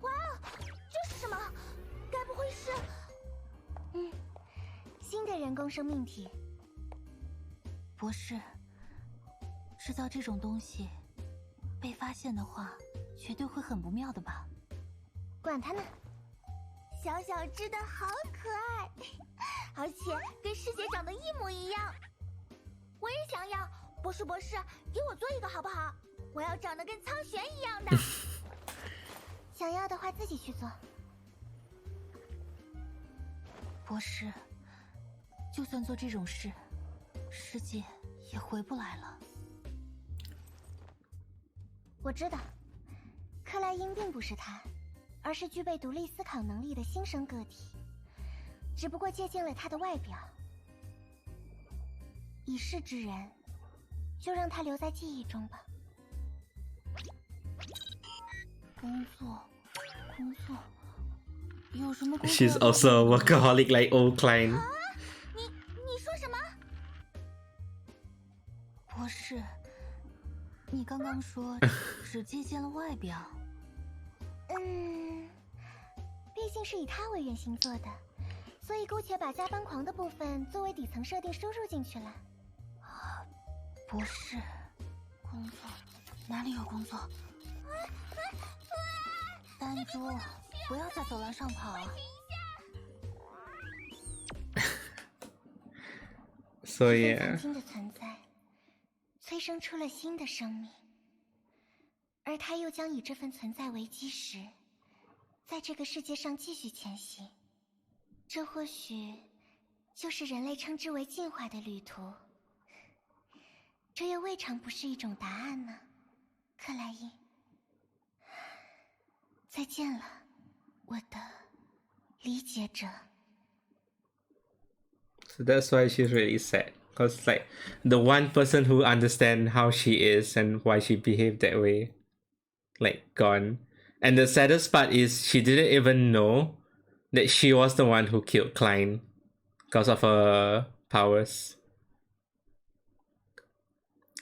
哇，这是什么？该不会是……新的人工生命体。博士，制造这种东西，被发现的话，绝对会很不妙的吧？管他呢。小小只的好可爱，而且跟师姐长得一模一样。我也想要，博士，给我做一个好不好？我要长得跟苍玄一样的。想要的话自己去做。博士，就算做这种事，师姐也回不来了。我知道，克莱因并不是他，而是具备独立思考能力的新生个体，只不过借鉴了他的外表。已逝之人，就让他留在记忆中吧。工作，有什么工作？ She's also a workaholic like old Klein. 你说什么？博士，你刚刚说只借鉴了外表。毕竟是以他为原型做的，所以姑且把加班狂的部分作为底层设定输入进去了。博士，工作哪里有工作？丹珠，不要在走廊上跑。So yeah. 曾经的存在，催生出了新的生命，而他又将以这份存在为基石，在这个世界上继续前行。这或许就是人类称之为进化的旅途。这又未尝不是一种答案呢，克莱因。再见了，我的理解者。 So that's why she's really sad. Because like the one person who understands how she is and why she behaved that way, like gone. And the saddest part is she didn't even know that she was the one who killed Klein because of her powers.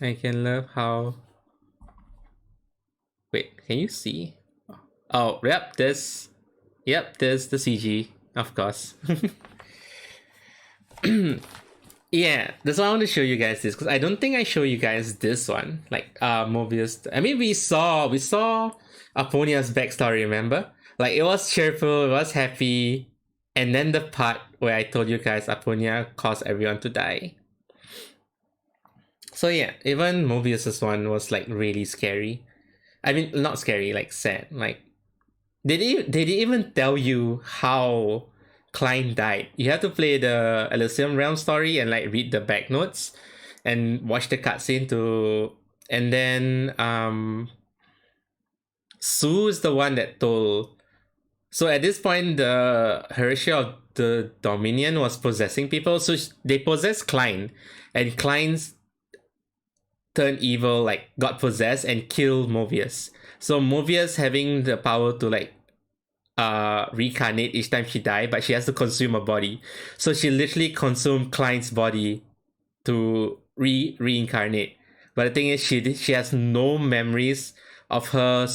I can love how... Wait, can you see? Oh, yep, there's the CG, of course. Yeah, that's why I want to show you guys this, because I don't think I show you guys this one, like Mobius. I mean, we saw Aponia's backstory, remember? Like, it was cheerful, it was happy, and then the part where I told you guys Aponia caused everyone to die. So yeah, even Mobius's one was like really scary. I mean, not scary, like sad. Like, They didn't even tell you how Klein died. You have to play the Elysium Realm story and like read the back notes and watch the cutscene to, and then Sue is the one that told. So at this point, the Hershey of the Dominion was possessing people. So they possessed Klein, and Klein's turned evil, like got possessed and killed Mobius. So Mobius having the power to like reincarnate each time she died, but she has to consume a body. So she literally consumed Klein's body to reincarnate. But the thing is, she has no memories of her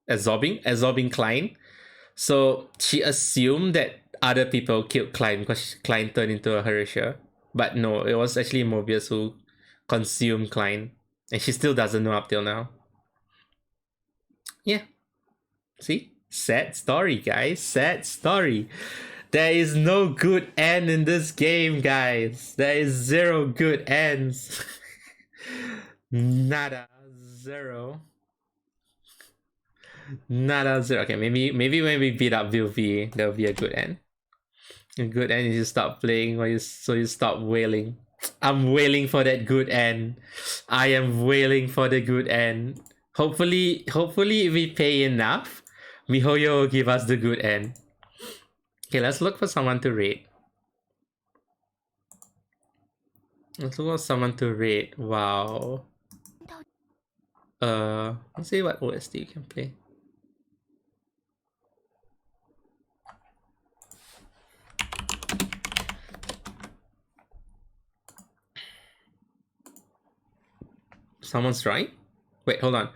absorbing Klein. So she assumed that other people killed Klein because Klein turned into a Herusha. But no, it was actually Mobius who consumed Klein. And she still doesn't know up till now. Yeah. See? Sad story, guys. Sad story. There is no good end in this game, guys. There is zero good ends. Nada. Zero. Nada. Zero. Okay, maybe when we beat up Vilvi, there'll be a good end. A good end is you stop playing or you stop wailing. I'm wailing for that good end. I am wailing for the good end. Hopefully if we pay enough, MiHoYo will give us the good end. Okay, let's look for someone to raid. Let's look for someone to raid. Wow. Let's see what OST you can play. Someone's right? Wait, hold on.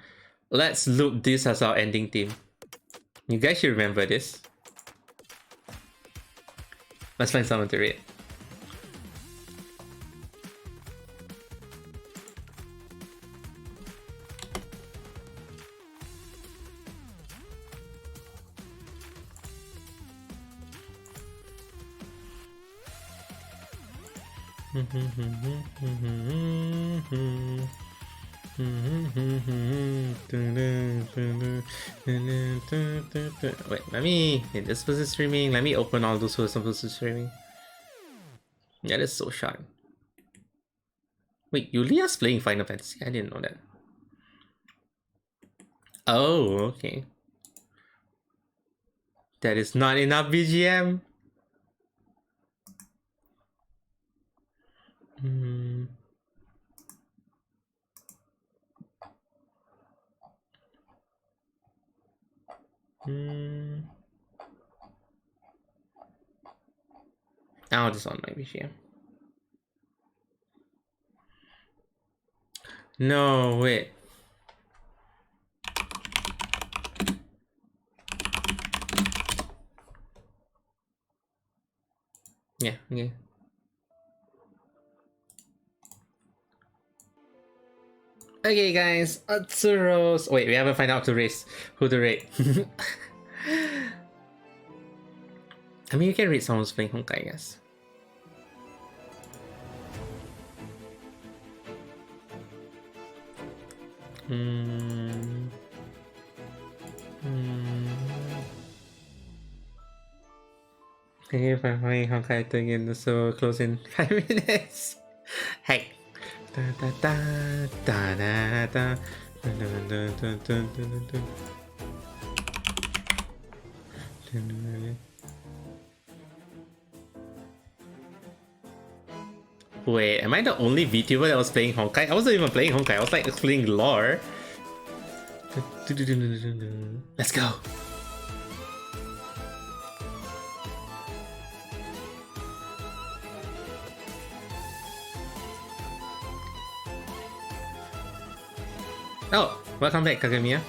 Let's loop this as our ending theme. You guys should remember this. Let's find someone to read. Wait, this was streaming. Let me open all those who are supposed to streaming. Yeah, that's so short. Wait, Yulia's playing Final Fantasy. I didn't know that. Oh, okay. That is not enough BGM. I'll just on my BGM. No, wait. Yeah, okay. Okay, guys, Atsuros. Wait, we haven't found out who to rate. I mean, you can read someone's playing Honkai, I guess. Okay, if I'm playing Honkai again, so close in 5 minutes. Hey. Da da da da da da da da da da da. Wait, am I the only VTuber that was playing Honkai? I wasn't even playing Honkai, I was like explaining lore. Let's go! Oh, welcome back, Kagamiya.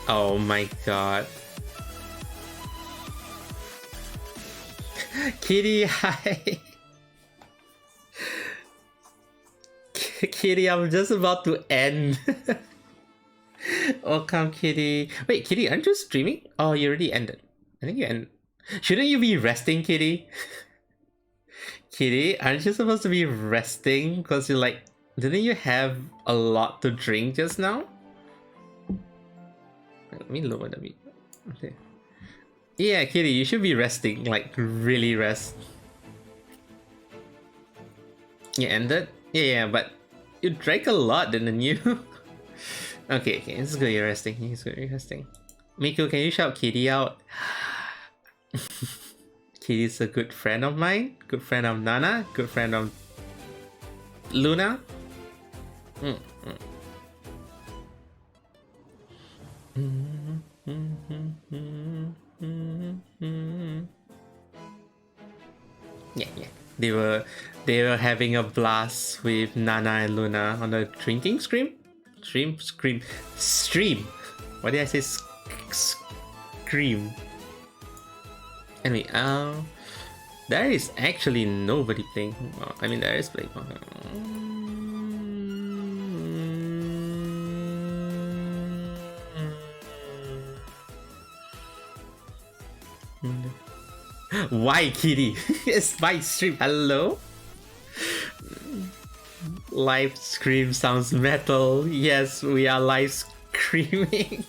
Oh my god. Kitty, hi. Kitty, I'm just about to end. Oh, come, Kitty. Wait, Kitty, aren't you streaming? Oh, you already ended. I think you ended. Shouldn't you be resting, Kitty? Kitty, aren't you supposed to be resting? Because you're like, didn't you have a lot to drink just now? Let me lower the beat. Okay. Yeah, Kitty, you should be resting. Like, really rest. You ended? Yeah, but you drank a lot, didn't you? Okay, it's good you're resting. It's good you're resting. Miku, can you shout Kitty out? Kitty's a good friend of mine, good friend of Nana, good friend of Luna. Yeah. They were having a blast with Nana and Luna on the drinking stream. Why did I say scream? Anyway, there is actually nobody playing. I mean, there is playing. Why, Kitty? It's my stream. Hello? Live scream sounds metal. Yes, we are live screaming.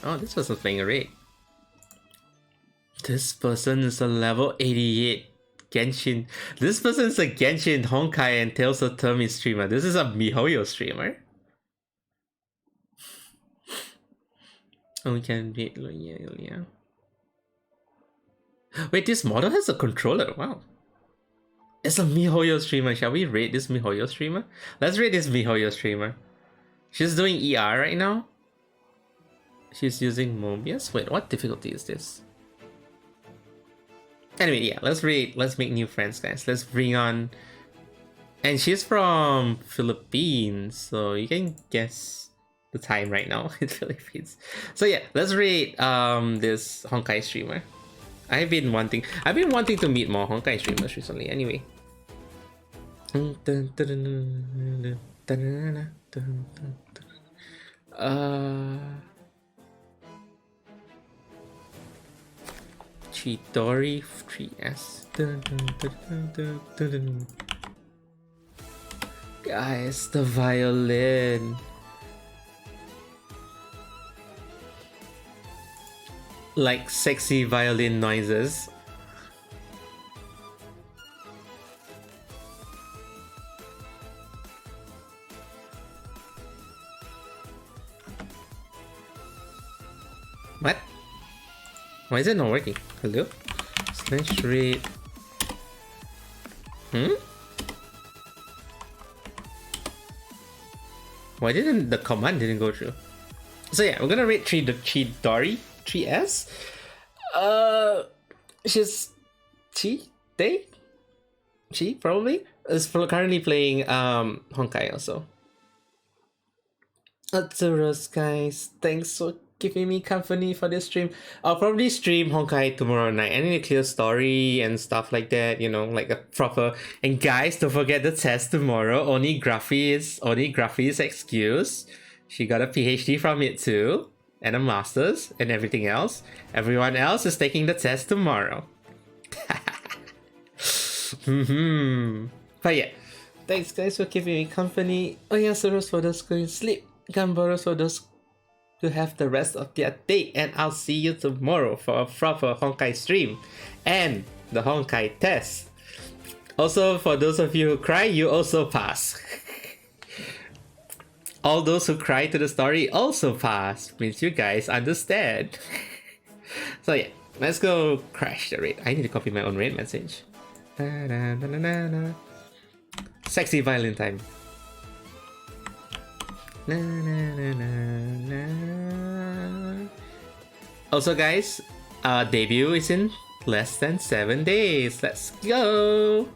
Oh, this person's playing a raid. This person is a level 88 Genshin. This person is a Genshin, Honkai, and Tales of Termi streamer. This is a MiHoYo streamer. Oh, we can read. Yeah. Wait, this model has a controller. Wow. It's a MiHoYo streamer. Shall we rate this MiHoYo streamer? Let's rate this MiHoYo streamer. She's doing ER right now. She's using Mobius. Wait, what difficulty is this? Anyway, yeah, let's make new friends, guys. Let's bring on... And she's from Philippines, so you can guess the time right now in Philippines. So yeah, let's rate this Honkai streamer. I've been wanting to meet more Honkai streamers recently. Anyway. Chidori 3S. Guys, the violin. Like sexy violin noises. What? Why is it not working? Hello? Slash rate. Why didn't the command didn't go through? So yeah, we're gonna rate Chidori 3S. She's She probably is currently playing Honkai also. Atsuros, guys, thanks for giving me company for this stream. I'll probably stream Honkai tomorrow night. I need a clear story and stuff like that, you know, like a proper. And guys, don't forget the test tomorrow. Only Gruffy's excuse. She got a PhD from it too, and a master's and everything else. Everyone else is taking the test tomorrow. But yeah, thanks guys for keeping me company. Oh yeah, Soros for those going to sleep. Gamboros for those to have the rest of their day, and I'll see you tomorrow for a proper Honkai stream and the Honkai test. Also, for those of you who cry, you also pass. All those who cry to the story also pass. Means you guys understand. So yeah, let's go crash the raid. I need to copy my own raid message. Sexy violin time. Also guys, our debut is in less than 7 days. Let's go!